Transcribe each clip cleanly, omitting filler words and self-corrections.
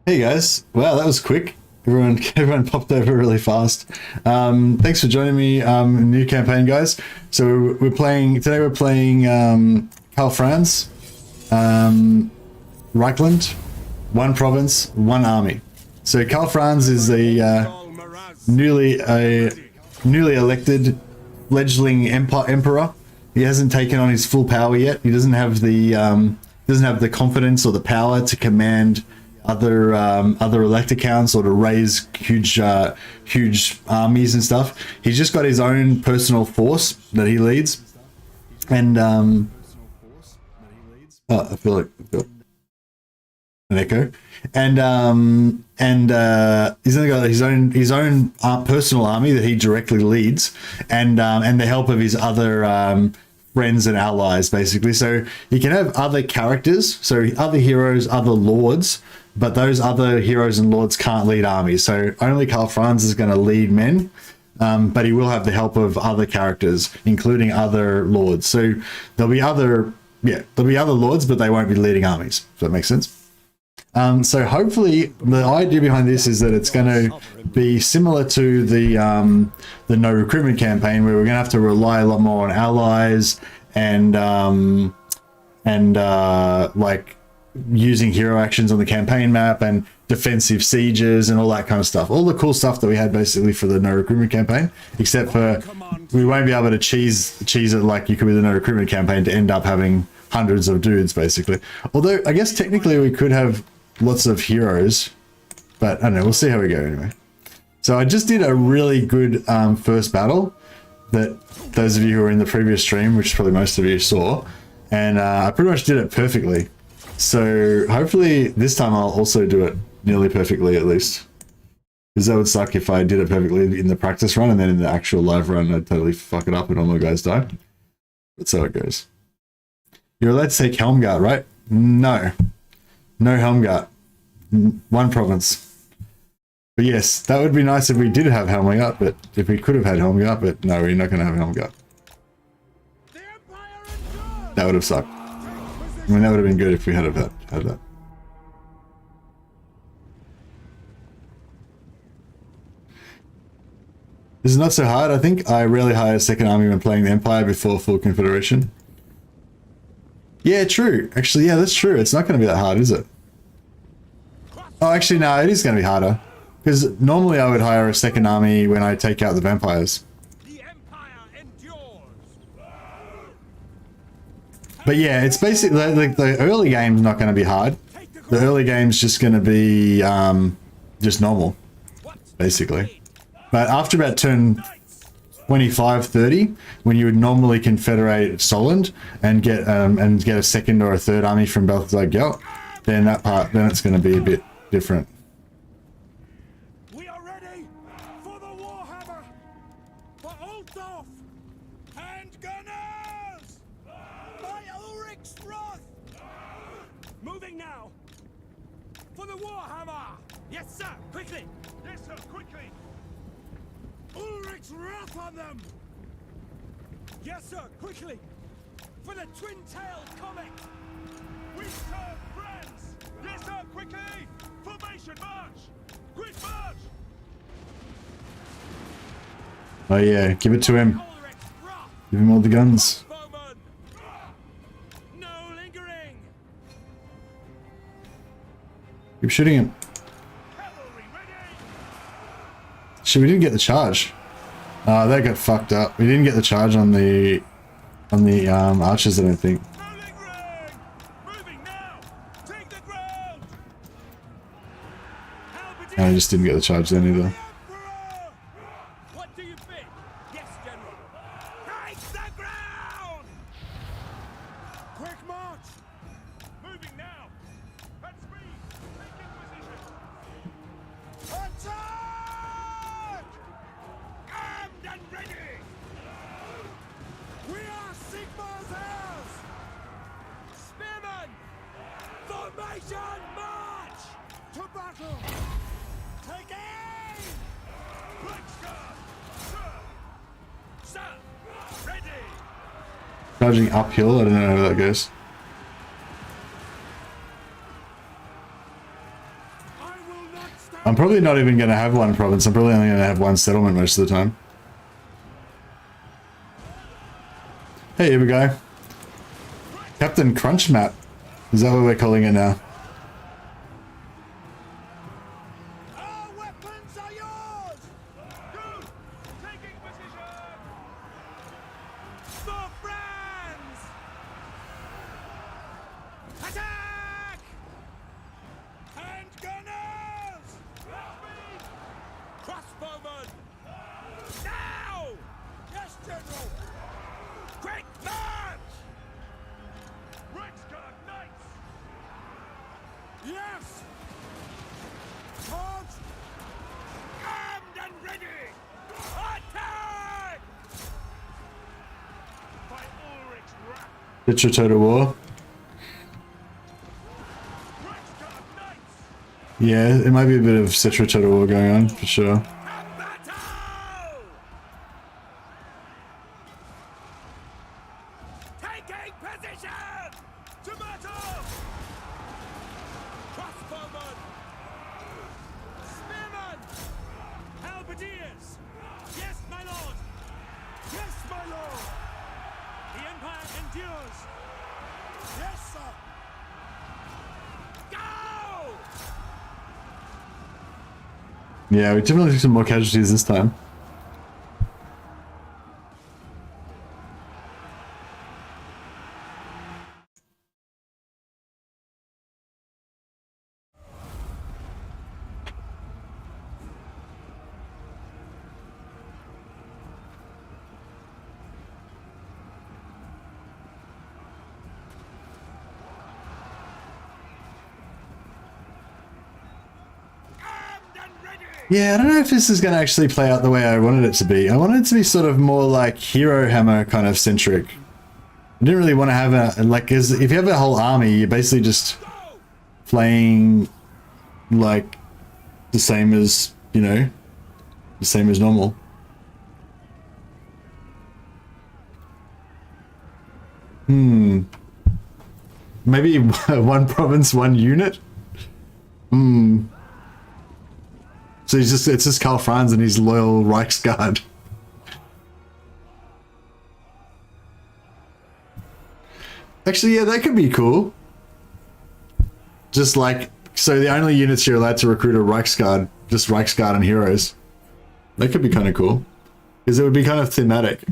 Hey guys, wow, that was quick. Everyone popped over really fast. Thanks for joining me in the new campaign, guys. So we're playing Karl Franz, Reikland, one province, one army. So Karl Franz is a newly elected fledgling emperor. He hasn't taken on his full power yet. He doesn't have the confidence or the power to command other elector counts or to raise huge armies and stuff. He's just got his own personal force that he leads, and I feel like I've got an echo, and he's only got his own personal army that he directly leads, and the help of his other friends and allies, basically. So he can have other characters, so other heroes, other lords, but those other heroes and lords can't lead armies. So only Karl Franz is going to lead men, but he will have the help of other characters, including other lords. So there'll be other lords, but they won't be leading armies. Does that make sense? So hopefully the idea behind this is that it's going to be similar to the no recruitment campaign, where we're going to have to rely a lot more on allies and like using hero actions on the campaign map and defensive sieges and all that kind of stuff. All the cool stuff that we had basically for the no recruitment campaign, except for we won't be able to cheese it like you could with the no recruitment campaign to end up having hundreds of dudes, basically. Although I guess technically we could have lots of heroes, but I don't know, we'll see how we go anyway. So I just did a really good first battle that those of you who were in the previous stream, which probably most of you saw, and I pretty much did it perfectly. So hopefully this time I'll also do it nearly perfectly, at least, because that would suck if I did it perfectly in the practice run and then in the actual live run I'd totally fuck it up and all my guys die. That's how it goes. You're allowed to take Helmgart, right? No Helmgart, one province. But yes, that would be nice if we did have Helmgart, but if we could have had Helmgart, but no, we're not going to have Helmgart. That would have sucked. I mean, that would have been good if we had that. This is not so hard. I think I rarely hire a second army when playing the Empire before full Confederation. Yeah, true. Actually, yeah, that's true. It's not going to be that hard, is it? Oh, actually, no, it is going to be harder. Because normally I would hire a second army when I take out the vampires. But yeah, it's basically like the early game's not going to be hard. The early game's just going to be just normal, basically. But after about turn 25-30, when you would normally confederate Solent and get a second or a third army from Balthazar Gelt, then it's going to be a bit different. We are ready for the Warhammer, for Ulthoff and Gunners by Ulrich's wrath. Moving now for the Warhammer. Yes, sir. Quickly. Yes, sir. Quickly. Ulrich's wrath on them! Yes, sir, quickly! For the twin-tailed comet! We serve friends! Yes, sir, quickly! Formation march! Quick march! Oh yeah, give it to him. Give him all the guns. No lingering! Keep shooting him. Shit, we didn't get the charge. That got fucked up. We didn't get the charge on the archers, I don't think. No, I just didn't get the charge then either. What do you think? Yes, General. Take the ground! Quick march! Moving now! At speed! Taking position! Attack! Armed and ready! We are Sigmar's heirs! Spearmen! Formation march! To battle! Take aim! Reiksguard! Sir! Ready! Charging uphill, I don't know how that goes. I'm I'm probably not even going to have one province. I'm probably only going to have one settlement most of the time. Hey, here we go. Captain Crunch Map. Is that what we're calling it now? Our weapons are yours! Taking position! For France! Attack! And gunners! Crossbowmen! Now! Yes, General! Quick march! Reiksguard Knights! Yes! Charge! Armed and ready! Attack! By Ulrich's wrath! Literature War. Reiksguard Knights! Yeah, it might be a bit of Citra Total War going on, for sure. And battle! Taking position! To battle! Crossbowmen! Spearmen! Halberdiers! Yes, my lord! Yes, my lord! The Empire endures! Yes, sir! Go! Yeah, we definitely took some more casualties this time. Armed and ready! Yeah, I don't know if this is going to actually play out the way I wanted it to be. I wanted it to be sort of more like Hero Hammer kind of centric. I didn't really want to have a, like, 'cause if you have a whole army, you're basically just playing like the same as, you know, the same as normal. Maybe one province, one unit? So it's just Karl Franz and his loyal Reiksguard. Actually, yeah, that could be cool. Just like, so the only units you're allowed to recruit are Reiksguard, just Reiksguard and heroes. That could be kind of cool. Because it would be kind of thematic.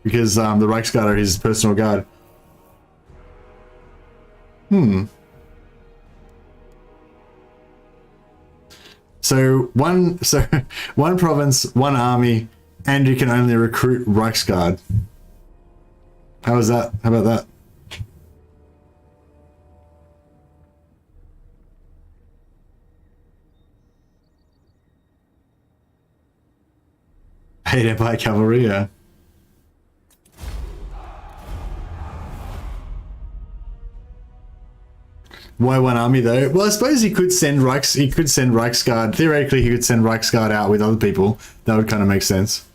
Because the Reiksguard are his personal guard. So one province, one army, and you can only recruit Reiksguard. How is that? How about that? Hate Empire Cavalry, yeah. Why one army though? Well, I suppose he could send Reiksguard. Theoretically, he could send Reiksguard out with other people. That would kind of make sense.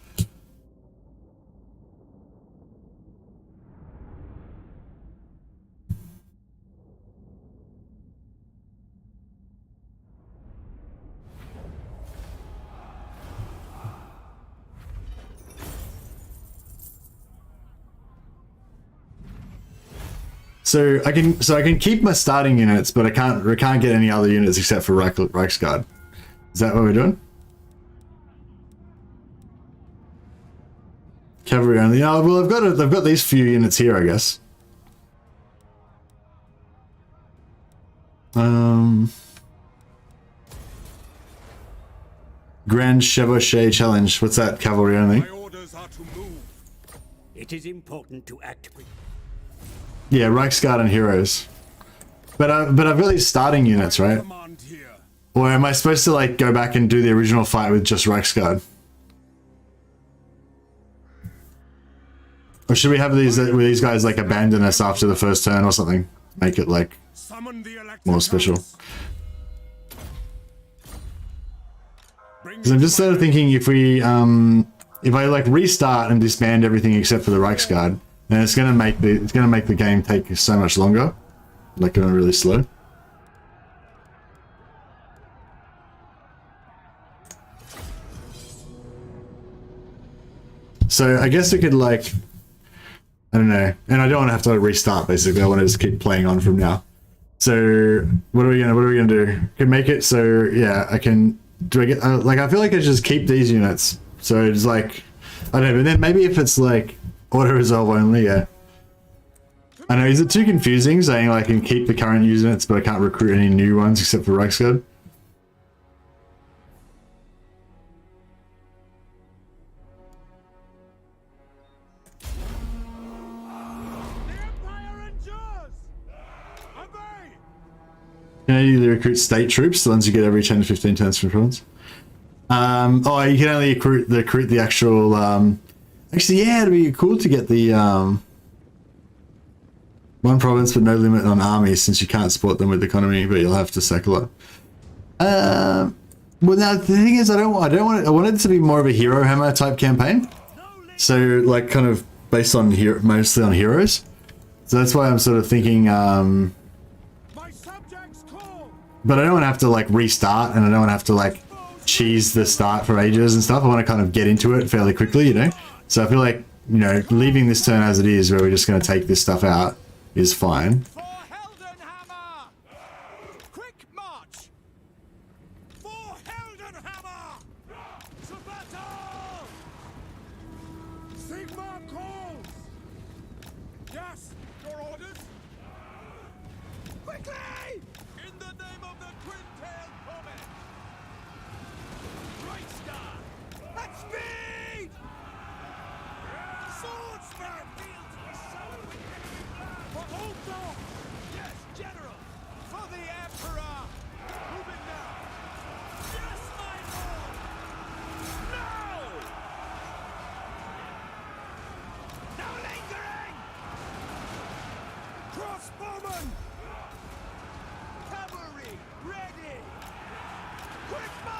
So I can keep my starting units, but I can't get any other units except for Reiksguard. Is that what we're doing? Cavalry only. Oh well, they've got these few units here, I guess. Grand Chevauché Challenge. What's that? Cavalry only. My orders are to move. It is important to act quickly. Yeah, Reiksguard and heroes. But I've got these starting units, right? Command here. Or am I supposed to like go back and do the original fight with just Reiksguard? Or should we have these guys like abandon us after the first turn or something? Make it like Summon the elected more special. powers. Bring Because I'm just sort of thinking if I like restart and disband everything except for the Reiksguard, then it's gonna make the game take so much longer, like going really slow. So I guess we could like, I don't know, and I don't want to have to restart. Basically, I want to just keep playing on from now. So what are we gonna do? Can make it so yeah. I can. Do I get like I feel like I just keep these units. So it's like I don't know. But then maybe if it's like auto resolve only, yeah. I know. Is it too confusing saying like I can keep the current units, but I can't recruit any new ones except for Reiksguard? Can you recruit state troops, the ones you get every 10 to 15 turns from province? Oh, you can only recruit the actual. Actually, yeah, it'd be cool to get the one province but no limit on armies, since you can't support them with economy, but you'll have to sack a lot. Well, now the thing is, I want it to be more of a hero hammer type campaign. So like kind of based on mostly on heroes. So that's why I'm sort of thinking. But I don't want to have to like restart, and I don't want to have to like cheese the start for ages and stuff. I want to kind of get into it fairly quickly, you know? So I feel like, you know, leaving this turn as it is, where we're just going to take this stuff out, is fine.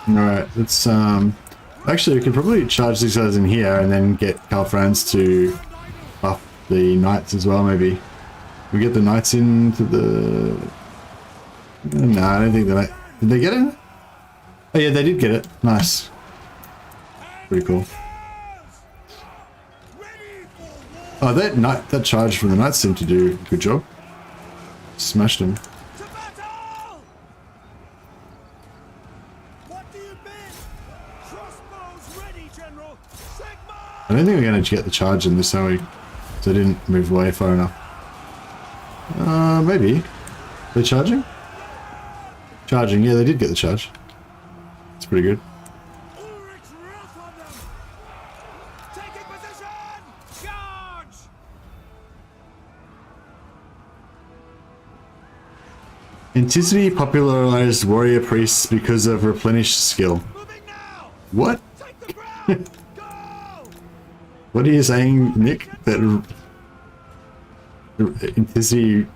Alright, let's actually we could probably charge these guys in here and then get Karl Franz to buff the knights as well, maybe. We get the knights into the... No, I don't think that... Did they get it? Oh yeah, they did get it. Nice. Pretty cool. Oh, that charge from the knights seemed to do a good job. Smashed him. I don't think we're going to get the charge in this, are we? So I didn't move away far enough. Maybe. They're charging? Charging, yeah, they did get the charge. It's pretty good. Anticity popularized warrior priests because of replenished skill. What? What are you saying, Nick? That Anticity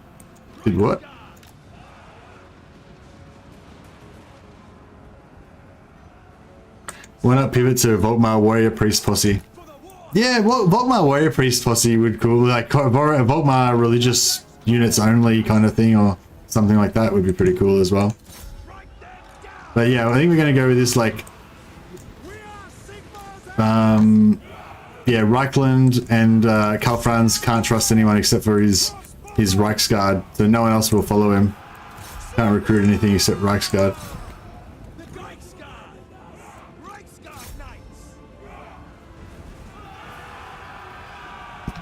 did what? Why not pivot to Volkmar Warrior Priest Posse? Yeah, well, Volkmar Warrior Priest Posse would cool, like Volkmar religious units only kind of thing, or something like that would be pretty cool as well. But yeah, I think we're gonna go with this like yeah, Reikland and Karl Franz can't trust anyone except for his Reiksguard, so no one else will follow him. Can't recruit anything except Reiksguard.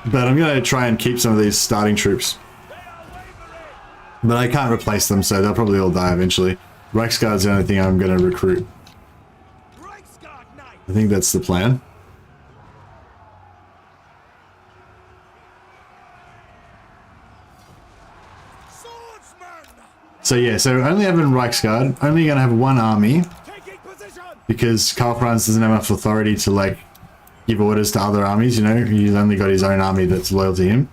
But I'm gonna try and keep some of these starting troops. But I can't replace them, so they'll probably all die eventually. Reiksguard's the only thing I'm gonna recruit. I think that's the plan. So yeah, so only having Reiksguard, only gonna have one army, because Karl Franz doesn't have enough authority to like give orders to other armies, you know, he's only got his own army that's loyal to him.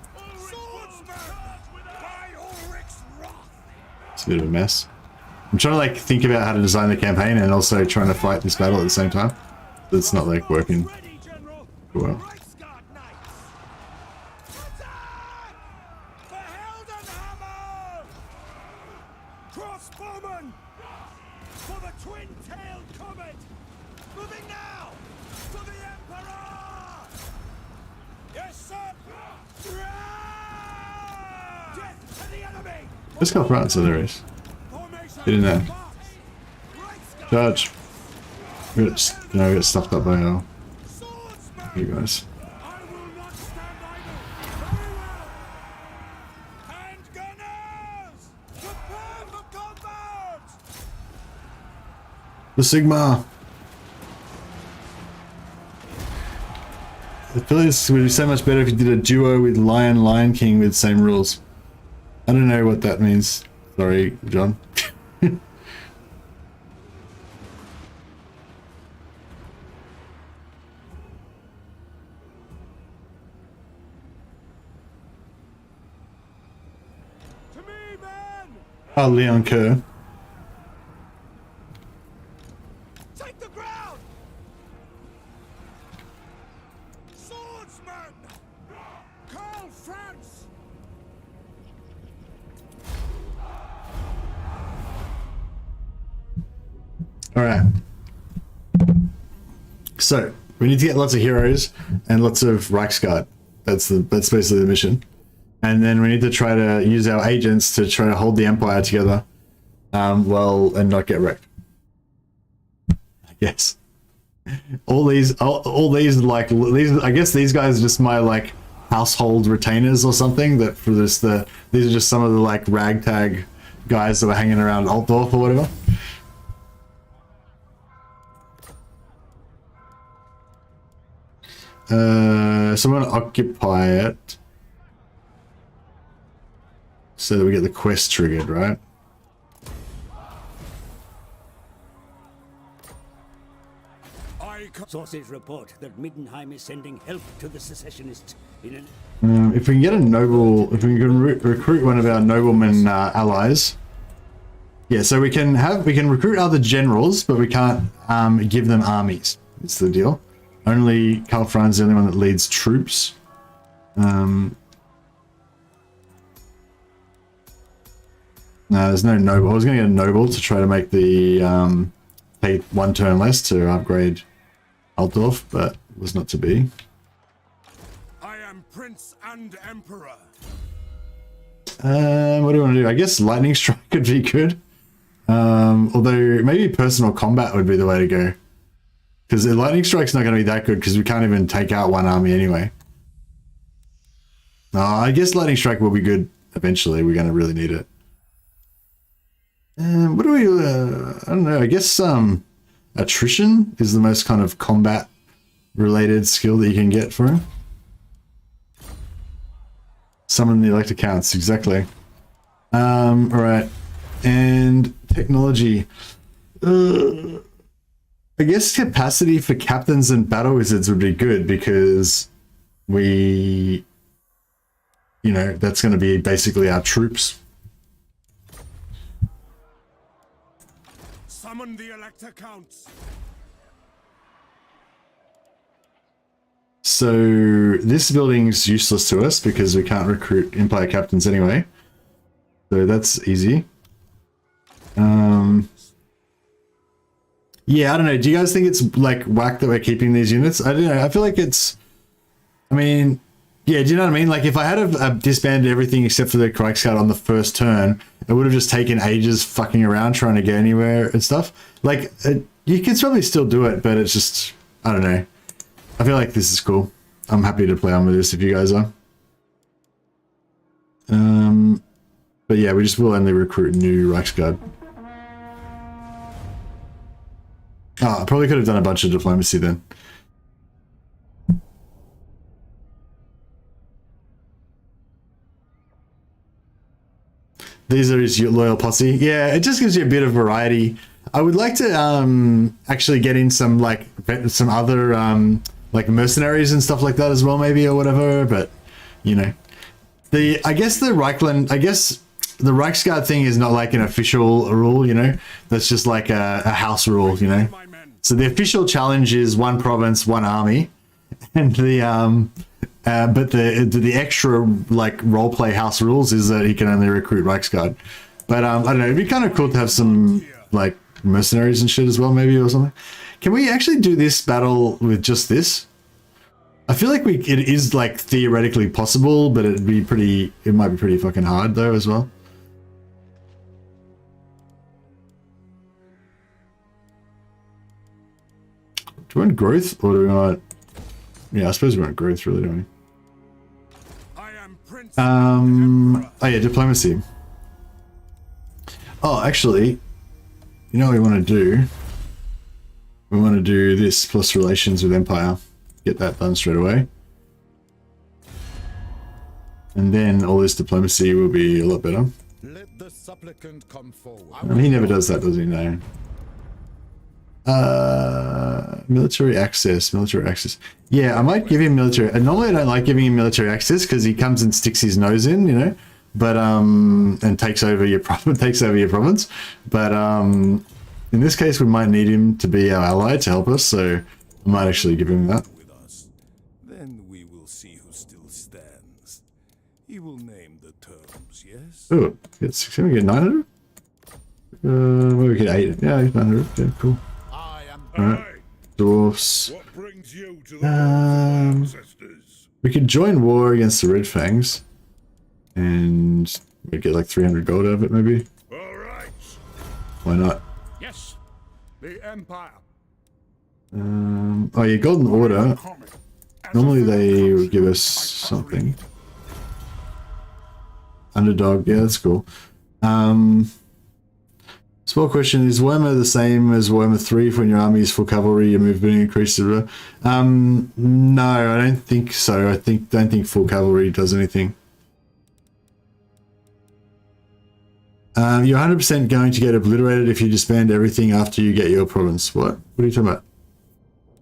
It's a bit of a mess. I'm trying to like think about how to design the campaign and also trying to fight this battle at the same time. But it's not like working well. For the twin-tailed comet! Moving now! To the Emperor! Assert! Death to the enemy! Let's go front, so there is. Formation! Get in there. March! Reiksguard! Charge. We got stuffed up by our Swordsman! you guys. I will not stand idle! Very well! Handgunners! Prepare for combat! The Sigma. I feel this would be so much better if you did a duo with Lion King with same rules. I don't know what that means. Sorry, John. To me, men! Oh, Leon Kerr. Take the ground! Swordsman! Karl Franz! All right. So we need to get lots of heroes and lots of Reiksguard. That's basically the mission. And then we need to try to use our agents to try to hold the Empire together, and not get wrecked. Yes. All these, I guess these guys are just my like household retainers or something. That for this, these are just some of the like ragtag guys that were hanging around Altdorf or whatever. So I'm gonna occupy it so that we get the quest triggered, right? Sources report that Middenheim is sending help to the secessionists in an... If we can get a noble, if we can recruit one of our noblemen allies, yeah. So we can recruit other generals, but we can't give them armies. It's the deal. Only Karl Franz is the only one that leads troops. No, there's no noble. I was going to get a noble to try to make the take one turn less to upgrade Altdorf, but it was not to be. I am Prince and Emperor. What do you want to do? I guess lightning strike could be good. Although maybe personal combat would be the way to go. Because the lightning strike's not going to be that good because we can't even take out one army anyway. I guess lightning strike will be good eventually. We're going to really need it. What do we? I don't know. I guess attrition is the most kind of combat related skill that you can get for him. Summon the electric counts, exactly. All right, and technology. I guess capacity for captains and battle wizards would be good because we, that's going to be basically our troops. Summon the elector counts. So this building's useless to us because we can't recruit Empire captains anyway. So that's easy. Yeah, I don't know. Do you guys think it's like whack that we're keeping these units? I don't know. I feel like it's... I mean, yeah, do you know what I mean? Like if I had disbanded everything except for the Reiksguard on the first turn, it would have just taken ages fucking around trying to get anywhere and stuff. Like, you can probably still do it, but it's just... I don't know. I feel like this is cool. I'm happy to play on with this if you guys are. But yeah, we just will only recruit new Reiksguard. Oh, I probably could have done a bunch of diplomacy then. These are his loyal posse. Yeah, it just gives you a bit of variety. I would like to actually get in some other like mercenaries and stuff like that as well, maybe, or whatever. But I guess the Reiksguard thing is not like an official rule, that's just like a house rule, So the official challenge is one province, one army, and but the extra like roleplay house rules is that he can only recruit Reiksguard. But I don't know, it'd be kind of cool to have some like mercenaries and shit as well, maybe, or something. Can we actually do this battle with just this? I feel like it is like theoretically possible, but it might be pretty fucking hard though as well. Do we want growth or do we want? Yeah, I suppose we want growth, really, don't we? I am Prince. Oh yeah, diplomacy. Oh, actually, you know what we want to do? We want to do this plus relations with Empire. Get that done straight away. And then all this diplomacy will be a lot better. Let the supplicant come forward. And he never does that, does he? No. Military access. Yeah, I might give him military. Normally I don't like giving him military access because he comes and sticks his nose in, you know, but and takes over your province. But in this case, we might need him to be our ally to help us, so I might actually give him that. With us. Then we will see who still stands. He will name the terms, yes? Oh, can we get 900? Well, we get 8. Yeah, 900. Yeah, cool. I am Alright. Dwarfs. What brings you to the ancestors? We could join war against the Red Fangs. And we get like 300 gold out of it, maybe. All right. Why not? Yes. The Empire. Oh yeah, Golden Order. Normally they would give us something. Underdog, yeah, that's cool. Small question, is Warhammer the same as Warhammer 3 when your army is full cavalry, your movement increases? No, I don't think so. I don't think full cavalry does anything. You're 100% going to get obliterated if you disband everything after you get your province. What? What are you talking about?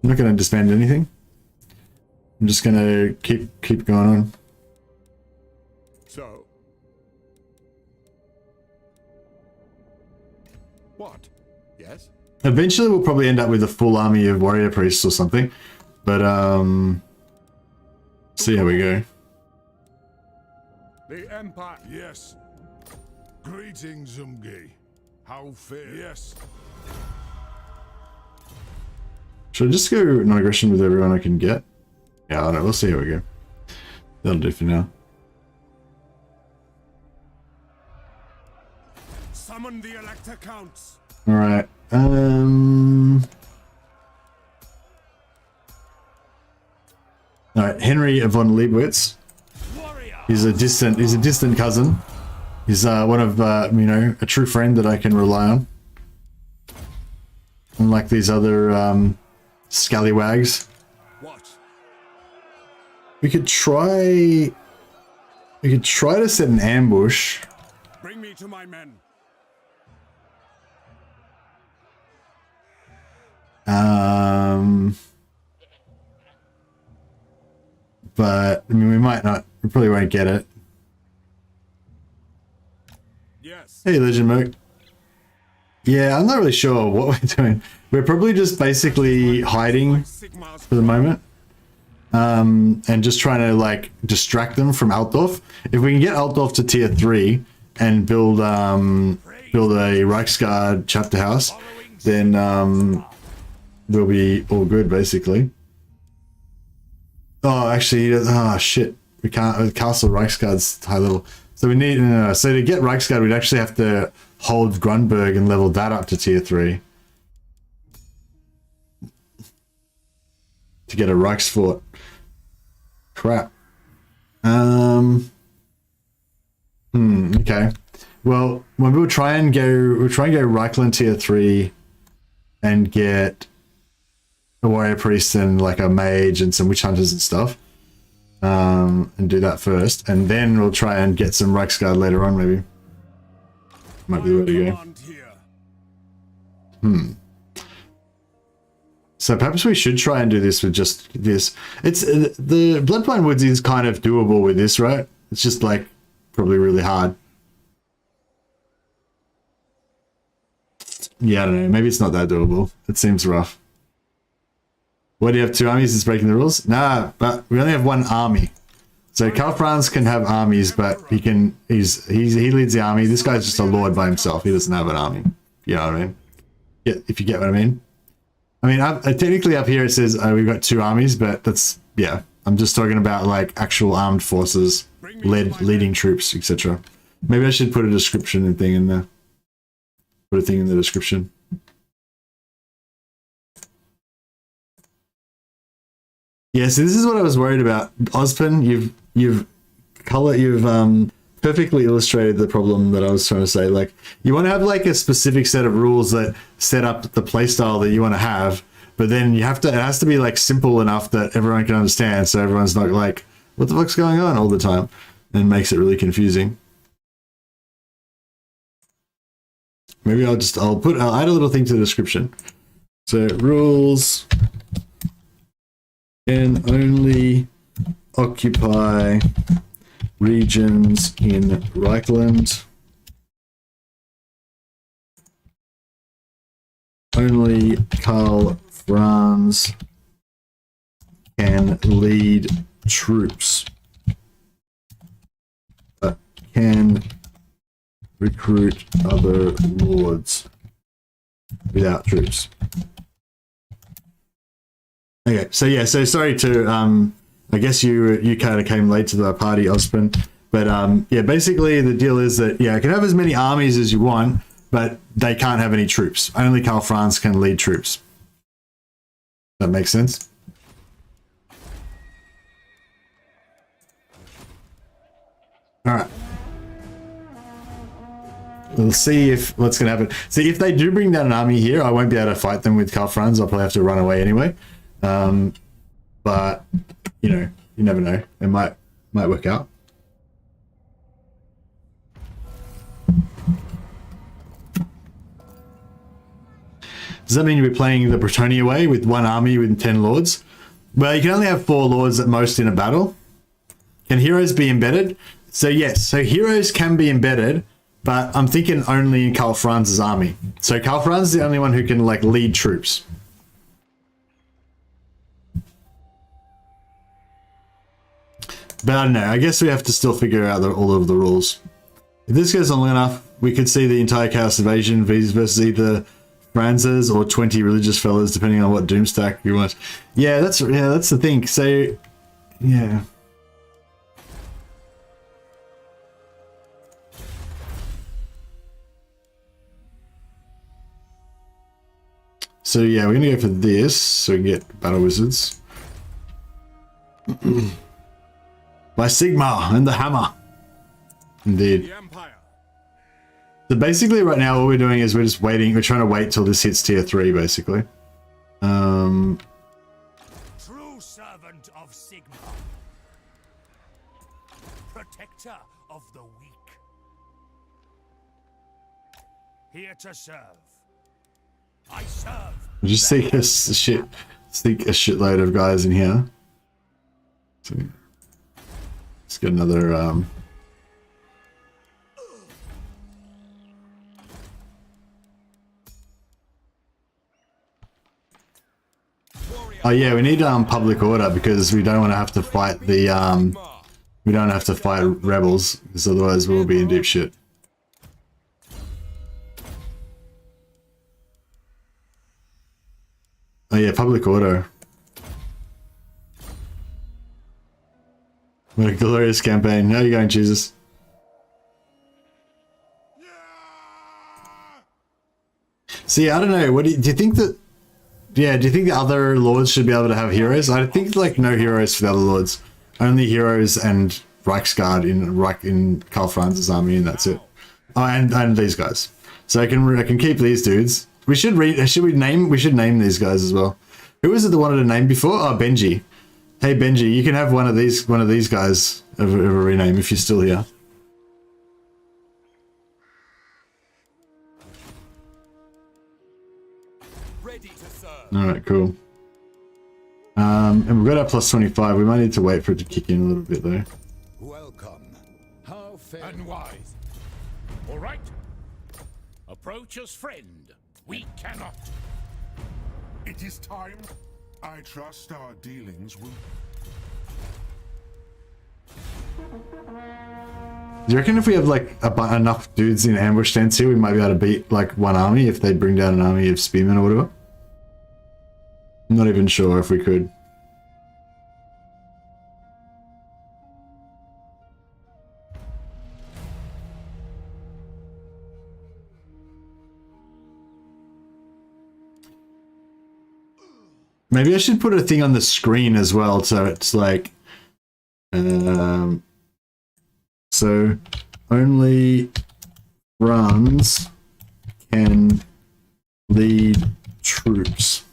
I'm not going to disband anything. I'm just going to keep going on. So. What? Yes? Eventually we'll probably end up with a full army of warrior priests or something. But see how we go. The Empire. Yes. Greetings, Umgi. How fair? Yes. Should I just go non-aggression with everyone I can get? Yeah, I don't know. We'll see how we go. That'll do for now. Summon the Elector Counts. Alright. Alright, Henry von Leibowitz. He's a distant cousin. He's one of you know, a true friend that I can rely on. Unlike these other scallywags. What? We could try to set an ambush. Bring me to my men. But I mean, we probably won't get it. Yes. Hey, Legend Moke. Yeah, I'm not really sure what we're doing. We're probably just basically hiding for the moment. And just trying to like distract them from Altdorf. If we can get Altdorf to tier 3 and build a Reiksguard chapter house, then we'll be all good basically. Oh, actually, oh shit, we can't. Castle Reiksguard's high level, so we need. So to get Reiksguard, we'd actually have to hold Grunberg and level that up to tier 3 to get a Reichsfort. Crap. Okay. Well, we'll try and go Reikland tier 3 and get a warrior priest and like a mage and some witch hunters and stuff. And do that first, and then we'll try and get some Reiksguard later on, maybe. Might be the way to go. So perhaps we should try and do this with just this. It's the Bloodpine Woods is kind of doable with this, right? It's just like probably really hard. Yeah, I don't know. Maybe it's not that doable. It seems rough. What, do you have 2 armies? It's breaking the rules? Nah, but we only have 1 army. So Karl Franz can have armies, but he leads the army. This guy's just a lord by himself. He doesn't have an army. You know what I mean? Yeah, if you get what I mean. I mean, technically up here it says we've got 2 armies, but that's, yeah, I'm just talking about like actual armed forces, leading troops, etc. Maybe I should put a description and thing in there. Put a thing in the description. Yeah, so this is what I was worried about. Ozpin, you've perfectly illustrated the problem that I was trying to say. Like, you want to have like a specific set of rules that set up the playstyle that you want to have, but then it has to be like simple enough that everyone can understand, so everyone's not like, what the fuck's going on all the time, and makes it really confusing. Maybe I'll add a little thing to the description. So rules can only occupy regions in Reikland. Only Karl Franz can lead troops, but can recruit other lords without troops. Okay, so yeah, so sorry to I guess you kind of came late to the party, Ozpin, but yeah, basically the deal is that yeah, you can have as many armies as you want, but they can't have any troops. Only Karl Franz can lead troops. That makes sense. All right. We'll see if what's going to happen. See, if they do bring down an army here, I won't be able to fight them with Karl Franz. I'll probably have to run away anyway. But you know, you never know. It might work out. Does that mean you'll be playing the Bretonnia way with one army with 10 lords? Well, you can only have 4 lords at most in a battle. Can heroes be embedded? So yes, so heroes can be embedded, but I'm thinking only in Karl Franz's army. So Karl Franz is the only one who can like lead troops. But I don't know, I guess we have to still figure out all of the rules. If this goes on long enough, we could see the entire Chaos Invasion versus either Franzes or 20 religious fellas, depending on what doom stack you want. Yeah, that's the thing. So, yeah. So yeah, we're gonna go for this so we can get battle wizards. By Sigma and the hammer. Indeed. So basically right now what we're doing is we're just waiting, we're trying to wait till this hits tier 3 basically. True servant of Sigma. Protector of the weak. Here to serve. I serve. Just seek a shitload of guys in here. So let's get another oh yeah, we need public order because we don't want to have to fight the we don't have to fight rebels because otherwise we'll be in deep shit. Oh yeah, public order. What a glorious campaign. How are you going, Jesus? See, I don't know. What do you think that? Yeah, do you think the other lords should be able to have heroes? I think like no heroes for the other lords. Only heroes and Reiksguard in Karl Franz's army, and that's it. Oh, and these guys. So I can keep these dudes. We should name these guys as well. Who was it that wanted a name before? Oh, Benji. Hey Benji, you can have one of these guys of a rename if you're still here. Ready to serve. Alright, cool. And we've got our plus 25. We might need to wait for it to kick in a little bit though. Welcome. How fair And wise. All right. Approach as friend. We cannot. It is time. I trust our dealings will... Do you reckon if we have like enough dudes in ambush stance here, we might be able to beat like one army if they bring down an army of spearmen or whatever? I'm not even sure if we could. maybe I should put a thing on the screen as well, so it's like, so only Franz can lead troops.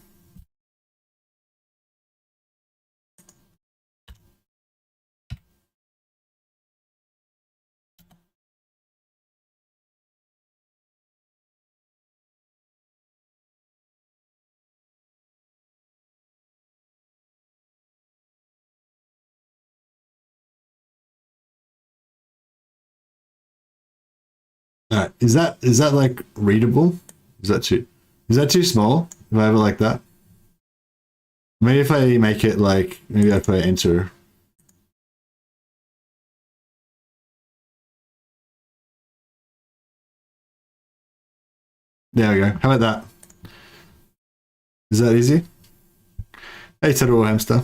Is that like readable? Is that too small? If I have it like that? Maybe if I make it like, maybe I put enter. There we go. How about that? Is that easy? Hey, Turtle Hamster.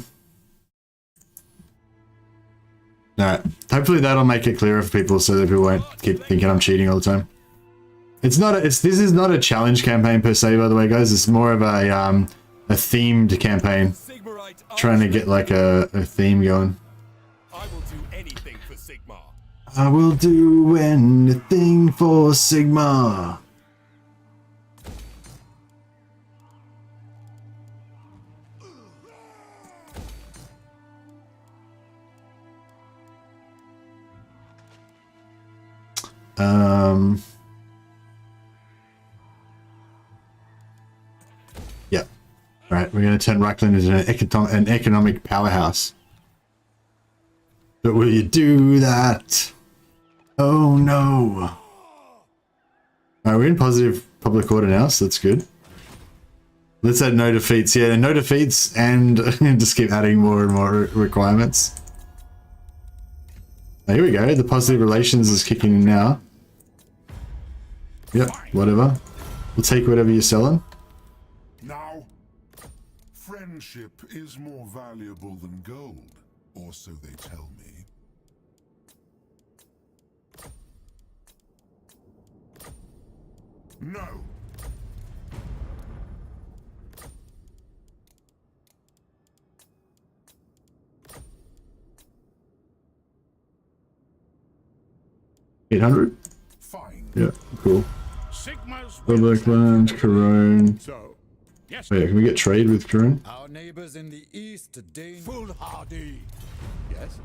Alright, hopefully that'll make it clearer for people so that people won't keep thinking I'm cheating all the time. This is not a challenge campaign per se, by the way, guys. It's more of a themed campaign. Trying to get like a theme going. I will do anything for Sigmar. I will do anything for Sigmar. Yeah. Right, we're going to turn Reikland into an economic powerhouse. But will you do that? Oh no. Alright, we're in positive public order now, so that's good. Let's add no defeats. Yeah, no defeats and just keep adding more and more requirements. Here we go, the positive relations is kicking in now. Yep, whatever. We'll take whatever you're selling. Now, friendship is more valuable than gold, or so they tell me. No. $800? Fine. Yeah, cool. Sigmar's Reikland, Corone. So, yes. Wait, can we get trade with Corone? Our neighbors in the east deign Foolhardy. Yes?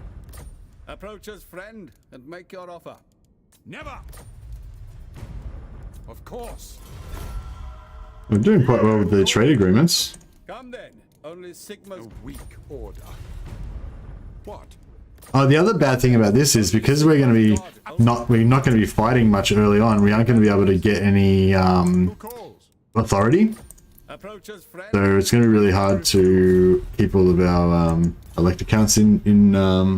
Approach us, friend, and make your offer. Never. Of course. We're doing quite well with the trade agreements. Come then. Only Sigmar's Weak order. What? Oh, the other bad thing about this is because we're going to be we're not going to be fighting much early on. We aren't going to be able to get any authority. approach us, friend. So it's going to be really hard to keep all of our elect accounts in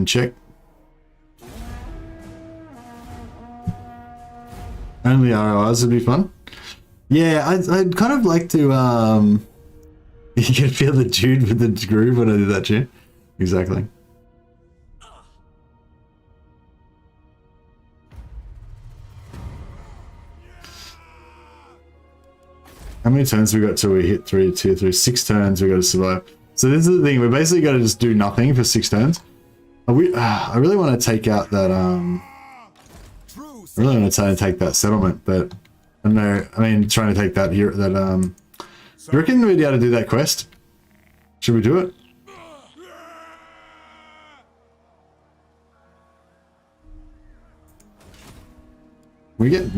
check. Only RORs would be fun. Yeah, I'd kind of like to you can feel the dude with the groove when I do that tune. Exactly. How many turns we got till we hit tier 3? 6 turns we got to survive. So this is the thing, we basically got to just do nothing for 6 turns. I really want to take out that I really want to try and take that settlement, but I don't know. I mean, trying to take that here. That you reckon we'd be able to do that quest? Should we do it? We get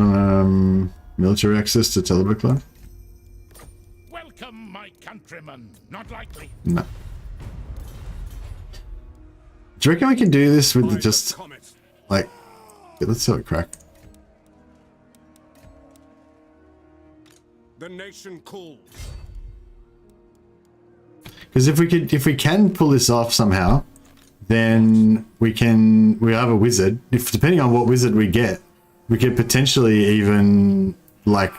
military access to Telebricklaw? Welcome, my countrymen. Not likely. No. Do you reckon we can do this with the just like? Yeah, let's see it crack. The nation calls. Because if we can pull this off somehow, then we have a wizard. If depending on what wizard we get, we could potentially even like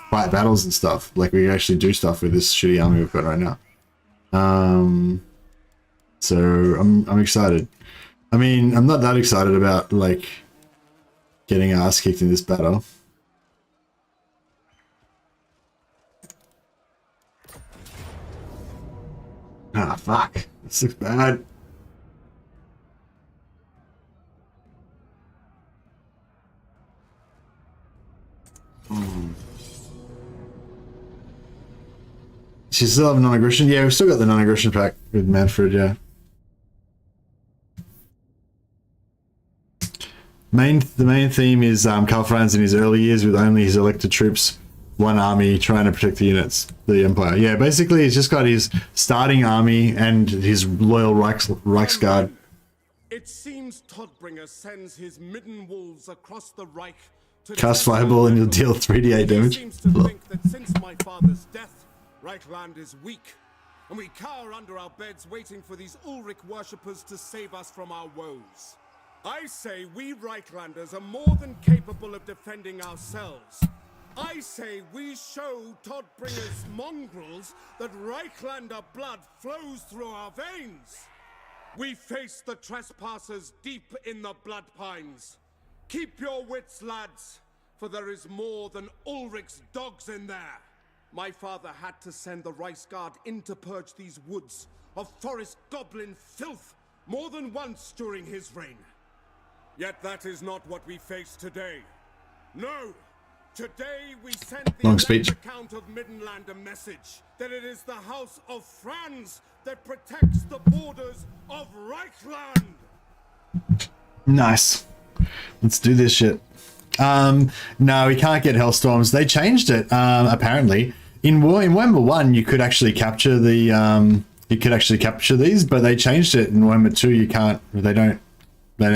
fight battles and stuff. Like we could actually do stuff with this shitty army we've got right now. So I'm excited. I mean, I'm not that excited about like getting our ass kicked in this battle. Ah, fuck. This looks bad. She still have non-aggression? Yeah, we've still got the non-aggression pack with Manfred, yeah. The main theme is Karl Franz in his early years with only his elected troops, one army trying to protect the units, the Empire. Yeah, basically he's just got his starting army and his loyal Reiksguard. It seems Todbringer sends his midden wolves across the Reich to Cast Fireball and you'll deal 3d8 damage. He seems to think that since my father's death, Reikland is weak, and we cower under our beds waiting for these Ulrich worshippers to save us from our woes. I say we Reiklanders are more than capable of defending ourselves. I say we show Todbringer's mongrels that Reiklander blood flows through our veins. We face the trespassers deep in the blood pines. Keep your wits, lads, for there is more than Ulrich's dogs in there. My father had to send the Reiksguard in to purge these woods of forest goblin filth more than once during his reign. Yet that is not what we face today. No! Today we send the account of Middenland a message that it is the House of Franz that protects the borders of Reikland! Nice. Let's do this shit. No, we can't get Hellstorms. They changed it, apparently. In Warhammer 1, you could actually capture the these, but they changed it in Warhammer 2. You can't. They don't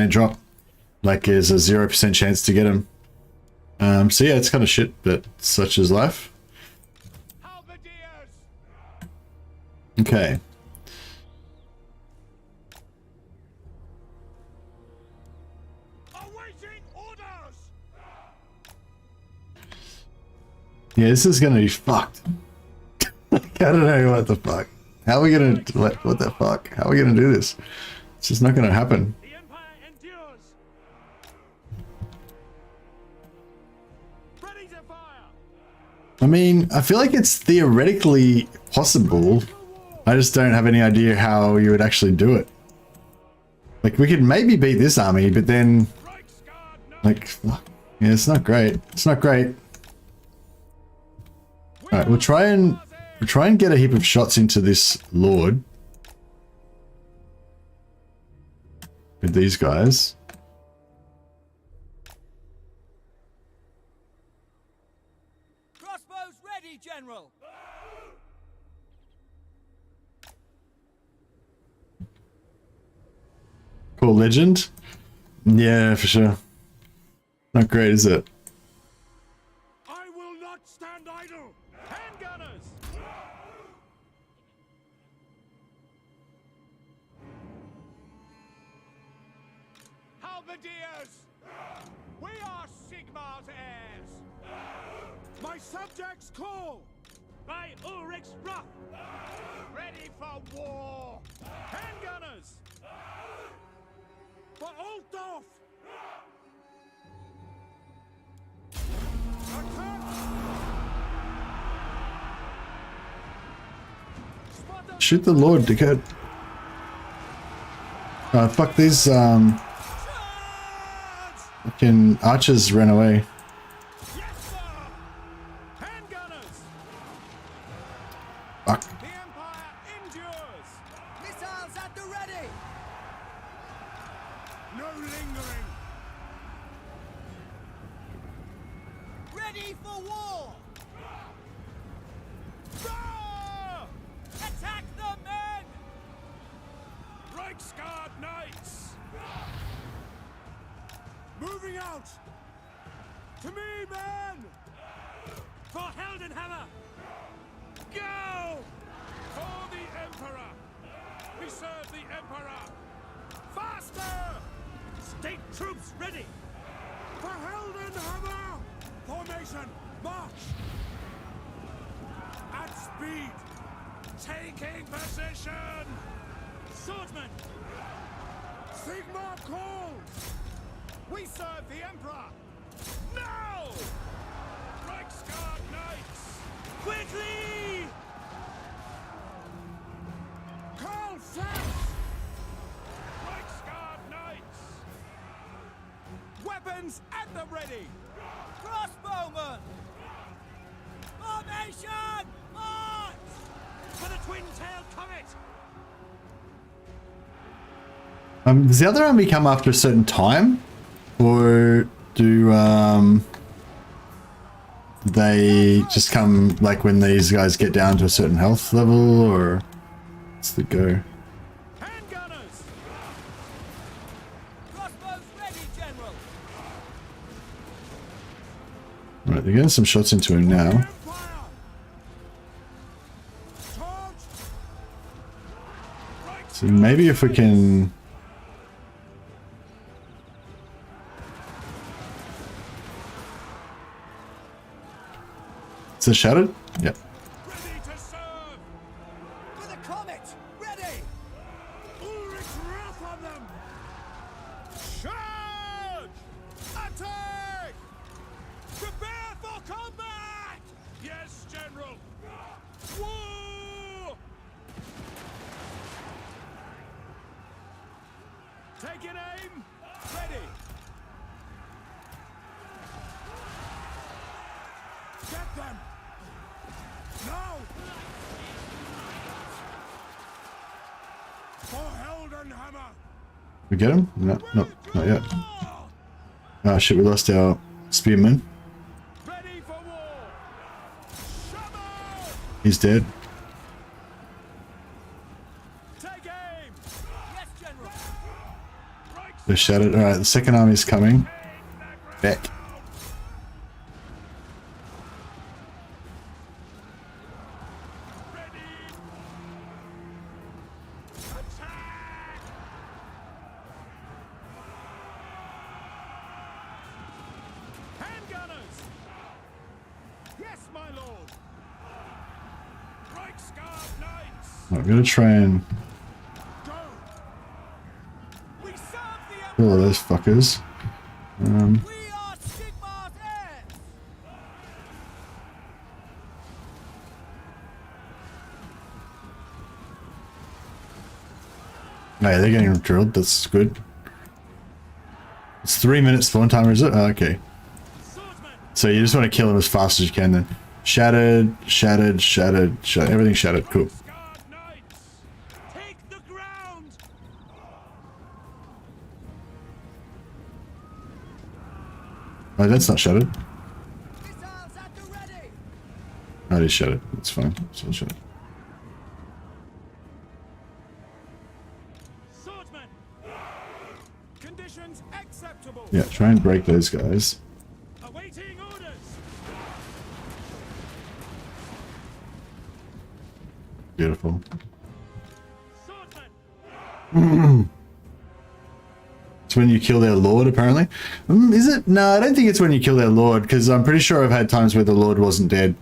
drop. Like, there's a 0% chance to get them. So yeah, it's kind of shit, but such is life. Okay. Awaiting orders! Yeah, this is gonna be fucked. I don't know what the fuck. How are we gonna what the fuck? How are we gonna do this? It's just not gonna happen. The Empire endures! Ready to fire! I mean, I feel like it's theoretically possible. I just don't have any idea how you would actually do it. Like, we could maybe beat this army, but then, like, fuck. Yeah, it's not great. It's not great. All right, we'll try and get a heap of shots into this lord with these guys. Crossbows ready, General. Cool legend. Yeah, for sure. Not great, is it? I will not stand idle! Handgunners! Halberdiers! We are Sigmar's heirs! My subjects call! By Ulrich's wrath! Ready for war! Handgunners! For Altdorf! Shoot the lord, dickhead. Fuck these, fucking archers ran away. Yes, sir! Handgunners! Fuck. The Empire endures! Missiles at the ready. No lingering! Ready for war. Roar! Attack the men. Reiksguard Knights! Moving out! To me, men! For Heldenhammer! Go! For the Emperor! We serve the Emperor! Faster! State troops ready! For Heldenhammer! Formation, march! At speed! Taking position! Swordsman! Sigmar calls! We serve the Emperor! Now! Reiksguard Knights! Quickly! Reiksguard Knights! Weapons at the ready! Crossbowmen! Formation! March! For the twin-tailed comet! Does the other army come after a certain time? Or do they just come like when these guys get down to a certain health level, or what's the go? Handgunners! Crossbows ready, General! Right, they're getting some shots into him now. Empire! Charge! So maybe if we can... Is it shattered? Yep. Ready to serve! For the comet! Ready! Ulrich's wrath on them! Charge! Attack! Prepare for combat! Yes, General! War! Taking aim! Ready! Get them! Now! For Heldenhammer! We get him? No, no, not yet. Ah, shit, we lost our spearman. Ready for war! Shovel! He's dead. Take aim! Yes, General! They're shattered. Alright, the second army's coming. Back. Handgunners! Yes, my lord! Reiksguard Knights! I'm gonna try and Go! We serve the kill all Emperor! those fuckers. We are Sigmar's heirs! Oh, yeah, they're getting drilled. That's good. It's 3 minutes spawn timer, is it? Oh, okay. Swordsman! So you just want to kill them as fast as you can then. Shattered, shattered, shattered, shattered. Everything shattered. Cool. Reiksguard Knights! Take the ground! Oh, that's not shattered. Missiles at the ready! Oh, it is shattered. That's fine. It's all shattered. Swordsman! Conditions acceptable! Yeah, try and break those guys. Awaiting orders! Beautiful. Swordsman! It's when you kill their lord, apparently. Is it? No, I don't think it's when you kill their lord, because I'm pretty sure I've had times where the lord wasn't dead.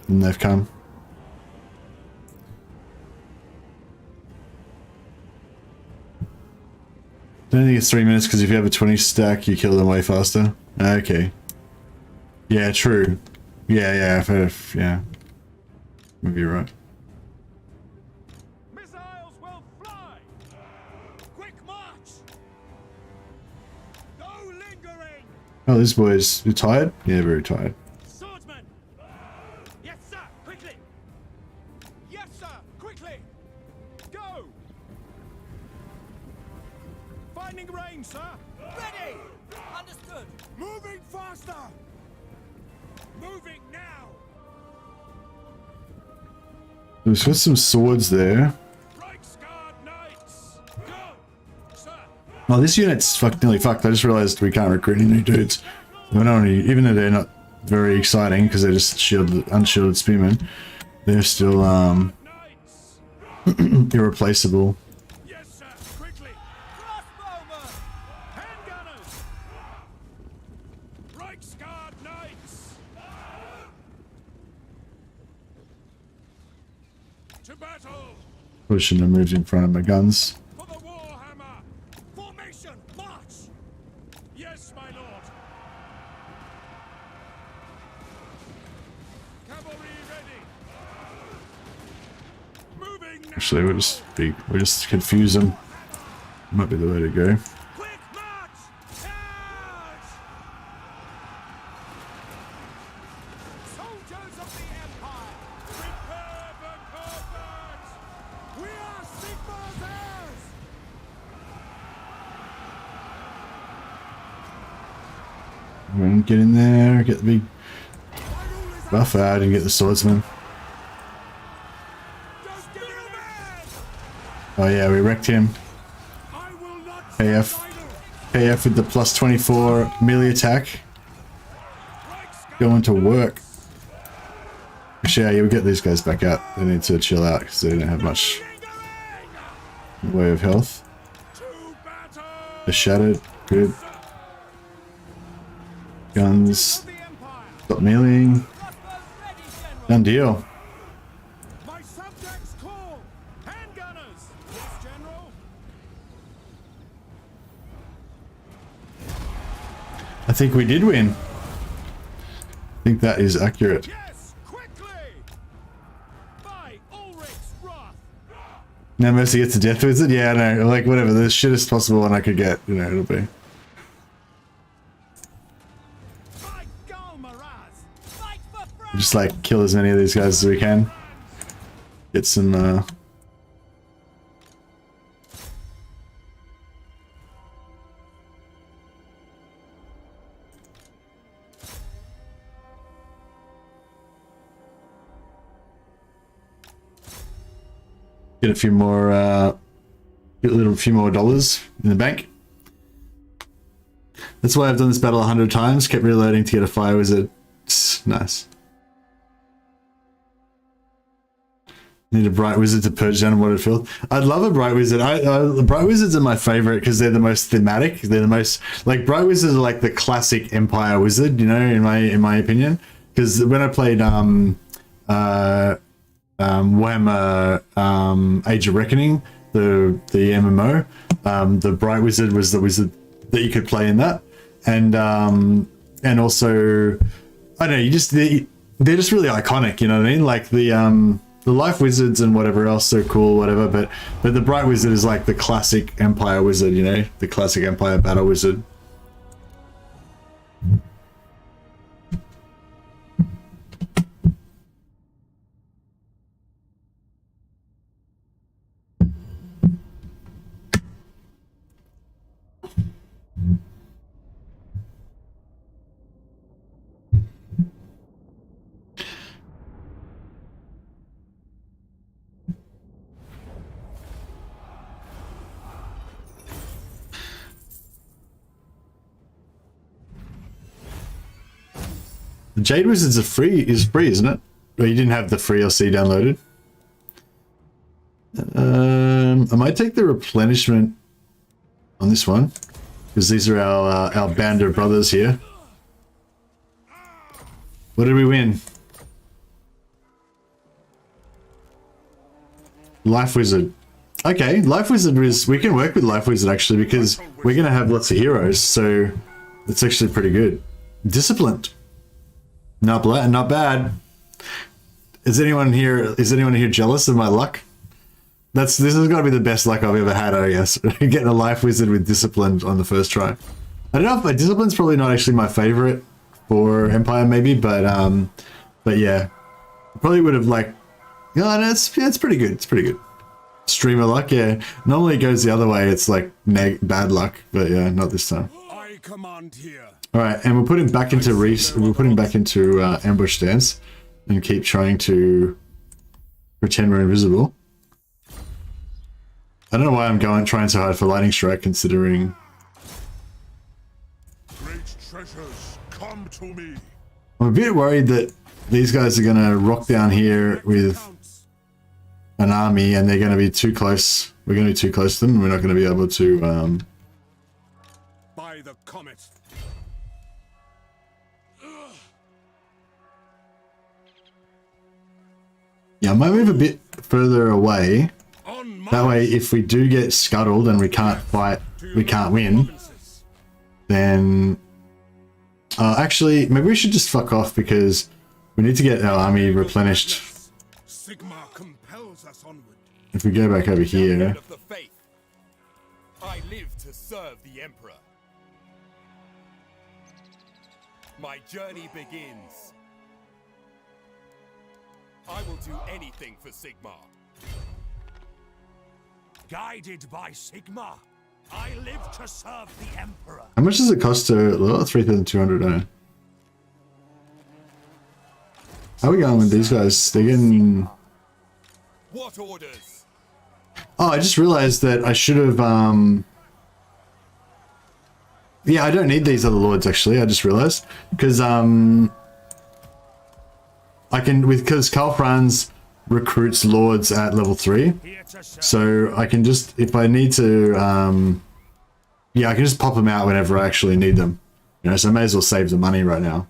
And they've come. I don't think it's 3 minutes, because if you have a 20 stack, you kill them way faster. Okay. Yeah, true. Yeah, yeah. Maybe you're right. Missiles will fly! Quick march! No lingering! Oh, this boy's... You tired? Yeah, very tired. Swordsman! Yes, sir! Quickly! Yes, sir! Quickly! Go! Finding range, sir! Ready! Understood! Moving faster! Moving now! There's got some swords there. Reiksguard Knights! Go! Sir! Oh, this unit's nearly fucked. I just realized we can't recruit any new dudes. We're not only, even though they're not very exciting because they're just shielded, unshielded spearmen, they're still Knights! irreplaceable. Yes, sir! Quickly! Crossbowmen! Handgunners! Reiksguard Knights! To battle! Probably shouldn't have moved in front of my guns. For the Warhammer! Formation! March! Yes, my lord! Cavalry ready! Actually, we'll just confuse them. Might be the way to go. Quick march! Charge! Soldiers of the Empire, prepare the combat! We are Sigmar's heirs! Everyone get in there, get the big buff out and get the swordsman. Just give me a man! Oh yeah, we wrecked him. I will not KF. KF with the plus 24 melee attack. Going to work. Actually, yeah, we'll get these guys back out. They need to chill out because they don't have much in the way of health. They're shattered. Good. Guns. Stop meleeing. Done deal. My subjects call! Handgunners! Yes, General? I think we did win. I think that is accurate. Yes, quickly! By Ulrich's wrath! Now Mercy gets a death wizard? Yeah, I know. Like, whatever. The shittest possible one I could get. You know, it'll be. By Galmaraz! Fight for France! Just like kill as many of these guys as we can. Get some get a few more get a few more dollars in the bank. That's why I've done this battle 100 times, kept reloading to get a fire wizard. Nice. Need a bright wizard to purge down water filth. I'd love a bright wizard. Bright wizards are my favorite because they're the most thematic. They're the most like bright wizards are like the classic Empire wizard, you know, in my opinion. Because when I played Warhammer Age of Reckoning, the MMO, the bright wizard was the wizard that you could play in that, and also I don't know, they're just really iconic, you know what I mean? Like the life wizards and whatever else are cool, whatever, but the bright wizard is like the classic Empire wizard, you know, the classic Empire battle wizard. The Jade Wizards are free, free, isn't it? Or you didn't have the free LC downloaded. I might take the replenishment on this one because these are our band of brothers here. What did we win? Life Wizard. Okay, Life Wizard is, we can work with Life Wizard actually because we're gonna have lots of heroes, so it's actually pretty good. Disciplined. Not bad. Is anyone here jealous of my luck? This has got to be the best luck I've ever had, I guess. Getting a Life Wizard with Disciplined on the first try. I don't know if my Discipline's probably not actually my favorite for Empire, maybe, but yeah, probably would have like. No, it's pretty good. It's pretty good. Streamer luck, yeah. Normally it goes the other way. It's like bad luck, but yeah, not this time. I command here. All right, and we'll put him back into ambush stance, and keep trying to pretend we're invisible. I don't know why I'm trying so hard for lightning strike, considering. Great treasures, come to me. I'm a bit worried that these guys are gonna rock down here with an army, and they're gonna be too close. We're gonna be too close to them. And we're not gonna be able to. By the comet. Yeah, I might move a bit further away. That way, if we do get scuttled and we can't fight, we can't win, then... actually, maybe we should just fuck off because we need to get our army replenished. Sigmar compels us onward. if we go back over here, Of the faith. I live to serve the Emperor. My journey begins. I will do anything for Sigmar. Guided by Sigma, I live to serve the Emperor. how much does it cost to 3,200? How are we going with these guys? They're getting... What orders? Oh, I just realized that I should have, yeah, I don't need these other lords, actually. I just realized. Because, I can, because Karl Franz recruits lords at level 3. So I can just, if I need to, yeah, I can just pop them out whenever I actually need them. You know, so I may as well save the money right now.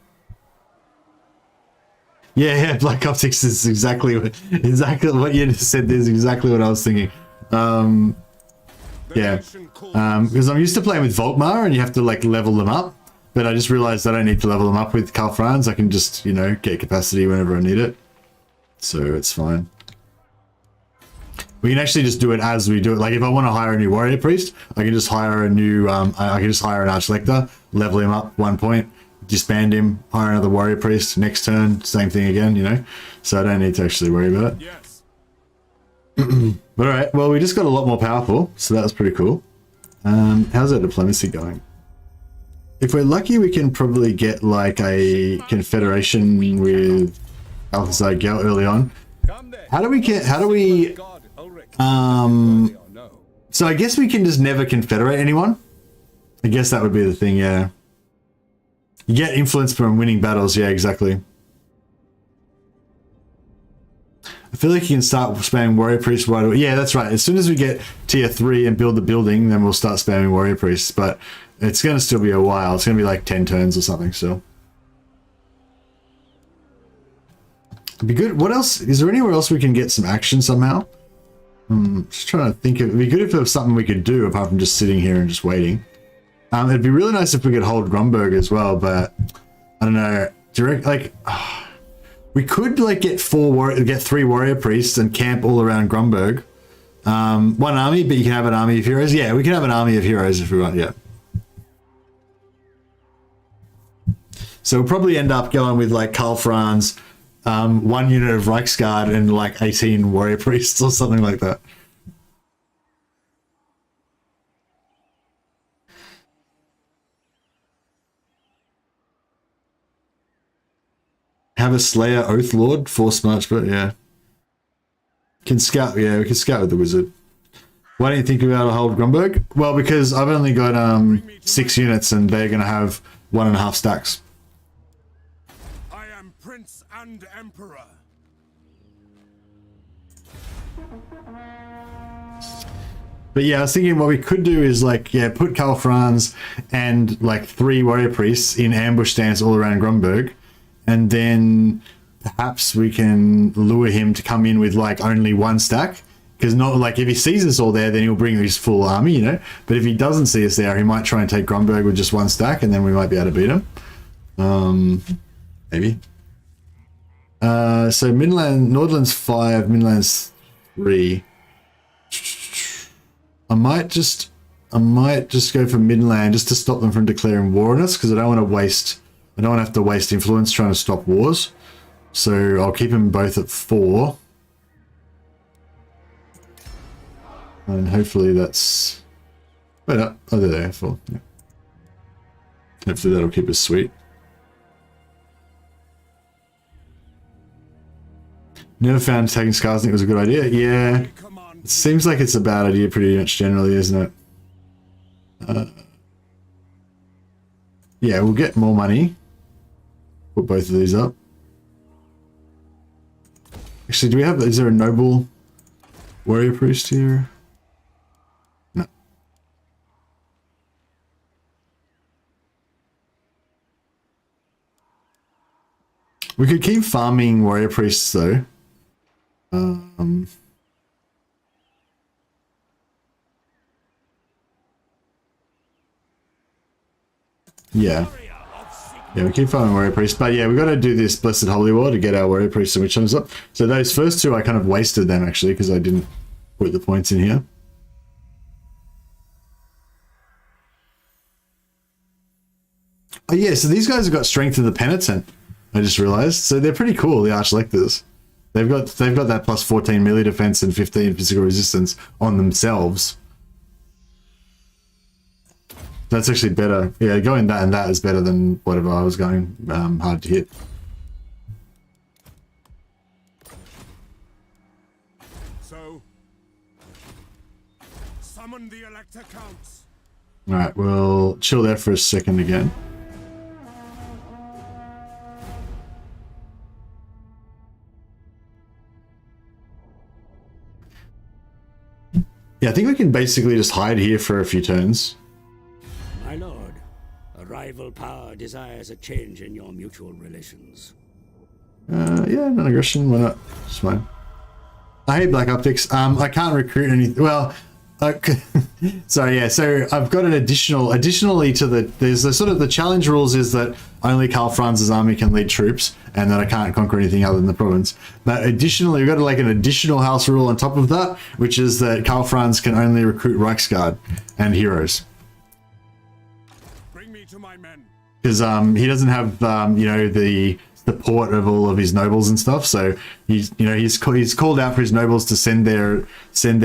Yeah, Black Ops 6 is exactly what you just said. Is exactly what I was thinking. Yeah, because I'm used to playing with Volkmar and you have to like level them up, but I just realized I don't need to level them up with Karl Franz. I can just, you know, get capacity whenever I need it, so it's fine. We can actually just do it as we do it. Like if I want to hire a new warrior priest, I can just hire a new, I can just hire an archlector, level him up 1 point, disband him, hire another warrior priest, next turn, same thing again, you know? So I don't need to actually worry about it. Yes. But alright, well we just got a lot more powerful, so that was pretty cool. How's our diplomacy going? If we're lucky, we can probably get like a confederation with Balthazar Gel early on. How do we get, so I guess we can just never confederate anyone. I guess that would be the thing, yeah. You get influence from winning battles, yeah, exactly. I feel like you can start spamming warrior priests right away. Yeah, that's right. As soon as we get tier 3 and build the building, then we'll start spamming warrior priests, but it's going to still be a while. It's going to be like 10 turns or something still. It'd be good. What else? Is there anywhere else we can get some action somehow? Just trying to think of, it'd be good if there was something we could do apart from just sitting here and just waiting. It'd be really nice if we could hold Grumberg as well, but I don't know. Direct, like, we could like get 3 warrior priests and camp all around Grumberg. 1 army, but you can have an army of heroes. Yeah, we can have an army of heroes if we want. Yeah. So we'll probably end up going with like Karl Franz, 1 unit of Reiksguard and like 18 warrior priests or something like that. Have a Slayer Oath Lord, Force March, but yeah. Can scout, yeah, we can scout with the wizard. Why don't you think about a hold Grumberg? Well, because I've only got 6 units and they're going to have 1.5 stacks. I am Prince and Emperor. But yeah, I was thinking what we could do is like, yeah, put Karl Franz and like 3 warrior priests in ambush stance all around Grumberg. And then perhaps we can lure him to come in with like only 1 stack. Because not like if he sees us all there, then he'll bring his full army, you know. But if he doesn't see us there, he might try and take Grumberg with just 1 stack, and then we might be able to beat him. Maybe. So Nordland's 5, Midland's 3. I might just go for Midland just to stop them from declaring war on us, because I don't want to have to waste influence trying to stop wars. So I'll keep them both at 4. And hopefully that's... Wait up. Oh, they're there, 4. Yeah. Hopefully that'll keep us sweet. Never found tagging Skarsnik was a good idea. Yeah. It seems like it's a bad idea pretty much generally, isn't it? Yeah, we'll get more money. Put both of these up. Actually, do we have... Is there a noble warrior priest here? No. We could keep farming warrior priests though. Yeah. Yeah, we keep farming warrior priests, but yeah, we've got to do this Blessed Holy War to get our warrior priests and witch hunters up. So those first 2, I kind of wasted them actually, because I didn't put the points in here. Oh yeah, so these guys have got strength of the penitent. I just realized. So they're pretty cool, the archlectors. They've got that plus 14 melee defense and 15 physical resistance on themselves. That's actually better. Yeah, going that and that is better than whatever I was going hard to hit. So, summon the Elector Counts. Alright, we'll chill there for a second again. Yeah, I think we can basically just hide here for a few turns. My lord, a rival power desires a change in your mutual relations. Yeah, non-aggression, why not? It's fine. I hate black optics. I can't recruit any. Well, so yeah, so I've got an additionally to there's the sort of the challenge rules is that only Karl Franz's army can lead troops, and that I can't conquer anything other than the province. But additionally, we've got like an additional house rule on top of that, which is that Karl Franz can only recruit Reiksguard and heroes. Bring me to my men. Because he doesn't have you know, the support of all of his nobles and stuff, so he's called out for his nobles to send their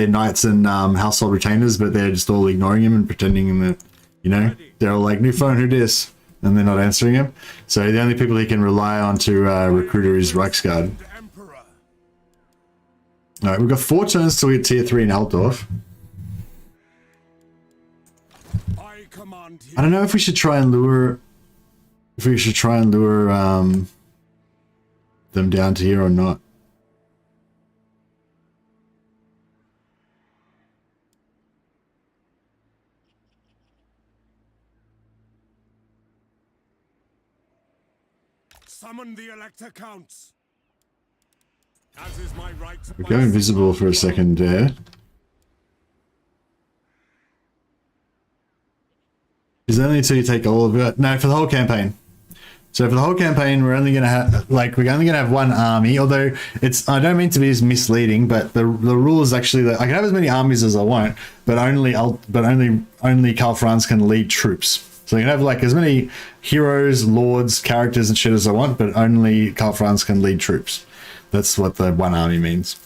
knights and household retainers, but they're just all ignoring him and pretending that, you know, they're all like, new phone, who dis? And they're not answering him. So the only people he can rely on to recruit is Reiksguard. Alright, we've got 4 turns till we get tier 3 in Altdorf. I don't know if we should try and lure them down to here or not. Summon the Elector Counts. As is my right. We go invisible for a second there. Is it only until you take all of it? No, for the whole campaign. So for the whole campaign, we're only going to have one army. Although I don't mean to be misleading, but the rule is actually that I can have as many armies as I want, but only Karl Franz can lead troops. So I can have like as many heroes, lords, characters, and shit as I want, but only Karl Franz can lead troops. That's what the one army means.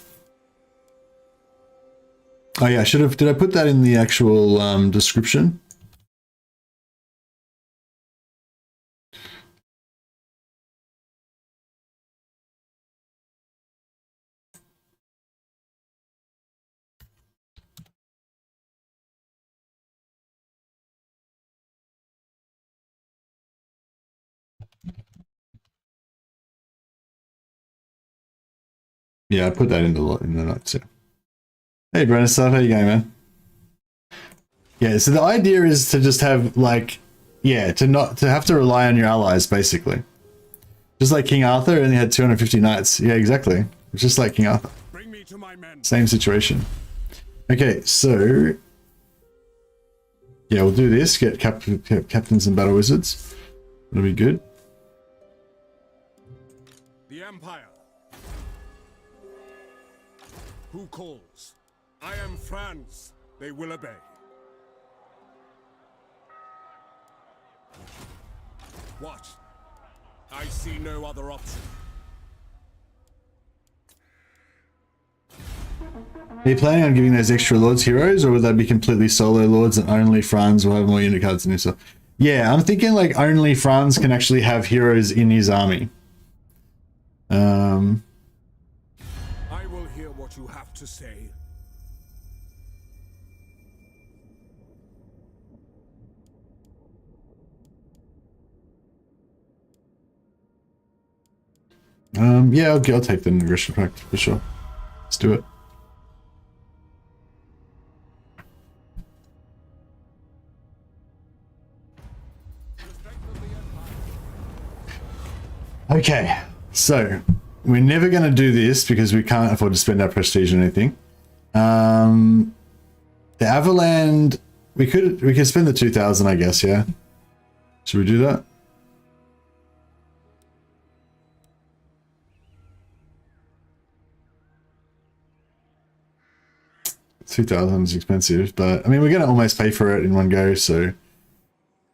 Oh yeah, did I put that in the actual description? Yeah, I put that in the notes. Yeah. Hey, Brenislav, how you going, man? Yeah, so the idea is to just have like, yeah, to have to rely on your allies basically, just like King Arthur, and he had 250 knights. Yeah, exactly. It's just like King Arthur. Bring me to my men. Same situation. Okay, so yeah, we'll do this. Get captains and battle wizards. That'll be good. The Empire. Who calls? I am Franz. They will obey. What? I see no other option. Are you planning on giving those extra lords heroes, or would they be completely solo lords and only Franz will have more unit cards than himself? Yeah, I'm thinking like only Franz can actually have heroes in his army. I will hear what you have to say. Yeah, I'll take the aggression pact for sure. Let's do it. Okay, so we're never going to do this because we can't afford to spend our prestige on anything. The Avaland, we could spend the 2,000, I guess. Yeah, should we do that? 2,000 is expensive, but I mean, we're going to almost pay for it in one go. So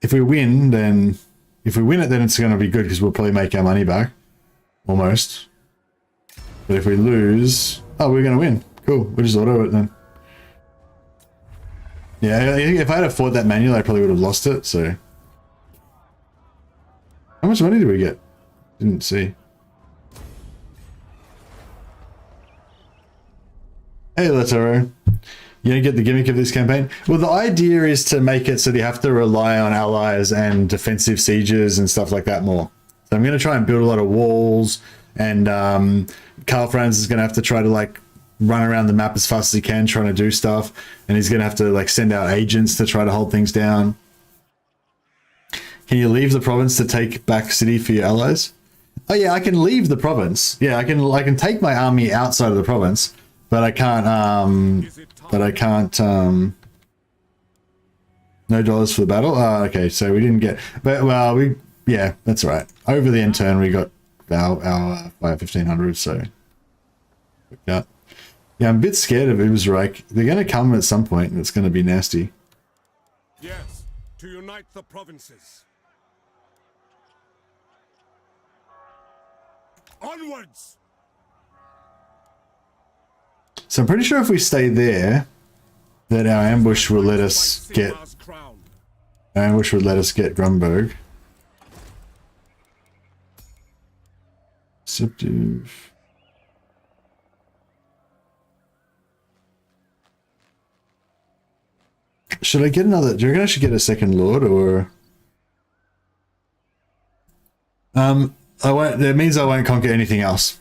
if we win, then it's going to be good because we'll probably make our money back almost. But if we lose, oh, we're going to win. Cool. We'll just auto it then. Yeah, if I had fought that manual, I probably would have lost it. So how much money did we get? Didn't see. Hey, Latoro. You don't get the gimmick of this campaign? Well, the idea is to make it so that you have to rely on allies and defensive sieges and stuff like that more. So I'm going to try and build a lot of walls, and Karl Franz is going to have to try to like run around the map as fast as he can trying to do stuff, and he's going to have to like send out agents to try to hold things down. Can you leave the province to take back city for your allies? Oh yeah, I can leave the province. Yeah, I can take my army outside of the province, but I can't no dollars for the battle. Oh, okay, so we didn't get, but well, yeah, that's all right. Over the end turn we got our 1500, so yeah. Yeah, I'm a bit scared of Reich. They're going to come at some point, and it's going to be nasty. Yes, to unite the provinces. Onwards! So I'm pretty sure if we stay there, that our ambush will let us get Grunberg. Deceptive. Should I get another? Do you reckon I should get a second lord, or I won't? That means I won't conquer anything else.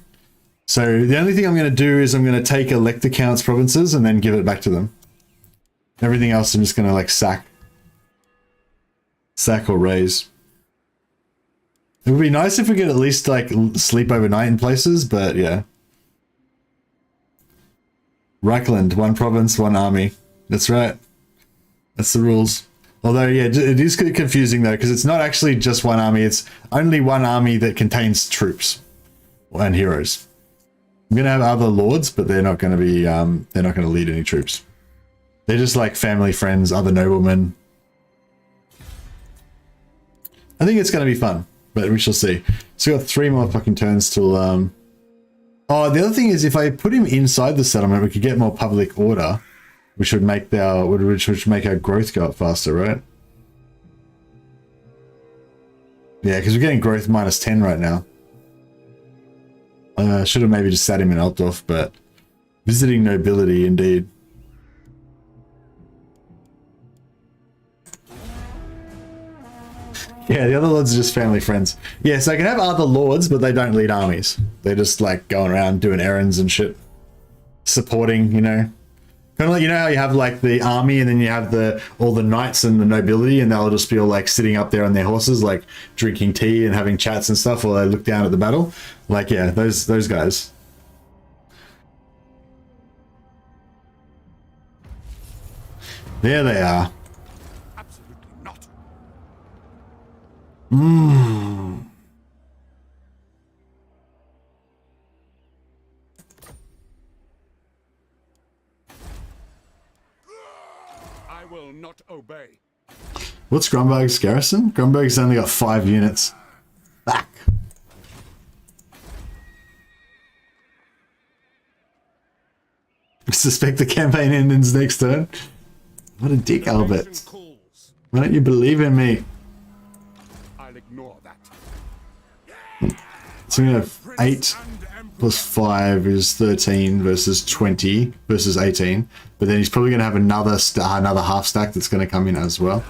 So the only thing I'm going to do is I'm going to take elector counts provinces and then give it back to them. Everything else I'm just going to like sack or raise. It would be nice if we could at least like sleep overnight in places, but yeah. Reikland, one province, one army. That's right. That's the rules. Although, yeah, it is confusing though, because it's not actually just one army. It's only one army that contains troops and heroes. I'm going to have other lords, but they're not going to be, they're not going to lead any troops. They're just like family, friends, other noblemen. I think it's going to be fun, but we shall see. So we got 3 more fucking turns till, oh, the other thing is if I put him inside the settlement, we could get more public order. Which would make our growth go up faster, right? Yeah, because we're getting growth -10 right now. Should have maybe just sat him in Altdorf, but visiting nobility indeed. Yeah, the other lords are just family friends. Yeah, so I can have other lords, but they don't lead armies. They're just like going around doing errands and shit, supporting, you know. Kind of like, you know how you have like the army and then you have all the knights and the nobility, and they'll just be all like sitting up there on their horses, like drinking tea and having chats and stuff while they look down at the battle. Like, yeah, those guys. There they are. Absolutely not. I will not obey. What's Grunberg's garrison? Grunberg's only got 5 units. Back. I suspect the campaign ends next turn. What a dick, Albert. Why don't you believe in me? I'll ignore that. So we have 8 plus 5 is 13 versus 20 versus 18. But then he's probably going to have another half stack that's going to come in as well.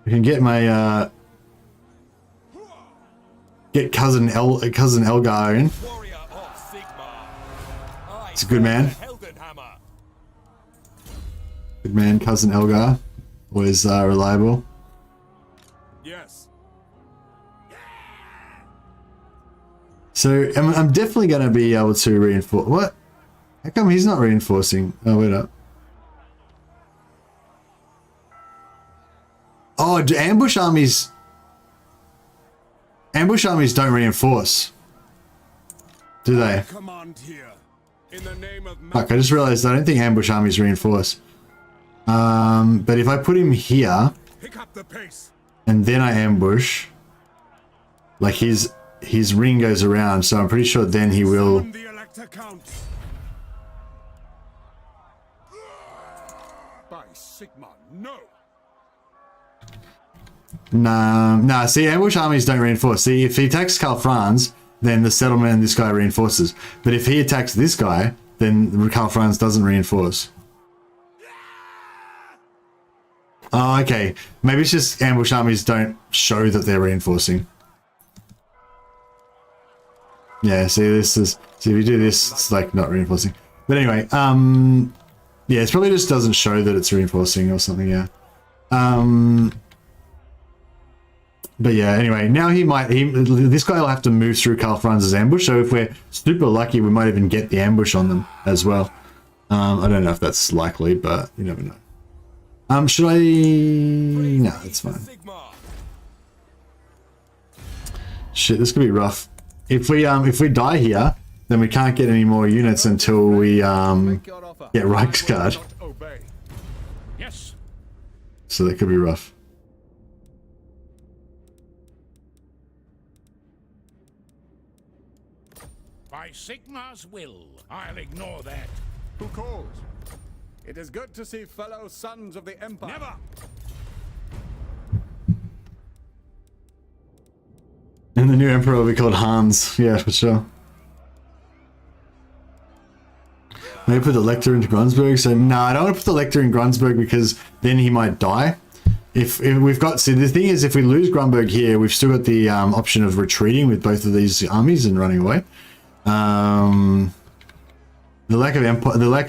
We can get my get cousin Elgar in. It's a good man. Good man, cousin Elgar. Always reliable. Yes. So I'm definitely going to be able to reinforce. What? How come he's not reinforcing? Oh, wait up. Oh, do ambush armies don't reinforce, do they? Command here. In the name of Fuck, I just realized I don't think ambush armies reinforce. But if I put him here pick up the pace. and then I ambush, like his ring goes around, so I'm pretty sure then he will. Summon the elector counts. By Sigma, no. Nah, see, ambush armies don't reinforce. See, if he attacks Karl Franz, then the settlement and this guy reinforces. But if he attacks this guy, then Karl Franz doesn't reinforce. Oh, okay. Maybe it's just ambush armies don't show that they're reinforcing. Yeah, see, this is... See, if you do this, it's like not reinforcing. But anyway, yeah, it probably just doesn't show that it's reinforcing or something, yeah. But yeah, anyway, now this guy will have to move through Karl Franz's ambush, so if we're super lucky, we might even get the ambush on them as well. I don't know if that's likely, but you never know. Should I... No, that's fine. Shit, this could be rough. If we die here, then we can't get any more units until we get Reiksguard. Yes. So that could be rough. By Sigma's will, I'll ignore that. Who calls? It is good to see fellow sons of the Empire. Never. And the new emperor will be called Hans. Yeah, for sure. Maybe put the Lector into Grunsberg. So no, I don't want to put the Lector in Grunsberg because then he might die. If we've got... See, the thing is, if we lose Grunberg here, we've still got the option of retreating with both of these armies and running away. The lack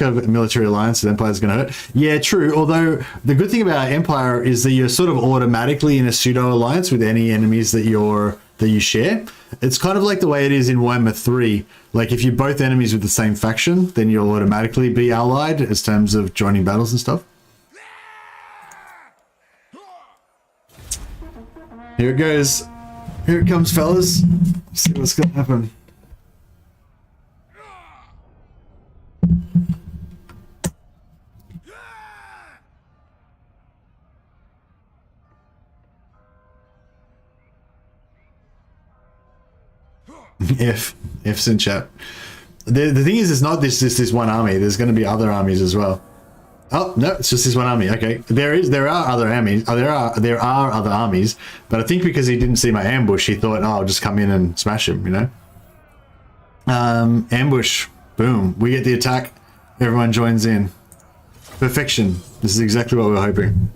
of military alliance with Empire is going to hurt. Yeah, true. Although the good thing about Empire is that you're sort of automatically in a pseudo alliance with any enemies that you share. It's kind of like the way it is in Warhammer 3. Like if you're both enemies with the same faction, then you'll automatically be allied as terms of joining battles and stuff. Here it goes. Here it comes, fellas. Let's see what's gonna happen. F's in chat. The thing is, it's not this one army. There's going to be other armies as well. Oh no, it's just this one army. Okay, there are other armies. There are other armies, but I think because he didn't see my ambush, he thought, oh, I'll just come in and smash him. You know. Ambush. Boom. We get the attack. Everyone joins in. Perfection. This is exactly what we were hoping.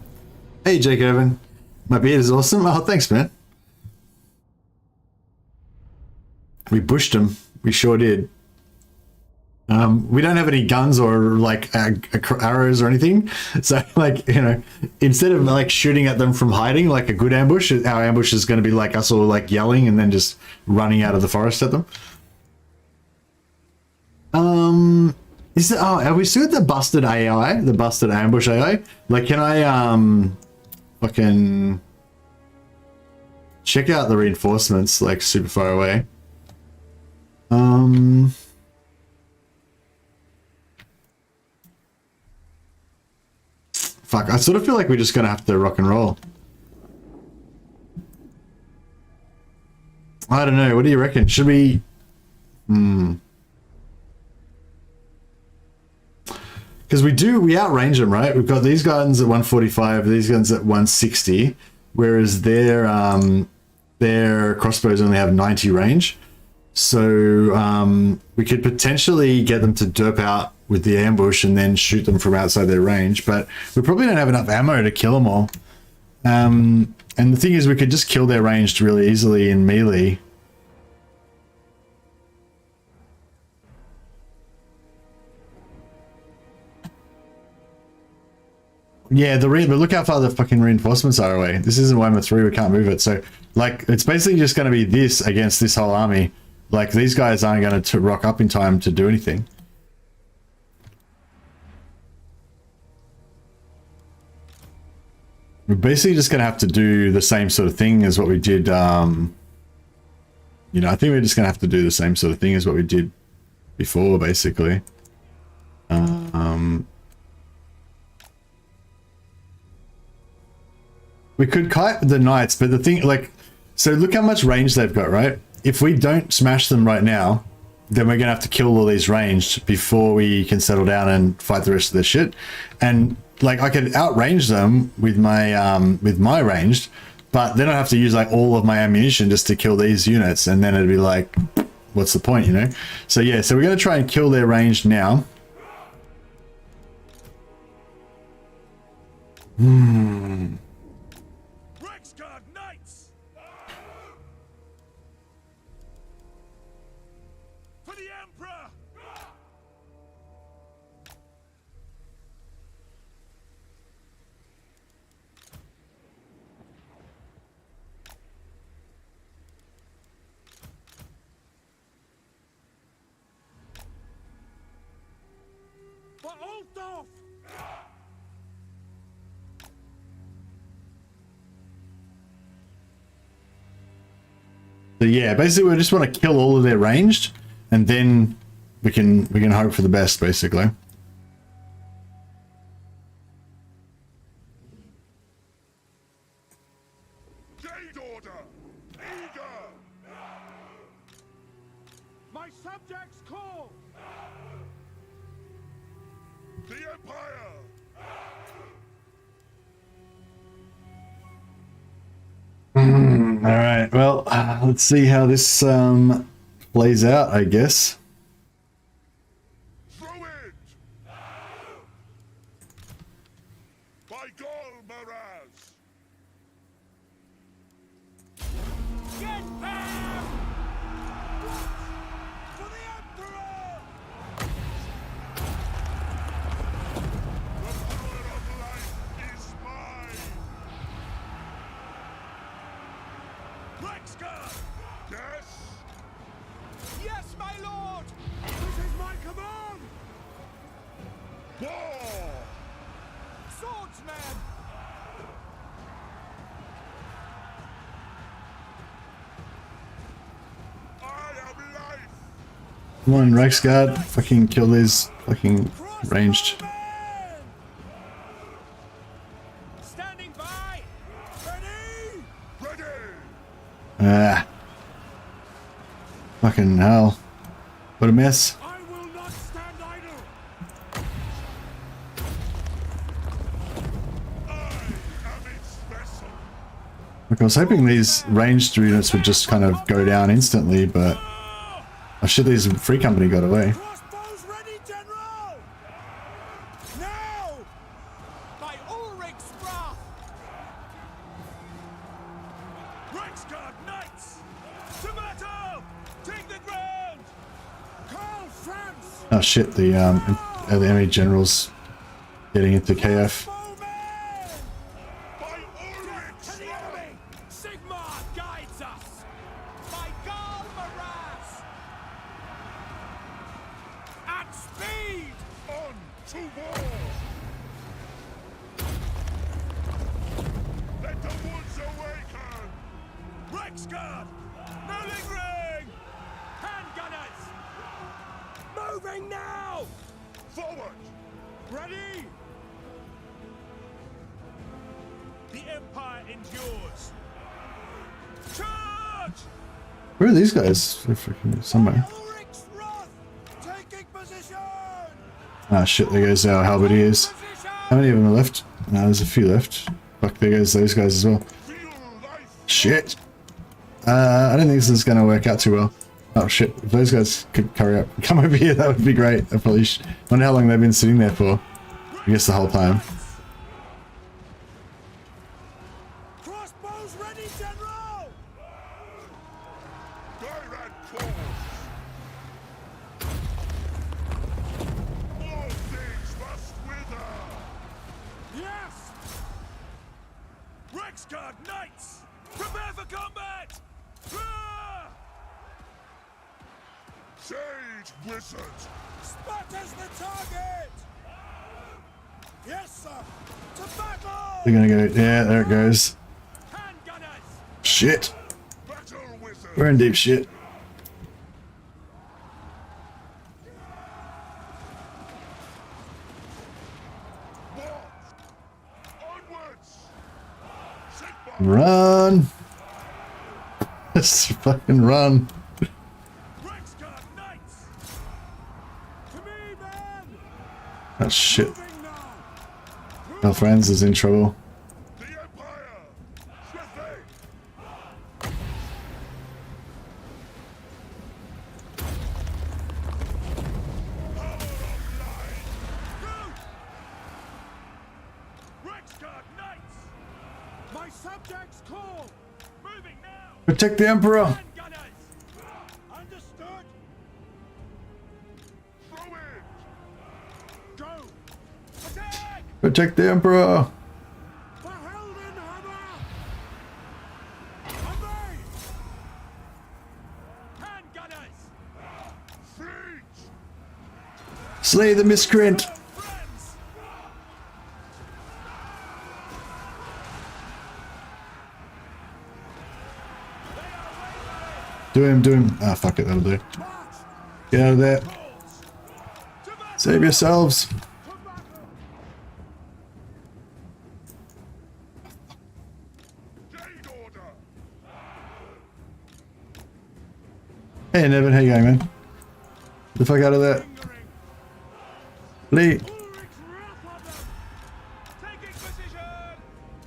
Hey, Jake Irvin. My beard is awesome. Oh, thanks, man. We bushed him. We sure did. We don't have any guns or like arrows or anything. So like, you know, instead of like shooting at them from hiding like a good ambush, our ambush is going to be like us all like yelling and then just running out of the forest at them. Is it, oh, have we still got the busted AI? The busted ambush AI? Like, can I, fucking check out the reinforcements like super far away? Fuck, I sort of feel like we're just gonna have to rock and roll. I don't know, what do you reckon? Should we... Because we outrange them, right? We've got these guns at 145, these guns at 160, whereas their crossbows only have 90 range. So we could potentially get them to derp out with the ambush and then shoot them from outside their range, but we probably don't have enough ammo to kill them all. And the thing is, we could just kill their ranged really easily in melee. Yeah, but look how far the fucking reinforcements are away. This isn't Warhammer 3, we can't move it. So, like, it's basically just going to be this against this whole army. Like, these guys aren't going to rock up in time to do anything. We're basically just going to have to do the same sort of thing as what we did. You know, I think we're just going to have to do the same sort of thing as what we did before, basically. We could kite the knights, but the thing, like, so look how much range they've got, right? If we don't smash them right now, then we're gonna have to kill all these ranged before we can settle down and fight the rest of their shit. And like, I could outrange them with my ranged, but then I have to use like all of my ammunition just to kill these units, and then it'd be like, what's the point, you know? So yeah, so we're gonna try and kill their ranged now. Reiksguard Knights! For the Emperor! For Altdorf! So yeah, basically we just want to kill all of their ranged, and then we can hope for the best, basically. Gate order! Eager! My subjects call! The Empire! All right, well, let's see how this plays out, I guess. Throw it! By Karl Franz! Get back! For the Emperor! The power of life is mine! Reiksguard! Yes? Yes, my lord! This is my command! War! Swordsman! I am life! Come on, Reiksguard, fucking kill these fucking ranged. Crossbowmen! Standing by! Ready! Ready! Ah. Fucking hell. What a mess. I will not stand idle! I am its vessel! Look, I was hoping these ranged units would just kind of go down instantly, but oh shit, these free company got away. Crossbows ready, General! Now! By Ulrich's wrath! Reiksguard Knights! To battle! Take the ground! Karl Franz! Oh shit, the enemy general's getting into KF. Bowmen! By To Ulrich's the enemy! Sigmar guides us! By Karl Franz! At speed! on to war! Let the woods awaken! Reiksguard! No lingering! Handgunners! Moving now! Forward! Ready? The Empire endures. Charge! Where are these guys? They're freaking somewhere. Ulrich's wrath! Taking position! Ah shit, there goes our halberdiers. How many of them are left? No, there's a few left. Fuck, there goes those guys as well. Feel life! Shit. I don't think this is going to work out too well. Oh shit, if those guys could hurry up, come over here, that would be great. I probably wonder how long they've been sitting there for. I guess the whole time. Crossbows ready, General! Direct course! All things must wither! Yes! Reiksguard Knights! Prepare for combat! Ah! Sage wizard! Spot as the target! Yes, sir. To battle. They're gonna go. Yeah, there it goes. Handgunners. Shit. Battle wizard. We're in deep shit. Onwards. Sit by. Run. Let's fucking run. Reiksguard knights. To me, men. Oh shit. Moving now. Karl Franz is in trouble. The Empire. Swiftly. Reiksguard knights. My subjects call. Moving now. Protect the Emperor. Handgunners. Understood. Throw it. Go. Attack. Protect the Emperor. Verheldenhammer. Obey. Handgunners. Fleet. Slay the miscreant. Friends. Do him, do him. Ah, fuck it, that'll do. Get out of there. Save yourselves. Jade order. Hey, Nevin, how you going, man? Get the fuck out of there. Lee. Ulrich's wrath on them. Taking position.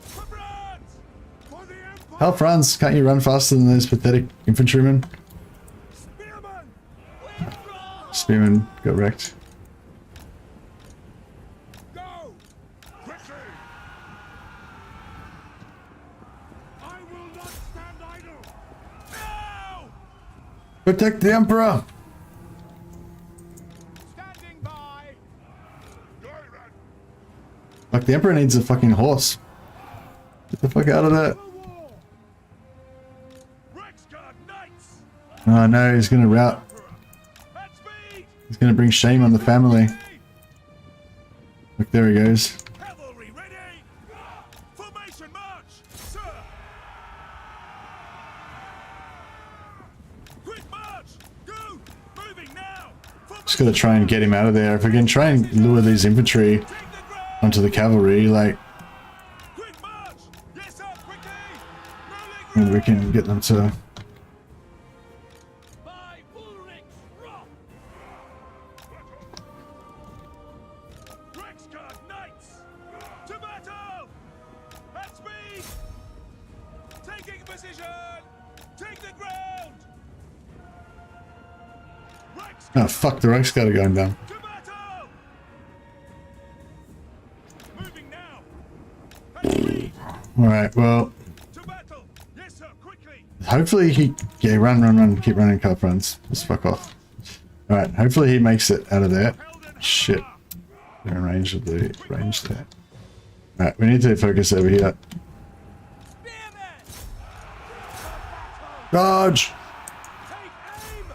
For France. For the Empire. Karl Franz, can't you run faster than those pathetic infantrymen? Spearmen. Withdraw. Spearman got wrecked. Go. Quickly. I will not stand idle. Now. Protect the Emperor. Standing by. Tyrant. Like, the Emperor needs a fucking horse. Get the fuck out of there. For war. Reiksguard knights. Oh no, he's gonna rout. At speed. He's gonna bring shame on the family. Look, there he goes. Cavalry ready. Formation march, sir. Quick march. Go. Moving now. Just gotta try and get him out of there. If we can try and lure these infantry Take the ground. onto the cavalry, like, Quick march. Yes, sir. Quickly. maybe we can get them to... By Ulrich's wrath. Reiksguard knights. To battle. At speed. Taking position. Take the ground. Reiksguard Oh fuck, the Reiksguard are going down. to battle. Moving now. At speed. Alright, well, To battle. Yes, sir. Quickly. hopefully he... Yeah, run, keep running, Karl Franz. Just fuck off. Alright, hopefully he makes it out of there. Shit. They're in range of the range there. Alright, we need to focus over here. Spearmen. Dodge! Take aim.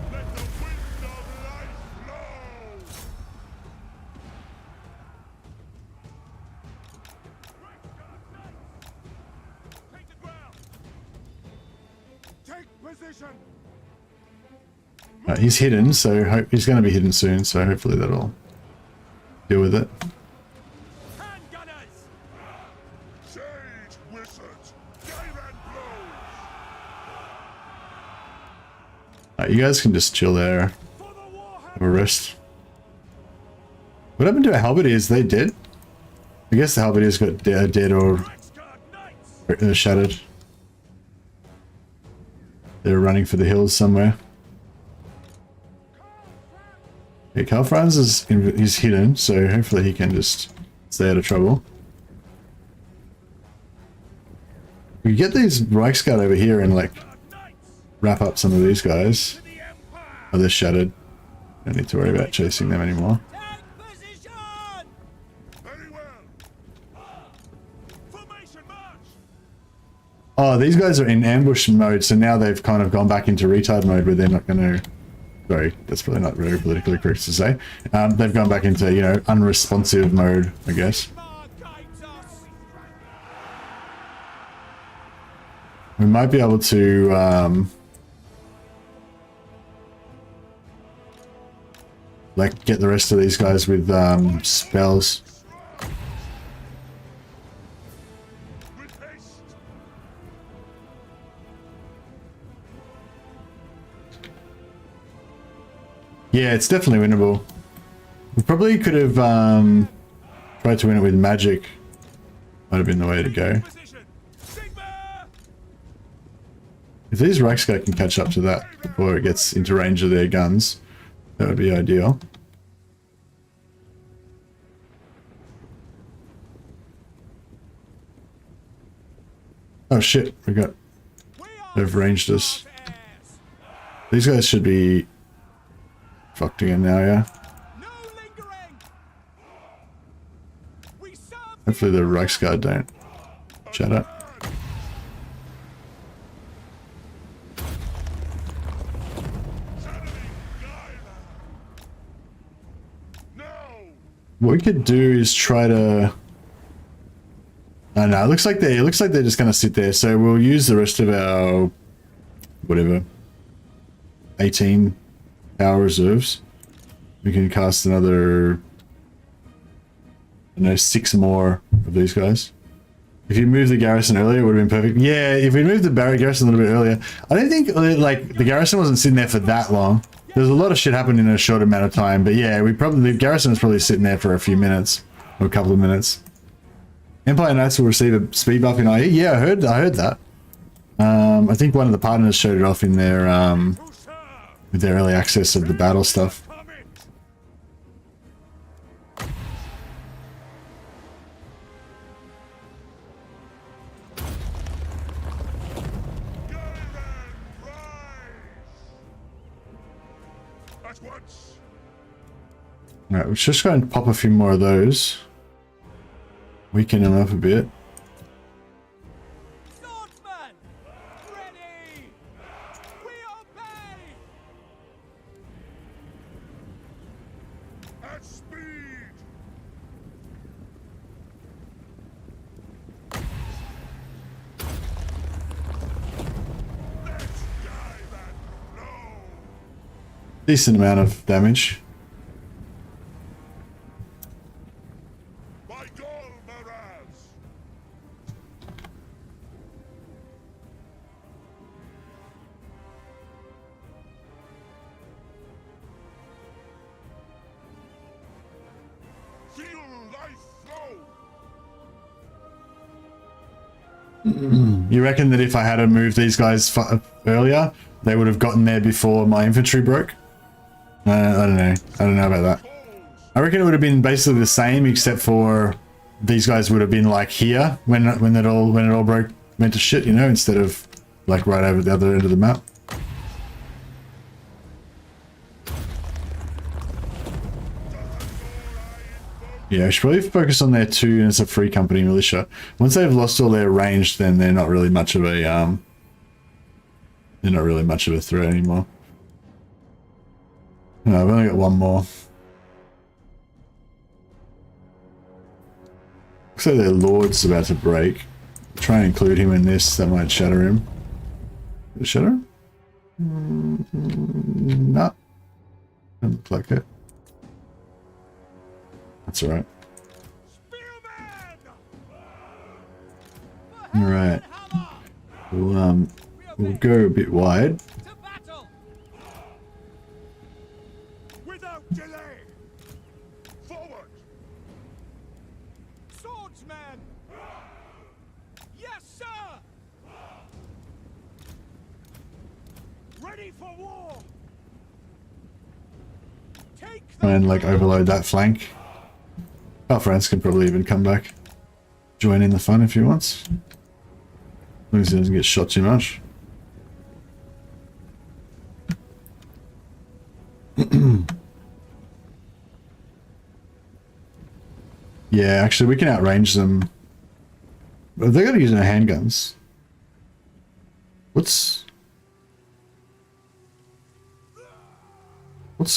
Let the wind of life blow. Take the ground. Take position. He's hidden, so he's going to be hidden soon, so hopefully that'll deal with it. Handgunners. Sage wizard. Tyrant blows. You guys can just chill there. For the Warhammer. Have a rest. What happened to our halberdiers? They dead? I guess the halberdiers got dead or Reiksguard knights. shattered. They're running for the hills somewhere. Okay, Karl Franz is hidden, so hopefully he can just stay out of trouble. We get these Reiksguard over here and like wrap up some of these guys. To the Empire. Oh, they're shattered. Don't need to worry about chasing them anymore. Take position. Formation march. Oh, these guys are in ambush mode, so now they've kind of gone back into retard mode where they're not going to... Sorry, that's probably not very politically correct to say. They've gone back into, you know, unresponsive mode, I guess. We might be able to, like, get the rest of these guys with, spells. Yeah, it's definitely winnable. We probably could have, tried to win it with magic. Might have been the way to go. If these Reiksguard can catch up to that before it gets into range of their guns, that would be ideal. Oh shit, they've ranged us. These guys should be fucked again now, yeah? Hopefully the Reiksguard don't shut up. What we could do is try to... I know, it looks like they're just gonna sit there, so we'll use the rest of our whatever 18 power reserves. We can cast another, I don't know, 6 more of these guys. If you moved the garrison earlier, it would have been perfect. Yeah, if we moved the garrison a little bit earlier, I don't think like the garrison wasn't sitting there for that long. There's a lot of shit happening in a short amount of time, but yeah, the garrison was probably sitting there for a few minutes or a couple of minutes. Empire Knights will receive a speed buff in IE. Yeah, I heard that. I think one of the partners showed it off in their with their early access of the battle stuff. Alright, let's just go and pop a few more of those. Weaken them up a bit. Swordsman! Ready! We obey! At speed! Let's dive and blow! Decent amount of damage. You reckon that if I had to move these guys earlier, they would have gotten there before my infantry broke? I don't know. I don't know about that. I reckon it would have been basically the same, except for these guys would have been like here when it all went to shit, you know, instead of like right over the other end of the map. Yeah, I should probably focus on there too, and it's a free company militia. Once they've lost all their range, then they're not really much of a threat anymore. No, I've only got one more. Looks like their lord's about to break. Try and include him in this, that might shatter him. Did it shatter him? No. Doesn't look like it. That's alright. Alright. We'll go a bit wide. Without delay! Forward! Swordsman! Yes, sir! Ready for war! Take And like overload that flank. Karl Franz can probably even come back. Join in the fun if he wants. As long as he doesn't get shot too much. Yeah, actually we can outrange them. But they're gonna use their handguns. What's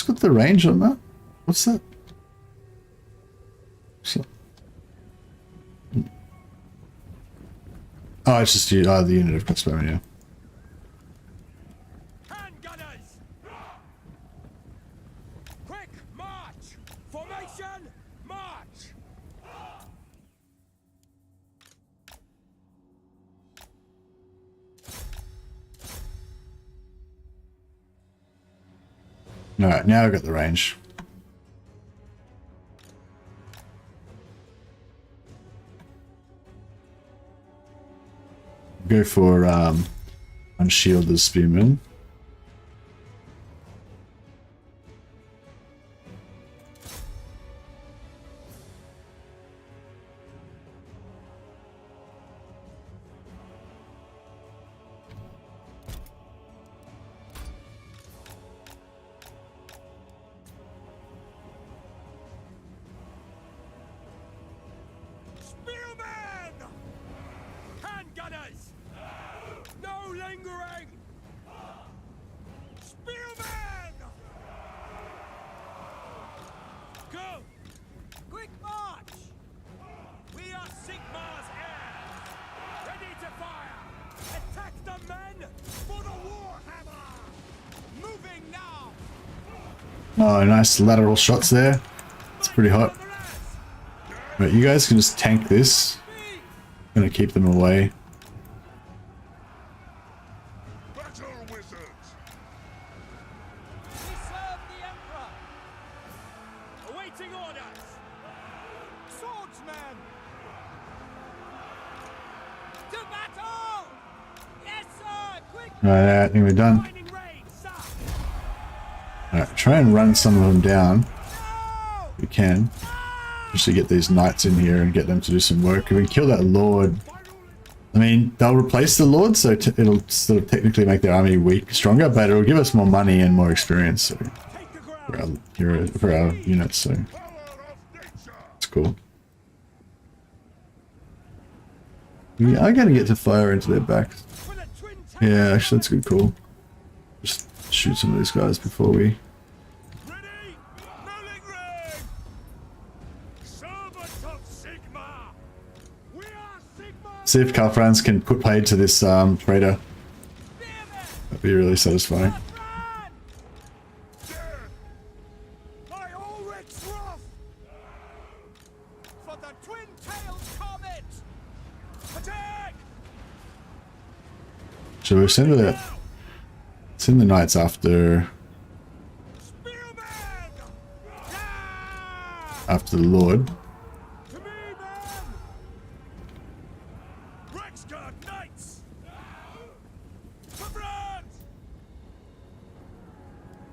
got the range on that? What's that? Oh, it's just the unit of crossbowmen, yeah. Handgunners! Quick, march! Formation, march! Alright, now I've got the range. Go for unshield the spearman. Spearmen! Handgunners! No lingering! Spearmen! Go! Quick march! We are Sigmar's heirs! Ready to fire! Attack the men for the Warhammer! Moving now! Oh, nice lateral shots there. It's pretty hot. Right, you guys can just tank this. I'm gonna keep them away. Battle wizards! We serve the Emperor! Awaiting orders! Swordsmen! To battle! Yes, sir! Quick! Right, I think we're done. Finding range, sir! Alright, try and run some of them down. No! If we can. Just to get these knights in here and get them to do some work. If we can kill that lord, I mean, they'll replace the lord, so it'll sort of technically make their army stronger, but it'll give us more money and more experience, so, Take the ground! for our units, so it's cool. We are going to get to fire into their backs. For the twin Yeah, actually that's good, cool. Just shoot some of these guys before we... Ready! No lingering! Servants of Sigma! We are Sigma! See if Karl Franz can put paid to this trader. Spearmen! That'd be really satisfying. Run! By Ulrich's wrath! For the twin-tailed comet! Attack! Should we send the knights after Spearmen! the lord? To me, man! Reiksguard knights! To France!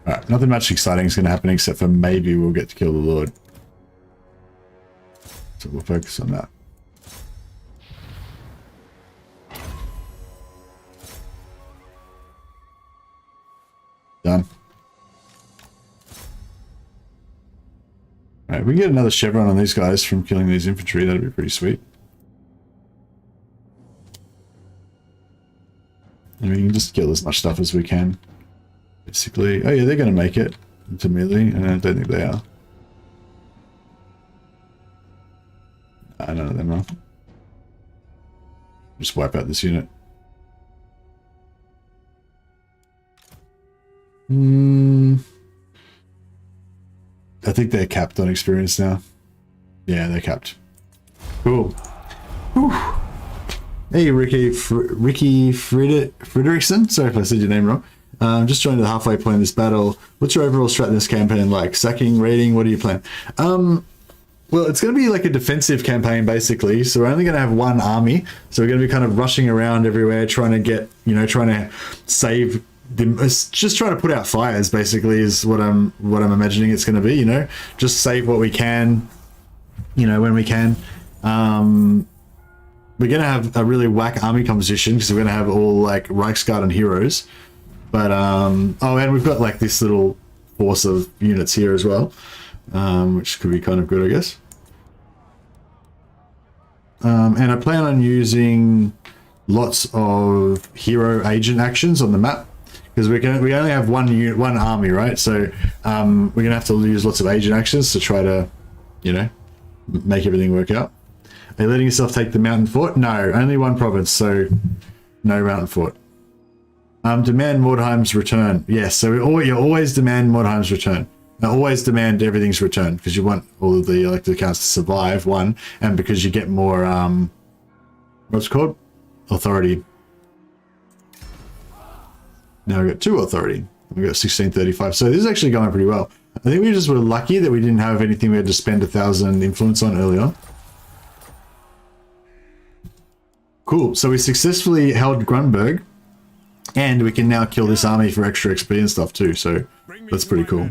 Alright, nothing much exciting is going to happen except for maybe we'll get to kill the lord. So we'll focus on that. Done. Alright, we can get another chevron on these guys from killing these infantry. That'd be pretty sweet. And we can just kill as much stuff as we can. Basically. Oh yeah, they're going to make it into melee, and I don't think they are. None of them are. Just wipe out this unit. I think they're capped on experience now. Yeah, they're capped. Cool. Whew. Hey, Ricky Frederickson. Sorry if I said your name wrong. Just joined the halfway point of this battle. What's your overall strat in this campaign like? Sacking, raiding, what do you plan? Well, it's going to be like a defensive campaign, basically. So we're only going to have one army. So we're going to be kind of rushing around everywhere, trying to get, trying to save them. It's just trying to put out fires, basically, is what I'm imagining it's going to be. Just save what we can, when we can. We're going to have a really whack army composition because we're going to have all like Reiksguard and heroes. But oh, and we've got like this little force of units here as well, which could be kind of good, I guess. And I plan on using lots of hero agent actions on the map, because we only have one army, right? So we're gonna have to use lots of agent actions to try to, you know, make everything work out. Are you letting yourself take the mountain fort? No, only one province, so no mountain fort. Demand Mordheim's return. Yes, so you always demand Mordheim's return. Now, always demand everything's return, because you want all of the elected accounts to survive, one, and because you get more, what's it called? Authority. Now we've got 2 authority. We've got 1635. So this is actually going pretty well. I think we just were lucky that we didn't have anything we had to spend 1,000 influence on early on. Cool. So we successfully held Grunberg, and we can now kill this army for extra XP and stuff too. So that's pretty cool.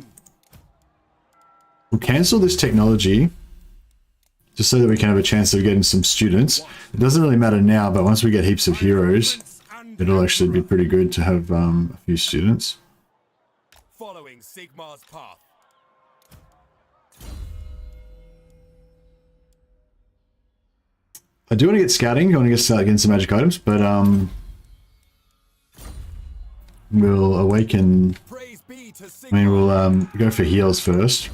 We'll cancel this technology just so that we can have a chance of getting some students. It doesn't really matter now, but once we get heaps of heroes, it'll actually be pretty good to have a few students. Following Sigmar's path. I do want to get scouting. I want to get getting some magic items, but we'll awaken. Praise be to Sigmar. I mean, we'll go for heals first.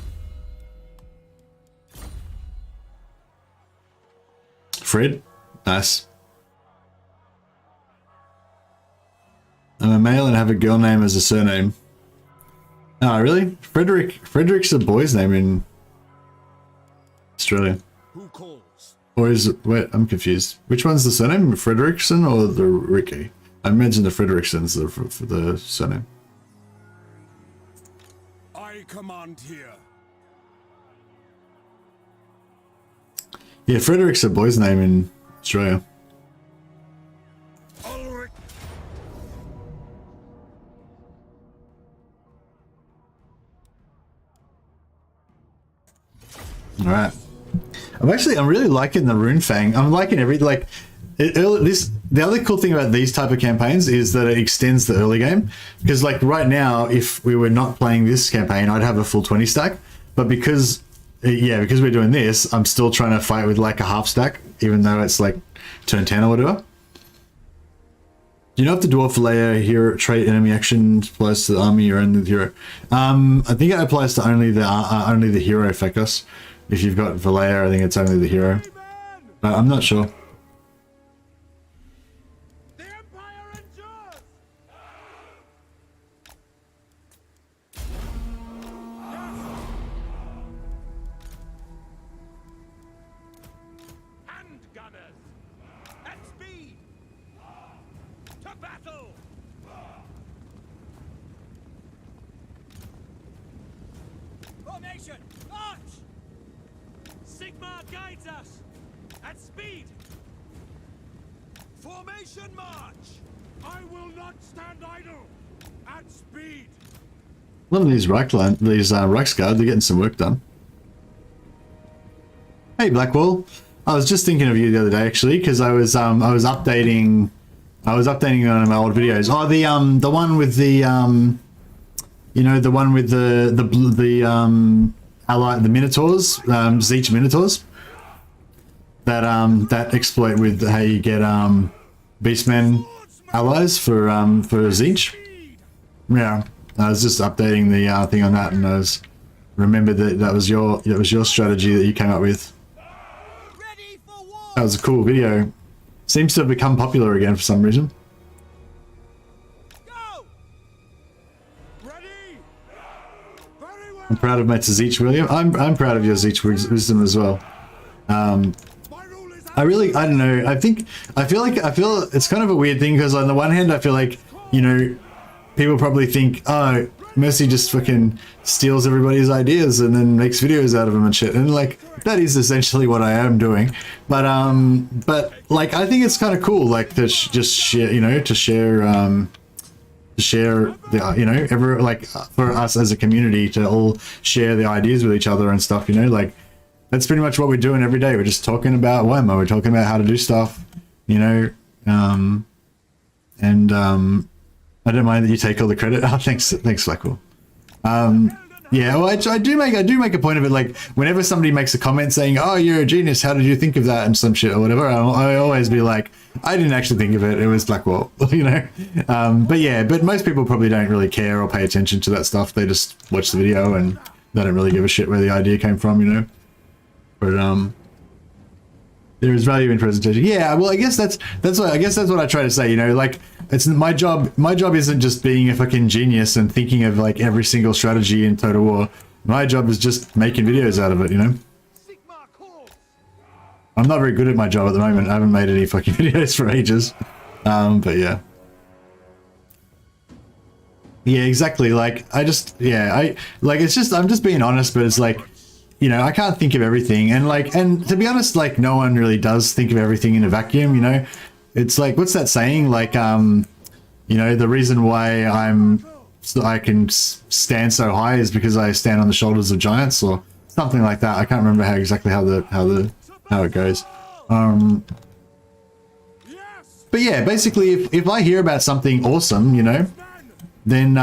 Fred, nice. I'm a male and have a girl name as a surname. Oh, really? Frederick's a boy's name in Australia. Who calls? Or is it, wait, I'm confused. Which one's the surname? Frederickson or the Ricky? I imagine the Frederickson's for the surname. I command here. Yeah, Frederick's a boy's name in Australia. Ulrich. All right. I'm really liking the Rune Fang. I'm liking the other cool thing about these type of campaigns is that it extends the early game, because like right now, if we were not playing this campaign, I'd have a full 20 stack, but because we're doing this, I'm still trying to fight with like a half stack, even though it's like turn 10 or whatever. Do you know if the dwarf layer hero trait enemy action applies to the army or only the hero? I think it applies to only the hero Fekos. If you've got Valea, I think it's only the hero. But I'm not sure. The Empire endures. Handgunners at speed to battle. Formation, march! Sigmar guides us! At speed! Formation march! I will not stand idle! At speed! A lot of these Reiksguard, they're getting some work done. Hey Blackwall, I was just thinking of you the other day actually, because I was updating one of my old videos. Oh, the one with the you know, the one with the ally, the Minotaurs, Zeech Minotaurs. That exploit with how you get Beastmen allies for Zeech. Yeah, I was just updating the thing on that, and I remembered that was your strategy that you came up with. That was a cool video. Seems to have become popular again for some reason. I'm proud of my Zeech William. I'm proud of your Zeech wisdom as well. I don't know. I feel it's kind of a weird thing, because on the one hand I feel like, you know, people probably think, oh, Mercy just fucking steals everybody's ideas and then makes videos out of them and shit. And like, that is essentially what I am doing. But like, I think it's kind of cool, like, to just share, you know, to share the, you know, like, for us as a community to all share the ideas with each other and stuff, you know, like, that's pretty much what we're doing every day. We're just talking about Warhammer. We're talking about how to do stuff, you know, I don't mind that you take all the credit. Oh, thanks, Blackwell. Yeah, well, I do make a point of it. Like whenever somebody makes a comment saying, "Oh, you're a genius. How did you think of that?" and some shit or whatever, I always be like, "I didn't actually think of it. It was Blackwall," you know. But yeah, but most people probably don't really care or pay attention to that stuff. They just watch the video and they don't really give a shit where the idea came from, you know. But there is value in presentation. Yeah, well, I guess that's what I try to say. You know, like it's my job. My job isn't just being a fucking genius and thinking of like every single strategy in Total War. My job is just making videos out of it. You know. I'm not very good at my job at the moment. I haven't made any fucking videos for ages. But yeah. Yeah, exactly. Like it's just I'm just being honest, but it's like, you know, I can't think of everything, and to be honest, like no one really does think of everything in a vacuum, you know. It's like, what's that saying? Like, you know, the reason why I can stand so high is because I stand on the shoulders of giants, or something like that. I can't remember how it goes. But yeah, basically, if I hear about something awesome, you know, then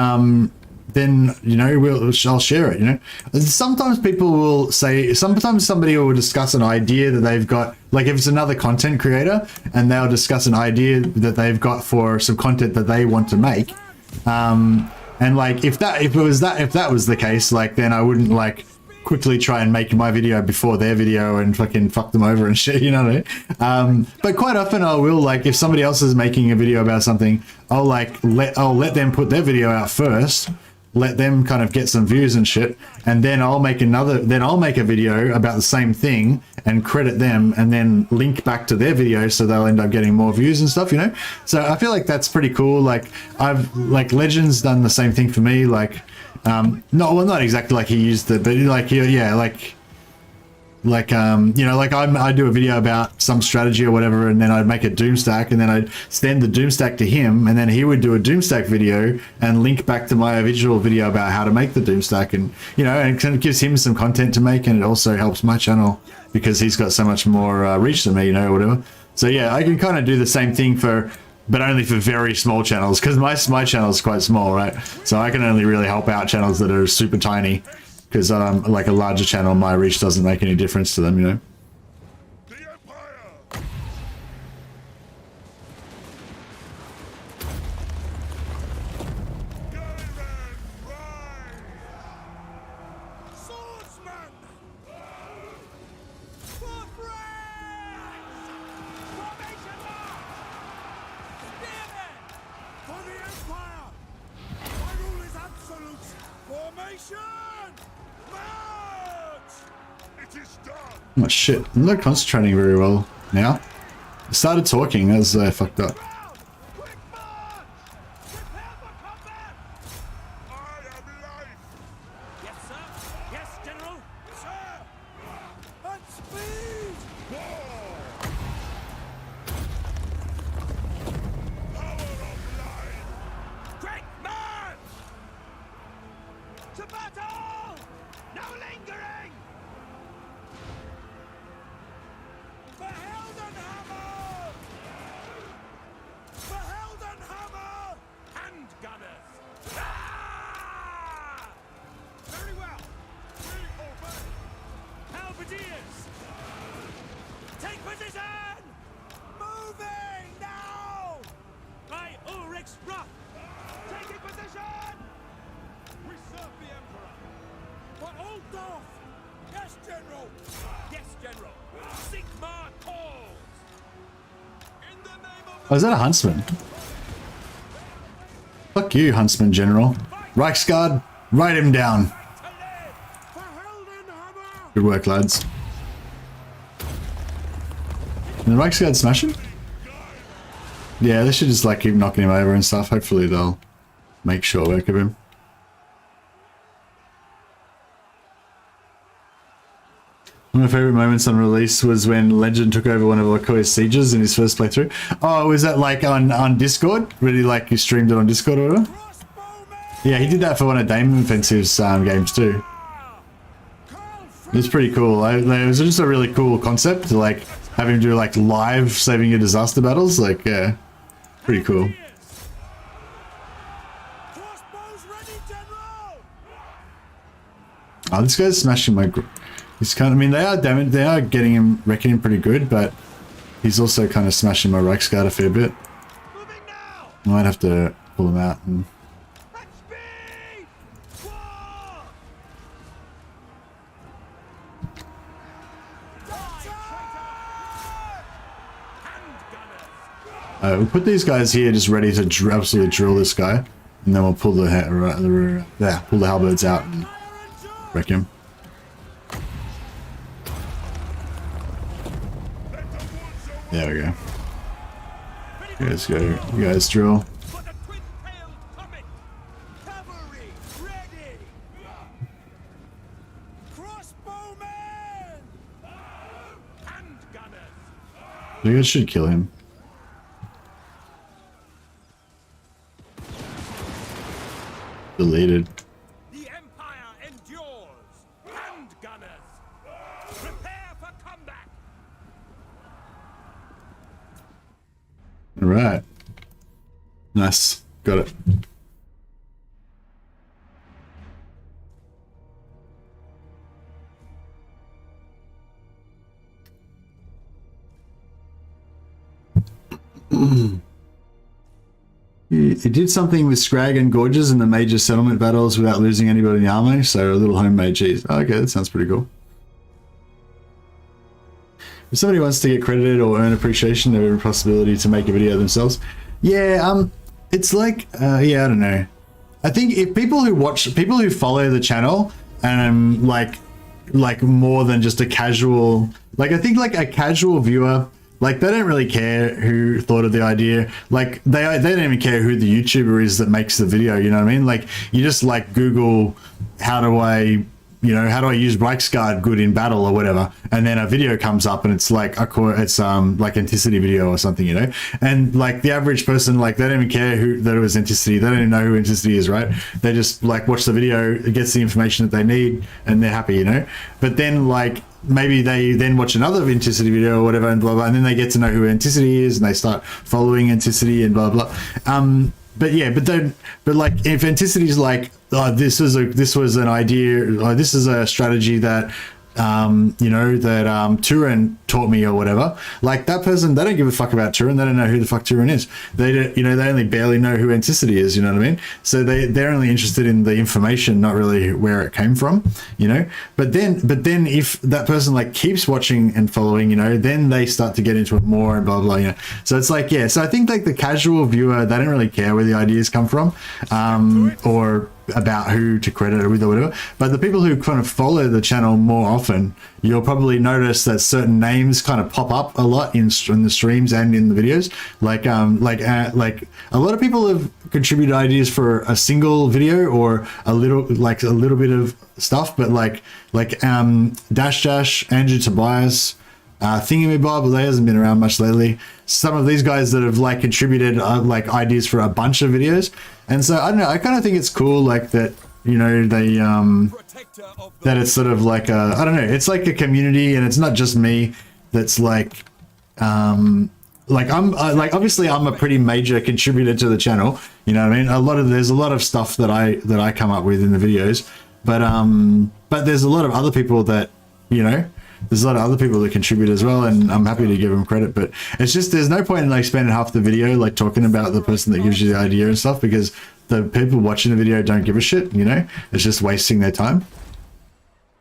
you know, I'll share it, you know. Sometimes people will say, sometimes somebody will discuss an idea that they've got, like if it's another content creator and they'll discuss an idea that they've got for some content that they want to make, and like if that was the case, like then I wouldn't like quickly try and make my video before their video and fucking fuck them over and shit, you know what I mean? But quite often I will, like, if somebody else is making a video about something, I'll let them put their video out first, let them kind of get some views and shit, and then I'll make a video about the same thing and credit them and then link back to their video, so they'll end up getting more views and stuff, you know? So I feel like that's pretty cool. Like Legend's done the same thing for me, like, not exactly like he used it, but like, yeah, like, you know, like I do a video about some strategy or whatever, and then I'd make a Doomstack, and then I'd send the Doomstack to him, and then he would do a Doomstack video and link back to my original video about how to make the Doomstack, and, you know, and it kind of gives him some content to make, and it also helps my channel because he's got so much more reach than me, you know, or whatever. So yeah, I can kind of do the same thing but only for very small channels, because my channel is quite small, right? So I can only really help out channels that are super tiny, because like a larger channel, my reach doesn't make any difference to them, you know. Oh shit, I'm not concentrating very well now. I started talking as I fucked up. Oh, is that a huntsman? Fuck you, huntsman general. Reiksguard, write him down. Good work, lads. Can the Reiksguard smash him? Yeah, they should just like keep knocking him over and stuff. Hopefully they'll make short work of him. One of my favourite moments on release was when Legend took over one of Okoye's sieges in his first playthrough. Oh, was that like on Discord? Really, like he streamed it on Discord or whatever? Yeah, he did that for one of Damon Offensive's games too. It's pretty cool. It was just a really cool concept to like have him do like live saving your disaster battles. Like, yeah, pretty cool. Oh, this guy's smashing my... He's kind of... I mean, they are damage. They are getting him, wrecking him pretty good, but he's also kind of smashing my Reiksguard a fair bit. I might have to pull him out and... We'll put these guys here just ready to absolutely drill this guy, and then we'll pull the pull the halberds out and wreck him. There we go. Let's go. You guys drill. You guys should kill him. Deleted. The Empire endures. Handgunners, prepare for combat. All right. Nice. Got it. It did something with Scrag and Gorges in the major settlement battles without losing anybody in the army, so a little homemade cheese. Oh, okay, that sounds pretty cool. If somebody wants to get credited or earn appreciation, they have a possibility to make a video themselves. Yeah, it's like, yeah, I don't know. I think if people who follow the channel and like more than just a casual, like I think like a casual viewer, like they don't really care who thought of the idea. Like they don't even care who the YouTuber is that makes the video. You know what I mean? Like you just like Google how do I use Reiksguard good in battle or whatever, and then a video comes up and it's like it's like Anticity video or something, you know. And like the average person, like they don't even care that it was Anticity. They don't even know who Anticity is, right? They just like watch the video, it gets the information that they need, and they're happy, you know. But then like maybe they then watch another Anticity video or whatever and blah blah, and then they get to know who Anticity is and they start following Anticity and blah blah. But yeah, but like if Anticity's like, oh, this was an idea, or this is a strategy that Turin taught me or whatever, like that person, they don't give a fuck about Turin. They don't know who the fuck Turin is. They don't, they only barely know who Anticity is, you know what I mean? So they're only interested in the information, not really where it came from, you know. But then if that person like keeps watching and following, then they start to get into it more and blah blah, you know. So it's like, yeah, so I think like the casual viewer, they don't really care where the ideas come from, or about who to credit it with or whatever. But the people who kind of follow the channel more often, you'll probably notice that certain names kind of pop up a lot in the streams and in the videos. Like a lot of people have contributed ideas for a single video or a little bit of stuff, but like Dash, Andrew Tobias, Thingamabob, they hasn't been around much lately. Some of these guys that have like contributed like ideas for a bunch of videos, and so I don't know. I kind of think it's cool, like that. They that it's sort of like a, I don't know. It's like a community, and it's not just me. That's like I'm like obviously I'm a pretty major contributor to the channel. You know what I mean? There's a lot of stuff that I come up with in the videos, but there's a lot of other people that there's a lot of other people that contribute as well, and I'm happy to give them credit. But it's just there's no point in like spending half the video like talking about the person that gives you the idea and stuff, because the people watching the video don't give a shit. It's just wasting their time.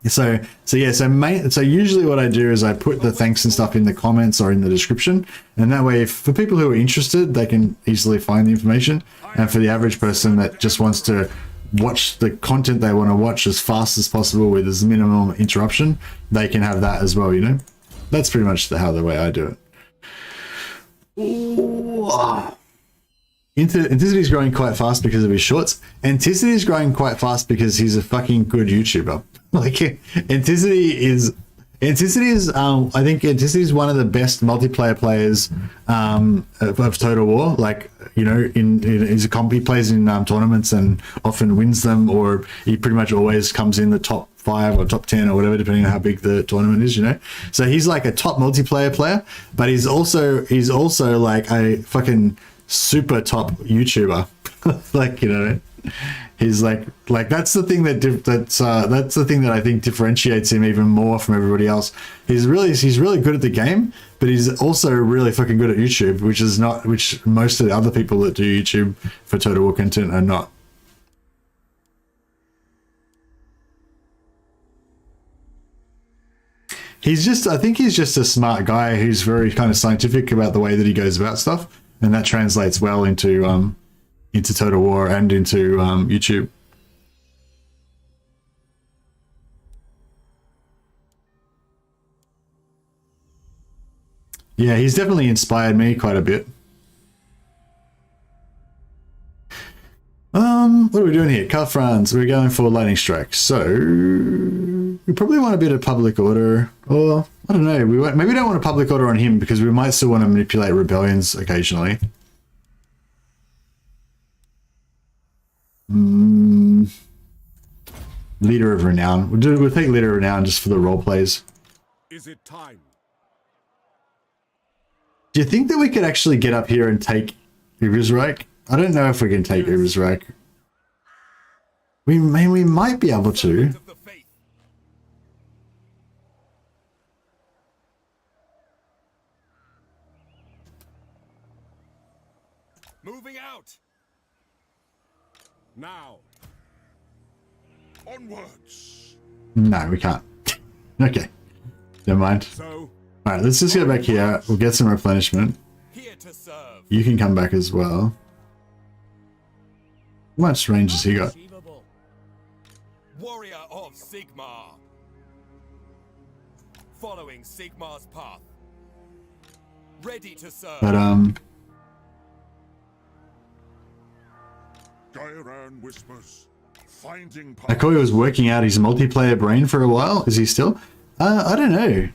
So usually what I do is I put the thanks and stuff in the comments or in the description, and that way for people who are interested, they can easily find the information, and for the average person that just wants to watch the content they want to watch as fast as possible with as minimum interruption, they can have that as well. That's pretty much the way I do it. Anticity is growing quite fast because of his shorts. Anticity is growing quite fast because he's a fucking good YouTuber. Like Anticity is I think Anticity is one of the best multiplayer players of Total War. Like he plays in tournaments and often wins them, or he pretty much always comes in the top 5 or top 10 or whatever, depending on how big the tournament is. So he's like a top multiplayer player, but he's also like a fucking super top YouTuber. Like He's like that's the thing that's the thing that I think differentiates him even more from everybody else. He's really good at the game, but he's also really fucking good at YouTube, which most of the other people that do YouTube for Total War content are not. I think he's just a smart guy who's very kind of scientific about the way that he goes about stuff, and that translates well into Total War and into YouTube. Yeah, he's definitely inspired me quite a bit. What are we doing here? Karl Franz, we're going for lightning strike. So we probably want a bit of public order, or I don't know. Maybe we don't want a public order on him because we might still want to manipulate rebellions occasionally. Leader of renown. We'll take leader of renown just for the role plays. Is it time? Do you think that we could actually get up here and take Reik? I don't know if we can take Reik. We might be able to. Of the faith. Moving out. Now. Onwards. No, we can't. Okay. Never mind. So, Alright, let's just go back here. We'll get some replenishment. Here to serve. You can come back as well. How much range has he got? Achievable. Warrior of Sigmar. Following Sigmar's path. Ready to serve. But Gairan whispers, finding I thought he was working out his multiplayer brain for a while. Is he still? I don't know.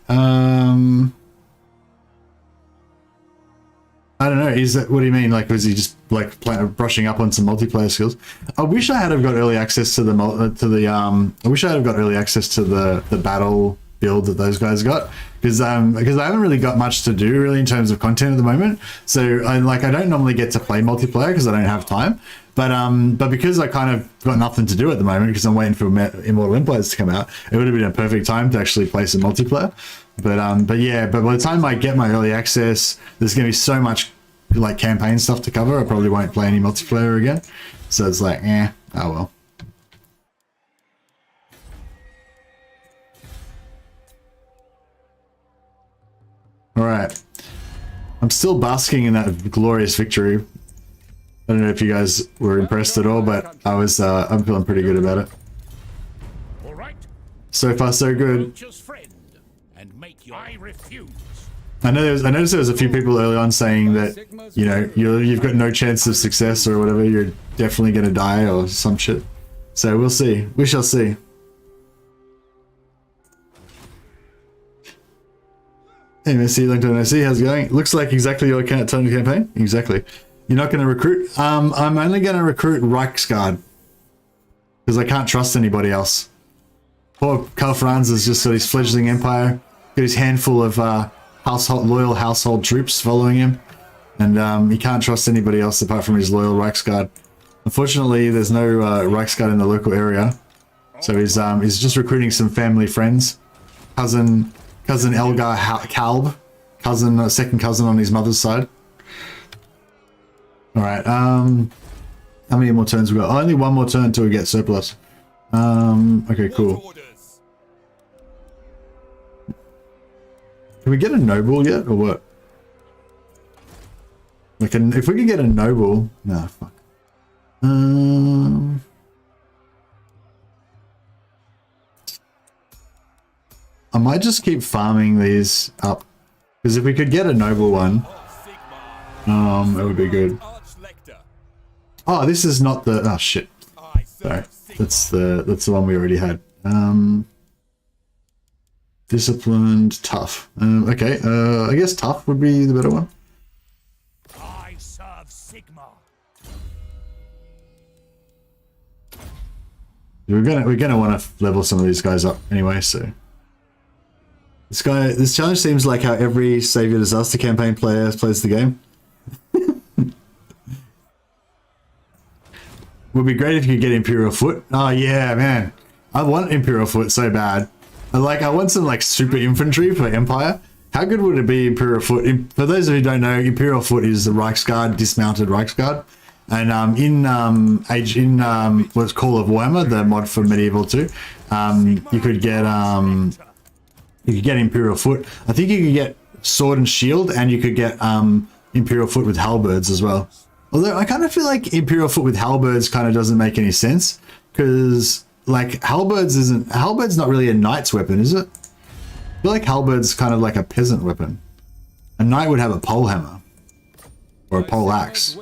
I don't know. Is that what do you mean? Like, was he just like brushing up on some multiplayer skills? I wish I had have got early access to I wish I had have got early access to the battle build that those guys got, because I haven't really got much to do really in terms of content at the moment. So I don't normally get to play multiplayer because I don't have time. But because I kind of got nothing to do at the moment because I'm waiting for Immortal Empires to come out, it would have been a perfect time to actually play some multiplayer. But yeah, but by the time I get my early access, there's going to be so much like campaign stuff to cover. I probably won't play any multiplayer again. So it's like, oh well. All right. I'm still basking in that glorious victory. I don't know if you guys were impressed at all, but I'm feeling pretty good about it. all right. So far, so good. Just friend and make your. I refuse. I noticed there was a few people early on saying that, you know, you've got no chance of success or whatever. You're definitely going to die or some shit. So we'll see. We shall see. Hey, Messi, long time no see. How's it going? Looks like exactly your turn campaign. Exactly. You're not going to recruit? I'm only going to recruit Reiksguard. Because I can't trust anybody else. Poor Karl Franz has just got his fledgling empire. Got his handful of loyal household troops following him. And he can't trust anybody else apart from his loyal Reiksguard. Unfortunately, there's no Reiksguard in the local area. So he's just recruiting some family friends. Cousin Elgar Kalb. Second cousin on his mother's side. Alright, how many more turns we got? Oh, only one more turn until we get surplus. Okay, cool. Can we get a noble yet, or what? If we can get a noble... Nah, fuck. I might just keep farming these up. Because if we could get a noble one... it would be good. Oh, this is not the... Oh, shit. Sorry. That's the one we already had. Disciplined, tough. Okay, I guess tough would be the better one. I serve Sigmar. We're gonna want to level some of these guys up anyway, so... This challenge seems like how every Savior Disaster campaign player plays the game. Would be great if you could get Imperial Foot. Oh yeah, man. I want Imperial Foot so bad. I want some like super infantry for Empire. How good would it be, Imperial Foot? For those of you who don't know, Imperial Foot is the Reiksguard, dismounted Reiksguard. And in what's called of Warhammer, the mod for Medieval 2, you could get Imperial Foot. I think you could get Sword and Shield, and you could get Imperial Foot with halberds as well. Although I kind of feel like Imperial Foot with halberds kind of doesn't make any sense, because like halberds not really a knight's weapon, is it? I feel like halberd's kind of like a peasant weapon. A knight would have a pole hammer or a pole axe.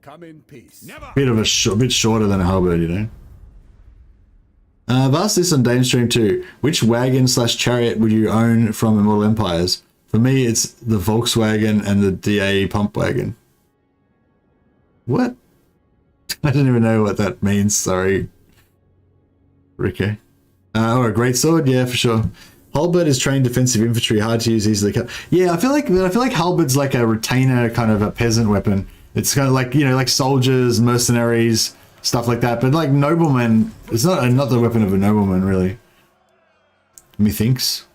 Come in peace. Bit shorter than a halberd, you know. I've asked this on Dame Stream too. Which wagon/chariot would you own from Immortal Empires? For me, it's the Volkswagen and the DA pump wagon. What? I don't even know what that means. Sorry, Ricky. Or a greatsword, yeah, for sure. Halberd is trained defensive infantry, hard to use, easily cut. Yeah, I feel like halberd's like a retainer, kind of a peasant weapon. It's kind of like, you know, like soldiers, mercenaries, stuff like that. But like noblemen, it's not the weapon of a nobleman, really. Methinks.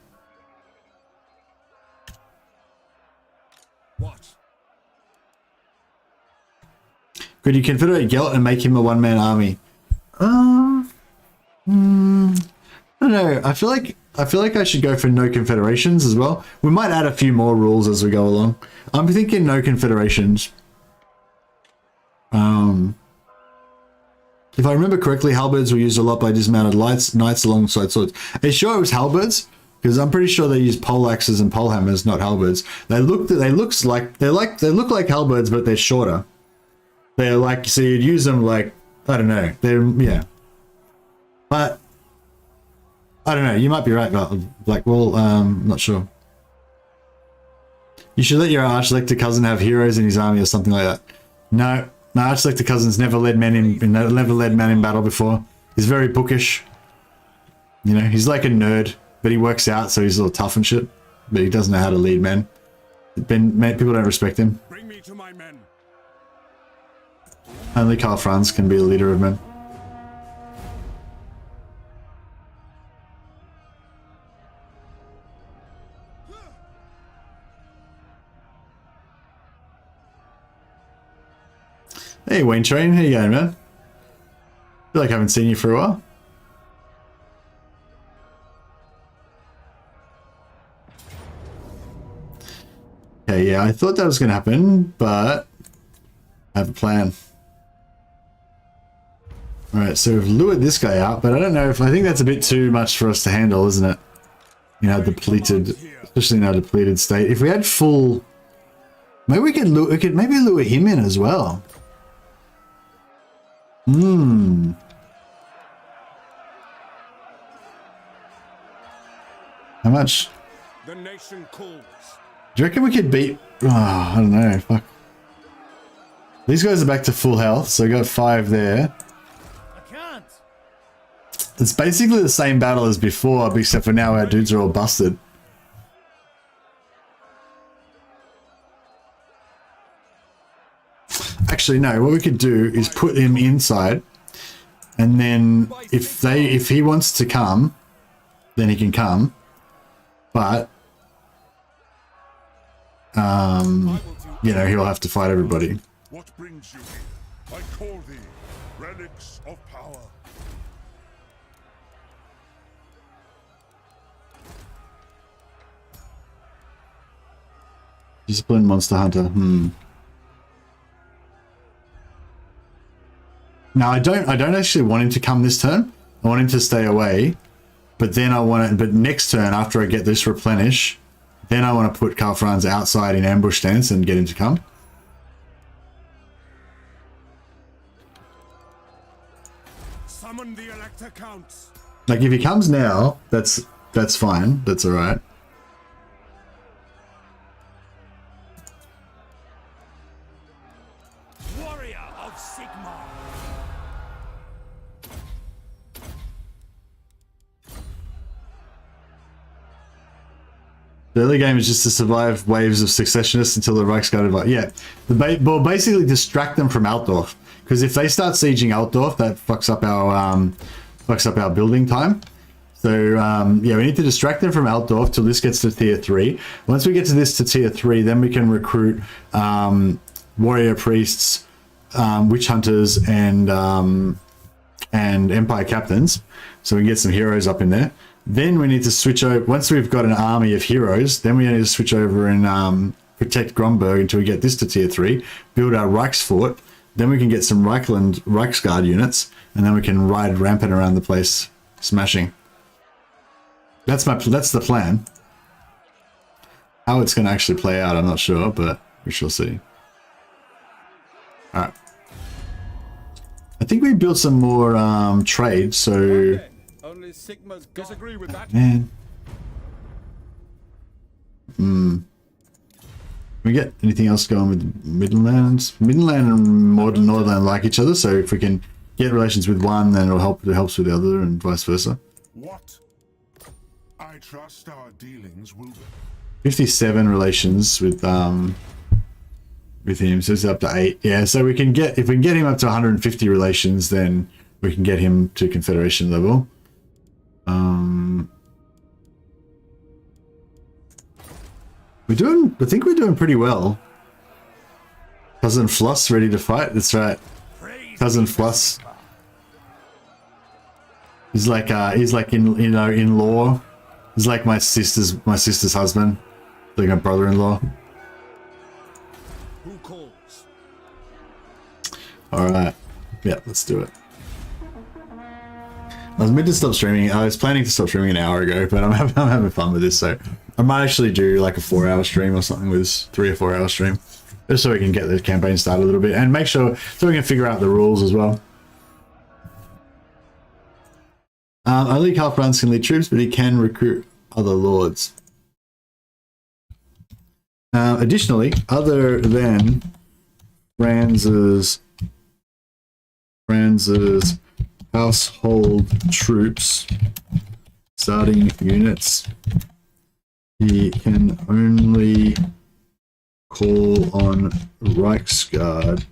What? Could you confederate Gelt and make him a one-man army? I don't know. I feel like I should go for no confederations as well. We might add a few more rules as we go along. I'm thinking no confederations. If I remember correctly, halberds were used a lot by dismounted knights alongside swords. Are you sure it was halberds? Because I'm pretty sure they use pole axes and pole hammers, not halberds. They look like halberds, but they're shorter. They're like, so you'd use them like, I don't know. Yeah. But I don't know. You might be right, but like, well, not sure. You should let your Archlector cousin have heroes in his army or something like that. No, my Archlector cousin's never led man in battle before. He's very bookish. You know, he's like a nerd, but he works out, so he's a little tough and shit. But he doesn't know how to lead men. People don't respect him. Bring me to my men. Only Karl Franz can be a leader of men. Hey Wayne Train, how you going, man? Feel like I haven't seen you for a while. Okay, yeah, I thought that was going to happen, but I have a plan. Alright, so we've lured this guy out, but I don't know if... I think that's a bit too much for us to handle, isn't it? You know, depleted, especially in our depleted state. If we had full... Maybe we could lure him in as well. How much? The nation calls. Do you reckon we could beat... Oh, I don't know. Fuck. These guys are back to full health, so we got 5 there. I can't. It's basically the same battle as before, except for now our dudes are all busted. Actually, no. What we could do is put him inside, and then if he wants to come, then he can come. But you know, he'll have to fight everybody. What brings you here? I call thee relics of power. Discipline Monster Hunter. Now I don't actually want him to come this turn. I want him to stay away. But then but next turn after I get this replenish, then I want to put Karl Franz outside in ambush stance and get him to come. Summon the Elector Counts. Like if he comes now, that's fine. That's alright. Warrior of Sigmar. The early game is just to survive waves of successionists until the Reiksguard advance. Yeah, well, basically distract them from Altdorf. because if they start sieging Altdorf, that fucks up our building time. So yeah, we need to distract them from Altdorf till this gets to tier 3. Once we get to this to tier 3, then we can recruit warrior priests, witch hunters, and empire captains, so we can get some heroes up in there. Then we need to switch over. Once we've got an army of heroes, then we need to switch over and protect Gromberg until we get this to tier 3, build our Reiksfort, then we can get some Reiksguard units, and then we can ride rampant around the place smashing. That's the plan. How it's going to actually play out, I'm not sure, but we shall see. Alright. I think we built some more trade, so... Okay. Only Sigma's disagree with that. Man. Can we get anything else going with Midlands? Midland and Northern like each other, so if we can get relations with one, then it helps with the other, and vice versa. What? I trust our dealings will be 57 relations with him, so it's up to 8. Yeah, so we can get, if we can get him up to 150 relations, then we can get him to Confederation level. I think we're doing pretty well. Cousin Floss ready to fight. That's right. Cousin Floss. He's like in law. He's like my sister's husband, like my brother-in-law. Who calls? All right. Yeah, let's do it. I was meant to stop streaming. I was planning to stop streaming an hour ago, but I'm having fun with this, so I might actually do like a 4-hour stream or something with this 3 or 4 hour stream, just so we can get the campaign started a little bit and make sure so we can figure out the rules as well. Only Karl Franz can lead troops, but he can recruit other lords. Additionally, other than Franz's household troops, starting units, he can only call on Reiksguard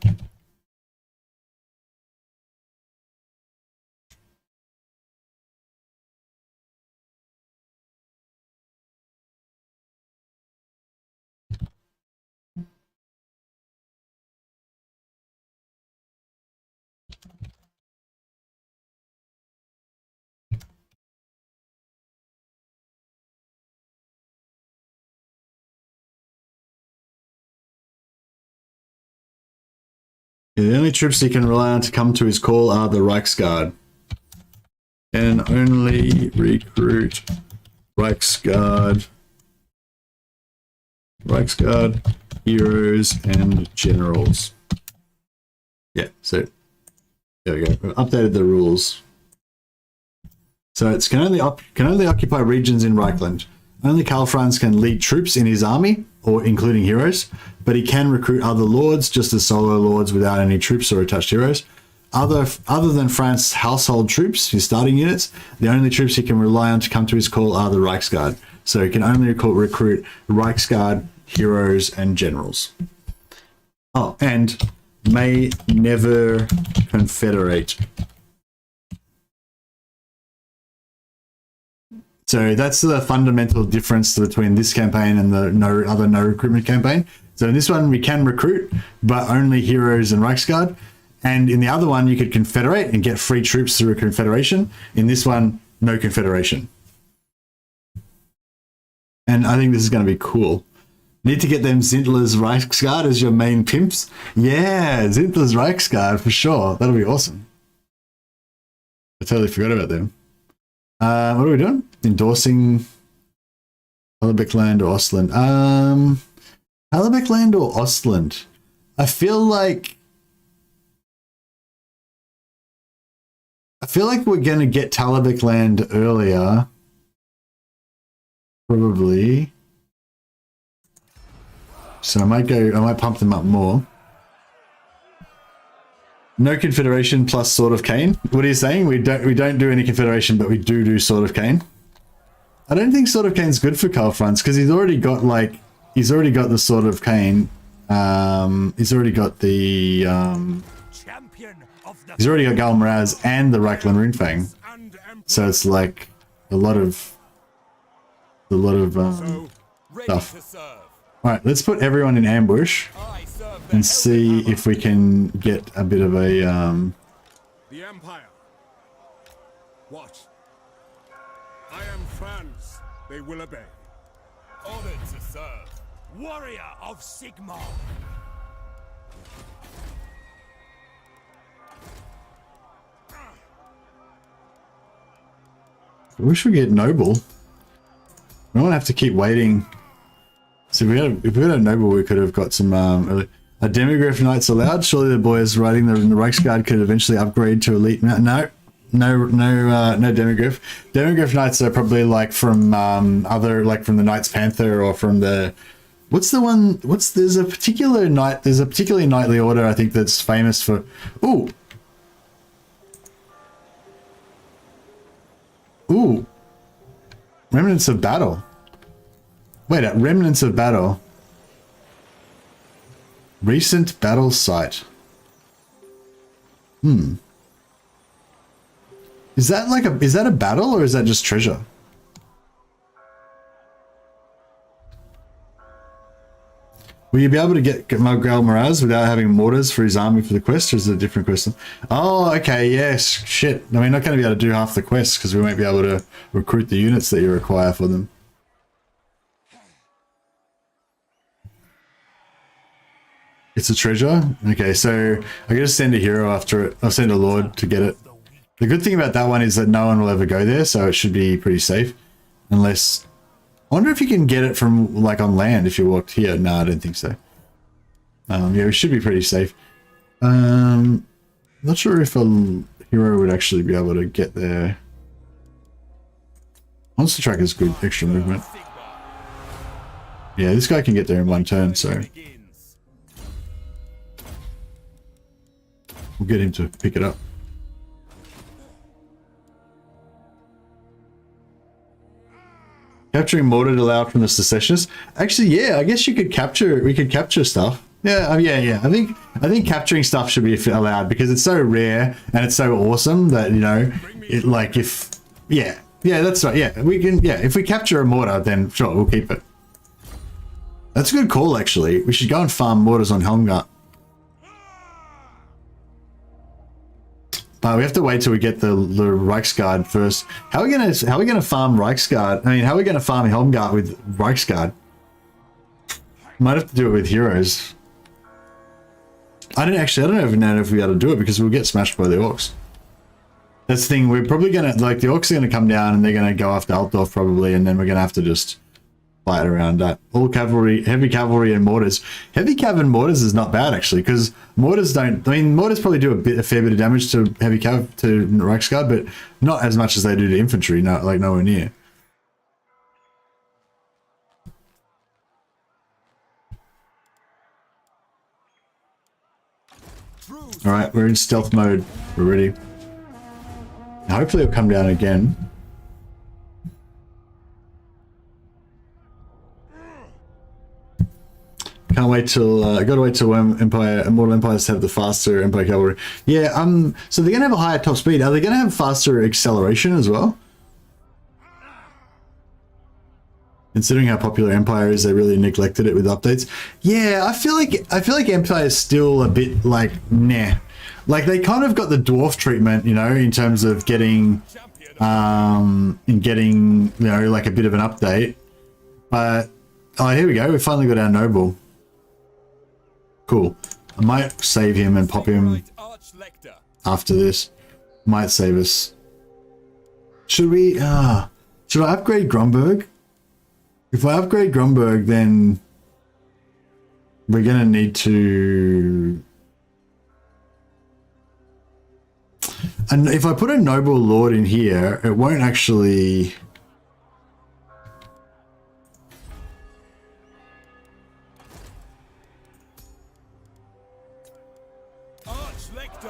The only troops he can rely on to come to his call are the Reiksguard. And only recruit Reiksguard heroes and generals. Yeah, so there we go. We've updated the rules. So it's can only occupy regions in Reikland. Only Karl Franz can lead troops in his army, or including heroes, but he can recruit other lords, just as solo lords without any troops or attached heroes. Other than Franz's household troops, his starting units, the only troops he can rely on to come to his call are the Reiksguard. So he can only recruit Reiksguard, heroes, and generals. Oh, and may never confederate. So that's the fundamental difference between this campaign and the other no recruitment campaign. So in this one we can recruit, but only heroes and Reiksguard. And in the other one you could confederate and get free troops through a confederation. In this one, no confederation. And I think this is going to be cool. Need to get them Zintler's Reiksguard as your main pimps. Yeah, Zintler's Reiksguard for sure. That'll be awesome. I totally forgot about them. What are we doing? Endorsing Hallebeckland or Ostland? Hallebeckland or Ostland? I feel like we're gonna get Hallebeckland earlier. Probably. So I might pump them up more. No confederation plus Sword of Cain. What are you saying? We don't do any confederation, but we do Sword of Cain. I don't think Sword of Cain's good for Karl Franz because he's already got the Sword of Cain. He's already got the He's already got Galmaraz and the Reikland Runefang. And Emperor. So it's like a lot of Ready stuff. to serve. Alright, let's put everyone in ambush I serve the and see if we can get a bit of a The Empire. What? I am Franz. They will obey. honored to serve. Warrior of Sigmar. I wish we get noble. We don't have to keep waiting. So if we had a noble, we could have got some a demigryph knights allowed. Surely the boys riding the Reiksguard could eventually upgrade to elite. No demigryph. Demigryph knights are probably like from other, like from the Knights Panther or from the what's the one? There's a particular knight. There's a particularly knightly order I think that's famous for. Ooh. Remnants of Battle. Wait, Remnants of Battle. Recent battle site. Is that like is that a battle or is that just treasure? Will you be able to get Margrel Miraz without having mortars for his army for the quest, or is it a different question? Oh, okay, yes, shit. I mean, not going to be able to do half the quests because we won't be able to recruit the units that you require for them. It's a treasure? Okay, so I gotta send a hero after it. I'll send a lord to get it. The good thing about that one is that no one will ever go there, so it should be pretty safe. Unless... I wonder if you can get it from, like, on land if you walked here. No, I don't think so. Yeah, we should be pretty safe. Not sure if a hero would actually be able to get there. Monster Track is good extra movement. Yeah, this guy can get there in one turn, so... we'll get him to pick it up. Capturing mortar allowed from the secessionists. Actually, yeah, I guess you could capture. We could capture stuff. Yeah, yeah. I think capturing stuff should be allowed because it's so rare and it's so awesome that, you know, it like if yeah, that's right. Yeah, we can. Yeah, if we capture a mortar, then sure, we'll keep it. That's a good call. Actually, we should go and farm mortars on Helmgart. But we have to wait till we get the Reiksguard first. How are we gonna farm Reiksguard? I mean, how are we gonna farm Helmgart with Reiksguard? Might have to do it with heroes. I don't know if we ought to do it because we'll get smashed by the orcs. That's the thing. We're probably gonna the orcs are gonna come down and they're gonna go after Altdorf probably, and then we're gonna have to just fight around that. All cavalry, heavy cavalry, and mortars. Heavy cav and mortars is not bad actually, because mortars don't. I mean, mortars probably do a fair bit of damage to heavy cav to Reiksguard, but not as much as they do to infantry. No, like nowhere near. All right, we're in stealth mode. We're ready. Hopefully, it'll come down again. Can't wait till gotta wait till when Immortal Empires have the faster Empire Cavalry. Yeah, so they're gonna have a higher top speed. Are they gonna have faster acceleration as well? Considering how popular Empire is, they really neglected it with updates. Yeah, I feel like Empire is still a bit like nah. Like they kind of got the dwarf treatment, you know, in terms of getting you know, like a bit of an update. But oh, here we go. We finally got our noble. Cool. I might save him and pop him after this. Might save us. Should we? Should I upgrade Gromberg? If I upgrade Gromberg, then we're gonna need to. And if I put a noble lord in here, it won't actually.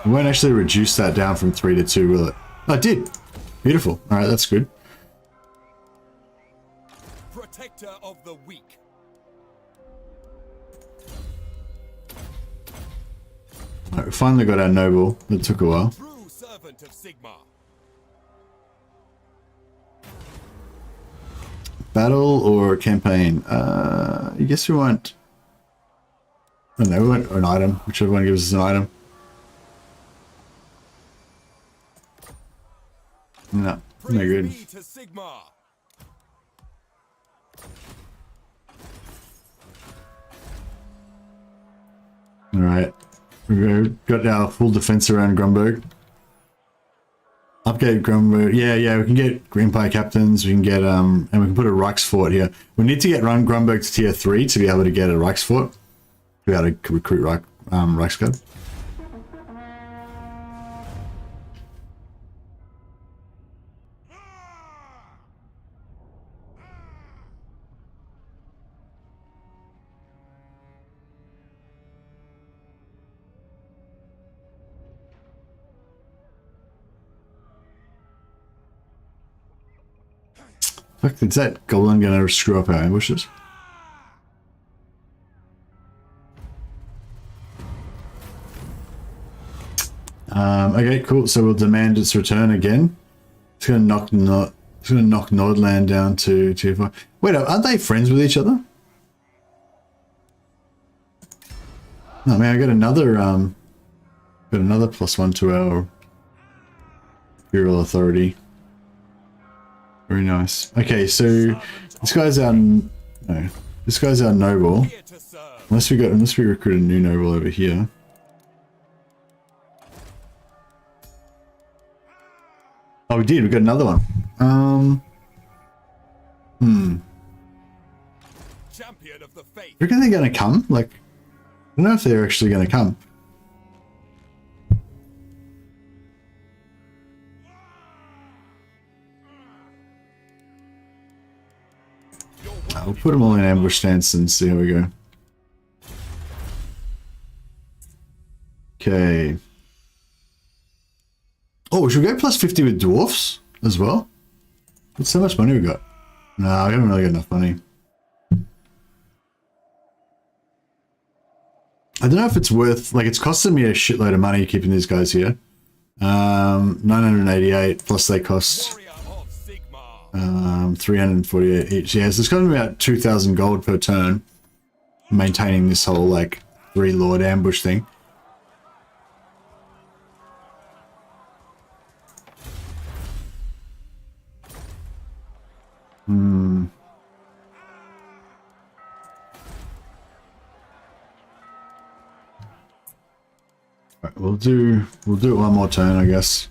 It won't actually reduce that down from 3 to 2, will it? Oh, it did. Beautiful. All right, that's good. Protector of the weak. All right, finally got our noble. It took a while. True servant of Sigmar. Battle or campaign? I guess we want... I don't know, we want an item. Whichever one gives us an item. No, no good. Me to Sigmar. Alright. We've got our full defense around Grunberg. Upgrade Grunberg. Yeah, we can get Empire Captains, we can get, and we can put a Reiksfort here. We need to get Grunberg to tier 3 to be able to get a Reiksfort. To be able to recruit Reiksguard. Fuck, is that goblin gonna screw up our ambushes? Okay, cool. So we'll demand its return again. It's gonna knock Nordland down to tier 5. Wait, aren't they friends with each other? Oh man, I got another +1 to our Imperial Authority. Very nice. Okay, so this guy's our noble. Unless we recruit a new noble over here. Oh, we did. We got another one. Champion of the faith. You reckon they're gonna come? Like, I don't know if they're actually gonna come. We'll put them all in ambush stance and see how we go. Okay. Oh, should we go +50 with dwarfs as well? What's how much money we got? No, we haven't really got enough money. I don't know if it's worth, like, it's costing me a shitload of money keeping these guys here. 988 plus they cost 348 each. Yeah, so it's costing me about 2,000 gold per turn maintaining this whole, like, 3-lord ambush thing. Right, we'll do it one more turn, I guess.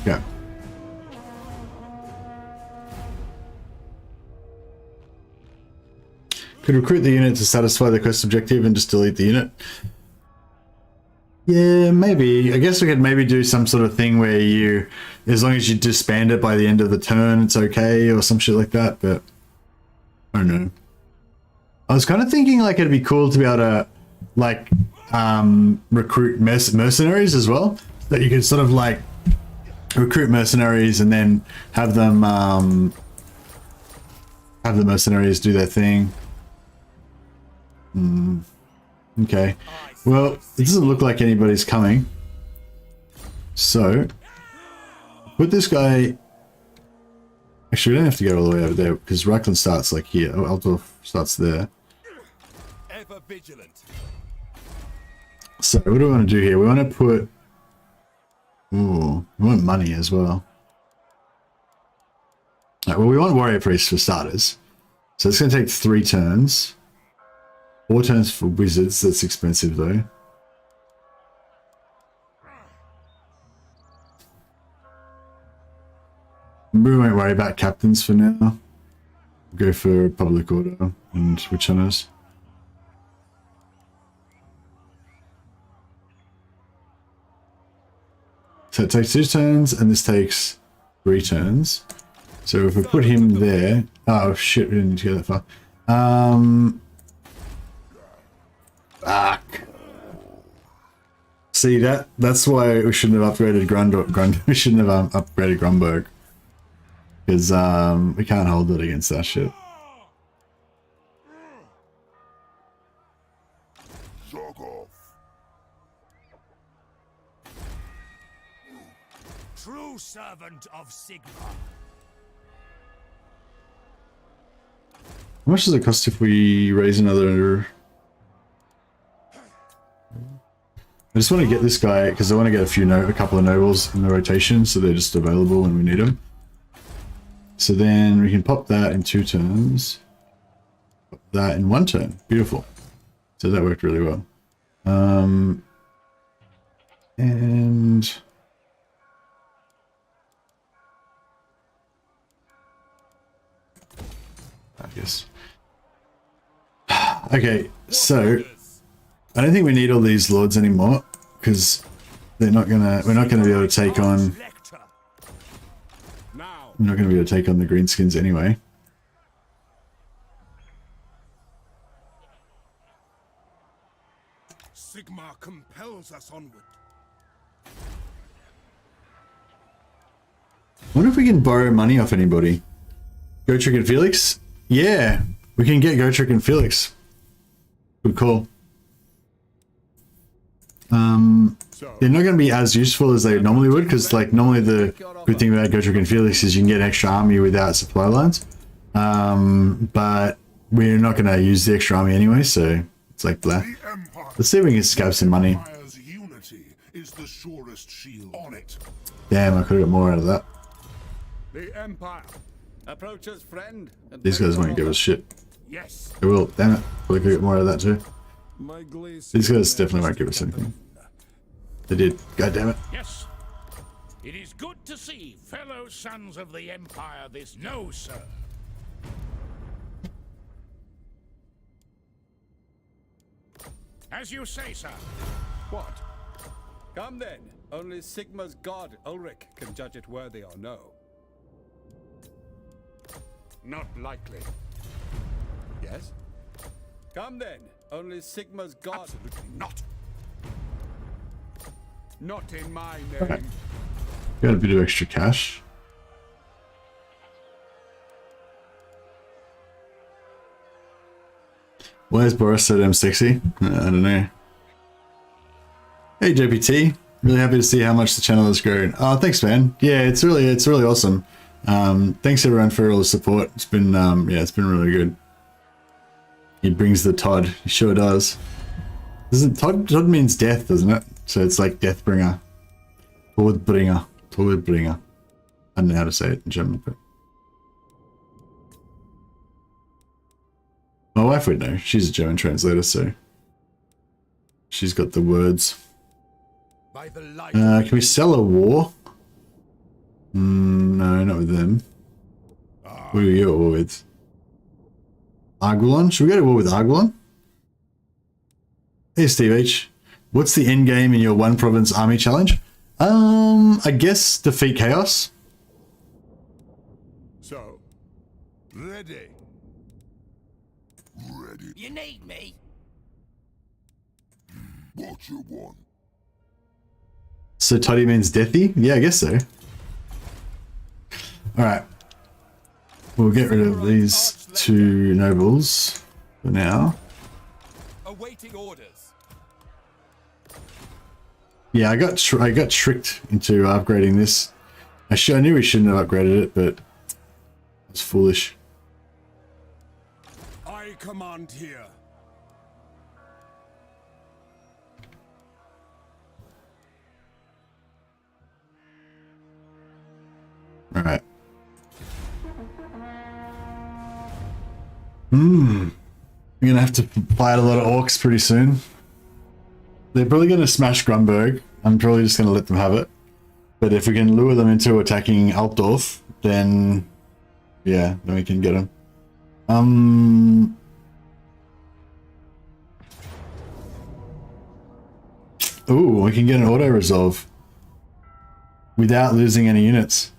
Yeah. Could recruit the unit to satisfy the quest objective and just delete the unit. Yeah, maybe. I guess we could maybe do some sort of thing where you, as long as you disband it by the end of the turn, it's okay, or some shit like that, but I don't know. I was kind of thinking like it'd be cool to be able to like recruit mercenaries as well. That you could sort of like recruit mercenaries and then have them have the mercenaries do their thing. Okay. Well, it doesn't look like anybody's coming. So, put this guy... Actually, we don't have to go all the way over there, because Reikland starts like here. Oh, Altdorf starts there. Ever vigilant. So, what do we want to do here? We want to put... Ooh, we want money as well. Right, well, we want warrior priests for starters. So it's going to take 3 turns. 4 turns for wizards, that's expensive though. We won't worry about captains for now. Go for public order and witch hunters. So it takes 2 turns and this takes 3 turns. So if we put him there... Oh shit, we didn't get that far. Fuck. See that's why we shouldn't have upgraded we shouldn't have upgraded Grunberg. Because we can't hold it against that shit. Jog off. True servant of Sigma. How much does it cost if we raise another? I just want to get this guy because I want to get a couple of nobles in the rotation, so they're just available when we need them. So then we can pop that in 2 turns. Pop that in 1 turn. Beautiful. So that worked really well. And I guess. Okay, so I don't think we need all these lords anymore because we're not gonna be able to take on. We're not gonna be able to take on the greenskins anyway. Sigma compels us onward. I wonder if we can borrow money off anybody. Gotrek and Felix? Yeah, we can get Gotrek and Felix. Good call. They're not going to be as useful as they normally would, because like normally the good thing about Gotrek and Felix is you can get an extra army without supply lines. But we're not going to use the extra army anyway, so it's like blah. Let's see if we can scab some money. Unity is the surest shield on it. Damn, I could have got more out of that. The Empire approaches friend. These guys won't give us shit. Yes. They will, damn it. Probably could get more out of that too. My glaze These guys definitely won't give us anything. They did. God damn it. Yes. It is good to see fellow sons of the Empire this. No, sir. As you say, sir. What? Come then. Only Sigma's god, Ulrich, can judge it worthy or no. Not likely. Yes? Come then. Only Sigma's god. Absolutely not. Not in my name. Okay. Got a bit of extra cash. Why is Boris so damn sexy? I don't know. Hey JPT, really happy to see how much the channel has grown. Oh, thanks, man. Yeah, it's really awesome. Thanks everyone for all the support. It's been yeah, it's been really good. He brings the Todd. He sure does. Doesn't Todd means death, doesn't it? So it's like Deathbringer. Todbringer. Todbringer. I don't know how to say it in German, but my wife would know. She's a German translator, so she's got the words. Can we sell a war? No, not with them. Who are you at war with? Argulon? Should we go to war with Argulon? Hey Steve H. What's the end game in your 1 province army challenge? I guess defeat chaos. So, ready. Ready. You need me? What you want? So Toddy means deathy? Yeah, I guess so. Alright. We'll get rid of these 2 nobles for now. Awaiting orders. Yeah, I got tricked into upgrading this. I knew we shouldn't have upgraded it, but it's foolish. I command here. Alright. We're gonna have to fight a lot of orcs pretty soon. They're probably gonna smash Grunberg. I'm probably just gonna let them have it. But if we can lure them into attacking Altdorf, then yeah, then we can get them. Ooh, we can get an auto resolve without losing any units.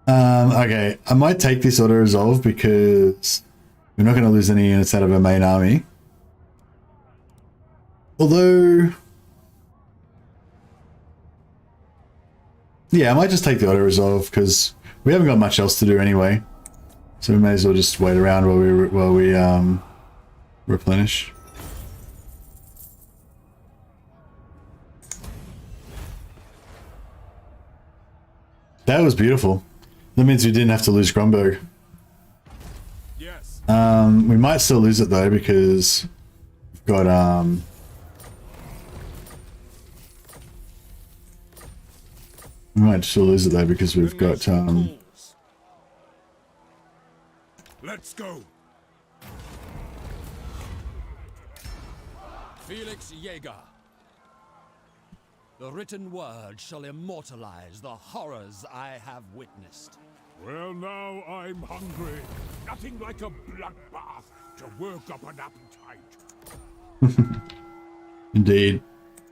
Okay, I might take this auto resolve because we're not going to lose any units out of our main army. Although Yeah, I might just take the auto resolve because we haven't got much else to do anyway. So we may as well just wait around while we replenish. That was beautiful. That means we didn't have to lose Grunberg. Yes. We might still lose it though because we've got we might still lose it though because we've got Let's go. Felix Jaeger. The written word shall immortalize the horrors I have witnessed. Well, now I'm hungry. Nothing like a bloodbath to work up an appetite. Indeed.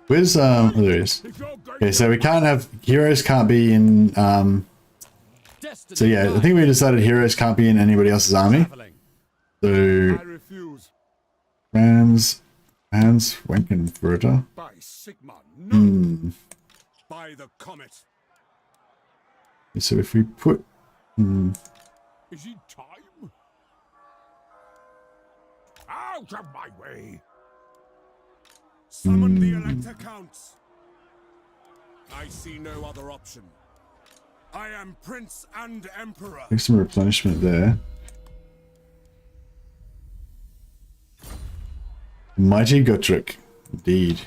Where's oh, there it is. Okay, so we can't have heroes can't be in so yeah, I think we decided heroes can't be in anybody else's army. So I refuse. Franz Wankenfurter. By Sigma, no. By the comet. So if we put Is it time? Out of my way. Summon the Elector Counts. I see no other option. I am Prince and Emperor. make some replenishment there. Mighty Guttrick, indeed.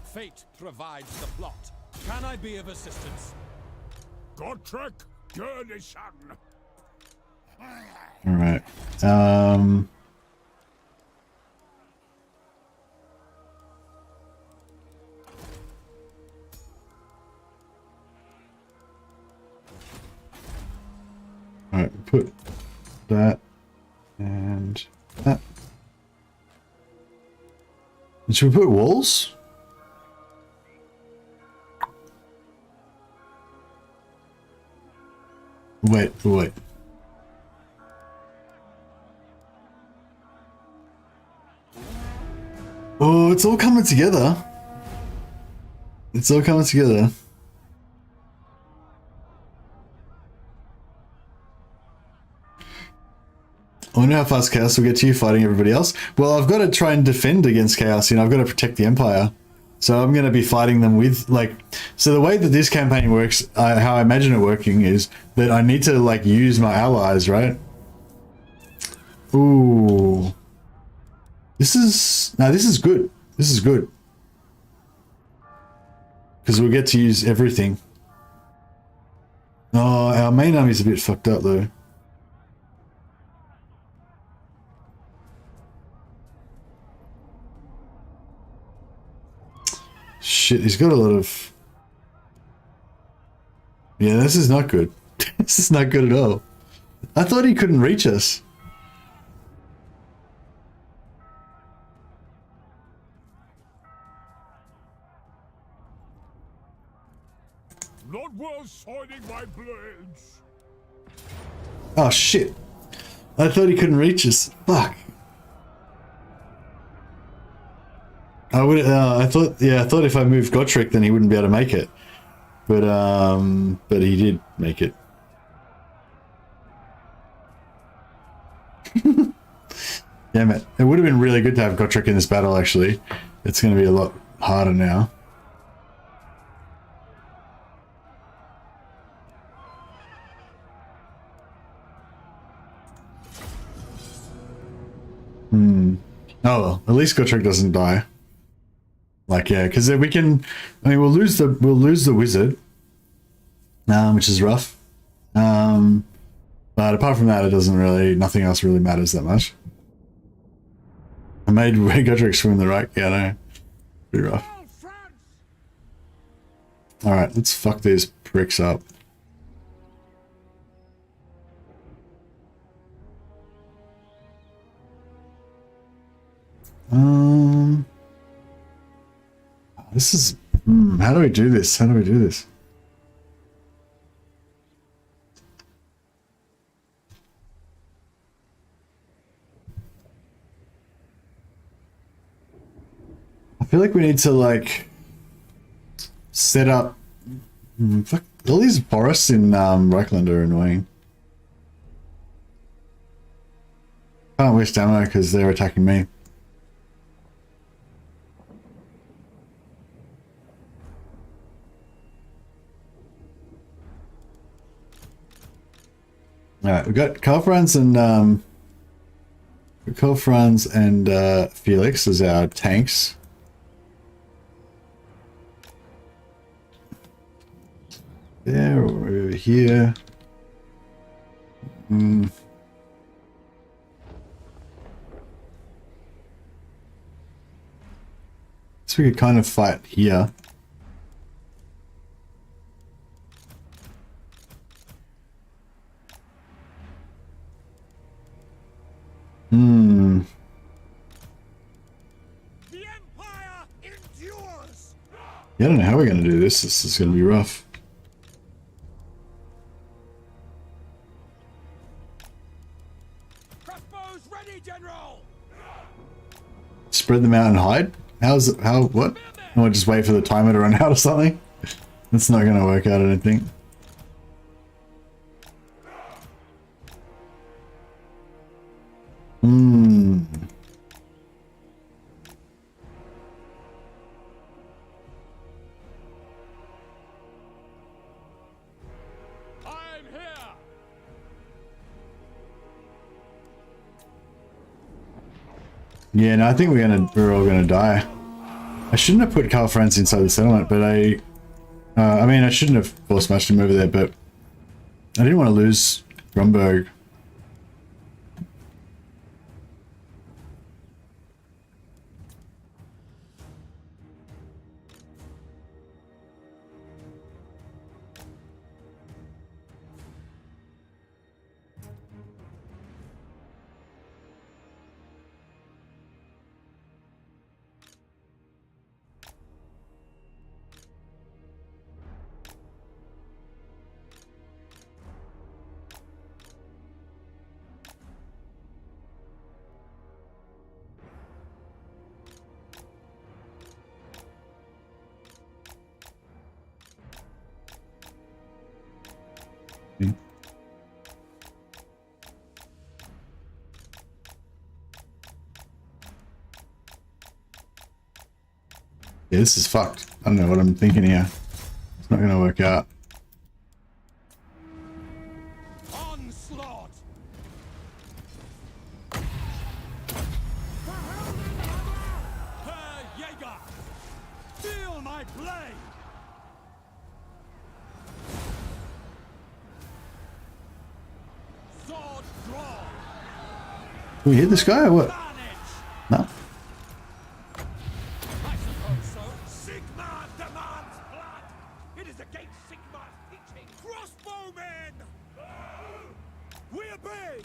Fate provides the plot. Can I be of assistance? Gottrek, Gurnison. All right. All right, put that and that. And should we put walls? Wait. Oh, it's all coming together. It's all coming together. I wonder how fast Chaos will get to you fighting everybody else. Well, I've got to try and defend against Chaos, you know, I've got to protect the Empire. So I'm going to be fighting them with, like... So the way that this campaign works, how I imagine it working, is that I need to, like, use my allies, right? Ooh. This is... No, this is good. This is good. Because we'll get to use everything. Oh, our main army's a bit fucked up, though. Shit, he's got a lot of... Yeah, this is not good. This is not good at all. I thought he couldn't reach us. Not worth soiling my blades. Oh shit. I thought he couldn't reach us. Fuck. I would. I thought. Yeah, I thought if I moved Gottrick, then he wouldn't be able to make it. But he did make it. Damn it! It would have been really good to have Gottrick in this battle. Actually, it's going to be a lot harder now. Oh well, at least Gottrick doesn't die. Like, yeah, because we can. I mean, we'll lose the wizard, which is rough. But apart from that, it doesn't really. Nothing else really matters that much. I made Gottrick swim the right. Yeah, no, pretty rough. All right, let's fuck these pricks up. This is... how do we do this? How do we do this? I feel like we need to, like, set up Fuck, all these forests in Reikland are annoying. Can't waste ammo because they're attacking me. Alright, we've got Karl Franz and Felix as our tanks. There or over here. So we could kind of fight here. The Empire endures. Yeah, I don't know how we're going to do this. This is going to be rough. Crossbows ready, General. Spread them out and hide? How's it? How? What? Or just wait for the timer to run out or something? That's not going to work out, I don't think. I'm here. Yeah, no, I think we're all gonna die. I shouldn't have put Karl Franz inside the settlement, but I mean, I shouldn't have force smashed him over there, but I didn't want to lose Grunberg. Yeah, this is fucked. I don't know what I'm thinking here. It's not gonna work out. Onslaught. Herr Jäger, feel my blade. Sword drawn. Can we hit this guy or what? Vanish. No. I suppose so. Sigma demands blood. It is against Sigma's teaching. Crossbowmen! We obey.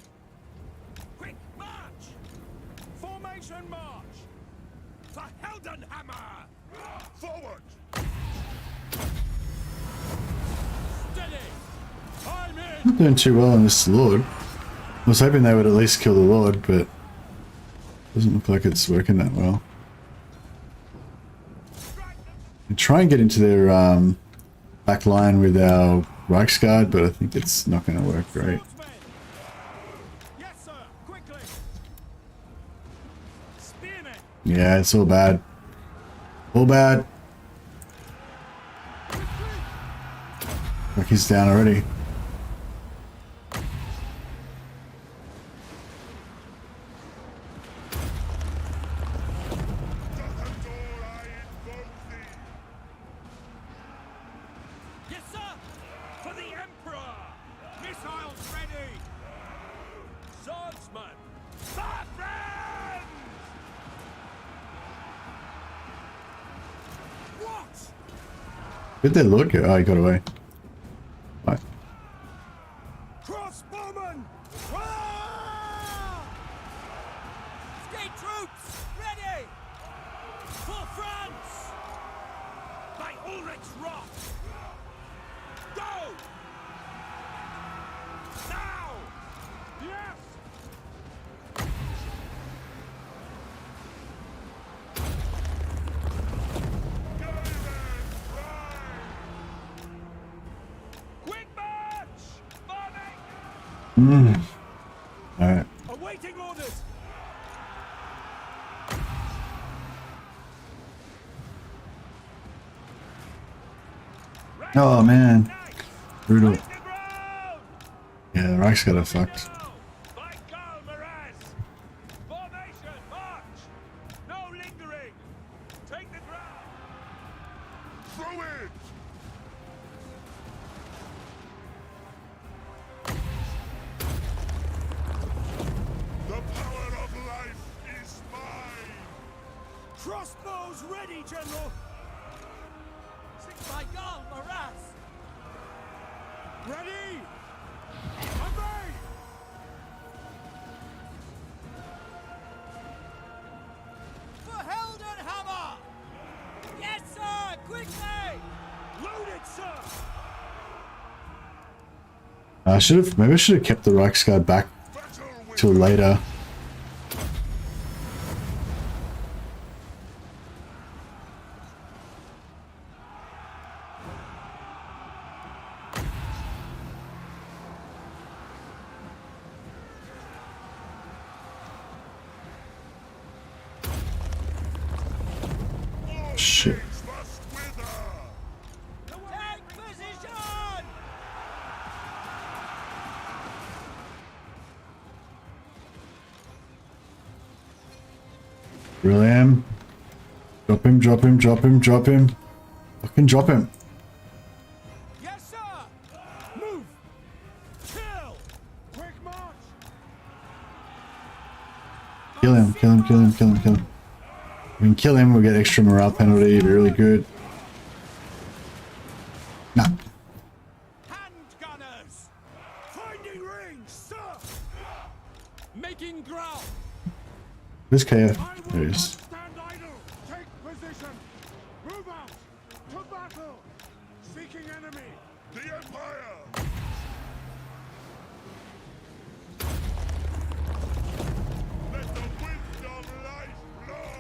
Quick march. Formation march. To Heldenhammer. Forward. Steady. I'm in. Not doing too well on this Lord. I was hoping they would at least kill the Lord, but doesn't look like it's working that well. We try and get into their back line with our Reiksguard, but I think it's not going to work great. Swordsman. Yes, sir. Quickly. Spearmen. Yeah, it's all bad. All bad. Like he's down already. Yes, sir. For the Emperor. Missiles ready. Swordsman. My friend. What? Where'd their Lord go? Oh, he got away. Right. Crossbowmen. Ah! State troops ready. For France. By Ulrich's wrath. Go! Now! Yes! Alright. Awaiting orders. Oh man. Brutal. Hit the ground. Yeah, the Reiksguard are fucked. By Karl Franz. Formation, march. No lingering. Take the ground. Throw it! The power of life is mine! Crossbows ready, General. By God, Maras! Ready. Obey. For Heldenhammer! Yes, sir! Quickly! Loaded, sir. Maybe I should have kept the Reiksguard back Battle with till later. Shit. must wither! Take position! Really am. Drop him, drop him, drop him, drop him. Fucking drop him. Yes, sir. Move. Kill. Quick march. Kill him, kill him, kill him, kill him, kill him. If we can kill him, we'll get extra morale penalty. It'd be really good. Nah. Handgunners. Finding range, sir. Making ground. This KO. I There will it not is. stand idle. Take position. Move out. To battle. Seeking enemy. The Empire! Let the wind of life blow!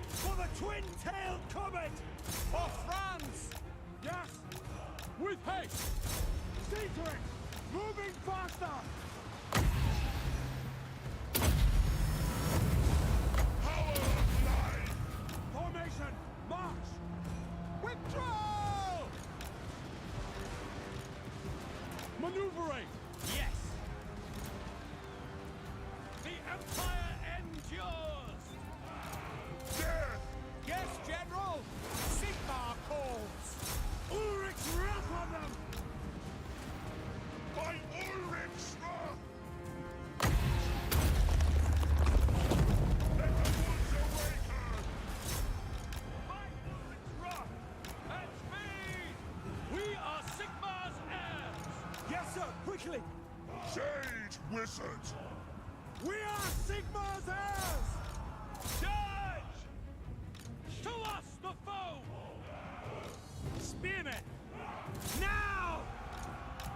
For the twin-tailed comet. For France. Yes. With haste. See to it. Moving faster. Power of life! Formation. March. Withdraw! Maneuvering. Yes. The Empire endures. Death! Yes, General. Sigmar calls. Ulrich's wrath on them. By Ulrich's wrath! Let the woods awaken! By Ulrich's wrath. At speed. We are Sigmar's heirs. Yes, sir. Quickly. Sage wizard! We are Sigmar's heirs. Charge! To us, the foe. Spearmen. Now.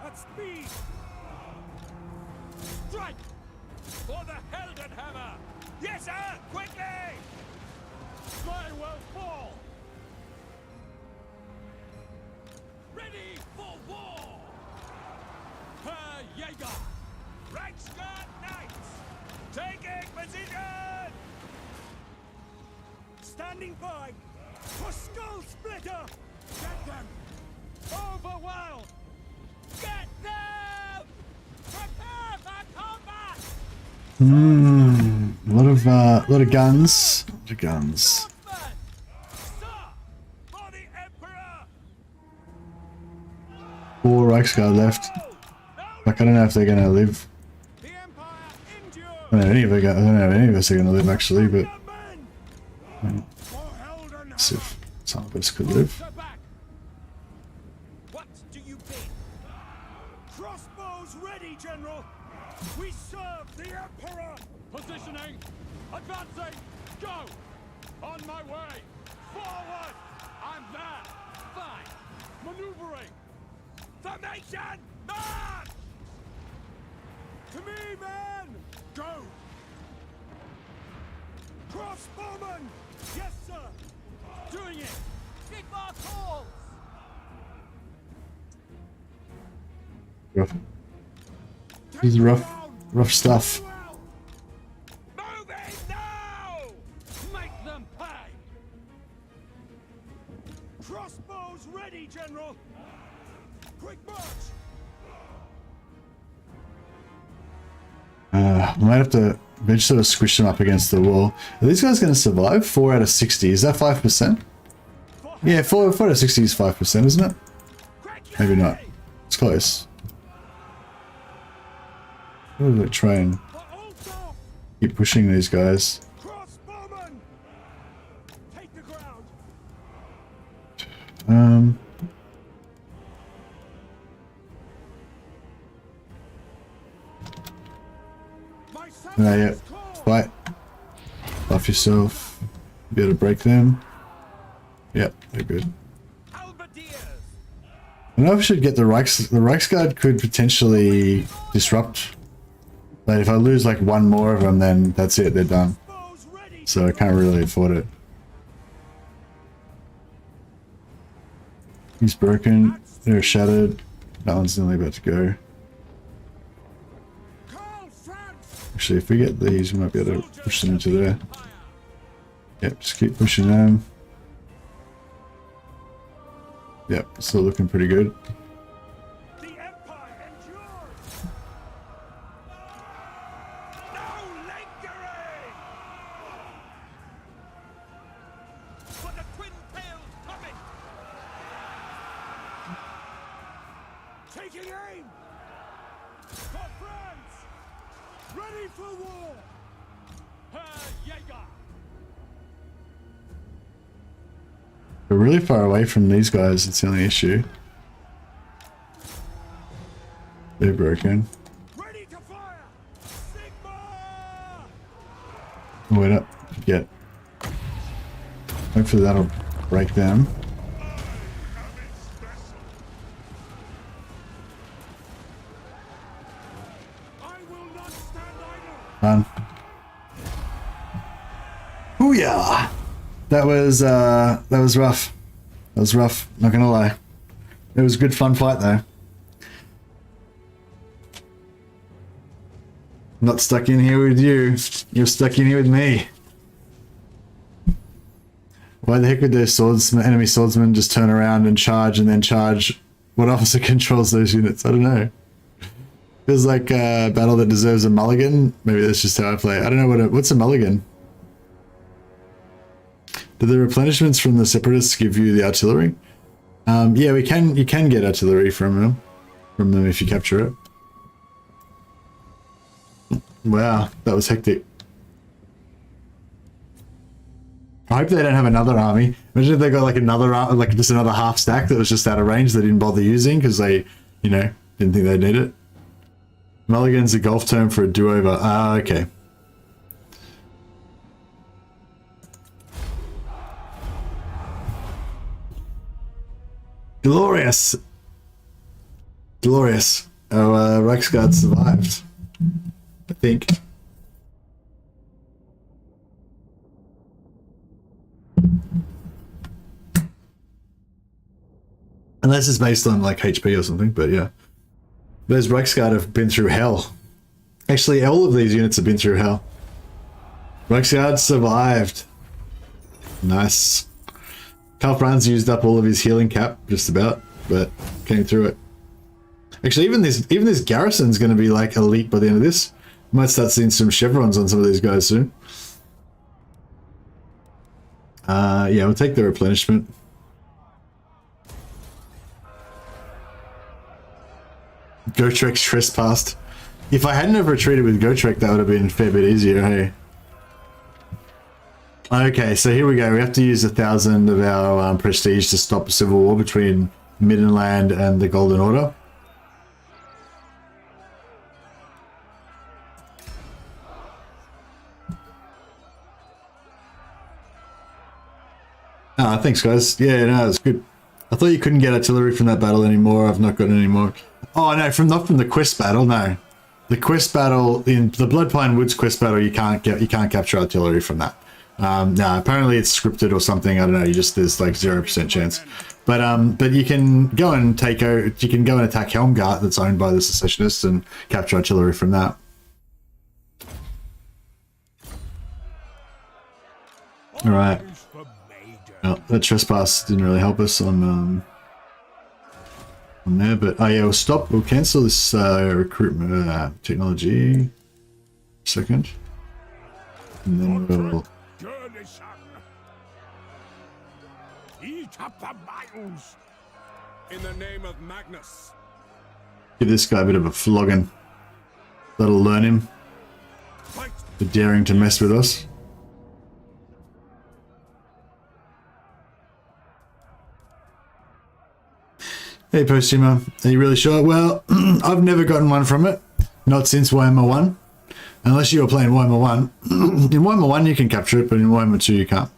At speed. Strike! For the Heldenhammer! Yes, sir! Quickly! They will fall. Ready for war! Herr Jäger. Reiksguard Knights! Taking position! Standing by! For Skull Splitter! Get them! Overwhelmed. Get them! Prepare for combat! A lot of guns. A lot of guns. Swordsman! Sir! For the Emperor! 4 Reiksguard left. No! Like, I don't know if they're gonna live. The Empire endures! I don't know any of us are gonna live actually, but For Heldenhammer! let's see if some of us could live. Answer back! What do you bid? Crossbows ready, General! We serve the Emperor! Positioning. Advancing. Go. On my way. Forward. I'm there. Fine. Maneuvering. Formation! March! To me, men! Go! Crossbowmen! Yes, sir! Doing it! Sigmar calls! Rough. To This is rough stuff. Move it now! Make them pay! Crossbows ready, General! Quick march! I might have to eventually squish them up against the wall. Are these guys going to survive? 4 out of 60. Is that 5%? Yeah, 4 out of 60 is 5%, isn't it? Maybe not. It's close. We'll try and keep pushing these guys. Crossbowmen! Take the ground! Yeah. Fight. Buff yourself. Be able to break them. Yep, they're good. I know if I should get the Reiksguard could potentially disrupt. But if I lose like one more of them, then that's it, they're done. So I can't really afford it. He's broken. They're shattered. That one's nearly about to go. Karl Franz! Actually, if we get these, we might be able to push them into there. Yep, just keep pushing them. Yep, still looking pretty good. The Empire endures! No lingering! For the twin-tailed coming! Taking aim! For France! Ready for war! Herr Jäger! We're really far away from these guys, it's the only issue. They're broken. Ready to fire! Sigma! Wait up. Get. Hopefully that'll break them. I will not stand idle! Done. Booyah! That was rough. That was rough, not gonna lie. It was a good fun fight though. Not stuck in here with you. You're stuck in here with me. Why the heck would those enemy swordsmen just turn around and charge and then charge? What officer controls those units? I don't know. Feels like a battle that deserves a mulligan. Maybe that's just how I play. I don't know what's a mulligan. Do the replenishments from the separatists give you the artillery? Yeah, you can get artillery from them if you capture it. Wow, that was hectic. I hope they don't have another army. Imagine if they got like another, like just another half stack that was just out of range they didn't bother using because they, you know, didn't think they'd need it. Mulligan's a golf term for a do-over. Ah, okay. Glorious. Glorious. Our Reiksguard survived. I think. Unless it's based on like HP or something, but yeah. Those Reiksguard have been through hell. Actually, all of these units have been through hell. Reiksguard survived. Nice. Karl Franz used up all of his healing cap, just about, but came through it. Actually, even this garrison's going to be like elite by the end of this. Might start seeing some chevrons on some of these guys soon. Yeah, we'll take the replenishment. Gotrek's trespassed. If I hadn't have retreated with Gotrek, that would have been a fair bit easier, hey? Okay, so here we go. We have to use 1,000 of our prestige to stop a civil war between Middenland and the Golden Order. Ah, thanks guys. Yeah, no, it's good. I thought you couldn't get artillery from that battle anymore. I've not got it anymore. Oh no, not from the quest battle, no. The quest battle, in the Bloodpine Woods quest battle, you can't capture artillery from that. No, apparently it's scripted or something. I don't know. There's like 0% chance. But you can go and you can go and attack Helmgart that's owned by the secessionists and capture artillery from that. All right. Well, that trespass didn't really help us on there, but oh yeah, we'll stop. We'll cancel this recruitment technology. Second, and then we'll. Eat up the vitals. In the name of Magnus. Give this guy a bit of a flogging. That'll learn him for daring to mess with us. Hey Posthumer, are you really sure? Well, I've never gotten one from it. Not since Warhammer 1. Unless you were playing Warhammer 1. In Warhammer 1 you can capture it, but in Warhammer 2 you can't.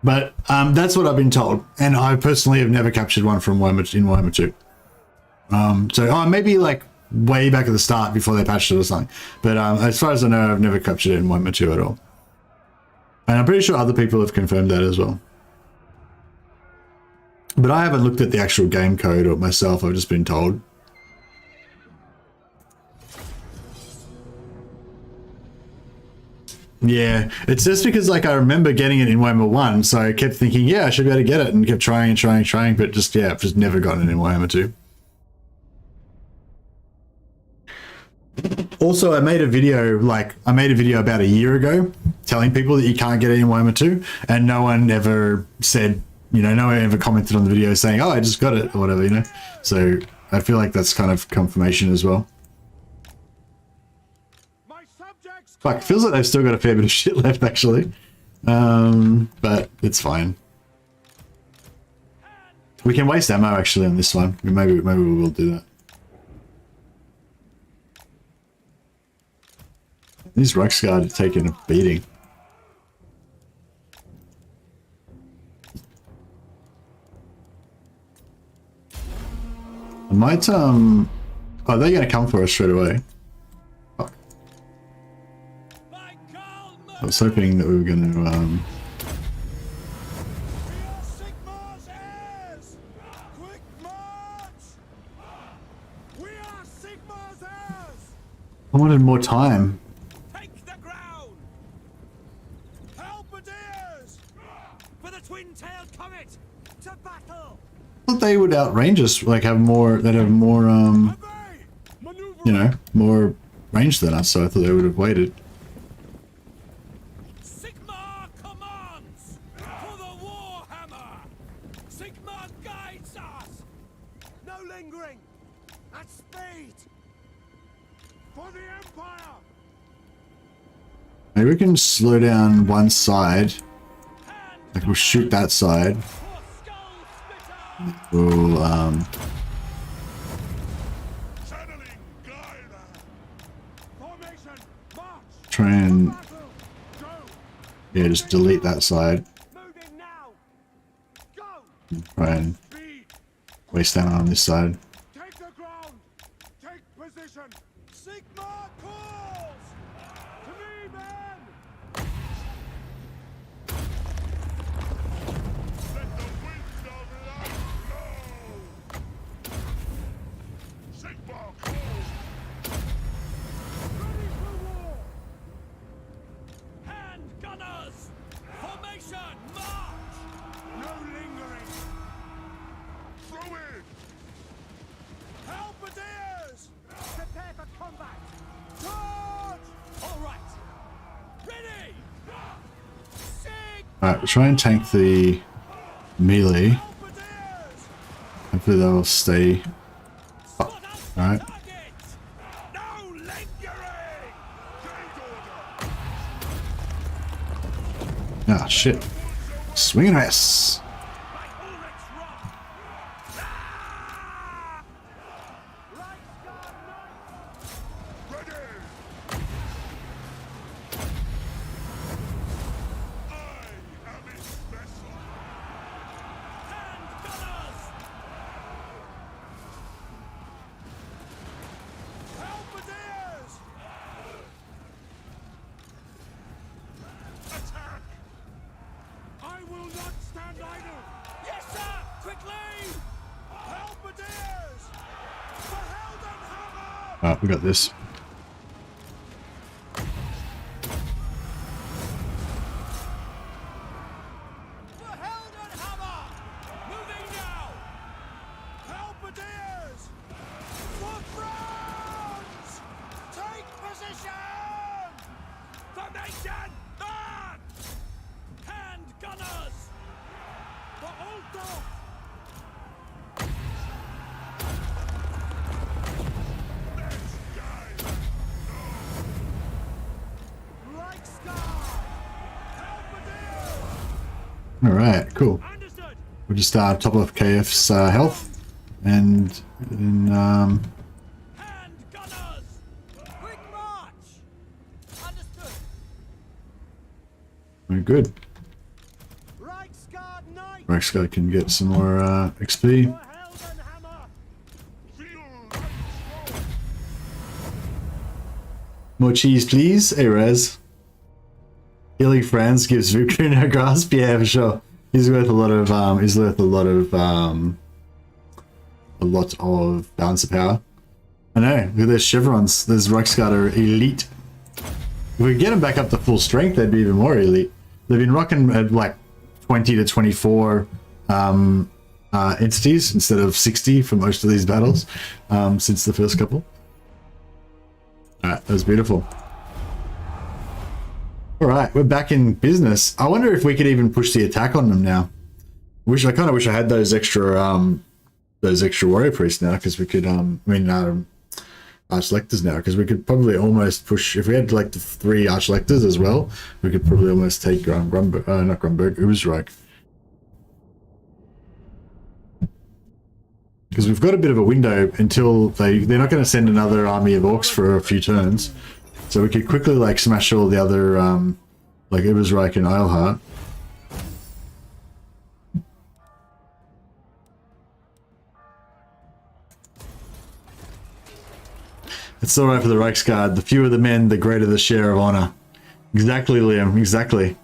But that's what I've been told. And I personally have never captured one from Warhammer 2. So maybe like way back at the start before they patched it or something. But as far as I know, I've never captured it in Warhammer 2 at all. And I'm pretty sure other people have confirmed that as well. But I haven't looked at the actual game code or myself, I've just been told. Yeah, it's just because like I remember getting it in Warhammer 1, so I kept thinking, yeah, I should be able to get it, and kept trying and trying, but just, yeah, I've just never gotten it in Warhammer 2. Also, I made a video about a year ago telling people that you can't get it in Warhammer 2, and no one ever said, no one ever commented on the video saying, oh, I just got it, or whatever, So I feel like that's kind of confirmation as well. Fuck, it feels like they've still got a fair bit of shit left, actually. But it's fine. We can waste ammo, actually, on this one. Maybe we will do that. These Reiksguard are taking a beating. I might, oh, they're gonna come for us straight away. Fuck. I was hoping that we were gonna, I wanted more time. Take the ground. Halberdiers for the twin-tailed comet to battle. I thought they would outrange us, like have more, they'd have more, more range than us, so I thought they would have waited. Sigmar commands for the Warhammer. Sigmar guides us. No lingering. At speed. For the Empire. Maybe we can slow down one side. Like we'll shoot that side. We'll try and just delete that side. Try and waste ammo on this side. Take the ground. Take position. Sigmar calls. To me, men. Let the wind of life blow. Sigmar calls. Ready for war. Hand gunners. Formation march. No lingering. Throw in. Halberdiers. Prepare for combat. Charge. All right. Ready. Sig. Alright, we'll try and tank the melee. Halberdiers. Hopefully they'll stay. Alright. No lingering. Ah, shit. Swing and miss. I will not stand idle. Yes, sir. Quickly! Halberdiers! For Heldenhammer! Alright, we got this. For Heldenhammer! Moving now! Halberdiers! For Franz! Take position! Formation! On! Hand gunners! For Altdorf! Reiksguard! Halberdiers! Alright, cool. Understood! We'll just top up KF's health. And then, Hand gunners! Quick march! Understood! we're good. Reiksguard Knight! Reiksguard can get some more XP. For Heldenhammer! More cheese, please. Hey, Rez. Healing Franz gives victory in our grasp. Yeah, for sure. He's worth a lot of balance of power. I know. Look at those chevrons. Those Reiksguard are elite. If we get them back up to full strength, they'd be even more elite. They've been rocking at like 20 to 24 entities instead of 60 for most of these battles since the first couple. Alright, that was beautiful. Alright, we're back in business. I wonder if we could even push the attack on them now. I kind of wish I had those extra warrior priests now, because we could archlectors now, because we could probably almost push, if we had like the 3 archlectors as well, we could probably almost take not Grunberg, Oosreich. Because we've got a bit of a window until they're not going to send another army of orcs for a few turns. So we could quickly like smash all the other like Ebersreich and Eilhart. It's alright for the Reiksguard. The fewer the men, the greater the share of honor. Exactly, Liam. Exactly.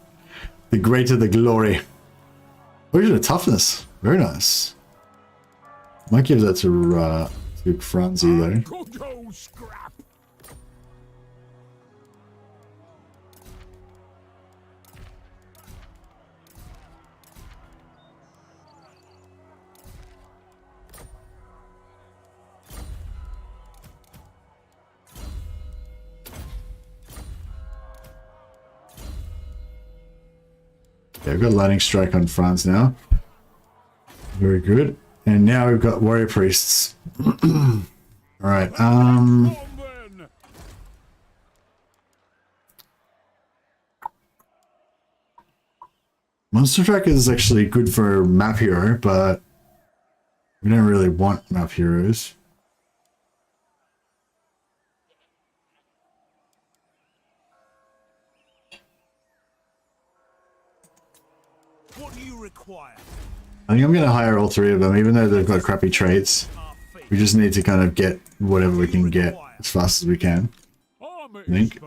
The greater the glory. Version of toughness. Very nice. Might give that to Franzi though. Good old scrap! Yeah, we've got lightning strike on Franz now. Very good. And now we've got warrior priests. Alright, Monster Tracker is actually good for map hero, but we don't really want map heroes. What do you require? I think I'm going to hire all 3 of them, even though they've got crappy traits. We just need to kind of get whatever we can get as fast as we can. I think.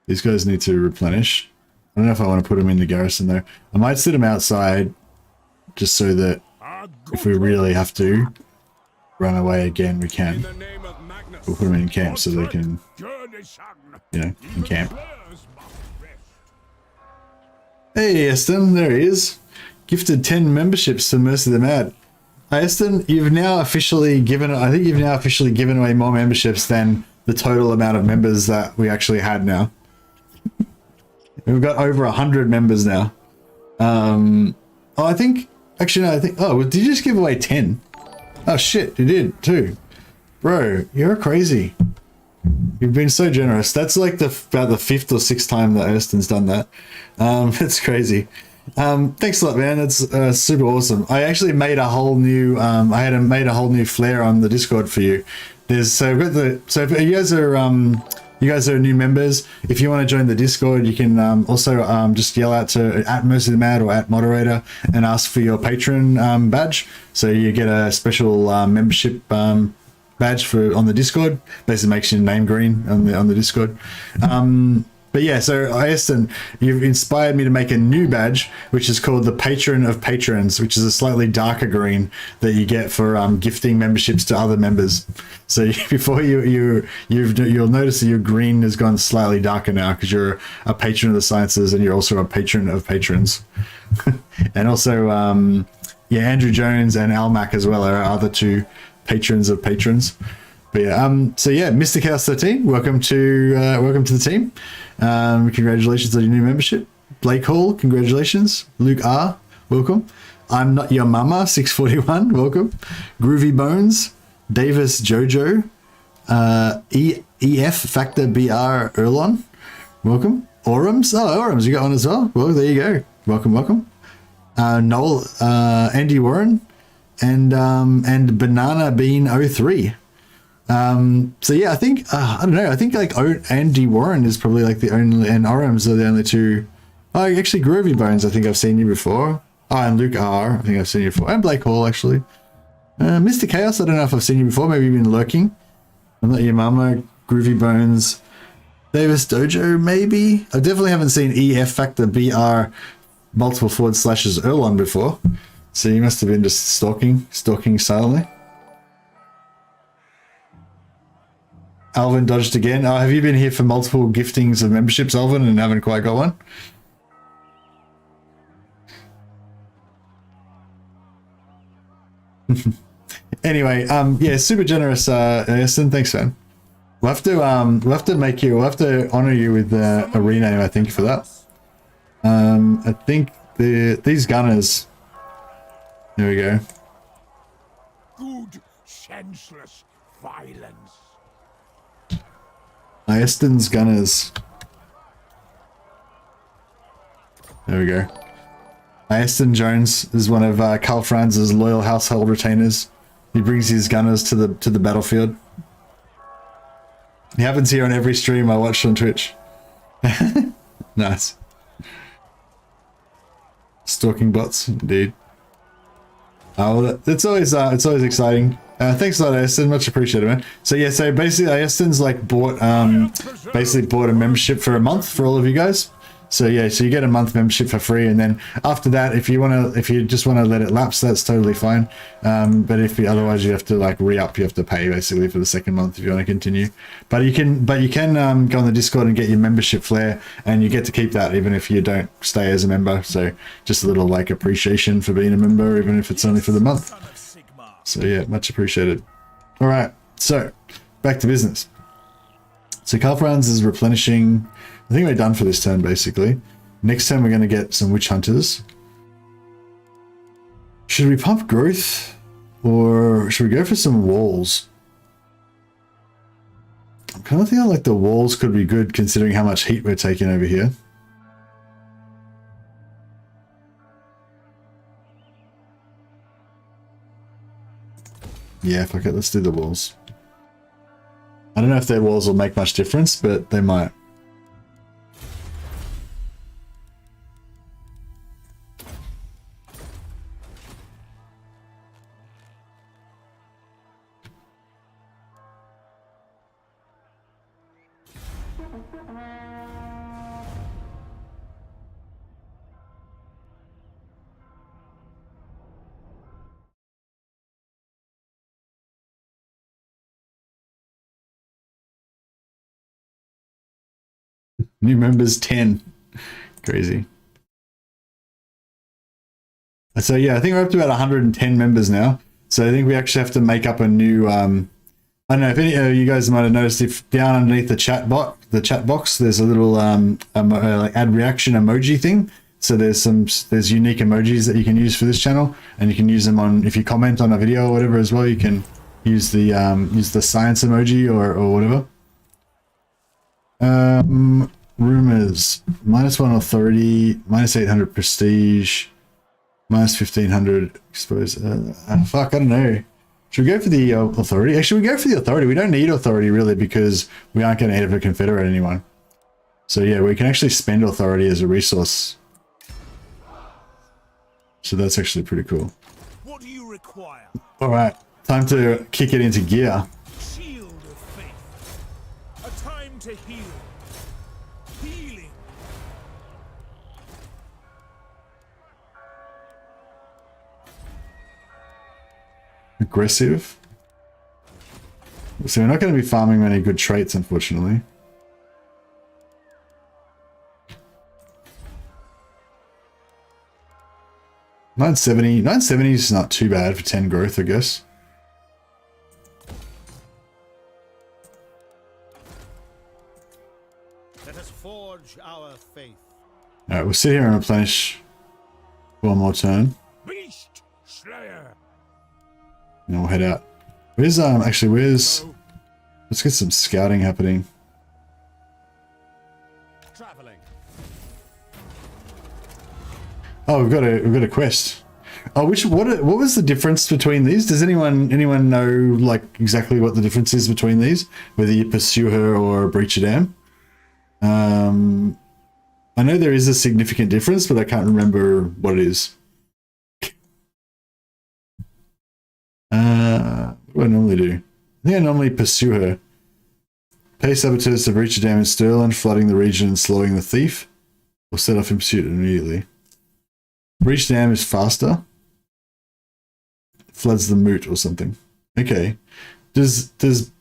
These guys need to replenish. I don't know if I want to put them in the garrison though. I might sit them outside just so that if we really have to run away again, we can. We'll put them in camp so they can, you know, in camp. Hey, Eston, there he is. Gifted 10 memberships to Mercy the Mad. Hey, Eston, you've now officially given, I think you've now officially given away more memberships than the total amount of members that we actually had now. We've got over 100 members now. Oh, I think, actually, no, I think, oh, did you just give away 10? Oh, shit, you did too. Bro, you're crazy. You've been so generous. That's like about the 5th or 6th time that Eston's done that. It's crazy. Thanks a lot, man. That's super awesome. I actually made a whole new made a whole new flare on the Discord for you. There's if you guys are new members. If you want to join the Discord, you can also just yell out to @Mercy the Mad or @Moderator and ask for your patron badge. So you get a special membership badge on the Discord. Basically makes your name green on the Discord. But yeah, so Aston, you've inspired me to make a new badge, which is called the Patron of Patrons, which is a slightly darker green that you get for gifting memberships to other members. So before you'll notice that your green has gone slightly darker now because you're a patron of the sciences and you're also a patron of patrons. And also, yeah, Andrew Jones and Almac as well are our other two patrons of patrons. But yeah, so yeah, Mr. Chaos 13, welcome to the team. Congratulations on your new membership. Blake Hall, congratulations. Luke R, welcome. I'm Not Your Mama 641, welcome. Groovy Bones, Davis Jojo, EF Factor BR Erlon, welcome. Orams, Orams, you got one as well. Well, there you go. Welcome. Noel, Andy Warren, and Banana Bean 03. So yeah, I think I don't know. I think like Andy Warren is probably like the only, and Orams are the only two. Oh, actually, Groovy Bones. I think I've seen you before. Oh, and Luke R. I think I've seen you before, and Blake Hall actually. Mr. Chaos. I don't know if I've seen you before. Maybe you've been lurking. I'm Not Your Mama. Groovy Bones. Davis Dojo. Maybe I definitely haven't seen EF Factor BR multiple / Erlon before. So you must have been just stalking silently. Alvin dodged again. Oh, have you been here for multiple giftings of memberships, Alvin, and haven't quite got one? Anyway, yeah, super generous, Aston. Thanks, man. We'll have to honor you with a rename, I think, for that. I think these gunners. There we go. Good, senseless violence. Aston's Gunners. There we go. Aston Jones is one of Karl Franz's loyal household retainers. He brings his gunners to the battlefield. He happens here on every stream I watch on Twitch. Nice. Stalking bots, indeed. Oh, well, it's always exciting. Thanks a lot, Aston. Much appreciated, man. So yeah, so basically, Aston's like bought a membership for a month for all of you guys. So yeah, so you get a month membership for free, and then after that, if you just want to let it lapse, that's totally fine. But otherwise you have to like re-up, you have to pay basically for the second month if you want to continue. But you can go on the Discord and get your membership flare, and you get to keep that even if you don't stay as a member. So just a little like appreciation for being a member, even if it's only for the month. So yeah, much appreciated. All right, so back to business. So Karl Franz is replenishing. I think we're done for this turn, basically. Next turn, we're going to get some witch hunters. Should we pump growth, or should we go for some walls? I'm kind of thinking like the walls could be good, considering how much heat we're taking over here. Yeah, fuck it, let's do the walls. I don't know if their walls will make much difference, but they might. New members 10. Crazy. So yeah, I think we're up to about 110 members now. So I think we actually have to make up a new I don't know if any of you guys might have noticed, if down underneath the chat box there's a little like add reaction emoji thing. So there's unique emojis that you can use for this channel, and you can use them on, if you comment on a video or whatever as well, you can use the science emoji or whatever. Rumors, -1 authority, -800 prestige, -1500 expose. Fuck, I don't know. Should we go for the authority? Actually, we go for the authority. We don't need authority really, because we aren't going to ever confederate anyone. So yeah, we can actually spend authority as a resource. So that's actually pretty cool. What do you require? All right, time to kick it into gear. Shield of faith. A time to heal. Heal Aggressive. So we're not going to be farming many good traits, unfortunately. $970 is not too bad for 10 growth, I guess. Let us forge our faith. Alright, we'll sit here and replenish one more turn. Beast Slayer. And we'll head out. Where's let's get some scouting happening. Traveling. Oh, we've got a quest. Oh, what was the difference between these? Does anyone know like exactly what the difference is between these? Whether you pursue her or breach a dam? I know there is a significant difference, but I can't remember what it is. What do I normally do? I think I normally pursue her. Pay saboteurs to breach a dam in Stirland, flooding the region and slowing the thief. Or set off in pursuit immediately. Breach dam is faster. Floods the moot or something. Okay. Does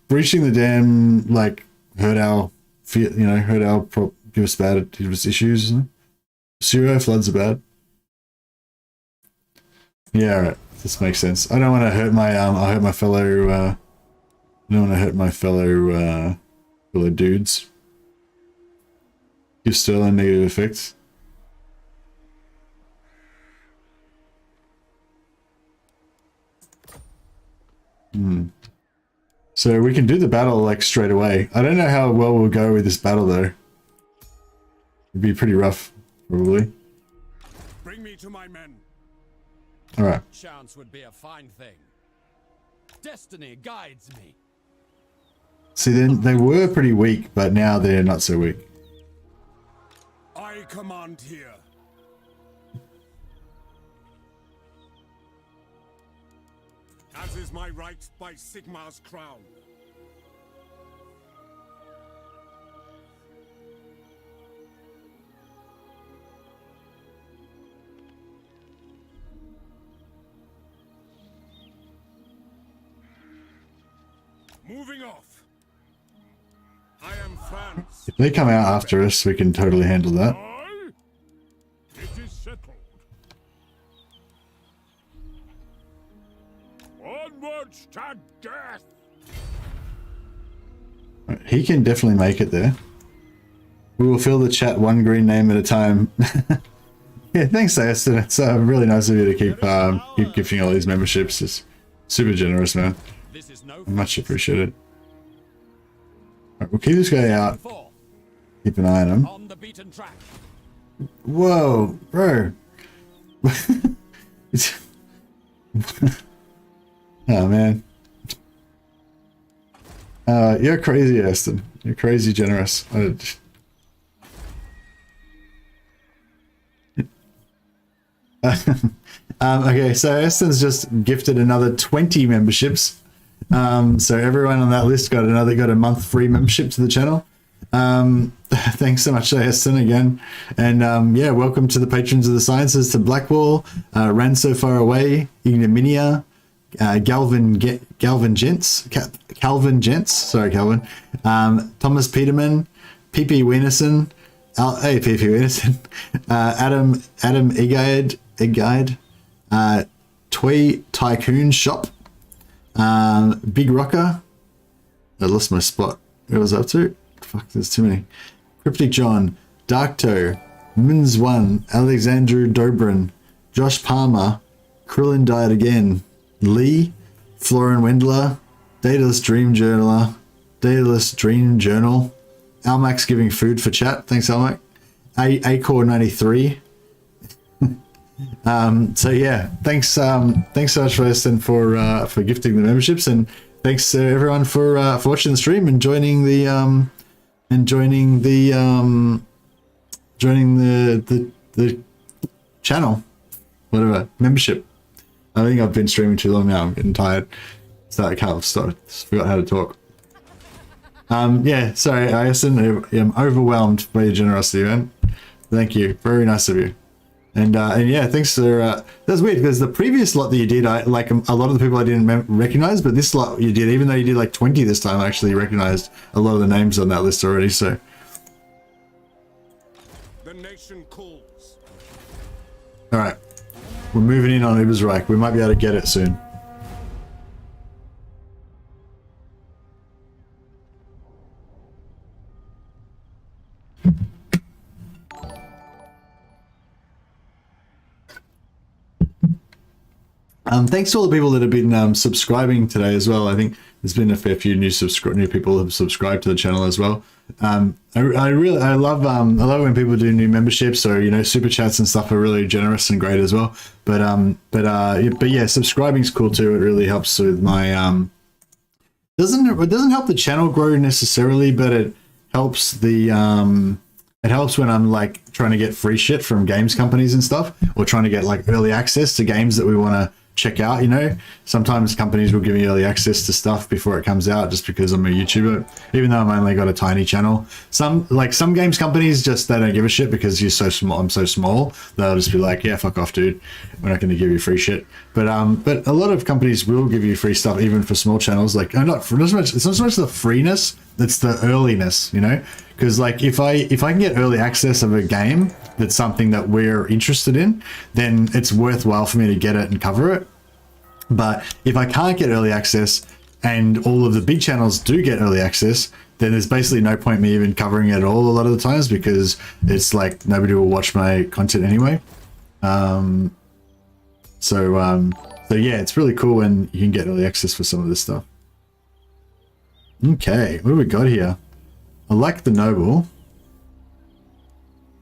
breaching the dam like hurt our give us issues? Zero floods are bad. Yeah, alright. This makes sense. I don't want to hurt my I don't want to hurt my fellow dudes. Give Sterling negative effects. So we can do the battle like straight away. I don't know how well we'll go with this battle though. It'd be pretty rough, probably. Bring me to my men. Alright. Chance would be a fine thing. Destiny guides me. See, then they were pretty weak, but now they're not so weak. I command here. As is my right by Sigmar's crown. Moving off. I am Franz. If they come out after us, we can totally handle that. It is settled. Onwards to death. He can definitely make it there. We will fill the chat one green name at a time. Yeah, thanks, Aston. It's really nice of you to keep gifting all these memberships. It's super generous, man. Much appreciated. Right, we'll keep this guy out. Keep an eye on him. On the beaten track. Whoa, bro. Oh, man. You're crazy, Aston. You're crazy generous. Okay, so Aston's just gifted another 20 memberships. So everyone on that list got a month free membership to the channel. Thanks so much, Aston, again. And yeah, welcome to the patrons of the sciences, to Blackwall, Ran So Far Away, Ignominia, Calvin Gents, sorry, Calvin, Thomas Peterman, PP Wienerson, PP Wienerson, Adam Egide, Toy Tycoon Shop, Big Rocker. I lost my spot. Where was I up to? Fuck, there's too many. Cryptic John, Dark Toe, Mins One, Alexandru Dobrin, Josh Palmer, Krillin Died Again, Lee, Florin Wendler, Daedalus Dream Journal, Almax giving food for chat. Thanks, Almac. Acore 93. So yeah, thanks so much, Weston, for gifting the memberships, and thanks to everyone for watching the stream and joining the channel, whatever, membership. I think I've been streaming too long now. I'm getting tired, so I can't start. Forgot how to talk. Yeah, sorry, Weston. I'm overwhelmed by your generosity, man. Thank you. Very nice of you. And yeah, thanks for that's weird because the previous lot that you did, I like a lot of the people I didn't recognize, but this lot you did, even though you did like 20 this time, I actually recognized a lot of the names on that list already. So The nation calls. all right, we're moving in on Reich. We might be able to get it soon. Thanks to all the people that have been subscribing today as well. I think there's been a fair few new people who have subscribed to the channel as well. I love when people do new memberships, or you know, super chats and stuff are really generous and great as well. But yeah, subscribing's cool too. It really helps with my it doesn't help the channel grow necessarily, but it helps the it helps when I'm like trying to get free shit from games companies and stuff, or trying to get like early access to games that we want to check out. You know, sometimes companies will give me early access to stuff before it comes out just because I'm a YouTuber, even though I've only got a tiny channel. Some games companies just, they don't give a shit because you're so small. I'm so small. They'll just be like, yeah, fuck off, dude. We're not going to give you free shit. But a lot of companies will give you free stuff even for small channels. Like, it's not so much the freeness, it's the earliness, you know? Because like if I can get early access of a game that's something that we're interested in, then it's worthwhile for me to get it and cover it. But if I can't get early access and all of the big channels do get early access, then there's basically no point me even covering it at all a lot of the times, because it's like nobody will watch my content anyway. So yeah, it's really cool when you can get early access for some of this stuff. Okay, what do we got here? I like the noble.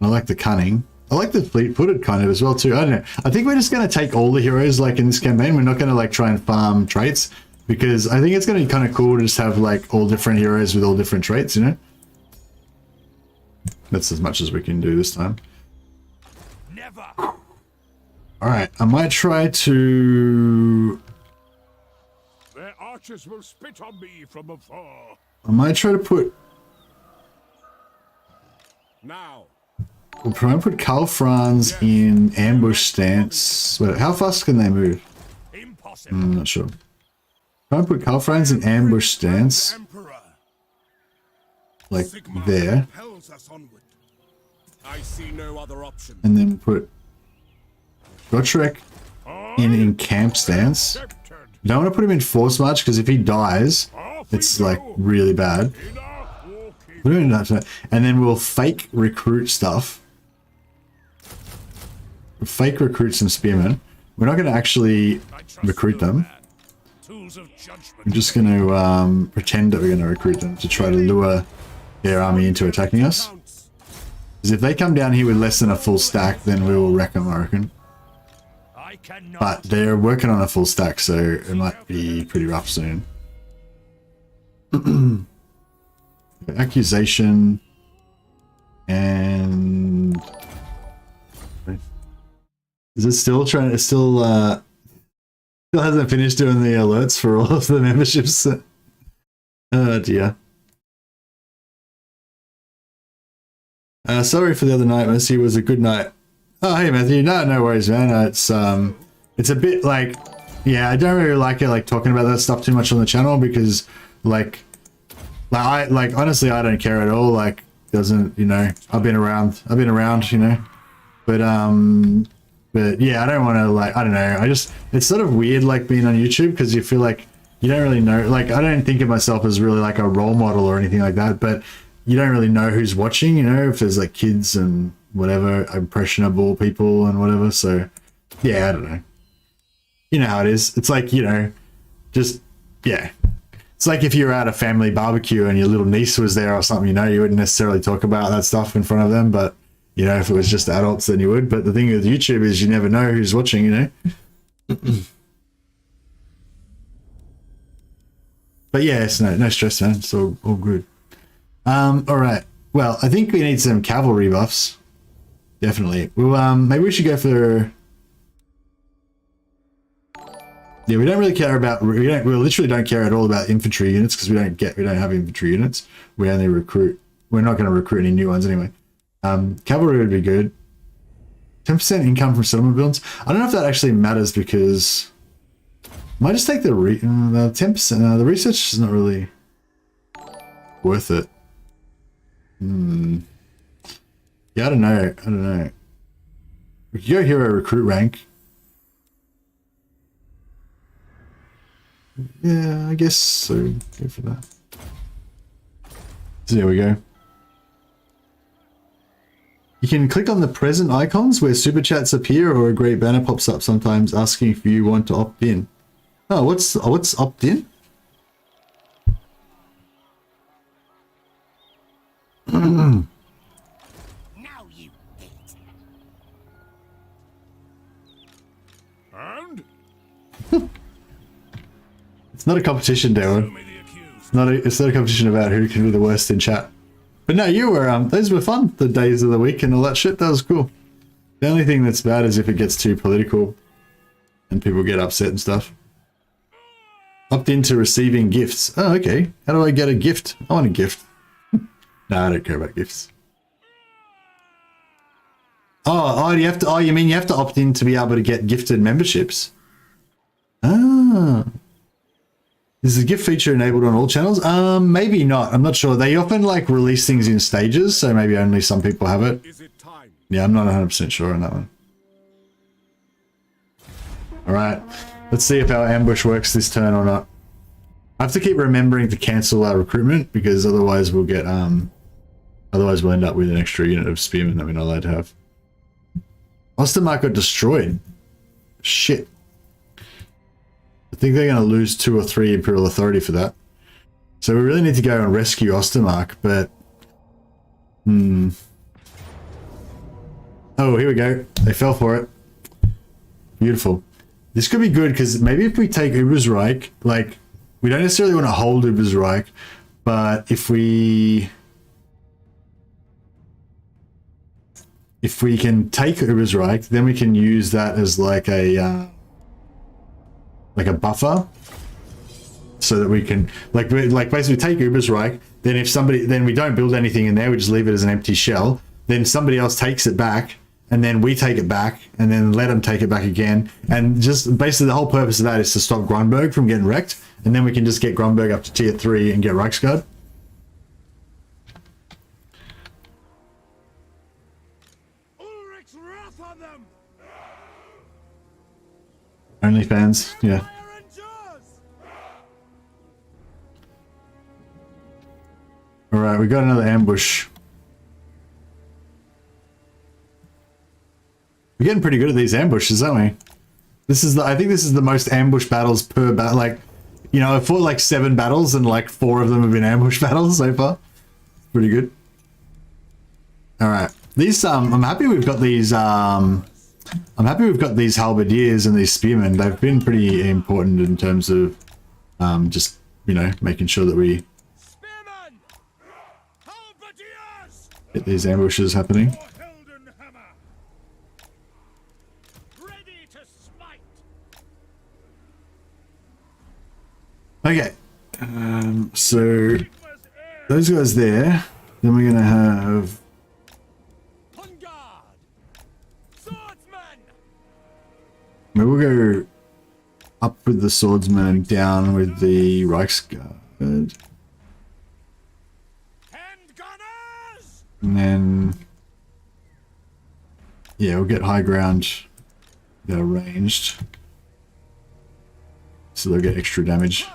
I like the cunning. I like the fleet-footed kind of as well too. I don't know. I think we're just going to take all the heroes like in this campaign. We're not going to like try and farm traits, because I think it's going to be kind of cool to just have like all different heroes with all different traits, you know? That's as much as we can do this time. Never. All right, I might try to... Their archers will spit on me from afar. I might try to put... Now. We'll try and put Karl Franz in ambush stance. Wait, how fast can they move? Impossible. I'm not sure. Try and put Karl Franz in ambush stance. Like there. I see no other option. And then put Gotrek in camp stance. You don't want to put him in force march, because if he dies, it's like really bad. And then we'll fake recruit stuff. Fake recruit some spearmen. We're not going to actually recruit them. We're just going to pretend that we're going to recruit them to try to lure their army into attacking us. Because if they come down here with less than a full stack, then we will wreck them, I reckon. But they're working on a full stack, so it might be pretty rough soon. Accusation and is it still trying to still hasn't finished doing the alerts for all of the memberships? Oh dear. Sorry for the other night, Messi. It was a good night. Oh hey Matthew, no worries, man. It's a bit like, yeah, I don't really like it, like talking about that stuff too much on the channel, because like honestly, I don't care at all. Like, doesn't, you know, I've been around, you know, but yeah, I don't want to, like, I don't know. It's sort of weird, like, being on YouTube, because you feel like you don't really know, like, I don't think of myself as really like a role model or anything like that, but you don't really know who's watching, you know, if there's like kids and whatever, impressionable people and whatever. So yeah, I don't know. You know how it is. It's like, you know, just, yeah. It's like if you're at a family barbecue and your little niece was there or something, you know, you wouldn't necessarily talk about that stuff in front of them, but, you know, if it was just adults, then you would. But the thing with YouTube is you never know who's watching, you know? But yeah, it's no stress, man. It's all good. All right. Well, I think we need some cavalry buffs. Definitely. Well, maybe we should go for... Yeah, we don't really care about, we literally don't care at all about infantry units, because we don't have infantry units. We only recruit, we're not going to recruit any new ones anyway. Cavalry would be good. 10% income from settlement builds. I don't know if that actually matters because I might just take the 10%. The research is not really worth it. Yeah, I don't know. We could go hero recruit rank. Yeah, I guess so. Go for that. So there we go. You can click on the present icons where super chats appear, or a great banner pops up sometimes asking if you want to opt in. Oh, what's opt in? Now you hate. And It's not a competition, Darren. It's not a competition about who can be the worst in chat. But no, you were those were fun. The days of the week and all that shit. That was cool. The only thing that's bad is if it gets too political and people get upset and stuff. Opt into receiving gifts. Oh, okay. How do I get a gift? I want a gift. No, I don't care about gifts. Oh, you have to. Oh, you mean you have to opt in to be able to get gifted memberships? Ah. Is the gift feature enabled on all channels? Maybe not. I'm not sure. They often like release things in stages, so maybe only some people have it. Yeah, I'm not 100% sure on that one. All right, let's see if our ambush works this turn or not. I have to keep remembering to cancel our recruitment because otherwise we'll get otherwise we'll end up with an extra unit of spearmen that we're not allowed to have. Ostermark got destroyed. Shit. I think they're going to lose 2 or 3 Imperial Authority for that. So we really need to go and rescue Ostermark, but... Oh, here we go. They fell for it. Beautiful. This could be good, because maybe if we take Ubersreich, like, we don't necessarily want to hold Ubersreich, but if we can take Ubersreich, then we can use that as like a buffer, so that we can basically take Ubersreich. Then if somebody, then we don't build anything in there, we just leave it as an empty shell. Then somebody else takes it back, and then we take it back, and then let them take it back again. And just basically the whole purpose of that is to stop Grunberg from getting wrecked, and then we can just get Grunberg up to tier 3 and get Reiksguard. Ulrich's wrath on them. OnlyFans, yeah. All right, we got another ambush. We're getting pretty good at these ambushes, aren't we? This is I think this is the most ambush battles per battle. Like, you know, I fought like 7 battles and like 4 of them have been ambush battles so far. Pretty good. All right, these I'm happy we've got these. I'm happy we've got these halberdiers and these spearmen. They've been pretty important in terms of just, you know, making sure that we get these ambushes happening. Okay, so those guys there. Then we're gonna have. Maybe we'll go up with the swordsman and down with the Reiksguard. And then, yeah, we'll get high ground. They're ranged, so they'll get extra damage.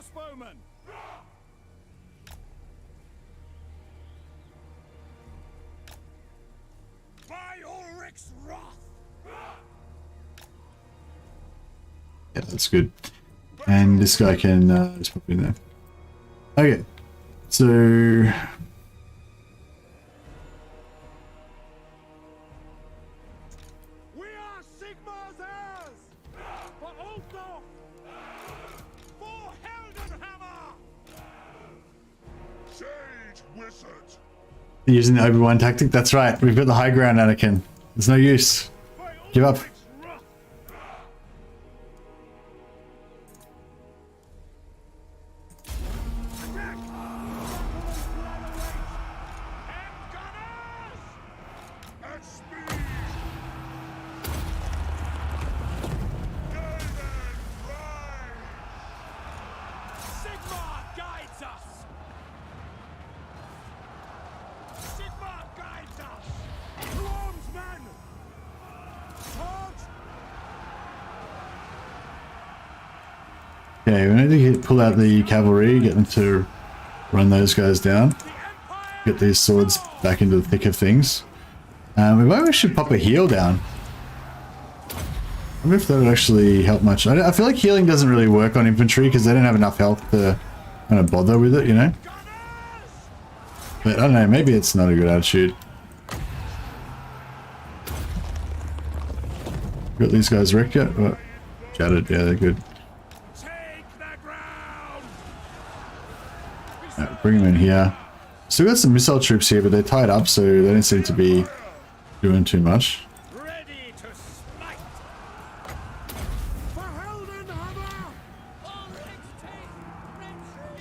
Yeah, that's good. And this guy can just pop in there. Okay, so We are Sigmar's heirs! For Ulfdorf! For Heldenhammer! Sage wizard! using the Obi-Wan tactic. That's right. We've got the high ground, Anakin. There's no use. Give up. Okay, we need to pull out the cavalry, get them to run those guys down. Get these swords back into the thick of things. We should pop a heal down. I wonder if that would actually help much. I feel like healing doesn't really work on infantry because they don't have enough health to kind of bother with it, you know? But I don't know, maybe it's not a good attitude. Got these guys wrecked yet? Oh, shattered, yeah, they're good. Right, bring them in here. Still got some missile troops here, but they're tied up, so they don't seem to be doing too much. Ready to smite. For Heldenhammer!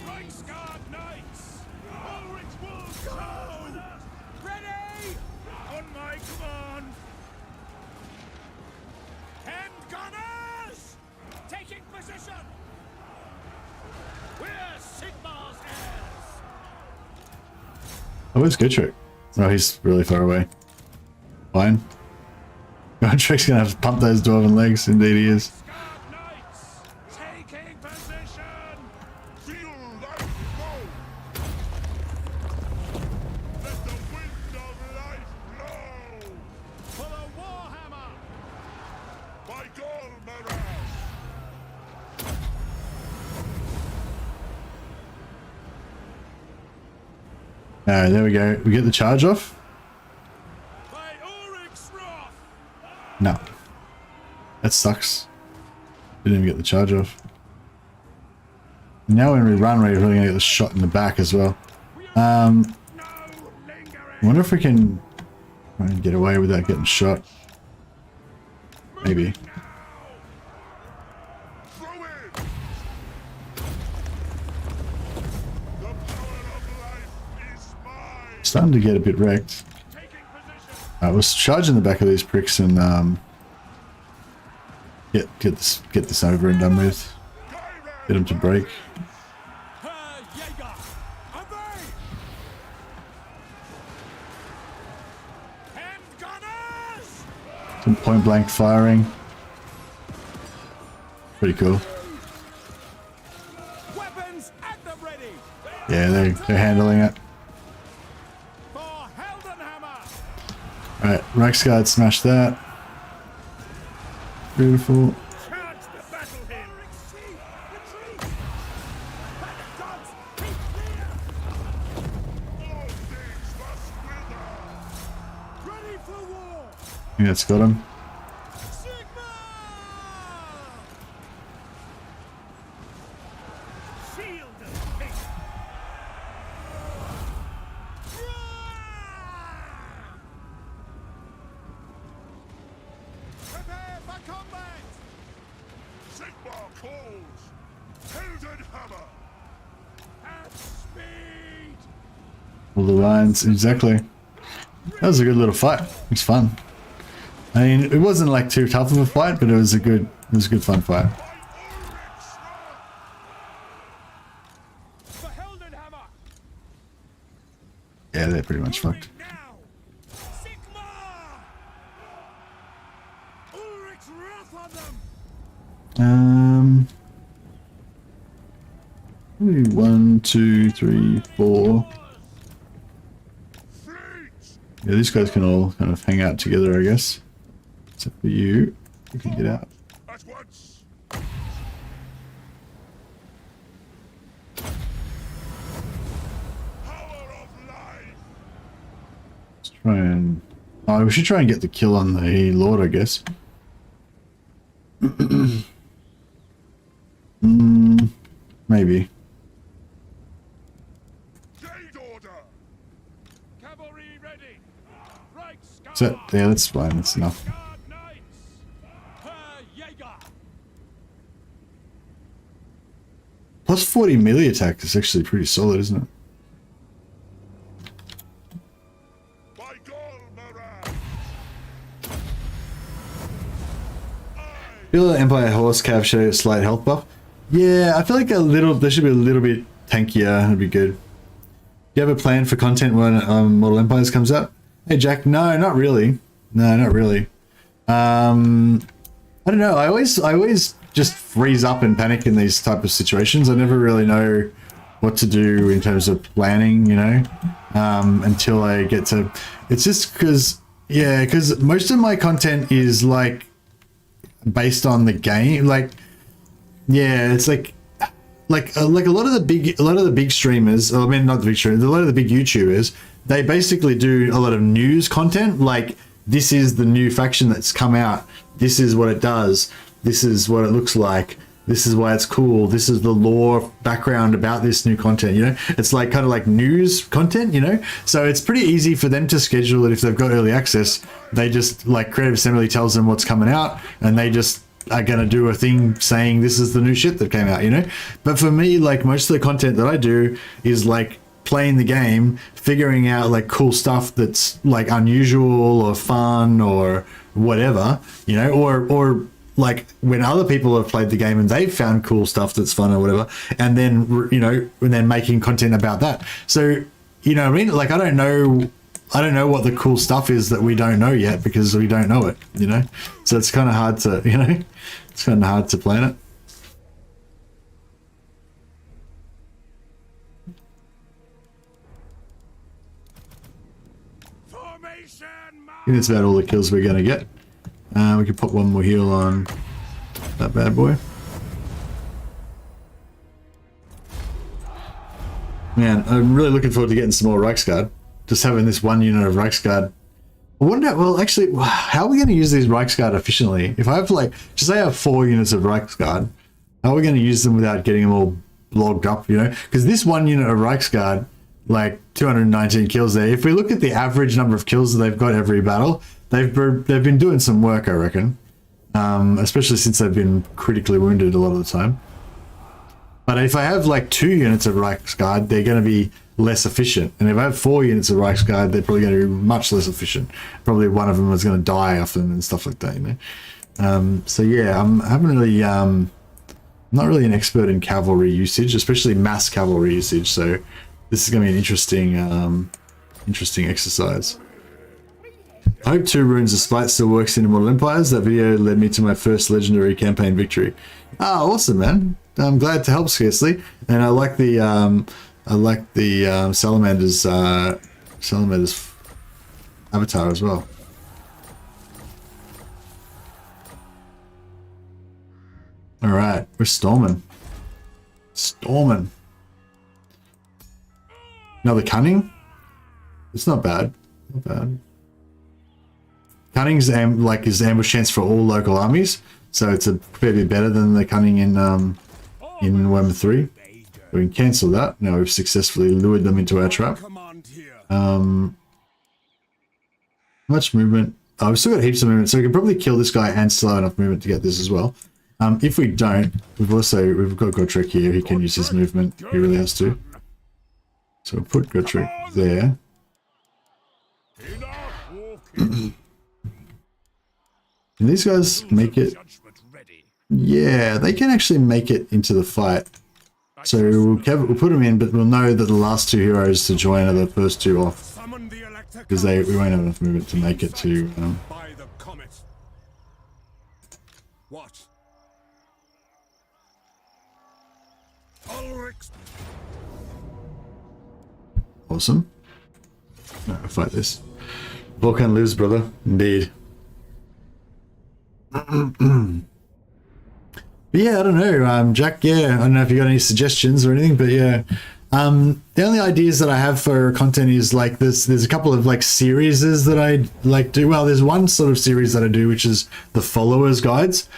Reiksguard knights! Ulrich's wolves go! Ready! On my command! Hand gunners! Taking position! We're Sigmar's heirs! Oh, where's Gotrek? Oh, he's really far away. Fine. Gotrek's gonna have to pump those dwarven legs, indeed he is. Guard knights! Taking position! Feel that blow! Let the wind of life blow! For the Warhammer! By Golmeras! Alright, there we go. We get the charge off? By Ulrich's wrath! No. That sucks. Didn't even get the charge off. Now when we run, we're really gonna get the shot in the back as well. No lingering! I wonder if we can try and get away without getting shot. Maybe. Throw in! The power of life is mine! Starting to get a bit wrecked. Taking position! I was charging the back of these pricks and get this over and done with. Get them to break. Jäger! Obey! Hand gunners! Some point blank firing. Pretty cool. Weapons at the ready! Yeah, they're handling it. For Heldenhammer! Alright, Reiksguard smashed that. Beautiful. Charge the battle here! Retreat! Let the gods keep clear! All things must wither! Ready for war! I think that's got him. Sigma! Shield of faith! Prepare for combat! Sigmar calls! Heldenhammer! At speed! All the lines, exactly. That was a good little fight. It was fun. I mean, it wasn't like too tough of a fight, but it was a good fun fight. For Heldenhammer! Yeah, they're pretty much fucked. Now! Sigma! Ulrich's wrath on them! Maybe 1, 2, 3, 4. Yeah, these guys can all kind of hang out together, I guess. Except for you. You can get out. At once! Power of life! Let's try and... Oh, we should try and get the kill on the Lord, I guess. Maybe. Gate order! Cavalry ready! Reiksguard! So, yeah, that's fine. That's enough. Guard knights! Jäger! Plus 40 melee attack is actually pretty solid, isn't it? By Golmeras! Feel the Empire Horse Cav show a slight health buff. Yeah, I feel like there should be a little bit tankier. That'd be good. Do you have a plan for content when Mortal Empires comes out? Hey Jack, no, not really. No, not really. I don't know. I always just freeze up and panic in these type of situations. I never really know what to do in terms of planning, you know, until I get to, it's just because, yeah, because most of my content is like based on the game. Like, yeah, it's like a lot of the big streamers, I mean, not the big streamers, a lot of the big YouTubers, they basically do a lot of news content. Like, this is the new faction that's come out. This is what it does. This is what it looks like. This is why it's cool. This is the lore background about this new content, you know? It's like kind of like news content, you know? So it's pretty easy for them to schedule it if they've got early access. They just, like, Creative Assembly tells them what's coming out, and they just are going to do a thing saying this is the new shit that came out, you know? But for me, like, most of the content that I do is like playing the game, figuring out like cool stuff that's like unusual or fun or whatever, you know, or like when other people have played the game and they've found cool stuff that's fun or whatever, and then, you know, and then making content about that. So, you know what I mean? Like, I don't know what the cool stuff is that we don't know yet because we don't know it, you know? So it's kind of hard to, you know, it's kind of hard to plan it. I think that's about all the kills we're going to get. We can pop one more heal on that bad boy. Man, I'm really looking forward to getting some more Reiksguard. Just having this one unit of Reiksguard. I wonder, well, actually, how are we going to use these Reiksguard efficiently? If I have, like, just say I have 4 units of Reiksguard, how are we going to use them without getting them all logged up, you know? Because this one unit of Reiksguard, like 219 kills there. If we look at the average number of kills that they've got every battle, they've been doing some work, I reckon. Especially since they've been critically wounded a lot of the time. But if I have like 2 units of Reiksguard, they're going to be less efficient. And if I have 4 units of Reiksguard, they're probably going to be much less efficient. Probably one of them is going to die off them and stuff like that, you know. So yeah, I'm not really an expert in cavalry usage, especially mass cavalry usage. So this is going to be an interesting exercise. I hope 2 Runes of Spite still works in Immortal Empires. That video led me to my first legendary campaign victory. Ah, awesome, man. I'm glad to help, Scarcely. And I like the Salamander's avatar as well. All right, we're storming. Another cunning. It's not bad. Not bad. Cunning's is ambush chance for all local armies, so it's a fair bit better than the cunning in Warhammer 3. We can cancel that. Now we've successfully lured them into our trap. Much movement. Oh, we've still got heaps of movement, so we can probably kill this guy and still have enough movement to get this as well. If we don't, we've got Gotrek here. He can use his movement. He really has to. So we'll put Gotrek there. Can these guys make it? Yeah, they can actually make it into the fight. So we'll put them in, but we'll know that the last 2 heroes to join are the first 2 off. Because we won't have enough movement to make it to... Awesome. No, we'll fight this. Vulcan lives, brother. Indeed. But yeah, I don't know, Jack, yeah, I don't know if you got any suggestions or anything, but yeah. The only ideas that I have for content is like there's a couple of like series that I like do. Well, there's one sort of series that I do, which is the followers guides.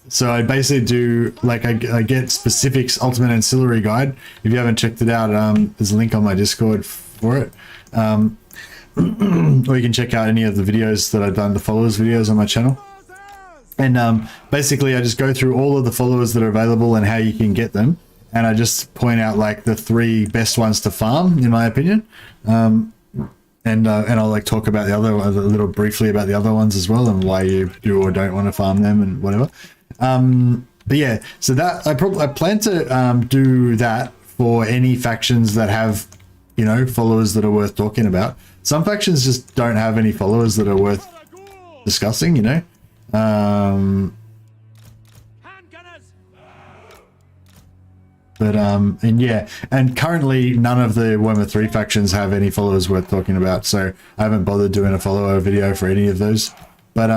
So I basically do like I get specifics ultimate ancillary guide. If you haven't checked it out, there's a link on my Discord for it. Or you can check out any of the videos that I've done, the followers videos on my channel. And basically I just go through all of the followers that are available and how you can get them. And I just point out like the 3 best ones to farm, in my opinion. And I'll like talk about the other a little briefly about the other ones as well and why you do or don't want to farm them and whatever. But yeah, so that I plan to do that for any factions that have, you know, followers that are worth talking about. Some factions just don't have any followers that are worth discussing, you know. But and yeah, and currently none of the Warhammer 3 factions have any followers worth talking about, so I haven't bothered doing a follower video for any of those. But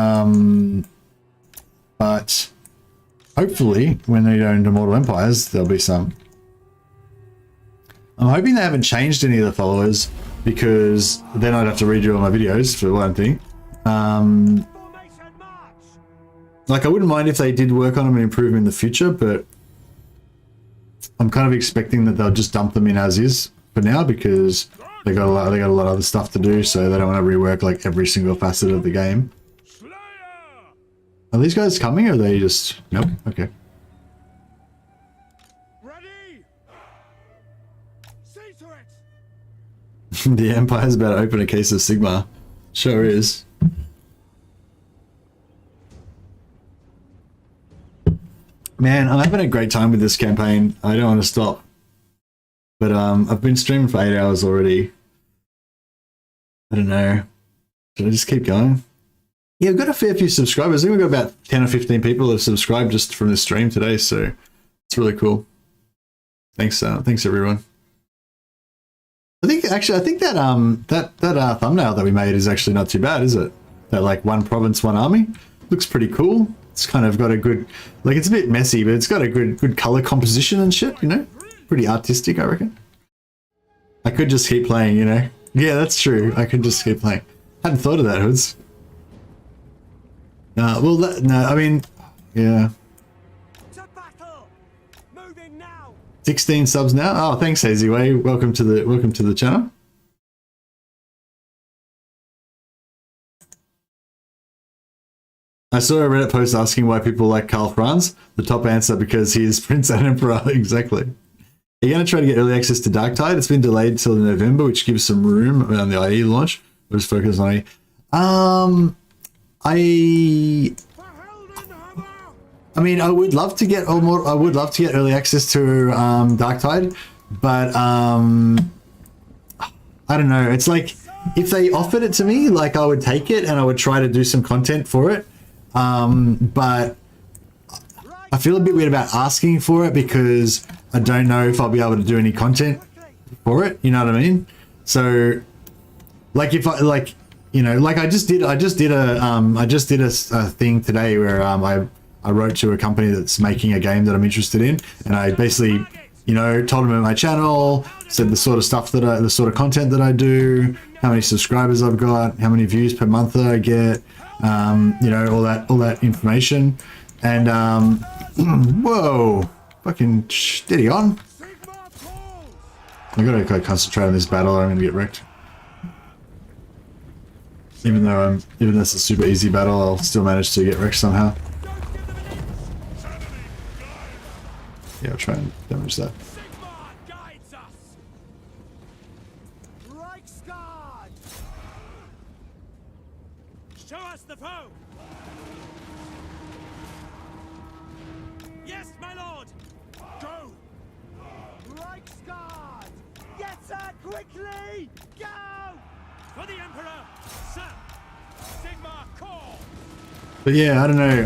hopefully when they go into Mortal Empires there'll be some. I'm hoping they haven't changed any of the followers, because then I'd have to redo all my videos for one thing. Like, I wouldn't mind if they did work on them and improve them in the future, but I'm kind of expecting that they'll just dump them in as is for now, because they got a lot of other stuff to do, so they don't want to rework like every single facet of the game. Are these guys coming, or are they just... Nope, okay. Ready? See to it. The Empire's about to open a case of Sigma. Sure is. Man, I'm having a great time with this campaign. I don't want to stop. But I've been streaming for 8 hours already. I don't know. Should I just keep going? Yeah, I've got a fair few subscribers. I think we've got about 10 or 15 people who have subscribed just from this stream today, so it's really cool. Thanks, thanks everyone. I think that thumbnail that we made is actually not too bad, is it? That like one province, one army. Looks pretty cool. It's kind of got a good, like, it's a bit messy, but it's got a good color composition and shit, you know? Pretty artistic, I reckon. I could just keep playing, you know? Yeah, that's true. I could just keep playing. Hadn't thought of that, Hoods. Well, no, I mean, yeah. 16 subs now. Oh, thanks, Hazyway. Welcome to the channel. I saw a Reddit post asking why people like Karl Franz. The top answer, because he is Prince and Emperor. Exactly. Are you going to try to get early access to Darktide? It's been delayed till November, which gives some room around the IE launch. We'll just focus on IE. I mean, I would love to get more. I would love to get early access to Darktide, but I don't know. It's like if they offered it to me, like I would take it and I would try to do some content for it. But I feel a bit weird about asking for it because I don't know if I'll be able to do any content for it. You know what I mean? So, like if I like, you know, like I just did a thing today where I wrote to a company that's making a game that I'm interested in, and I basically, you know, told them about my channel, said the sort of stuff that the sort of content that I do, how many subscribers I've got, how many views per month that I get, you know, all that information, and whoa, fucking steady on. I gotta concentrate on this battle, or I'm gonna get wrecked. Even though it's a super easy battle, I'll still manage to get wrecked somehow. Yeah, I'll try and damage that. Reiksguard! Show us the foe! Yes, my lord! Go! Reiksguard! Get her quickly! Go! For the Emperor! Sir! Sigma call! But yeah, I don't know.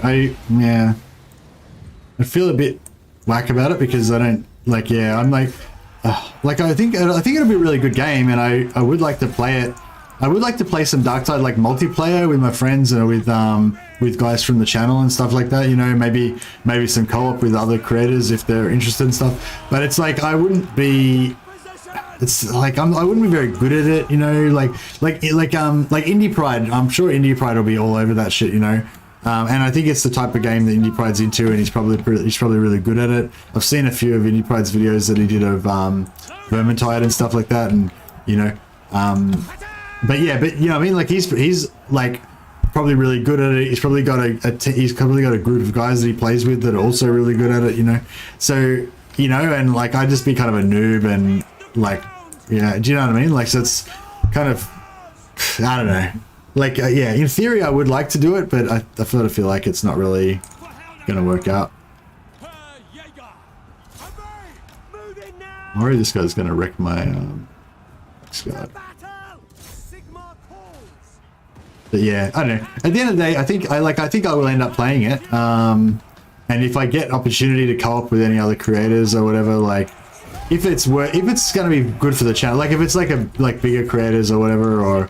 I feel a bit whack about it because I don't like. Yeah, I'm like I think it'll be a really good game, and I would like to play it. I would like to play some Darktide like multiplayer with my friends or with guys from the channel and stuff like that. You know, maybe some co-op with other creators if they're interested in stuff. But it's like I wouldn't be. It's like I wouldn't be very good at it. You know, like Indie Pride. I'm sure Indie Pride will be all over that shit. You know. And I think it's the type of game that Indie Pride's into, and he's probably really good at it. I've seen a few of Indie Pride's videos that he did of Vermintide and stuff like that, and you know, but you know what I mean. Like he's like probably really good at it. He's probably got a group of guys that he plays with that are also really good at it. You know, so you know, and like I'd just be kind of a noob and like, yeah, do you know what I mean? Like so it's kind of, I don't know. Like, yeah, in theory, I would like to do it, but I sort of feel like it's not really going to work out. I'm worried this guy's going to wreck my Reiksguard. But yeah, I don't know. At the end of the day, I think I will end up playing it. And if I get opportunity to co-op with any other creators or whatever, like if it's going to be good for the channel, like if it's like bigger creators or whatever, or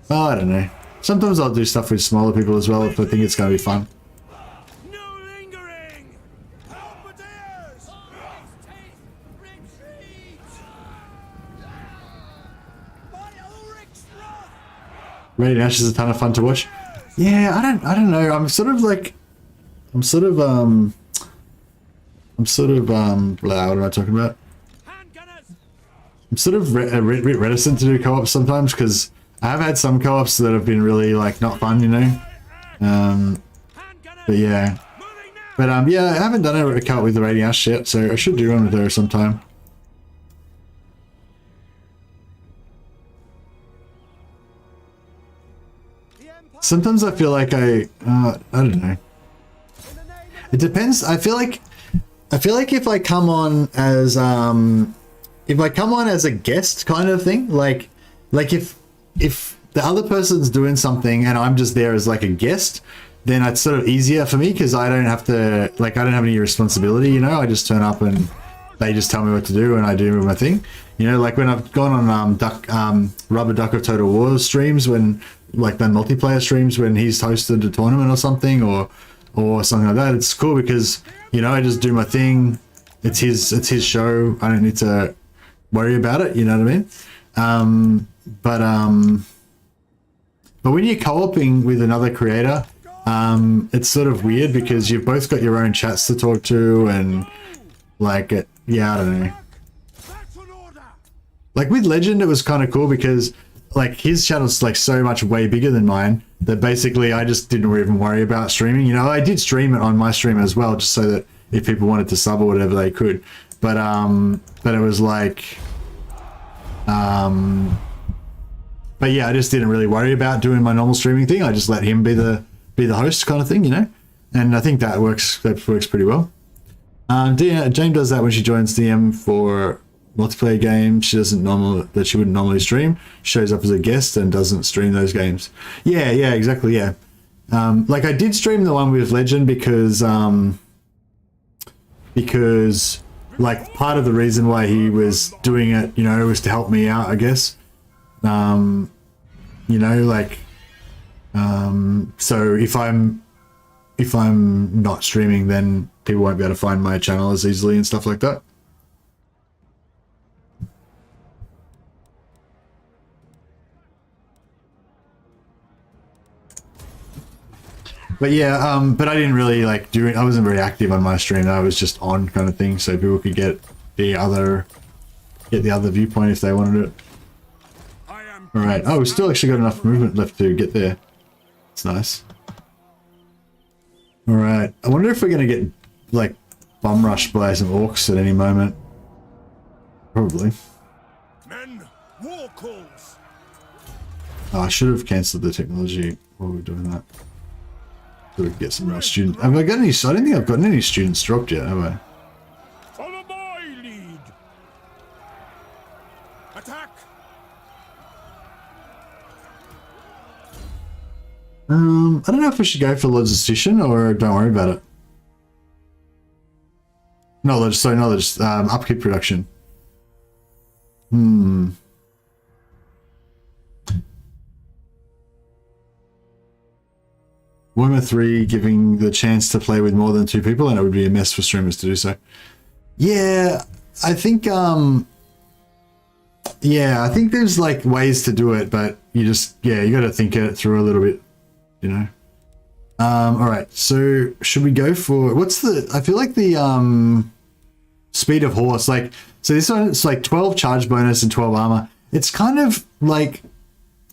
I don't know. Sometimes I'll do stuff with smaller people as well if I think it's going to be fun. No lingering! Halberdiers! Retreat! By Ulrich's wrath! Radiant Ash is a ton of fun to watch. Yeah, I don't know. I'm sort of blah, what am I talking about? I'm sort of reticent to do co-ops sometimes because I have had some co-ops that have been really like not fun, you know. But yeah, yeah, I haven't done a co-op with the Radiant Ash yet, so I should do one with her sometime. Sometimes I feel like I don't know. It depends. I feel like if I come on as a guest kind of thing, like if the other person's doing something and I'm just there as like a guest, then it's sort of easier for me because I don't have any responsibility, you know. I just turn up and they just tell me what to do and I do my thing, you know. Like when I've gone on Rubber Duck of Total War streams, when like the multiplayer streams when he's hosted a tournament or something or something like that, it's cool because, you know, I just do my thing. It's his show. I don't need to worry about it, you know what I mean? But when you're co-oping with another creator, it's sort of weird because you've both got your own chats to talk to and like yeah, I don't know. Like with Legend, it was kind of cool because like his channel's like so much way bigger than mine that basically I just didn't even worry about streaming. You know, I did stream it on my stream as well, just so that if people wanted to sub or whatever they could. But it was like, but yeah, I just didn't really worry about doing my normal streaming thing. I just let him be the host kind of thing, you know. And I think that works pretty well. Jane does that when she joins DM for multiplayer games. She wouldn't normally stream, shows up as a guest and doesn't stream those games. Yeah, exactly. Yeah. Like I did stream the one with Legend because like part of the reason why he was doing it, you know, was to help me out, I guess. You know, like so if I'm not streaming, then people won't be able to find my channel as easily and stuff like that. But yeah, but I didn't really like I wasn't very active on my stream. I was just on kind of thing, so people could get the other viewpoint if they wanted it. All right. Oh, we still actually got enough movement left to get there. It's nice. All right. I wonder if we're gonna get like bum rushed by some orcs at any moment. Probably. Men, war calls. Oh, I should have cancelled the technology while we were doing that. So we could get some more students. Have I got any? I don't think I've gotten any students dropped yet, have I? Follow my lead. Attack. I don't know if we should go for logistician or don't worry about it. Knowledge, upkeep production. Warhammer 3 giving the chance to play with more than 2 people, and it would be a mess for streamers to do so. Yeah, I think I think there's like ways to do it, but you got to think it through a little bit, you know. All right, so should we go for I feel like the speed of horse, like, so this one, it's like 12 charge bonus and 12 armor. It's kind of like,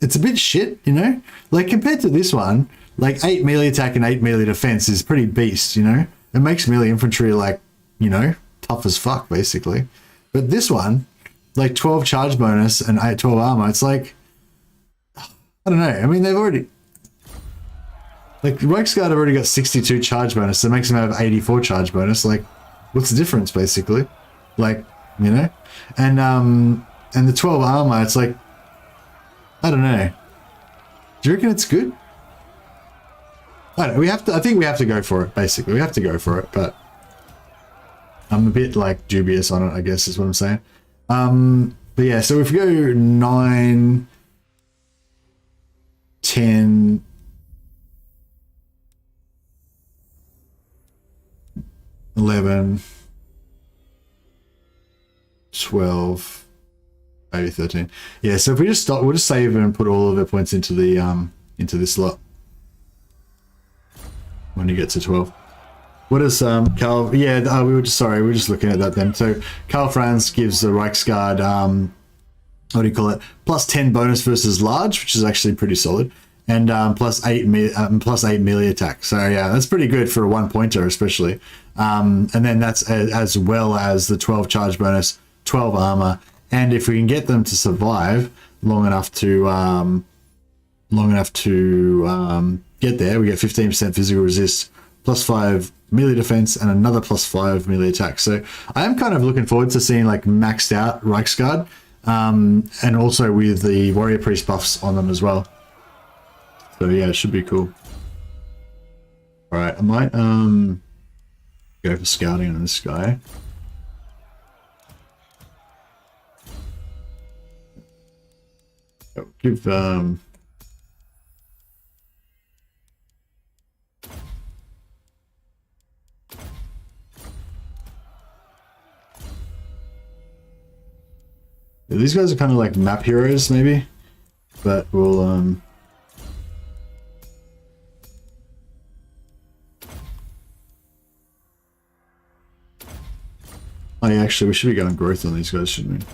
it's a bit shit, you know, like compared to this one, like 8 melee attack and 8 melee defense is pretty beast, you know. It makes melee infantry like, you know, tough as fuck basically. But this one, like 12 charge bonus and 12 armor, it's like, I don't know. I mean, they've already, like Reiksguard have already got 62 charge bonus, so it makes them have 84 charge bonus. Like, what's the difference basically? Like, you know, and the 12 armor, it's like, I don't know. Do you reckon it's good? I don't know, I think we have to go for it, basically. We have to go for it, but I'm a bit like dubious on it, I guess is what I'm saying. But yeah, so if we go 9, 10, 11, 12, maybe 13. Yeah, so if we just stop, we'll just save and put all of our points into the into this slot when you get to 12. What is Karl? Yeah, we were just looking at that then. So Karl Franz gives the Reiksguard what do you call it? Plus 10 bonus versus large, which is actually pretty solid, and plus 8 melee attack. So yeah, that's pretty good for a 1-pointer, especially. And then that's as well as the 12 charge bonus, 12 armor, and if we can get them to survive long enough to get there, we get 15% physical resist, plus 5 melee defense, and another plus 5 melee attack. So I am kind of looking forward to seeing like maxed out Reiksguard, and also with the warrior priest buffs on them as well. So yeah, it should be cool. All right, I might go for scouting on this guy. I'll give these guys are kind of like map heroes, maybe, but we'll oh yeah, actually we should be going growth on these guys, shouldn't we?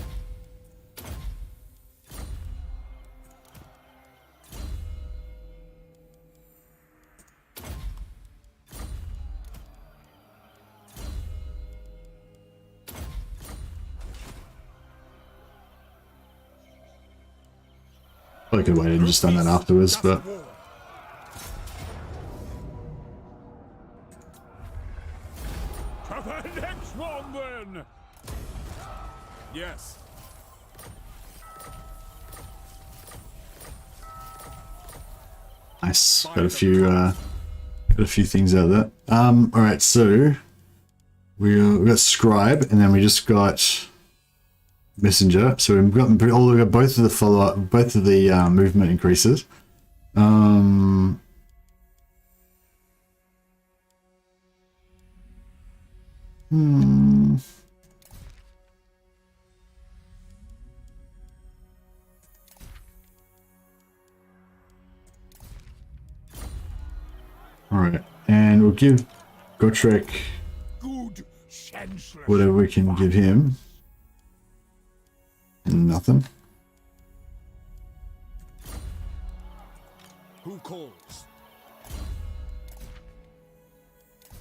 I could wait and just done that afterwards, but To the next one, then. Yes. nice. Got a few things out of that. All right, so we got scribe, and then we just got messenger. So we've got both of the follow-up, both of the movement increases. All right, and we'll give Gotrek Good, senseless. whatever we can give him. Nothing. Who calls?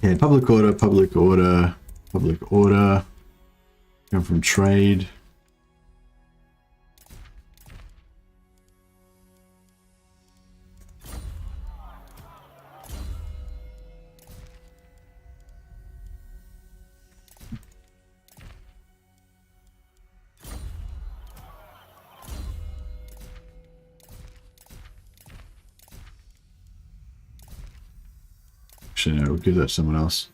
Yeah, public order, public order, public order. Come from trade. Actually, no, we'll give that to someone else.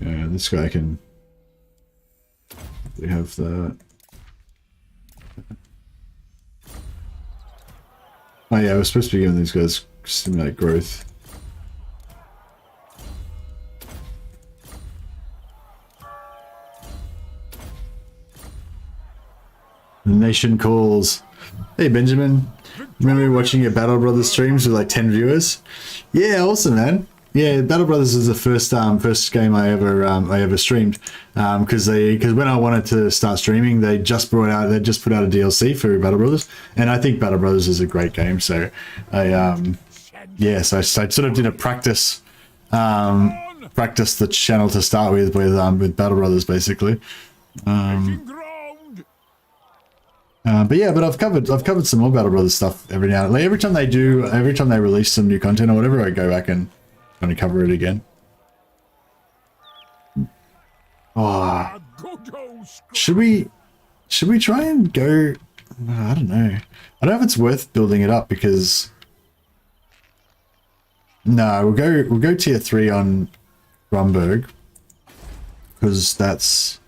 Yeah, this guy can. We have the. Oh yeah, we're supposed to be giving these guys stimulate growth. The nation calls. Hey Benjamin, remember watching your Battle Brothers streams with like 10 viewers? Yeah, awesome, man. Yeah, Battle Brothers is the first game I ever streamed, because when I wanted to start streaming, they just put out a DLC for Battle Brothers, and I think Battle Brothers is a great game. So I so I sort of did a practice the channel to start with Battle Brothers basically. But I've covered some more Battle Brothers stuff every now and then. Like every time they release some new content or whatever, I go back and kind of cover it again. Oh, should we Should we try and go? I don't know. I don't know if it's worth building it up because no, we'll go tier 3 on Grumberg because that's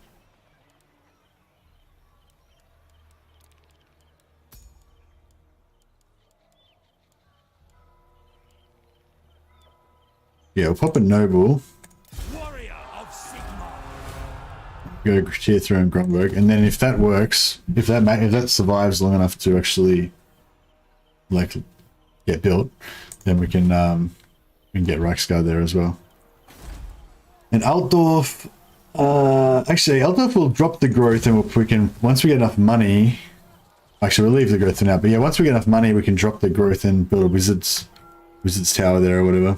yeah. We'll pop a noble. Go tier 3 on Grumberg, and then if that works, if that survives long enough to actually like get built, then we can get Reiksguard there as well. And Altdorf, actually Altdorf will drop the growth, and we can once we get enough money. Actually, we'll leave the growth for now, but yeah, once we get enough money, we can drop the growth and build a wizard's tower there or whatever.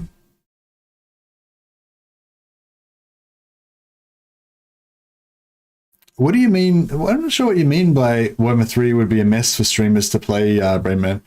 What do you mean? I'm not sure what you mean by Warhammer 3 would be a mess for streamers to play, Brainman.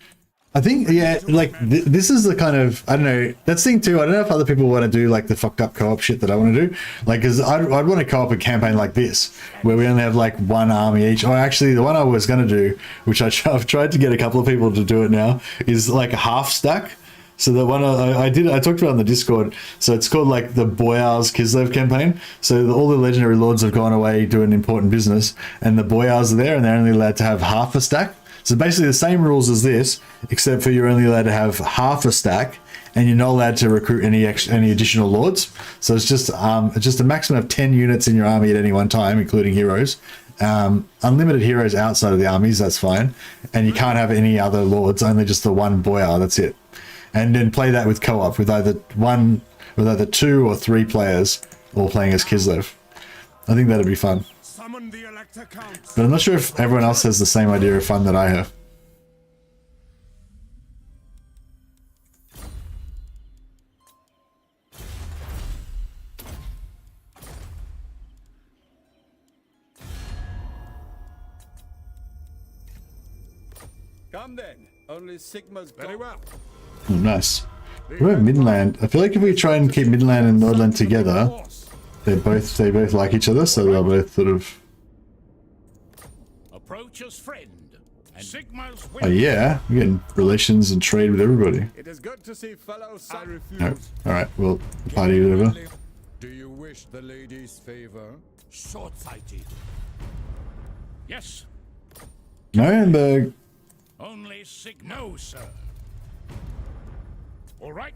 I think, yeah, like, this is the kind of, I don't know, that's the thing too, I don't know if other people want to do, like, the fucked up co-op shit that I want to do. Like, because I'd want to co-op a campaign like this, where we only have, like, one army each. Or actually, the one I was going to do, which I've tried to get a couple of people to do it now, is, like, a half stack. So the one I talked about on the Discord. So it's called like the Boyars Kislev campaign. So all the legendary lords have gone away doing important business, and the Boyars are there, and they're only allowed to have half a stack. So basically the same rules as this, except for you're only allowed to have half a stack, and you're not allowed to recruit any additional lords. So it's just a maximum of 10 units in your army at any one time, including heroes. Unlimited heroes outside of the armies, that's fine, and you can't have any other lords, only just the one Boyar. That's it. And then play that with co-op with either 2 or 3 players all playing as Kislev. I think that'd be fun. But I'm not sure if everyone else has the same idea of fun that I have. Come then. Only Sigma's very well. Oh, nice. What about Midland? I feel like if we try and keep Midland and Nordland together, they both like each other, so they'll both sort of. Approach as friend. Sigma's Oh yeah, we're getting relations and trade with everybody. It is good to see fellow son. Oh, all right, well, party whatever. Do you wish the lady's favor? Short-sighted. Yes. Nuremberg. Only no, sir. All right.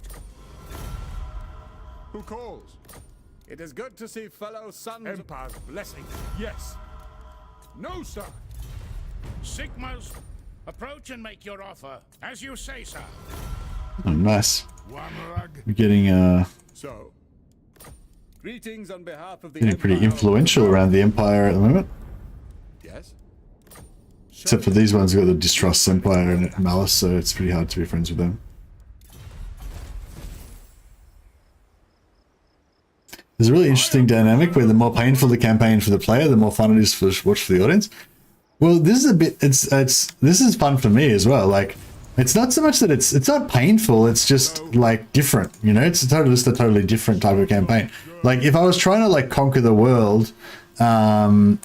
Who calls? It is good to see fellow sons. Empire's blessing. Yes. No, sir. Sigma's. Approach and make your offer. As you say, sir. Oh, nice. Warhammer. We're getting So. Greetings on behalf of the getting pretty influential around the Empire at the moment. Yes. Except for these ones, got the Distrust Empire and Malice, so it's pretty hard to be friends with them. There's a really interesting dynamic where the more painful the campaign for the player, the more fun it is to watch for the audience. Well, this is a bit. This is fun for me as well. Like, it's not so much that it's not painful. It's just like different. You know, it's just a totally different type of campaign. Like if I was trying to like conquer the world, and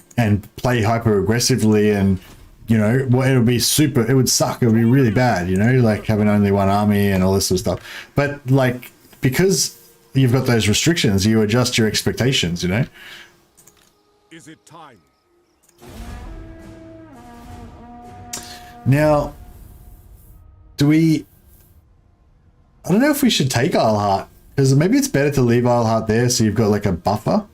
play hyper aggressively, and you know, well, it would be super. It would suck. It would be really bad. You know, like having only one army and all this sort of stuff. But like because you've got those restrictions, you adjust your expectations, you know? Is it time? Now, do we... I don't know if we should take Wulfhart, because maybe it's better to leave Wulfhart there so you've got like a buffer.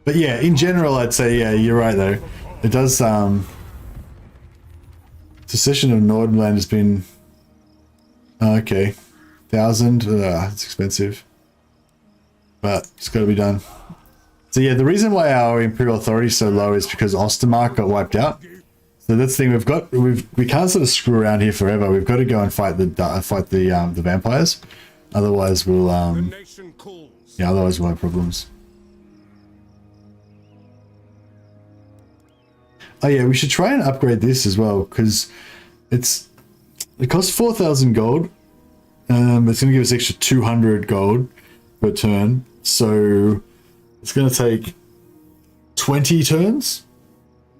But yeah, in general, I'd say, yeah, you're right though. It does, secession of Nordland has been, okay, 1,000, it's expensive, but it's got to be done. So yeah, the reason why our Imperial Authority is so low is because Ostermark got wiped out. So that's the thing, we can't sort of screw around here forever. We've got to go and fight the vampires. Otherwise we'll, yeah, otherwise we'll have problems. Oh yeah, we should try and upgrade this as well, because it costs 4,000 gold. It's going to give us extra 200 gold per turn, so it's going to take 20 turns.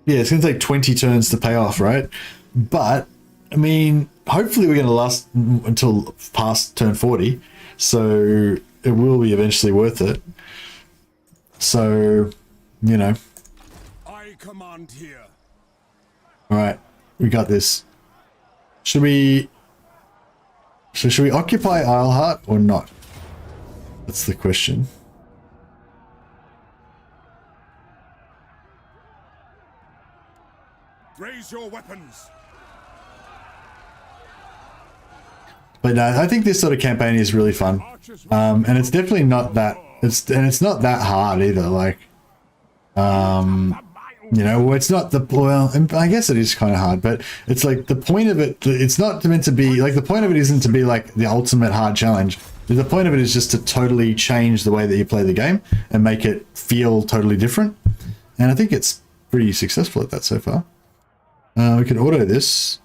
Yeah, it's going to take 20 turns to pay off, right? But I mean, hopefully we're going to last until past turn 40, so it will be eventually worth it. So, you know. I command here. All right, we got this. Should we occupy Wulfhart or not? That's the question. Raise your weapons. But no, I think this sort of campaign is really fun, and it's definitely not that. It's not that hard either. Like, you know, it's not the, well, I guess it is kind of hard, but it's like the point of it. It's not meant to be like, the point of it isn't to be like the ultimate hard challenge. The point of it is just to totally change the way that you play the game and make it feel totally different. And I think it's pretty successful at that so far. We can auto this,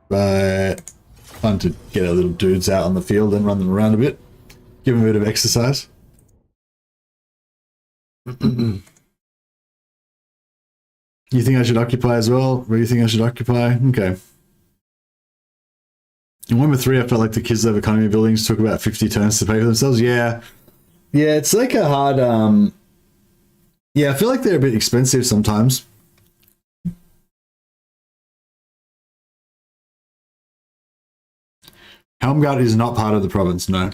but fun to get our little dudes out on the field and run them around a bit, give them a bit of exercise. You think I should occupy as well? Where do you think I should occupy? Okay. In Warhammer 3, I felt like the kids of economy buildings took about 50 turns to pay for themselves. Yeah. Yeah, it's like a hard... Yeah, I feel like they're a bit expensive sometimes. Helmgard is not part of the province, no.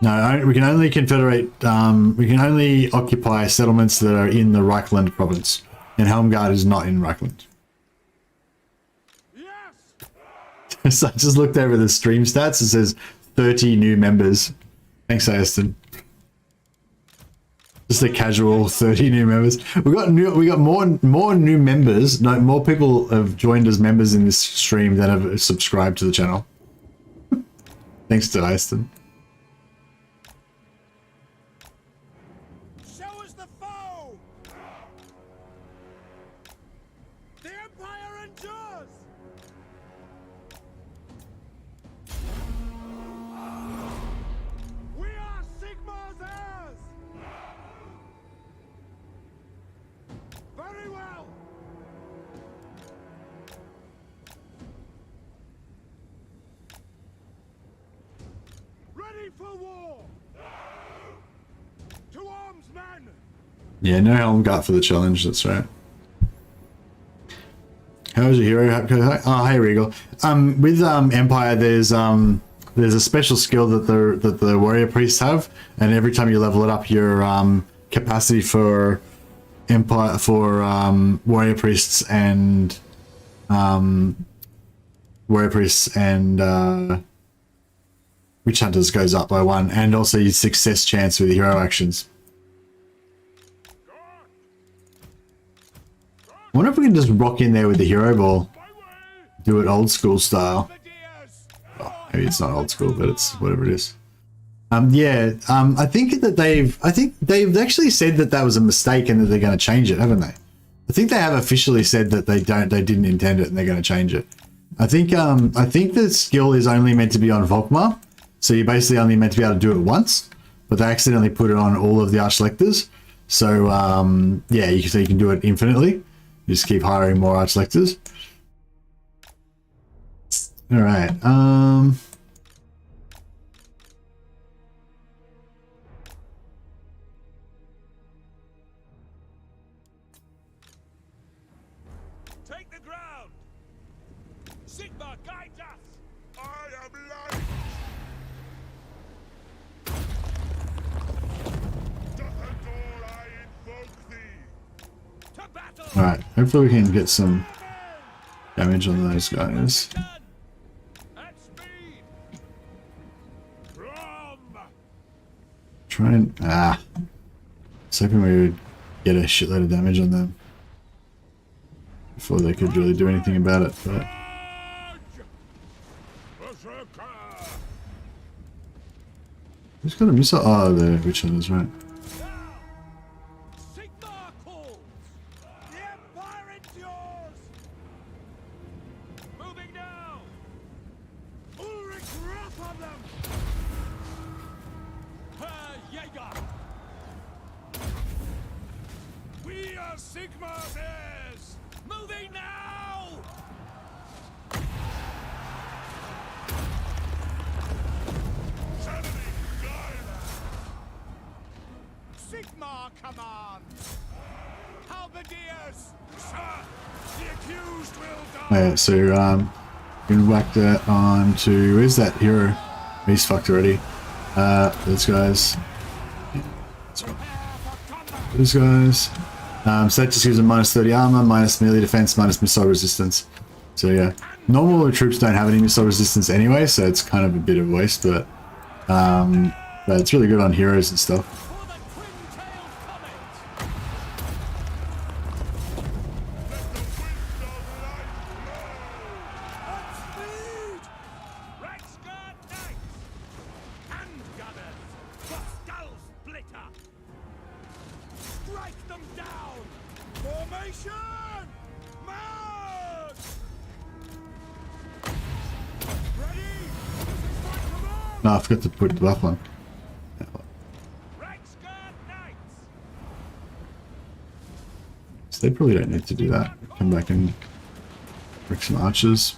No, we can only confederate, we can only occupy settlements that are in the Reikland Province. And Helmgard is not in Reikland. Yes! So I just looked over the stream stats. It says 30 new members. Thanks, Aston. Just a casual 30 new members. We got more new members. No, more people have joined as members in this stream than have subscribed to the channel. Thanks to Aston. Show us the foe. The Empire endures. We are Sigmar's heirs. Very well. Ready for war. To arms, men. Yeah, no Helmgard for the challenge, that's right. How is your hero? Oh, hey Regal. With Empire, there's a special skill that the warrior priests have, and every time you level it up, your capacity for Empire warrior priests and witch hunters goes up by 1, and also your success chance with hero actions. I wonder if we can just rock in there with the hero ball, do it old school style. Oh, maybe it's not old school, but it's whatever it is. Yeah, I think they've actually said that that was a mistake and that they're going to change it, haven't they? I think they have officially said that they didn't intend it and they're going to change it. I think the skill is only meant to be on Volkmar, so you're basically only meant to be able to do it once, but they accidentally put it on all of the archlectors. So yeah, you can do it infinitely. You just keep hiring more archlectors. All right. Take the ground. Sigmar guides us. I am light. Dothador, I invoke thee. To battle. All right. Hopefully we can get some damage on those guys. At speed. From. Try and I was hoping we would get a shitload of damage on them before they could really do anything about it, but Who's got a missile? Oh, there, which one is right? Sigmar calls! The Empire endures! Moving now! Ulrich wrath on them! Herr Jäger! We are Sigmar's heirs! Moving now! Sigmar commands! Halberdiers! Sir, the accused will die! Alright, so you can whack that on to, where's that hero? He's fucked already. Those guys. Those guys. So that just gives them minus 30 armor, minus melee defense, minus missile resistance. So yeah, normal troops don't have any missile resistance anyway, so it's kind of a bit of a waste, but it's really good on heroes and stuff. No, I forgot to put the buff on. So they probably don't need to do that. Come back and break some archers.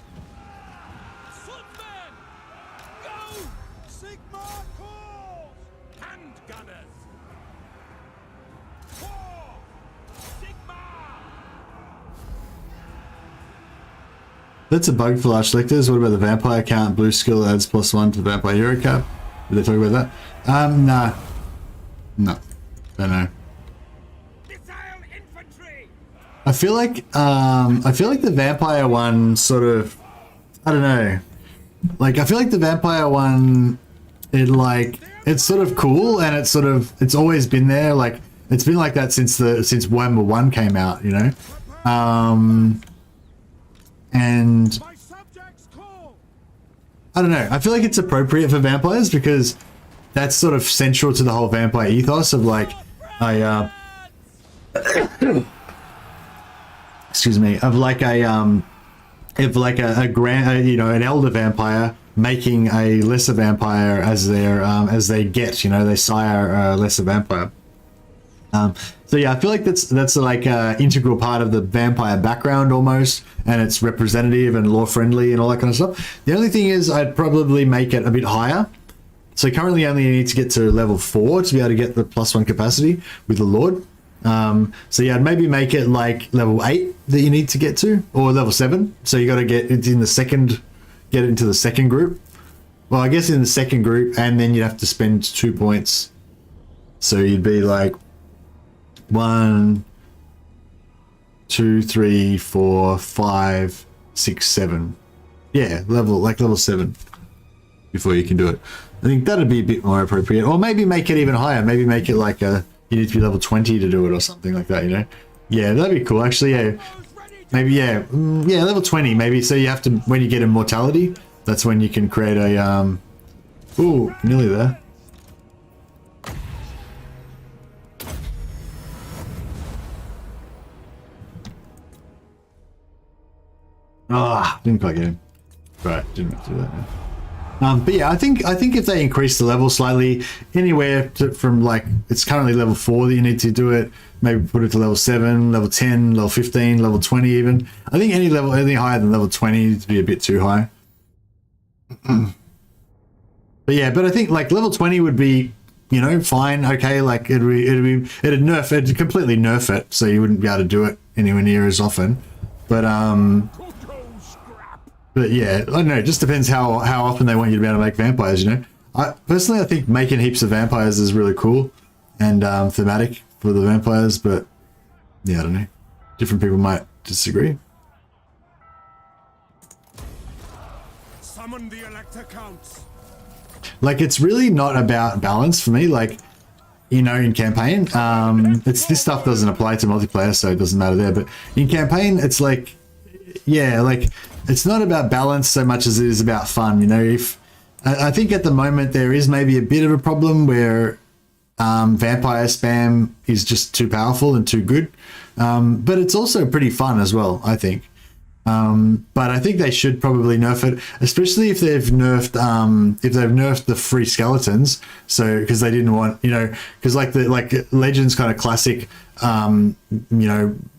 That's a bug for large selectors. What about the vampire count? Blue skill adds +1 to the vampire hero cap. Did they talk about that? Nah. No. Don't know. I feel like the vampire one sort of, I don't know. Like I feel like the vampire one, it's sort of cool and it's always been there. Like it's been like that since Warhammer 1 came out, you know. And I don't know, I feel like it's appropriate for vampires because that's sort of central to the whole vampire ethos of like excuse me, of like a grand, you know, an elder vampire making a lesser vampire as they get, you know, they sire a lesser vampire. So yeah, I feel like that's like an integral part of the vampire background almost, and it's representative and lore friendly and all that kind of stuff. The only thing is I'd probably make it a bit higher. So currently only need to get to level 4 to be able to get the +1 capacity with the Lord. So yeah, I'd maybe make it like level 8 that you need to get to, or level 7. So you got to get it in the second, get it into the second group. Well, I guess in the second group, and then you'd have to spend 2 points. So you'd be like 1, 2, 3, 4, 5, 6, 7. Yeah, level 7 before you can do it. I think that'd be a bit more appropriate, or maybe make it even higher. Maybe make it like you need to be level 20 to do it or something like that. You know? Yeah, that'd be cool. Actually, yeah, maybe yeah, level 20 maybe. So you have to, when you get immortality, that's when you can create a ooh, nearly there. Ah, didn't quite get him. Right, didn't have to do that now. But yeah, I think if they increase the level slightly, anywhere from like, it's currently level 4 that you need to do it, maybe put it to level 7, level 10, level 15, level 20 even. I think anything higher than level 20 to be a bit too high. But yeah, but I think like level 20 would be, you know, fine, okay, like it'd completely nerf it, so you wouldn't be able to do it anywhere near as often. But yeah, I don't know, it just depends how often they want you to be able to make vampires, you know. I think making heaps of vampires is really cool and thematic for the vampires, but yeah, I don't know. Different people might disagree. Summon the Elector Counts. Like, it's really not about balance for me, like, you know, in campaign. This stuff doesn't apply to multiplayer, so it doesn't matter there, but in campaign, it's like, yeah, like, it's not about balance so much as it is about fun, you know. I think at the moment there is maybe a bit of a problem where vampire spam is just too powerful and too good, but it's also pretty fun as well, I think. But I think they should probably nerf it, especially if they've nerfed the free skeletons. So because they didn't want, because like Legends kind of classic,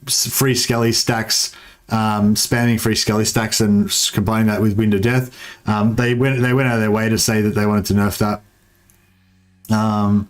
free skelly stacks, spamming free skelly stacks and combining that with Wind of Death. They went out of their way to say that they wanted to nerf that. And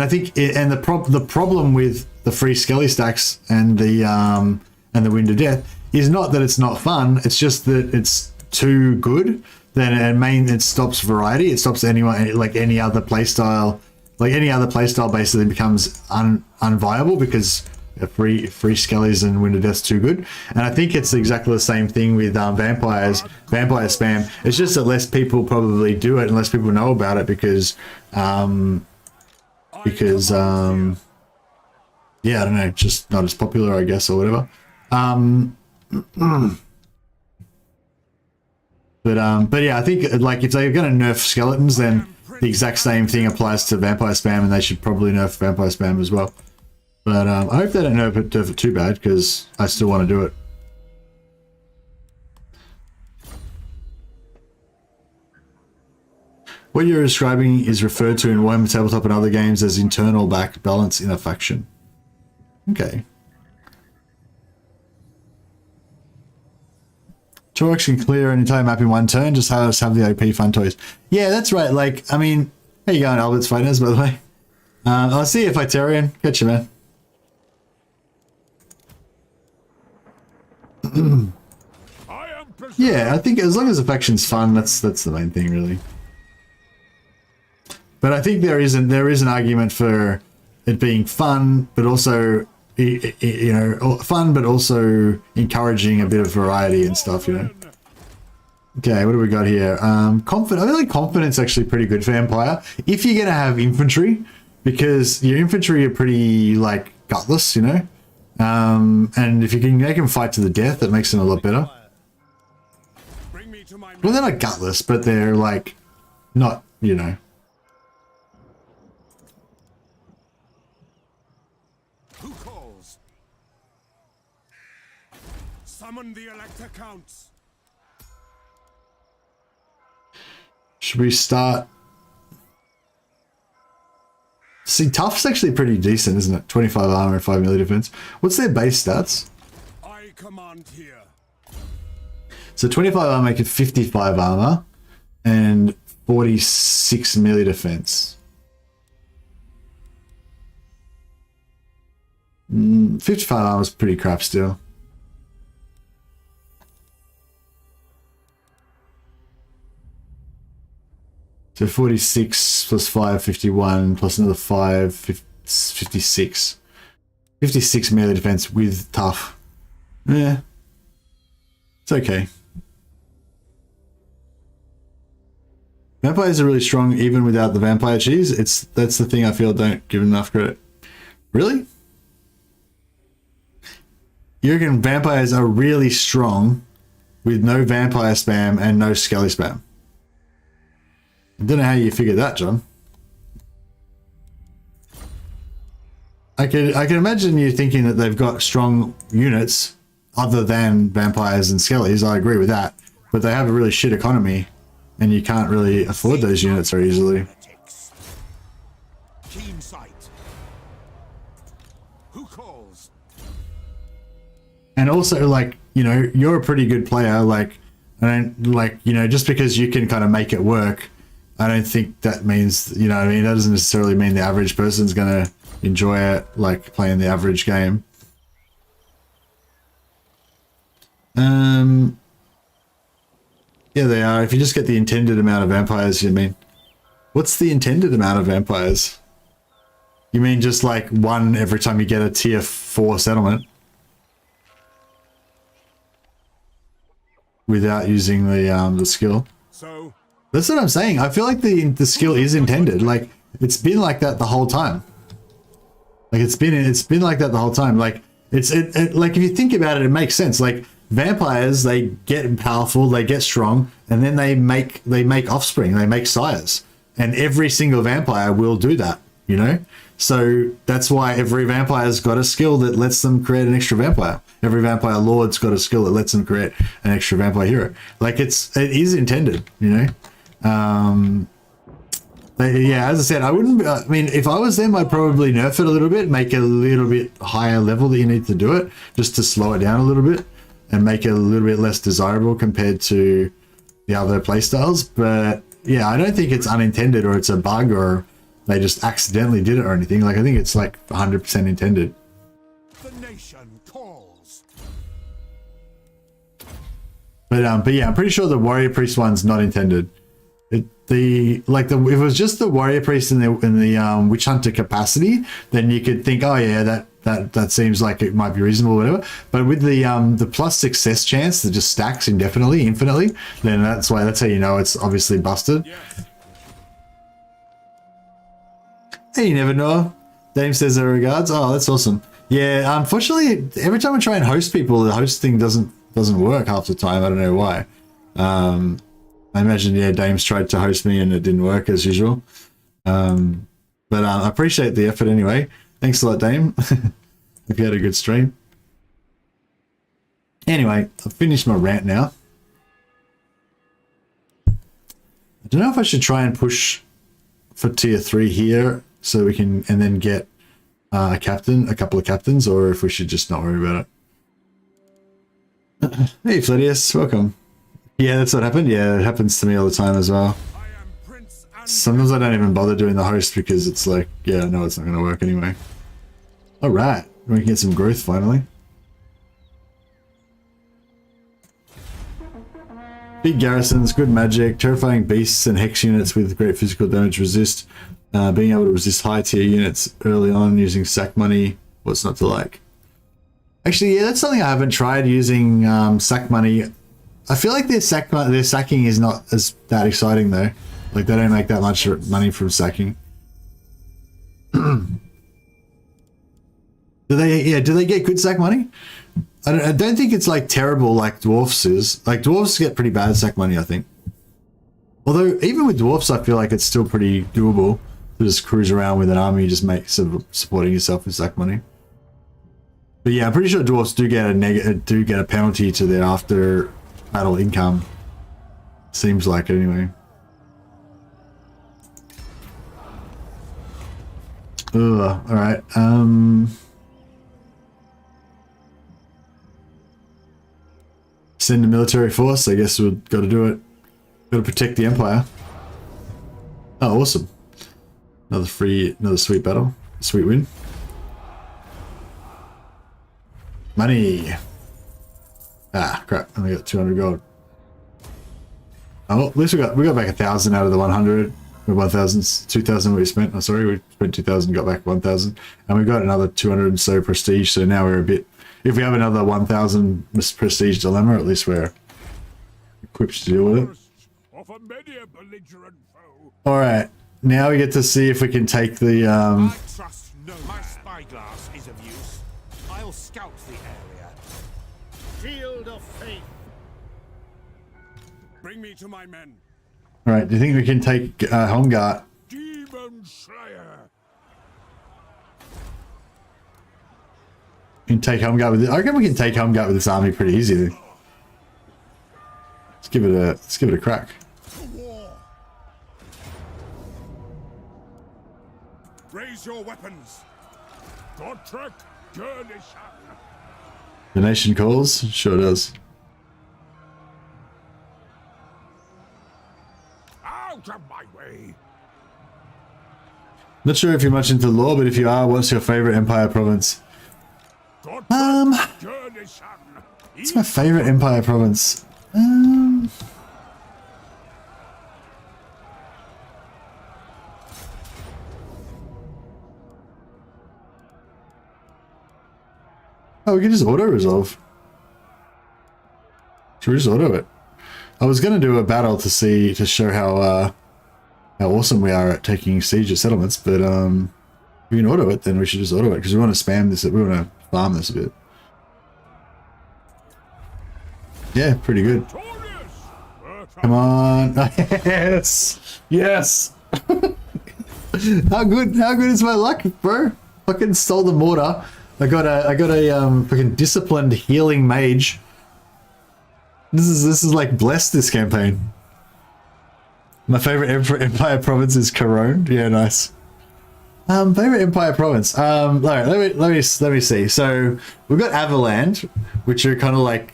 I think the problem with the free skelly stacks and the Wind of Death is not that it's not fun, it's just that it's too good. Then it stops variety. It stops anyone, like any other playstyle basically becomes unviable because free skellies and Wind of Death's too good. And I think it's exactly the same thing with vampire spam. It's just that less people probably do it and less people know about it because I don't know, just not as popular, I guess, or whatever. But yeah, I think like if they're going to nerf skeletons, then the exact same thing applies to vampire spam, and they should probably nerf vampire spam as well. But I hope they don't nerf it too bad, because I still want to do it. What you're describing is referred to in Warhammer Tabletop and other games as internal back balance in a faction. Okay. Torx can clear an entire map in one turn, just have the OP fun toys. Yeah, that's right. Like, I mean, how you going, Albert's Fighters, by the way? I'll see you, Vitarian. Catch you, man. Yeah, I think as long as the faction's fun, that's the main thing, really. But I think there is an argument for it being fun, but also fun, but also encouraging a bit of variety and stuff, Okay, what do we got here? Confident. I feel like confidence actually pretty good for Empire if you're gonna have infantry, because your infantry are pretty like gutless, and if you can make them fight to the death, that makes them a lot better. Well, they're not gutless, but they're like not, Who calls? Summon the Elector Counts. Should we start? See, Tough's actually pretty decent, isn't it? 25 armor and 5 melee defense. What's their base stats? I command here. So 25 armor make it 55 armor and 46 melee defense. 55 armor is pretty crap still. So 46 plus 5, 51, plus another 5, 56. 56 melee defense with tough. Yeah. It's okay. Vampires are really strong even without the vampire cheese. That's the thing I feel don't give enough credit. Really? You reckon vampires are really strong with no vampire spam and no skelly spam? I don't know how you figured that, John. I can imagine you thinking that they've got strong units other than vampires and skellies. I agree with that, but they have a really shit economy, and you can't really afford those units very easily. Keen sight. Who calls? And also, like, you're a pretty good player. Like, I don't just because you can kind of make it work, I don't think that means, that doesn't necessarily mean the average person's going to enjoy it, like playing the average game. Yeah, they are. If you just get the intended amount of vampires, you mean? What's the intended amount of vampires? You mean just like one every time you get a tier 4 settlement? Without using the skill? So... That's what I'm saying. I feel like the skill is intended. Like, it's been like that the whole time. Like, it's been like that the whole time. Like, like, if you think about it, it makes sense. Like, vampires, they get powerful, they get strong, and then they make offspring, they make sires, and every single vampire will do that, you know. So that's why every vampire's got a skill that lets them create an extra vampire. Every vampire lord's got a skill that lets them create an extra vampire hero. Like it is intended, you know. Yeah, as I said, I mean, if I was them, I'd probably nerf it a little bit, make it a little bit higher level that you need to do it, just to slow it down a little bit and make it a little bit less desirable compared to the other playstyles. But yeah, I don't think it's unintended or it's a bug or they just accidentally did it or anything. Like, I think it's like 100% intended. The nation calls. But yeah, I'm pretty sure the warrior priest one's not intended. If it was just the warrior priest in the witch hunter capacity, then you could think, oh yeah, that seems like it might be reasonable, whatever. But with the plus success chance that just stacks infinitely, then that's how you know it's obviously busted. Yes. Hey, you never know. Dame says her regards. Oh, that's awesome. Yeah, unfortunately, every time I try and host people, the hosting doesn't work half the time. I don't know why. I imagine, yeah, Dame's tried to host me and it didn't work as usual. But I appreciate the effort anyway. Thanks a lot, Dame. Hope you had a good stream. Anyway, I've finished my rant now. I don't know if I should try and push for tier 3 here so we can, and then get a couple of captains, or if we should just not worry about it. Hey, Fledius, welcome. Yeah, that's what happened. Yeah, it happens to me all the time as well. Sometimes I don't even bother doing the host because it's like, yeah, I know it's not going to work anyway. All right, we can get some growth finally. Big garrisons, good magic, terrifying beasts and hex units with great physical damage resist. Being able to resist high tier units early on using sack money. What's not to like? Actually, yeah, that's something I haven't tried, using sack money. I feel like their sacking is not that exciting though. Like they don't make that much money from sacking. Do they get good sack money? I don't think it's like terrible like dwarfs is. Like dwarfs get pretty bad sack money, I think. Although even with dwarfs, I feel like it's still pretty doable to just cruise around with an army, just supporting yourself with sack money. But yeah, I'm pretty sure dwarfs do get a penalty to their after battle income. Seems like it anyway. Ugh, all right. Send a military force. I guess we've got to do it. Got to protect the empire. Oh, awesome! Another sweet battle, sweet win. Money. Ah, crap! Only got 200 gold. Oh, at least we got back 1,000 out of the 100. 1,000, 2,000 we spent. Oh, sorry, we spent 2,000, got back 1,000, and we got another 200 and so prestige. So now we're a bit. If we have another 1,000 prestige dilemma, at least we're equipped to deal with it. All right, now we get to see if we can take the. I trust no man. My spyglass is of use. I'll scout the area. Shield of faith. Bring me to my men. All right, do you think we can take Helmgart? Demon Slayer. We can take Helmgart with it. I reckon we can take Helmgart with this army pretty easily. Let's give it a crack. Raise your weapons. Godtrek, The nation calls? Sure does. out of my way. Not sure if you're much into lore, but if you are, what's your favorite Empire province? What's my favorite Empire province? Oh, we can just auto-resolve. Should we just auto it? I was going to do a battle to show how awesome we are at taking siege of settlements, but if we can auto it, then we should just auto it, because we want to spam this, we want to farm this a bit. Yeah, pretty good. Come on. Yes. Yes. How good is my luck, bro? Fucking stole the mortar. I got a fucking disciplined healing mage. This is like blessed this campaign. My favorite Empire Province is Cologne. Yeah, nice. Favorite Empire Province. All right, let me see. So we've got Avaland, which are kind of like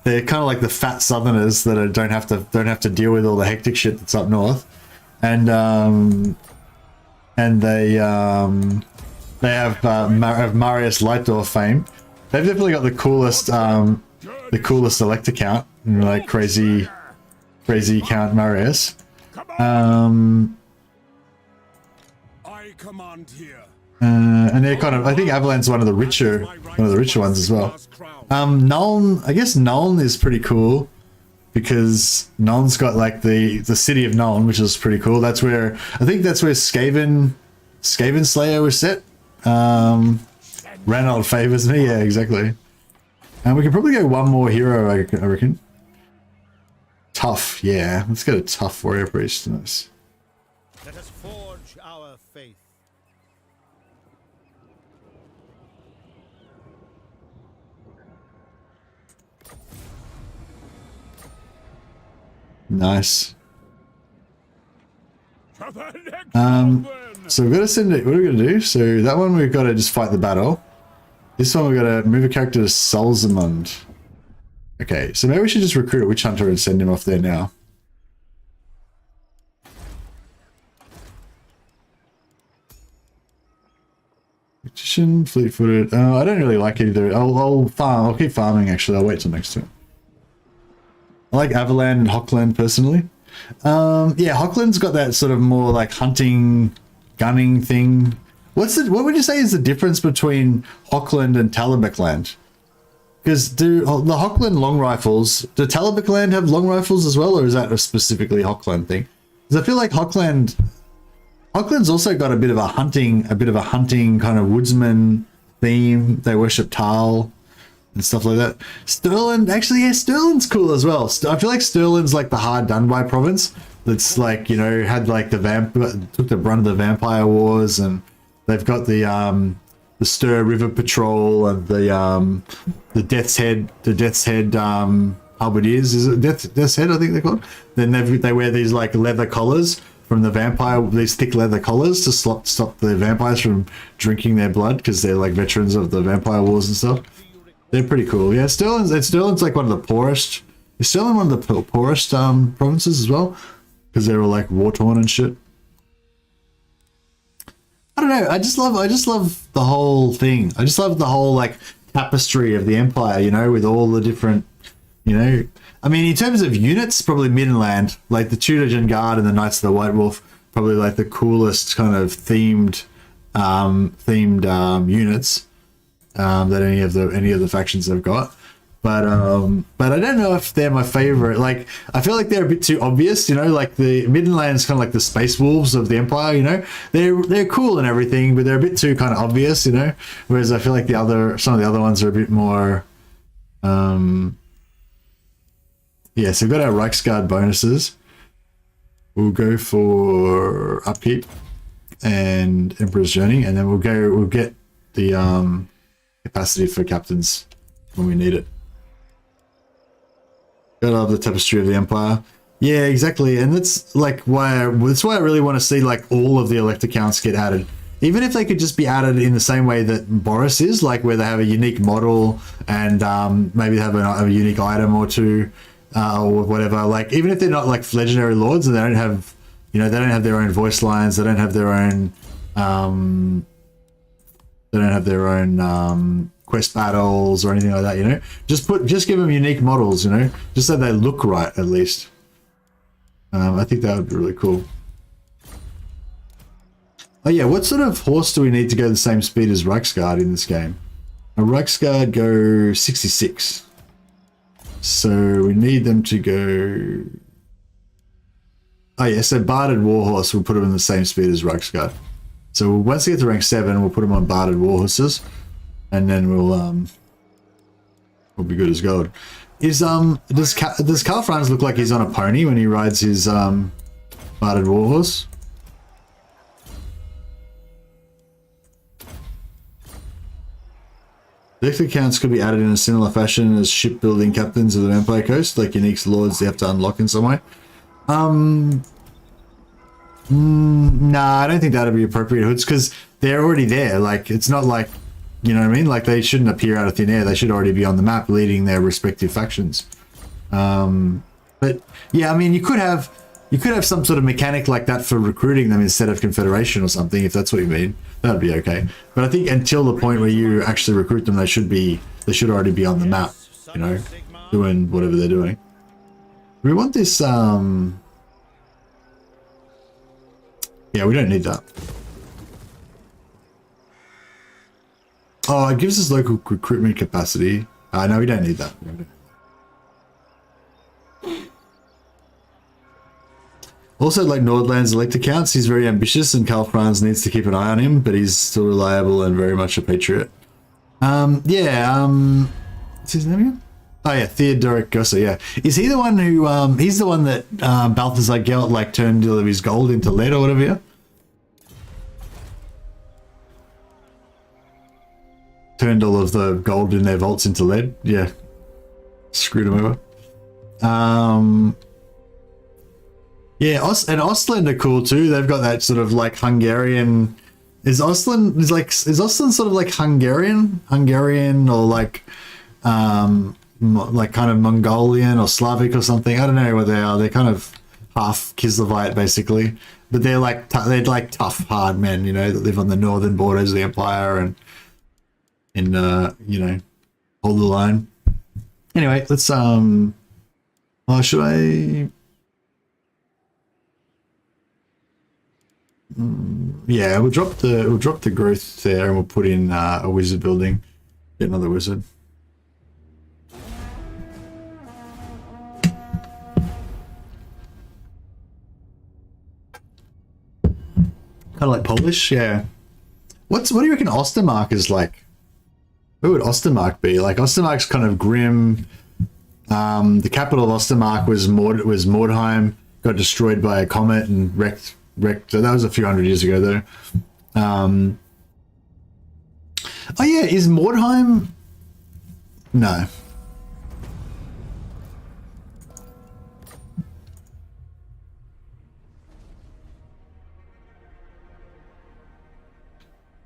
the fat Southerners that don't have to deal with all the hectic shit that's up north, and they have Marius Lightdoor fame. They've definitely got the coolest elector count, like crazy Count Marius. I command here. And they're kind of, I think Avalan's one of the richer ones as well. Nuln, I guess Nuln is pretty cool because Nuln's got like the city of Nuln, which is pretty cool. That's where Skaven Slayer was set. Ranald favors me, yeah, exactly. And we can probably go one more hero, I reckon. Tough, yeah. Let's get a tough warrior priest. Nice. Let us forge our faith. Nice. So we've got to send it. What are we going to do? So that one we've got to just fight the battle. This one we've got to move a character to Solzamund. Okay, so maybe we should just recruit a witch hunter and send him off there now. Magician, fleet-footed. I don't really like either. I'll farm. I'll keep farming. Actually, I'll wait till next turn. I like Avaland and Hockland personally. Yeah, Hockland's got that sort of more like hunting, gunning thing. What would you say is the difference between Hockland and Talabecland? Because do the Hockland long rifles, do Talabecland have long rifles as well, or is that a specifically Hockland thing? Because I feel like Hockland's also got a bit of a hunting kind of woodsman theme. They worship Tal and stuff like that. Stirland, actually, yeah, Stirland's cool as well. I feel like Stirland's like the hard done by province. That's like, you know, had like took the brunt of the vampire wars, and they've got the Stir River Patrol and the Death's Head halberdiers. Is it Death's Head? I think they're called. Then they wear these like leather collars from the vampire, these thick leather collars to stop the vampires from drinking their blood because they're like veterans of the vampire wars and stuff. They're pretty cool. Yeah, Stirland's like one of the poorest. Is Stirland one of the poorest provinces as well? Because they're all like war torn and shit. I don't know. I just love the whole thing. I just love the whole like tapestry of the empire. You know, with all the different, you know. I mean, in terms of units, probably Midland, like the Tudor Guard and the Knights of the White Wolf, probably like the coolest kind of themed units that any of the factions have got. But I don't know if they're my favorite. Like, I feel like they're a bit too obvious, you know, like the Midland's kind of like the Space Wolves of the Empire, you know. They're cool and everything, but they're a bit too kind of obvious, you know. Whereas I feel like some of the other ones are a bit more yeah, so we've got our Reiksguard bonuses. We'll go for Upkeep and Emperor's Journey, and then we'll get the capacity for captains when we need it. I love the tapestry of the Empire. Yeah, exactly, and that's like why I really want to see like all of the elector counts get added. Even if they could just be added in the same way that Boris is, like where they have a unique model and maybe have a unique item or two. Or whatever, like even if they're not like legendary lords and they don't have, you know, they don't have their own voice lines, they don't have their own quest battles or anything like that, you know, just give them unique models, you know, just so they look right at least. I think that would be really cool. Oh yeah, what sort of horse do we need to go the same speed as Reiksguard in this game? A Reiksguard go 66. So we need them to go... Oh yeah, so Barded Warhorse, we'll put them in the same speed as Reiksguard. So once they get to rank 7, we'll put them on Barded Warhorses. And then we'll will be good as gold. Is does Karl Franz look like he's on a pony when he rides his barded warhorse? Deck accounts could be added in a similar fashion as shipbuilding captains of the Vampire Coast, like unique lords they have to unlock in some way. Nah, I don't think that'd be appropriate, Hoods, because they're already there. Like, it's not like, you know what I mean? Like, they shouldn't appear out of thin air. They should already be on the map leading their respective factions. But yeah, I mean, you could have some sort of mechanic like that for recruiting them instead of Confederation or something, if that's what you mean. That'd be okay. But I think until the point where you actually recruit them, they should already be on the map, you know, doing whatever they're doing. We want this, yeah, we don't need that. Oh, it gives us local recruitment capacity. No, we don't need that. Also, like Nordland's elect accounts, he's very ambitious and Karl Franz needs to keep an eye on him, but he's still reliable and very much a patriot. Yeah, what's his name again? Oh yeah, Theodoric Gosser, yeah. Is he the one who, he's the one that Balthazar Gelt, like, turned all of his gold into lead or whatever, yeah? Turned all of the gold in their vaults into lead, yeah. Screwed them over. Yeah, and Ostland are cool too. They've got that sort of like Hungarian. Is Ostland sort of like Hungarian or like kind of Mongolian or Slavic or something? I don't know what they are. They're kind of half Kislevite basically, but they're like tough, hard men, you know, that live on the northern borders of the empire and you know, hold the line. Anyway, let's oh, should I? Yeah, we'll drop the growth there and we'll put in a wizard building. Get another wizard. Kind of like Polish, yeah. What do you reckon Ostermark is like? Where would Ostermark be? Like Ostermark's kind of grim. The capital of Ostermark was Mordheim, got destroyed by a comet and wrecked. So that was a few hundred years ago though. Oh yeah, is Mordheim? No.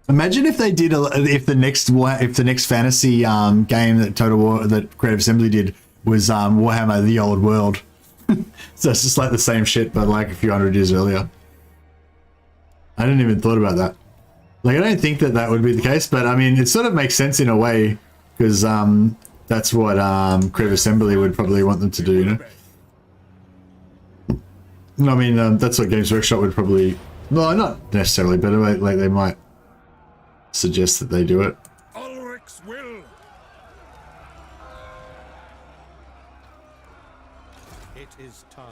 Imagine if they did if the next fantasy game that that Creative Assembly did was Warhammer: The Old World. So it's just like the same shit but like a few hundred years earlier. I didn't even thought about that. Like, I don't think that would be the case, but I mean, it sort of makes sense in a way because that's what Creative Assembly would probably want them to do, you know? I mean, that's what Games Workshop would probably... Well, not necessarily, but like they might suggest that they do it. Ulrich's will. It is time.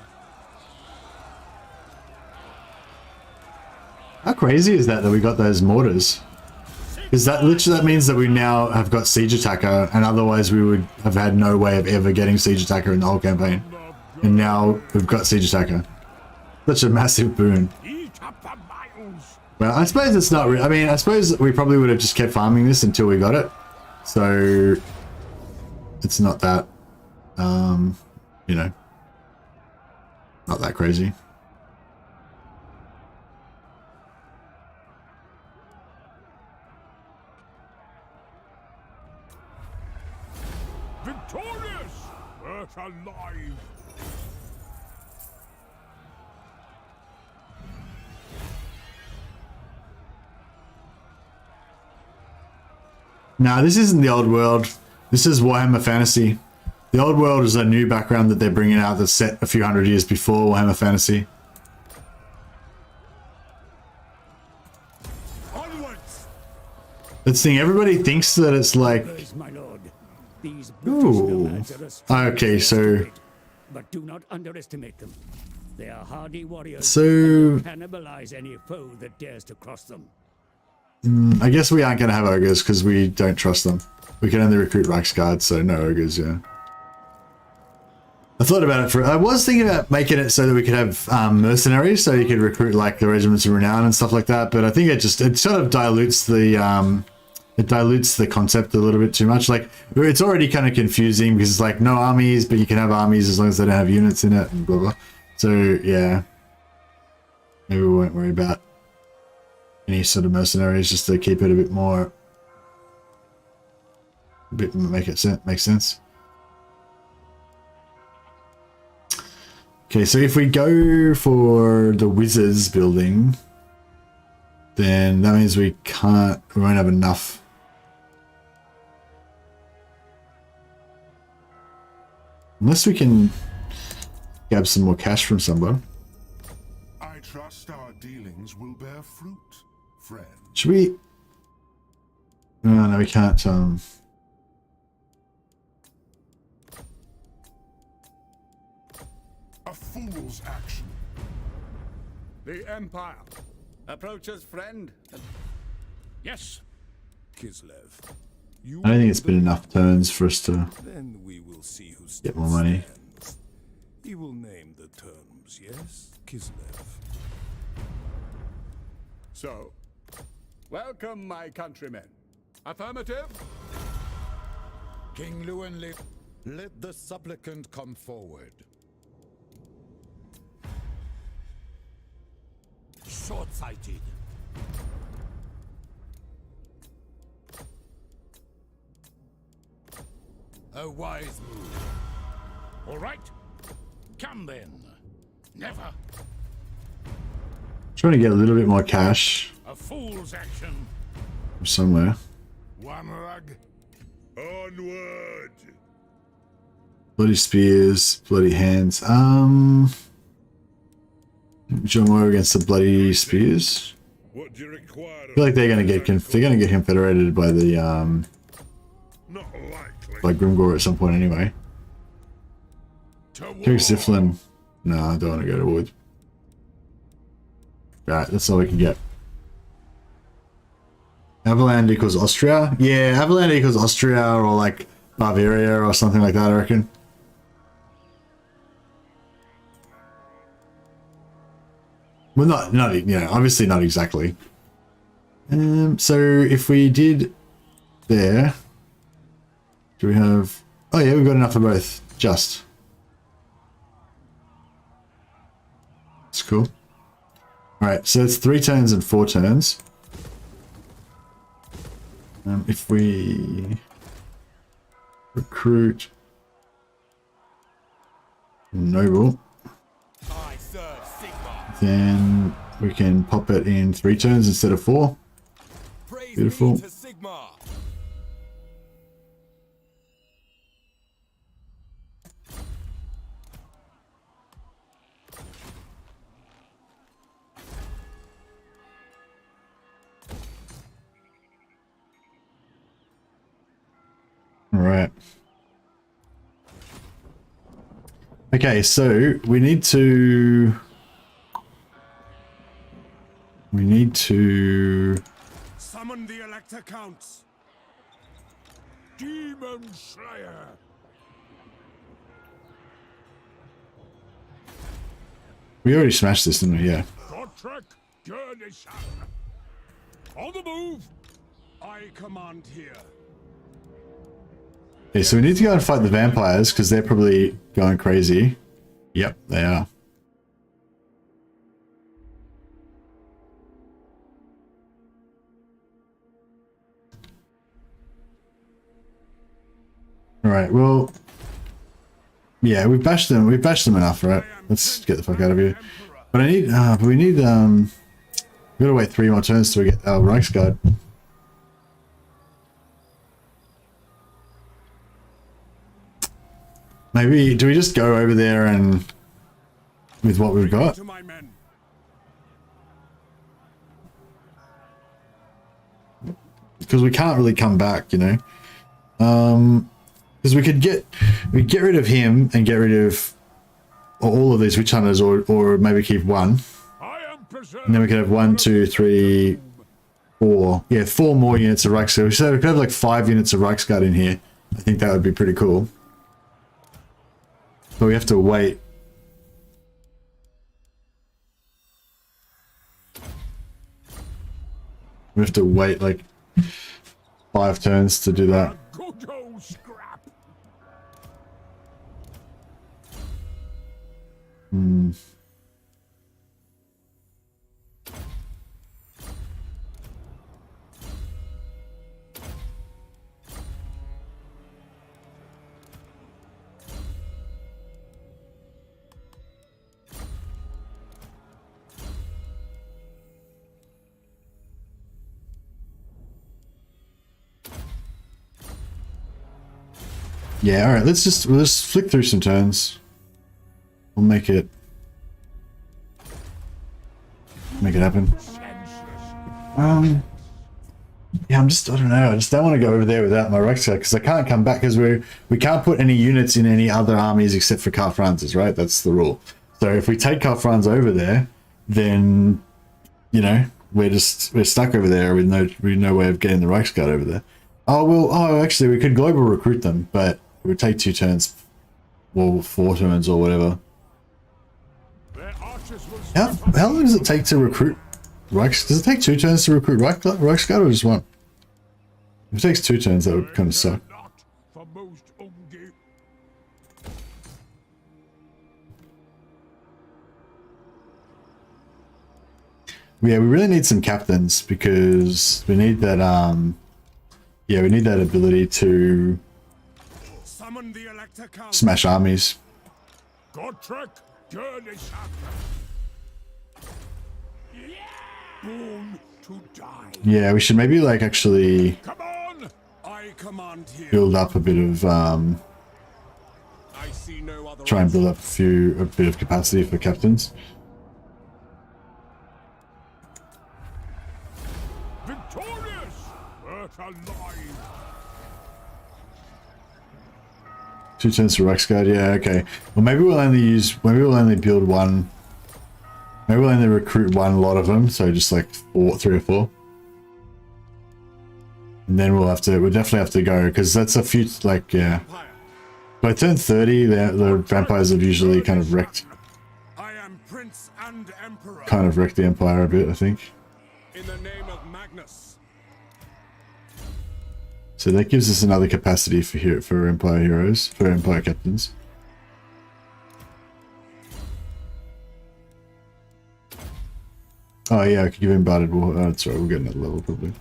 How crazy is that we got those mortars? Because that means that we now have got Siege Attacker, and otherwise we would have had no way of ever getting Siege Attacker in the whole campaign. And now we've got Siege Attacker. Such a massive boon. Well, I suppose it's not I mean, I suppose we probably would have just kept farming this until we got it. So it's not that, you know, not that crazy. Victorious! Earth alive! No, this isn't the old world. This is Warhammer Fantasy. The old world is a new background that they're bringing out that's set a few hundred years before Warhammer Fantasy. Onwards! That's the thing, everybody thinks that it's like... My lord, these Ooh. Okay, so... But do not underestimate them. They are hardy warriors. So... Cannibalize any foe that dares to cross them. I guess we aren't going to have ogres because we don't trust them. we can only recruit Reiksguard, so no ogres, yeah. I thought about it I was thinking about making it so that we could have mercenaries, so you could recruit like the regiments of renown and stuff like that, but I think it sort of dilutes the concept a little bit too much. Like, it's already kind of confusing because it's like no armies, but you can have armies as long as they don't have units in it and blah blah. So yeah, maybe we won't worry about any sort of mercenaries, just to keep it a bit more, make sense. Okay, so if we go for the wizards building, then that means we won't have enough. Unless we can grab some more cash from someone. I trust our dealings will bear fruit, friend. Should we? No, we can't. A fool's action. The Empire approaches, friend. Yes. Kislev. I don't think it's been enough turns for us to Then we will see who get more money. stands. He will name the terms, yes, Kislev. So, welcome, my countrymen. Affirmative? King Lewin, let the supplicant come forward. Short-sighted. A wise move. All right. Come then. Never. Trying to get a little bit more cash A fool's action. from somewhere. One rug. Onward. Bloody spears, bloody hands. John Moore against the bloody spears. What do you require? I feel like they're gonna get confederated by the Not likely. by Grimgor at some point anyway. Kick Ziflin. No, I don't want to go to wood. Right, that's all we can get. Avaland equals Austria? Yeah, Avaland equals Austria or like Bavaria or something like that, I reckon. Well, not you know, obviously not exactly. So if we did there, do we have? Oh yeah, we've got enough for both. Just. That's cool. All right, so it's 3 turns and 4 turns. If we recruit noble, then we can pop it in 3 turns instead of 4. Beautiful. All right. Okay, so we need to Summon the Elector Counts. Demon Slayer. we already smashed this, didn't we? Yeah. Gotrek Gurnishan. On the move. I command here. Okay, so we need to go and fight the vampires because they're probably going crazy. Yep, they are. All right. Well, yeah, we've bashed them. We've bashed them enough, right? Let's get the fuck out of here. But I need. But we need. We gotta wait 3 more turns till we get our Reiksguard. Maybe do we just go over there and with what we've got? To my men. Because we can't really come back, you know. Because we get rid of him and get rid of all of these witch hunters, or maybe keep one, I am preserved. and then we could have 1, 2, 3, 4 more units of Reiksguard. So we could have like 5 units of Reiksguard in here. I think that would be pretty cool. But we have to wait. We have to wait like 5 turns to do that. Good old scrap. Yeah, all right. We'll just flick through some turns. We'll make it happen. Yeah, I don't know. I just don't want to go over there without my Reiksguard because I can't come back because we can't put any units in any other armies except for Karl Franz's, right? That's the rule. So if we take Karl Franz over there, then you know we're stuck over there with no way of getting the Reiksguard over there. Actually we could global recruit them, but it would take 2 turns, well 4 turns or whatever. How long does it take to recruit Reiksguard? Does it take 2 turns to recruit Reiksguard or just 1? If it takes 2 turns, that would kind of suck. Yeah, we really need some captains because we need that yeah, we need that ability to smash armies. Yeah, we should maybe like actually build up a bit of try and build up a bit of capacity for captains. Two turns for Reiksguard, yeah, okay. Well, maybe we'll only build one. Maybe we'll only recruit one lot of them, so just like 3 or 4. And then we'll definitely have to go, because that's a few, like, yeah. By turn 30, the vampires have usually kind of wrecked. Kind of wrecked the Empire a bit, I think. In the name of Magnus. So that gives us another capacity for Empire heroes, for Empire captains. Oh yeah, I could give him Barded War. Oh, that's right, we'll get another level probably.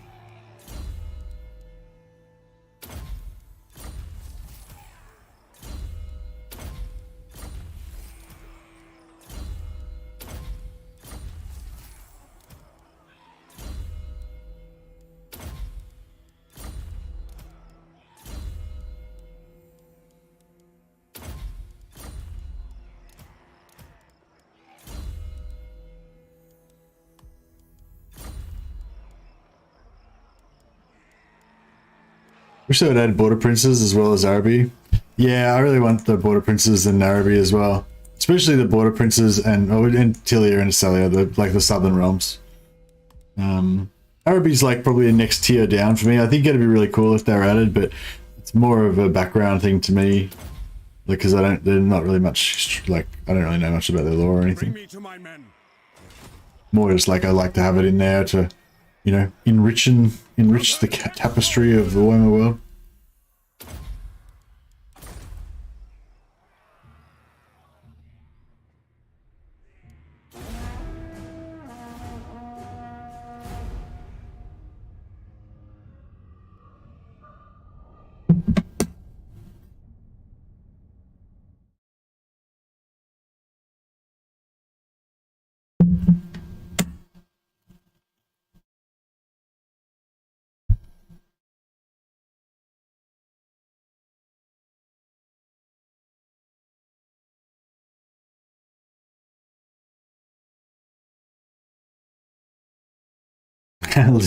Wish they would add border princes as well as Araby. Yeah, I really want the border princes and Araby as well. Especially the border princes and Tilia and Estalia, the southern realms. Araby's like probably a next tier down for me. I think it'd be really cool if they were added, but it's more of a background thing to me. Because they're not really much, like, I don't really know much about their lore or anything. More just like I like to have it in there to, you know, enrich the tapestry of the Warhammer world.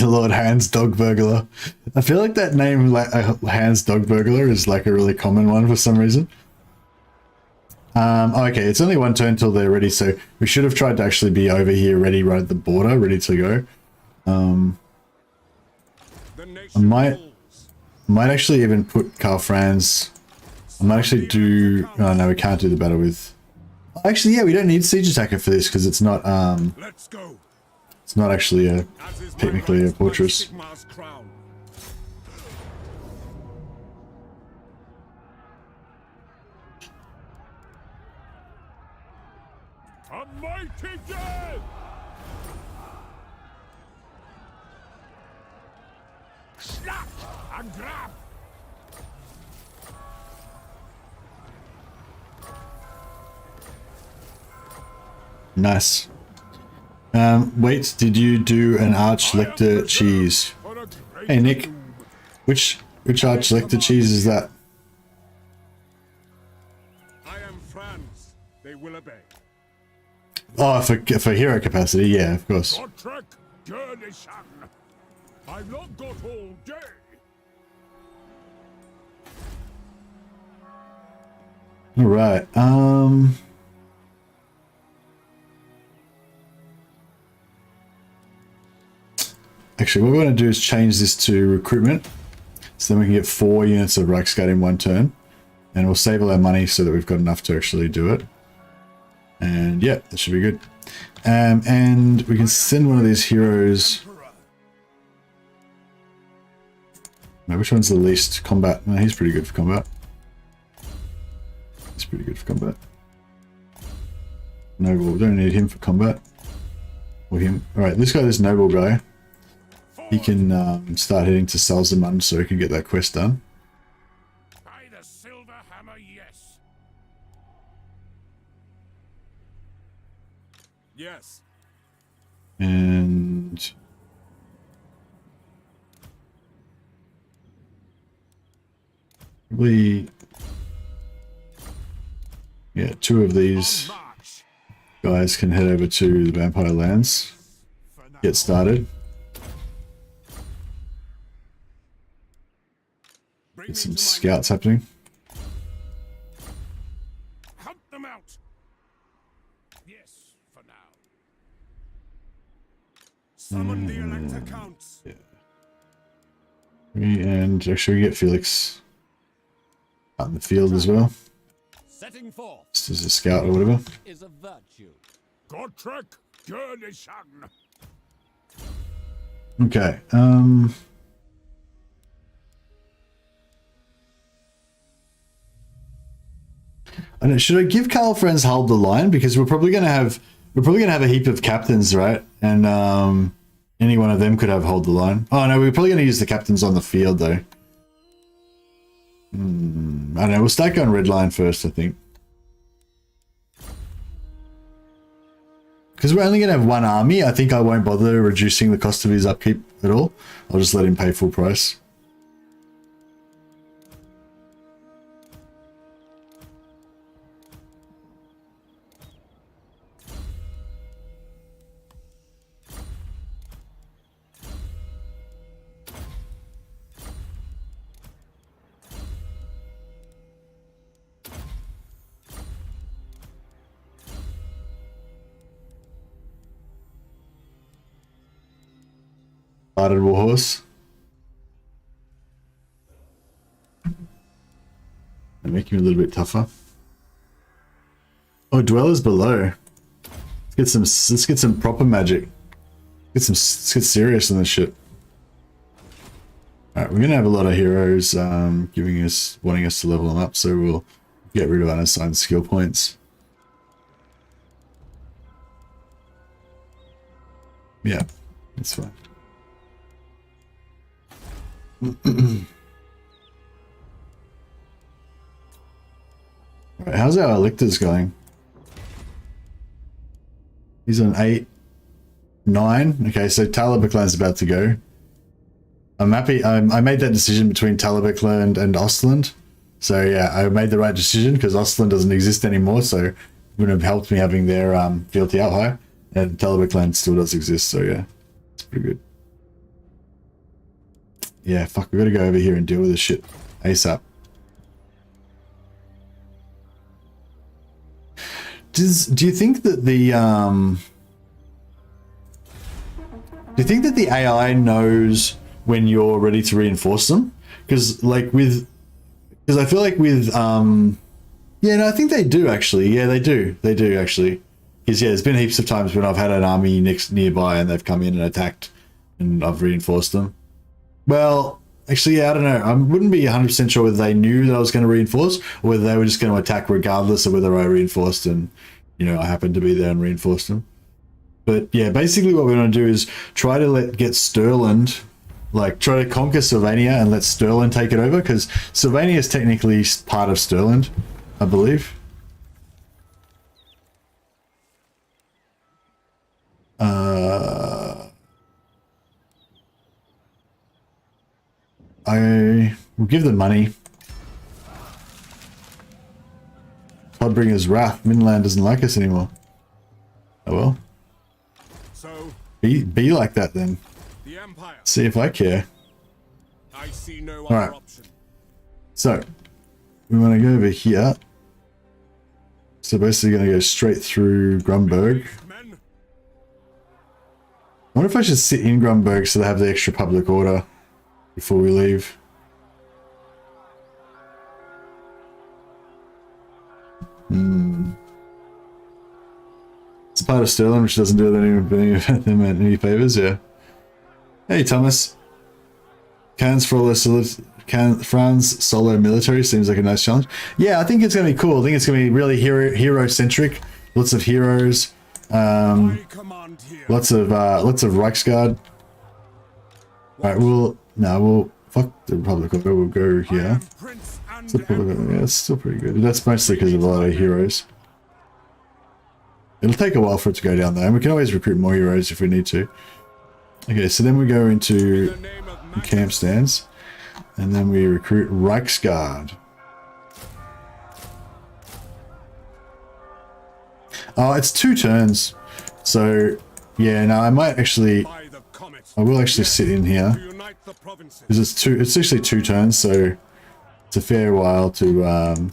Lord Hans Dog Burglar. I feel like that name, like Hans Dog Burglar, is like a really common one for some reason. Okay, it's only 1 turn till they're ready, so we should have tried to actually be over here ready right at the border, ready to go. I might actually even put Karl Franz. I might actually do. Oh no, we can't do the battle with. Actually, yeah, we don't need siege attacker for this because it's not. Let's go. It's not actually a technically a fortress. Sigmar's crown. A mighty day! Snap and grab! Nice. Wait, did you do an arch lector cheese? Hey Nick, which arch lector cheese is that? I am Franz. They will obey. Oh, for hero capacity, yeah, of course. Gottrek, Gurnishan. I've not got all day. All right. Actually, what we're going to do is change this to recruitment, so then we can get 4 units of Reiksguard in one turn, and we'll save all our money so that we've got enough to actually do it. And yeah, that should be good. And we can send one of these heroes. No, which one's the least combat? No, he's pretty good for combat. He's pretty good for combat. Noble, we don't need him for combat. Or him. Alright, this guy, this noble guy, he can start heading to Salzamund so he can get that quest done. By the silver hammer, yes. Yes. And probably, yeah, 2 of these guys can head over to the Vampire Lands, get started. Get some scouts happening. Hunt them out. Yes, for now. Summon the elector counts. Yeah. And actually we get Felix out in the field as well. Setting forth Just as a scout or whatever. is a virtue. Gottrek, Gurnishan. Okay. I don't know, should I give Karl Franz hold the line, because we're probably gonna have a heap of captains, right? And any one of them could have hold the line. Oh no, we're probably gonna use the captains on the field though. I don't know. We'll start going red line first, I think, because we're only gonna have 1 army. I think I won't bother reducing the cost of his upkeep at all. I'll just let him pay full price. Started warhorse. And make him a little bit tougher. Oh, dwellers below. Let's get some proper magic. Let's get serious on this shit. Alright, we're gonna have a lot of heroes wanting us to level them up, so we'll get rid of unassigned skill points. Yeah, that's fine. Right, how's our electors going? He's on 8, 9. Okay, so Talabecland's about to go. I'm happy. I made that decision between Talabecland and Ostland. So yeah, I made the right decision because Ostland doesn't exist anymore. So it would have helped me having their fealty out high, and Talabecland still does exist. So yeah, it's pretty good. Yeah, fuck, we gotta go over here and deal with this shit ASAP. Do you think that the AI knows when you're ready to reinforce them. Because I feel like with yeah, no, I think they do actually. Yeah, they do actually. Because yeah, there's been heaps of times when I've had an army nearby and they've come in and attacked, and I've reinforced them. Well, actually, yeah, I don't know. I wouldn't be 100% sure whether they knew that I was going to reinforce or whether they were just going to attack regardless of whether I reinforced and, you know, I happened to be there and reinforced them. But yeah, basically what we're going to do is try to get Stirland, like try to conquer Sylvania and let Stirland take it over, because Sylvania is technically part of Stirland, I believe. I will give them money. Bloodbringer's Wrath. Midland doesn't like us anymore. Oh well. So be like that then. the Empire. See if I care. I see no All other right. option. So we want to go over here. So basically going to go straight through Grunberg. Men, I wonder if I should sit in Grunberg so they have the extra public order before we leave. It's a part of Sterling, which doesn't do them any favors, yeah. Hey, Thomas. Franz solo military seems like a nice challenge. Yeah, I think it's going to be cool. I think it's going to be really hero-centric. Lots of heroes. I command here. Lots of Reiksguard. Alright, we'll fuck the Republic Order, we'll go here. Prince and Yeah, it's still pretty good. That's mostly because of a lot of heroes. It'll take a while for it to go down there, and we can always recruit more heroes if we need to. Okay, so then we go into camp stands, and then we recruit Reiksguard. Oh, it's 2 turns. So, yeah, no, I might actually... I will actually sit in here. Because it's actually 2 turns, so it's a fair while to...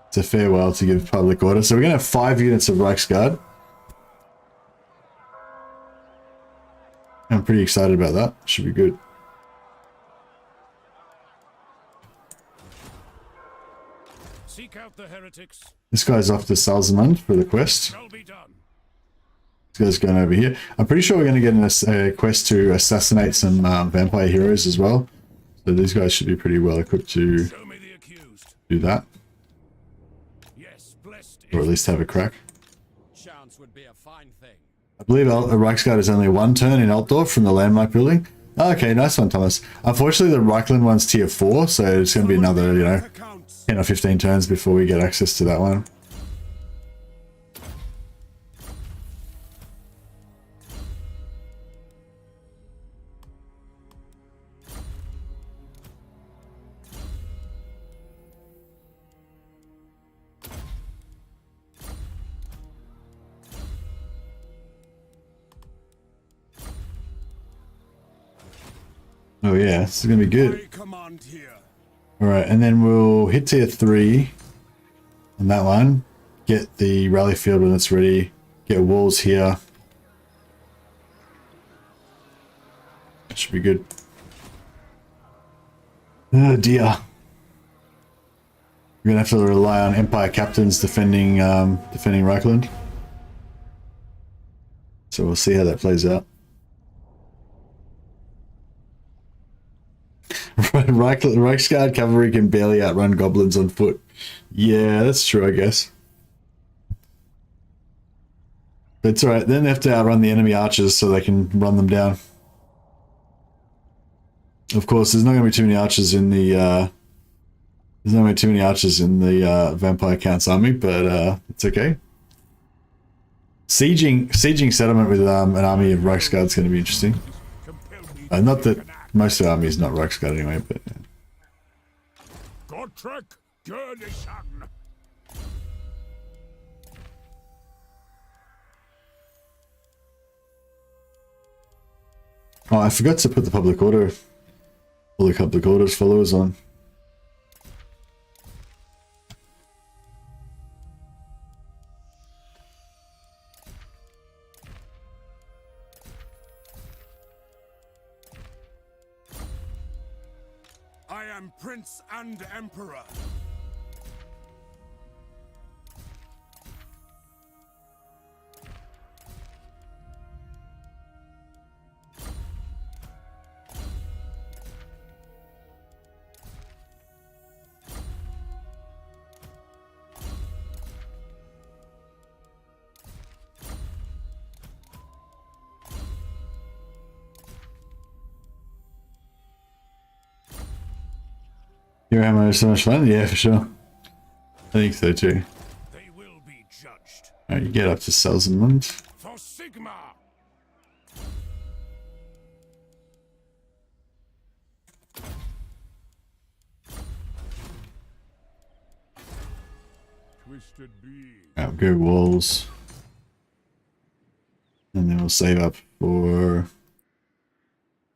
it's a fair while to give public order. So we're going to have 5 units of Reiksguard. I'm pretty excited about that. Should be good. seek out the heretics. This guy's off to Salzamund for the quest. Shall be done. This guy's going over here. I'm pretty sure we're going to get a quest to assassinate some vampire heroes as well. So these guys should be pretty well equipped to Show me the accused. do that. Yes, blessed Or at least have a crack. Chance would be a fine thing. I believe a Reiksguard is only 1 turn in Altdorf from the landmark building. Oh, okay, nice one, Thomas. Unfortunately, the Reikland one's tier 4, so it's going to be another, you know, 10 or 15 turns before we get access to that one. Oh yeah, this is going to be good. Alright, and then we'll hit tier 3 on that one. Get the rally field when it's ready. Get walls here. That should be good. Oh dear. We're going to have to rely on Empire captains defending Reikland. So we'll see how that plays out. Reiksguard Cavalry can barely outrun goblins on foot. Yeah, that's true, I guess. But it's alright, then they have to outrun the enemy archers so they can run them down. Of course, there's not going to be too many archers in the Vampire Count's army, but it's okay. Sieging settlement with an army of Reiksguard is going to be interesting. Not that most of the army is not Reiksguard anyway, but yeah. Oh, I forgot to put the public order, all the public orders followers on. I am Prince and Emperor. Warhammer is so much fun. Yeah, for sure. I think so too. They will be judged. Alright, you get up to Selzenmund. For Sigma! Twisted beam. Out go walls. And then we'll save up for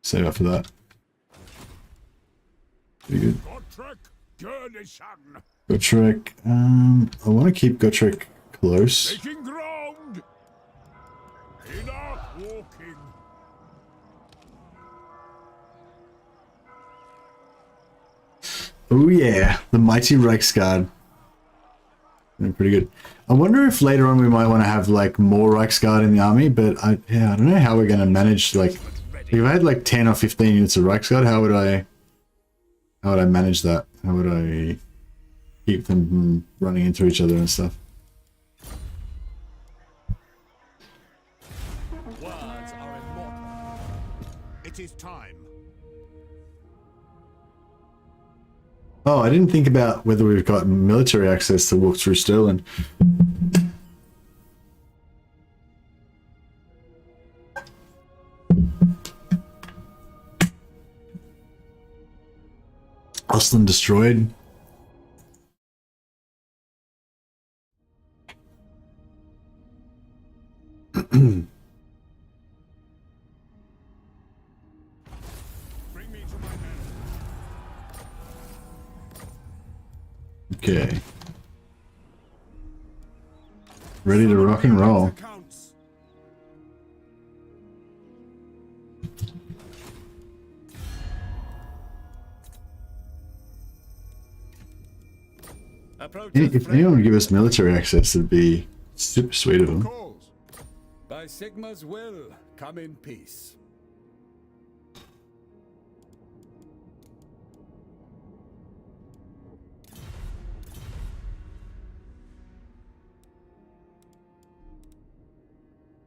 that. Pretty good. Gotrek. I want to keep Gotrek close. Taking ground. Enough walking. Oh yeah, the mighty Reiksguard. They're pretty good. I wonder if later on we might want to have like more Reiksguard in the army, but I don't know how we're going to manage like if I had like 10 or 15 units of Reiksguard, how would I manage that? How would I keep them from running into each other and stuff? Words are immortal. It is time. Oh, I didn't think about whether we've got military access to walk through Stirland. Ostland destroyed. Bring me to my men. Okay. Ready to rock and roll. If anyone would give us military access, it'd be super sweet of them. By Sigma's will, come in peace.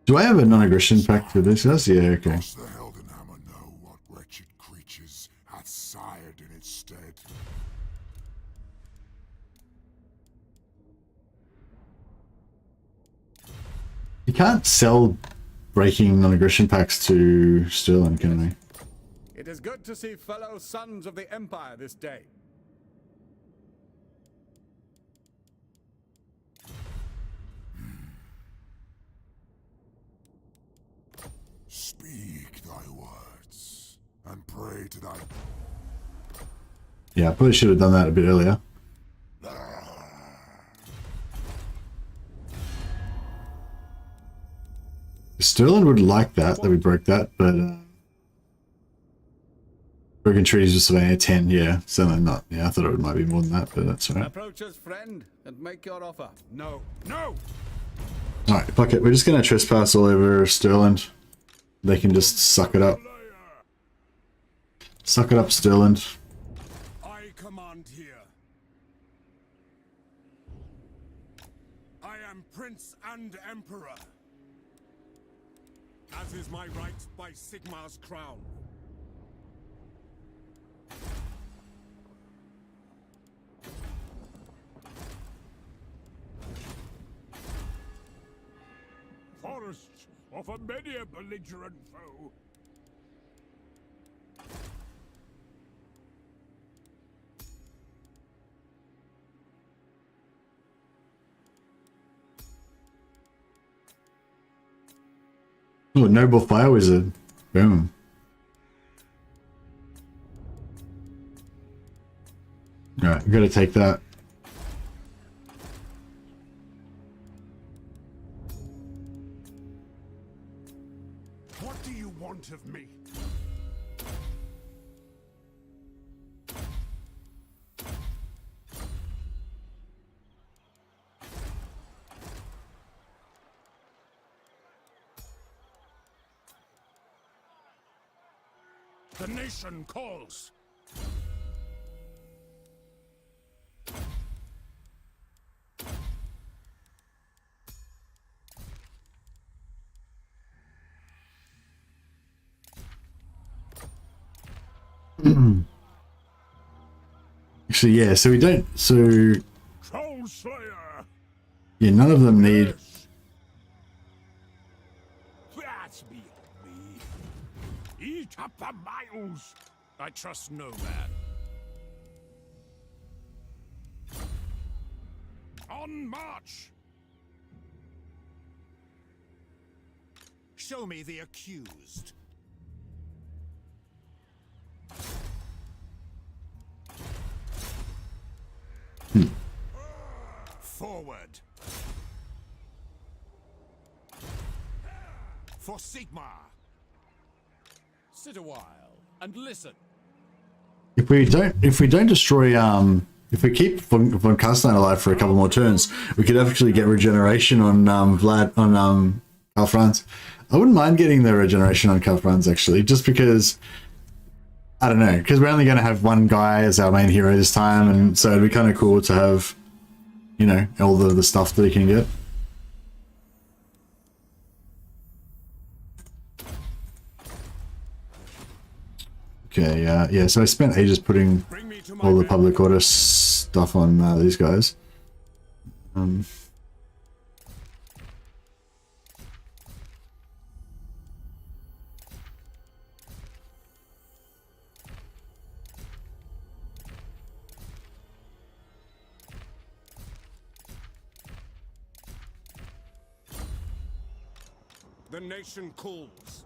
Do I have a non-aggression pact for this? Yes, yeah, okay. Does the Heldenhammer know what wretched creatures hath sired in its stead? You can't sell breaking non-aggression pacts to Stirland, can we? It is good to see fellow sons of the Empire this day. Speak thy words, and pray to thy... Yeah, I probably should have done that a bit earlier. Stirland would like that we broke that, but broken treaties with Savannah 10, yeah, certainly not. Yeah, I thought it might be more than that, but that's alright. Approach us, friend, and make your offer. No, no! Alright, fuck it, we're just gonna trespass all over Stirland. They can just suck it up. Suck it up, Stirland. I command here. I am Prince and Emperor. As is my right by Sigma's crown. Forests offer many a belligerent foe. Oh, Noble Fire Wizard. Boom. Alright, we gotta take that. What do you want of me? The nation calls. Actually, yeah, so we don't, so Troll Slayer. yeah, none of them need, That's beyond me. Eat up the miles. I trust no man. On march. Show me the accused. Forward. For Sigmar. Sit a while and listen. if we don't destroy, if we keep von Castellan alive for a couple more turns, we could actually get regeneration on Karl Franz. I wouldn't mind getting the regeneration on Karl Franz actually, just because, I don't know, because we're only going to have one guy as our main hero this time, and so it'd be kind of cool to have, you know, all the stuff that he can get. Okay, yeah, so I spent ages putting all the public order stuff on these guys. The nation calls.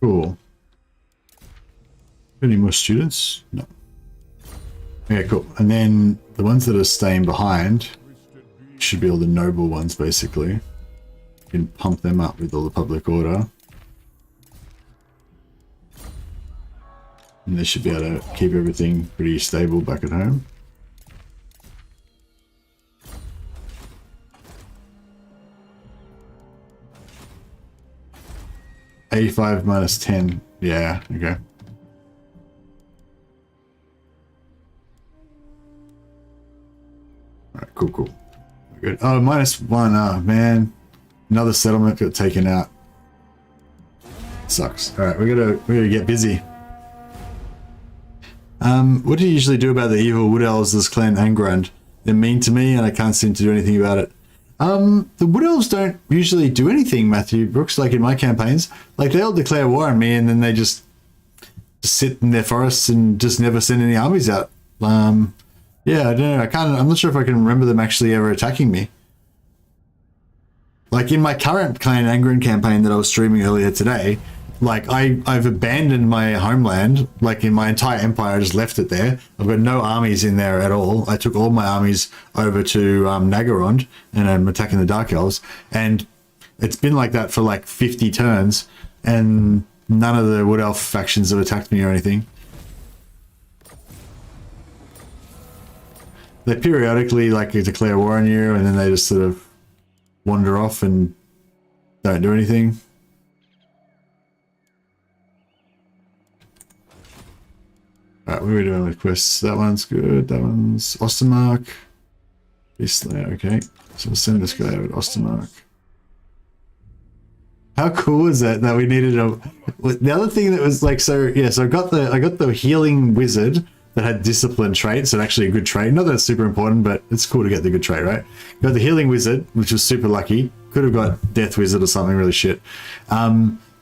Cool. Any more students? No. Okay, cool. And then the ones that are staying behind should be all the noble ones, basically. You can pump them up with all the public order. And they should be able to keep everything pretty stable back at home. -85 -10. Yeah, okay. Alright, cool. Good. Oh, -1. Oh, man. Another settlement got taken out. Sucks. Alright, we gotta get busy. What do you usually do about the evil Wood Elves, this clan Angrand? They're mean to me and I can't seem to do anything about it. The Wood Elves don't usually do anything, Matthew Brooks, like in my campaigns. Like, they'll declare war on me and then they just sit in their forests and just never send any armies out. Yeah, I don't know. I'm not sure if I can remember them actually ever attacking me. Like, in my current clan Angren campaign that I was streaming earlier today, like, I've abandoned my homeland. Like, in my entire empire, I just left it there. I've got no armies in there at all. I took all my armies over to Naggarond, and I'm attacking the Dark Elves. And it's been like that for like 50 turns, and none of the Wood Elf factions have attacked me or anything. They periodically, like, declare war on you, and then they just sort of wander off and don't do anything. Alright, what are we doing with quests? That one's good. That one's Ostermark. Beast Slayer, okay. So we'll send this guy over to Ostermark. How cool is that we needed a... The other thing that was like, so yeah, so I got the healing wizard that had discipline traits, so actually a good trait. Not that it's super important, but it's cool to get the good trait, right? Got the healing wizard, which was super lucky. Could have got death wizard or something really shit.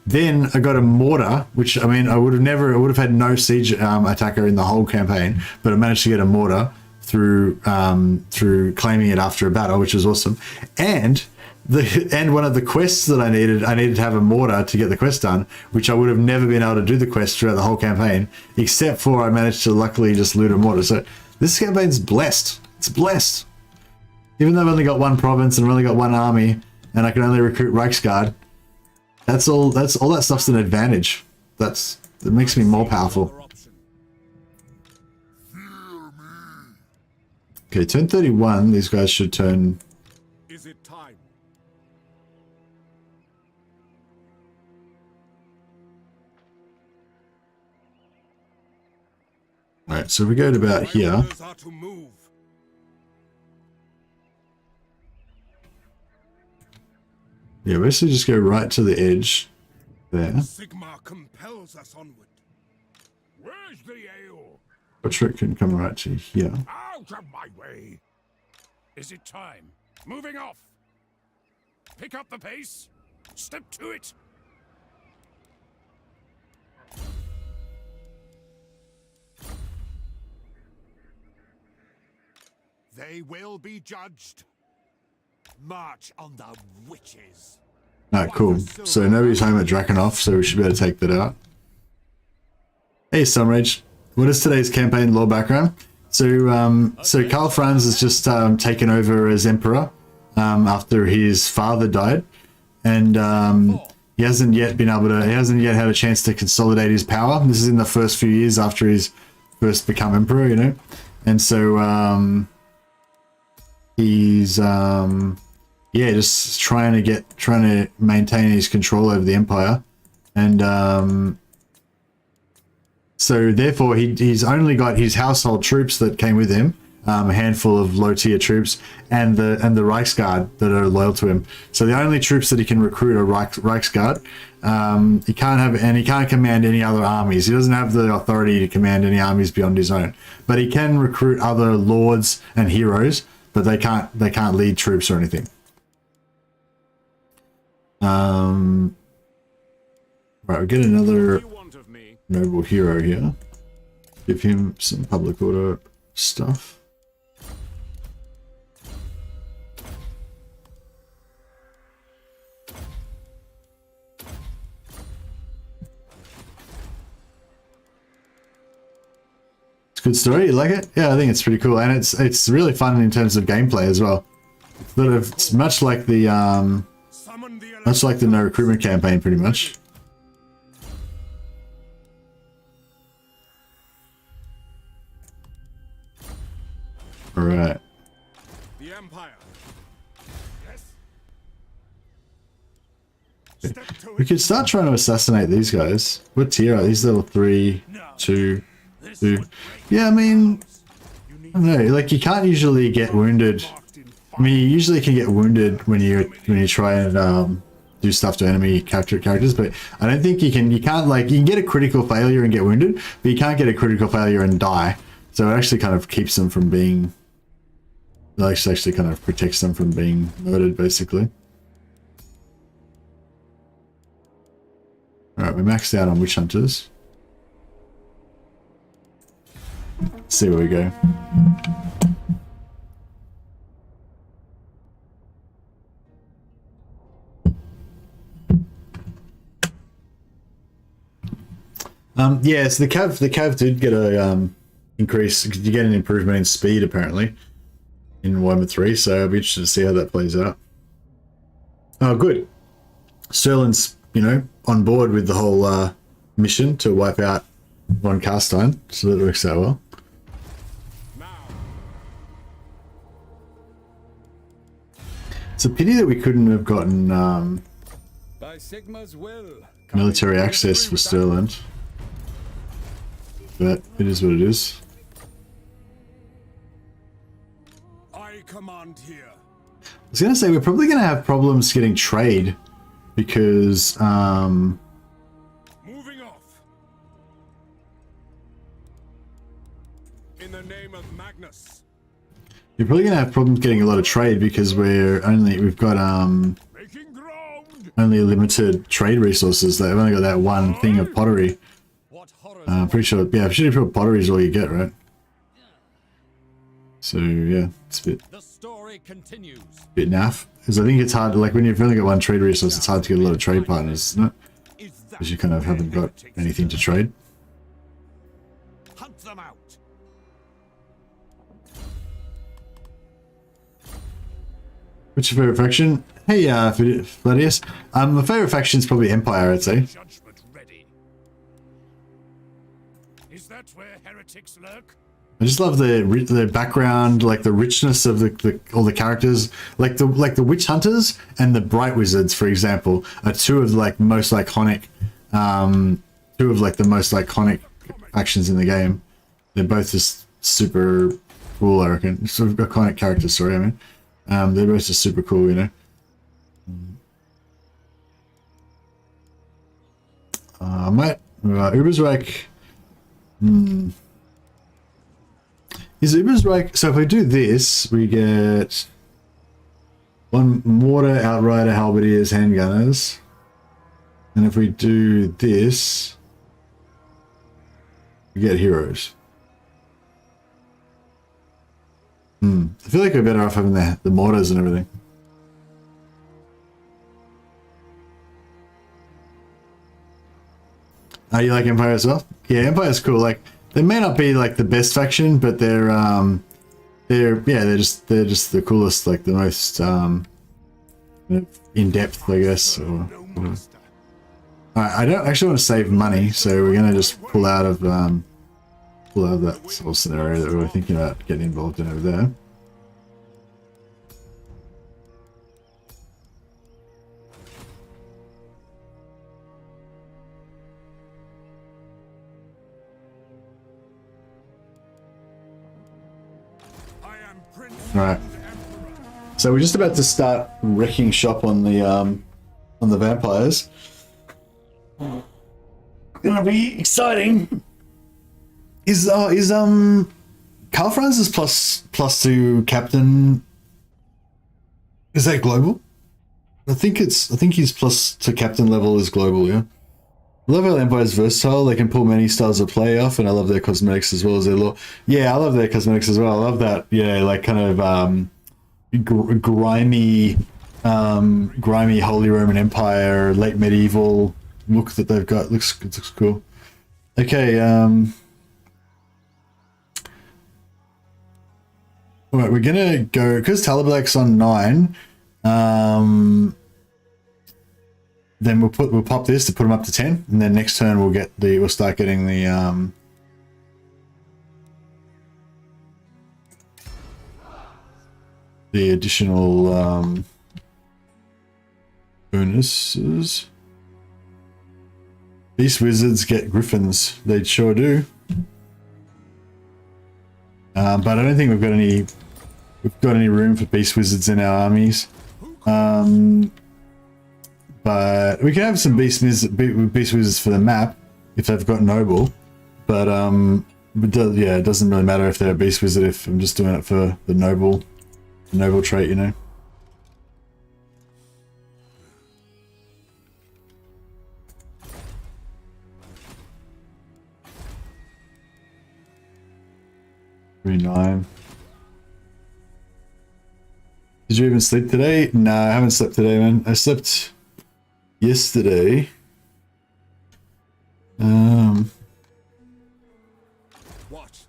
Then I got a mortar, which, I mean, I would have had no siege attacker in the whole campaign, but I managed to get a mortar through claiming it after a battle, which was awesome. And one of the quests that I needed to have a mortar to get the quest done, which I would have never been able to do the quest throughout the whole campaign, except for I managed to luckily just loot a mortar. So this campaign's blessed. It's blessed. Even though I've only got one province and I've only got one army, and I can only recruit Reiksguard, all that stuff's an advantage. That makes me more powerful. Okay, turn 31. These guys should turn. Is it time? Alright, so we go to about here. Orders are to move. Yeah, basically just go right to the edge there. Sigmar compels us onward. Where's the ale? Butcherick can come right to here. Out of my way! Is it time? Moving off! Pick up the pace! Step to it! They will be judged. March on the witches. Alright, cool. So nobody's home at Drakenhof, so we should be able to take that out. Hey, Sunrage. What is today's campaign lore background? So, Karl Franz has just taken over as Emperor after his father died, and he hasn't yet had a chance to consolidate his power. This is in the first few years after he's first become Emperor, you know, and so he's yeah, just trying to maintain his control over the empire, and so therefore he's only got his household troops that came with him, a handful of low tier troops, and the Reiksguard that are loyal to him. So the only troops that he can recruit are Reiksguard. He can't command any other armies. He doesn't have the authority to command any armies beyond his own, but he can recruit other lords and heroes, but they can't lead troops or anything. Right, we get another noble hero here. Give him some public order stuff. It's a good story. You like it? Yeah, I think it's pretty cool, and it's really fun in terms of gameplay as well. It's much like the no recruitment campaign, pretty much. All right. The Empire. Yes. We could start trying to assassinate these guys. What tier are these? Level 3, 2, 2. Yeah, I mean, I don't know. Like, you can't usually get wounded. I mean, you usually can get wounded when you try and do stuff to enemy characters, but I don't think you can. You can get a critical failure and get wounded, but you can't get a critical failure and die. So it actually kind of keeps them from being. It actually kind of protects them from being murdered, basically. Alright, we're maxed out on witch hunters. Let's see where we go. Yeah, so the cav did get a increase. You get an improvement in speed apparently in Warhammer 3, so I'll be interested to see how that plays out. Oh, good. Sterling's, you know, on board with the whole mission to wipe out von Carstein, so that works out well. It's a pity that we couldn't have gotten By Sigma's will, military access for Sterling, but it is what it is. I command here. I was gonna say we're probably gonna have problems getting trade because Moving off. In the name of Magnus. you're probably gonna have problems getting a lot of trade because we've got Making ground. only limited trade resources. They've only got that one thing of pottery. I'm pretty sure, yeah, I'm pretty sure pottery is all you get, right? So yeah, it's a The story continues. bit naff. Because I think it's hard, like when you've only got one trade resource, it's hard to get a lot of trade partners, isn't it? Because you kind of haven't got anything to trade. Hunt them out. What's your favorite faction? Hey, Vladius. My favorite faction is probably Empire, I'd say. Judgment ready. Is that where heretics lurk? I just love the background, like the richness of all the characters, like the witch hunters and the bright wizards, for example, are two of the most iconic factions in the game. They're both just super cool, I reckon. Sort of iconic characters. Sorry, I mean, they're both just super cool, you know. Ubersreich. Is Ubersreich? So if we do this, we get one mortar, outrider, halberdiers, handgunners, and if we do this, we get heroes. I feel like we're better off having the mortars and everything. You like Empire as well? Yeah, Empire's cool. Like, they may not be like the best faction, but they're just the coolest, like the most in depth, I guess. Alright, I don't actually want to save money, so we're gonna just pull out of that whole scenario that we were thinking about getting involved in over there. Right. So we're just about to start wrecking shop on the vampires. Gonna be exciting. Is Karl Franz's plus two captain? Is that global? I think his plus to captain level is global. Yeah. I love how Empire's versatile. They can pull many styles of play off, and I love their cosmetics as well as their lore. Yeah, I love their cosmetics as well. I love that. Yeah, like kind of grimy Holy Roman Empire, late medieval look that they've got. Looks cool. Okay. All right, we're gonna go because Talablack's on 9. Then we'll pop this to put them up to 10, and then next turn we'll start getting the additional bonuses. Beast wizards get griffins. They sure do. But I don't think we've got any room for beast wizards in our armies. But we can have some beast wizards for the map if they've got noble. But yeah, it doesn't really matter if they're a beast wizard if I'm just doing it for the noble trait, you know. $39. Did you even sleep today? No, I haven't slept today, man. I slept yesterday. What?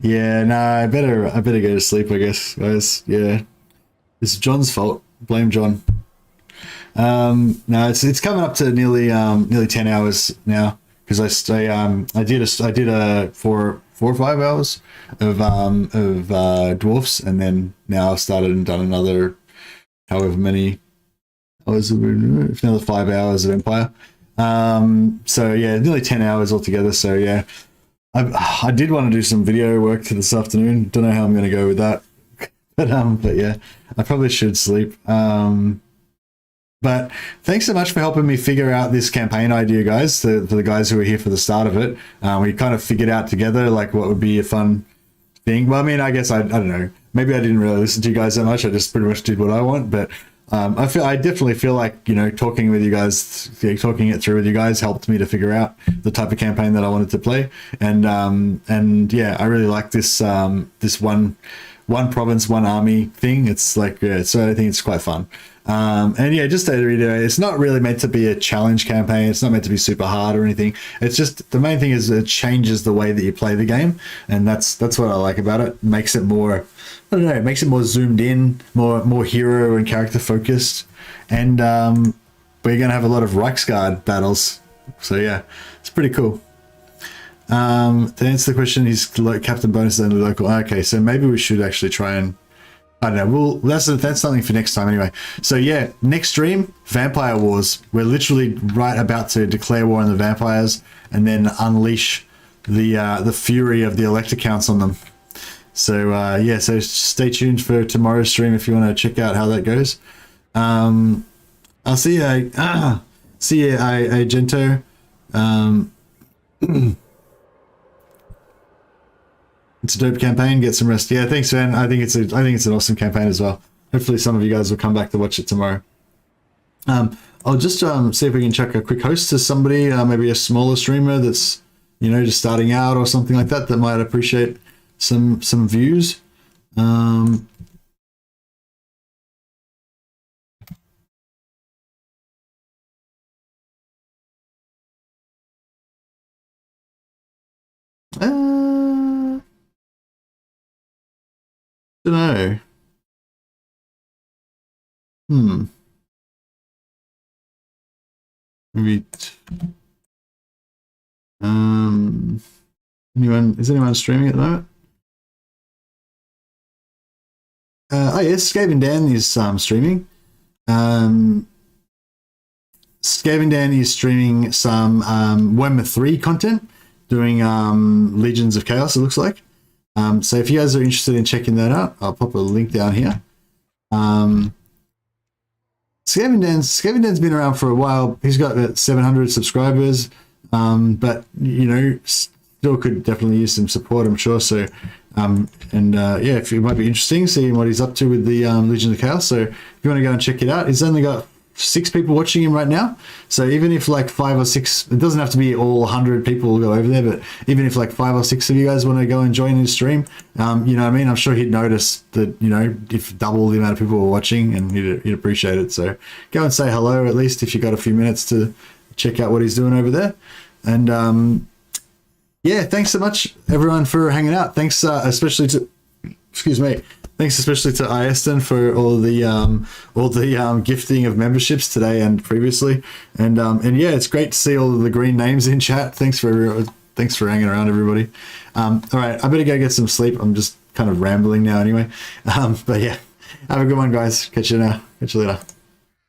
Yeah, nah, I better go to sleep, I guess, guys. Yeah. It's John's fault. Blame John. No, it's coming up to nearly 10 hours now because I did a 4 or 5 hours of dwarfs, and then now I've started and done another however many hours of another 5 hours of Empire. So yeah, nearly 10 hours altogether. So yeah, I did want to do some video work this afternoon. Don't know how I'm going to go with that, but yeah, I probably should sleep. But thanks so much for helping me figure out this campaign idea, guys. For the guys who were here for the start of it, we kind of figured out together like what would be a fun thing. Well, I mean, I guess I don't know. Maybe I didn't really listen to you guys that much. I just pretty much did what I want. But I definitely feel like, you know, talking with you guys, talking it through with you guys helped me to figure out the type of campaign that I wanted to play. And yeah, I really like this this one province, one army thing. It's like, yeah, so I think it's quite fun. And yeah, just to reiterate, it's not really meant to be a challenge campaign. It's not meant to be super hard or anything. It's just, the main thing is it changes the way that you play the game, and that's what I like about it. Makes it more, I don't know, it makes it more zoomed in, more hero and character focused, and we're gonna have a lot of Reiksguard battles. So yeah, it's pretty cool. To answer the question, he's captain bonus only local. Okay, so maybe we should actually try and, I don't know. Well, that's something for next time anyway. So yeah, next stream, Vampire Wars. We're literally right about to declare war on the vampires and then unleash the fury of the elector counts on them. So yeah, so stay tuned for tomorrow's stream if you want to check out how that goes. I'll see you, Gento. It's a dope campaign. Get some rest. Yeah, thanks, man. I think it's an awesome campaign as well. Hopefully, some of you guys will come back to watch it tomorrow. I'll just see if we can chuck a quick host to somebody, maybe a smaller streamer that's, you know, just starting out or something like that might appreciate some views. Don't know. Maybe is anyone streaming at the moment? Oh yes, Skaven Dan is streaming. Skaven Dan is streaming some Warhammer 3 content, doing Legions of Chaos, it looks like. So if you guys are interested in checking that out, I'll pop a link down here. Skaven Dan's been around for a while. He's got about 700 subscribers, but you know, still could definitely use some support, I'm sure. So yeah, if it might be interesting seeing what he's up to with the Legion of Chaos. So if you want to go and check it out, he's only got 6 people watching him right now. So even if like 5 or 6, it doesn't have to be all 100 people will go over there, but even if like 5 or 6 of you guys want to go and join his stream, you know what I mean? I'm sure he'd notice that, you know, if double the amount of people were watching, and he'd appreciate it. So go and say hello, at least if you got a few minutes to check out what he's doing over there. And yeah, thanks so much everyone for hanging out. Thanks especially to, thanks especially to Ieston for all the gifting of memberships today and previously. And yeah, it's great to see all of the green names in chat. Thanks for hanging around, everybody. All right, I better go get some sleep. I'm just kind of rambling now anyway. But yeah, have a good one, guys. Catch you later.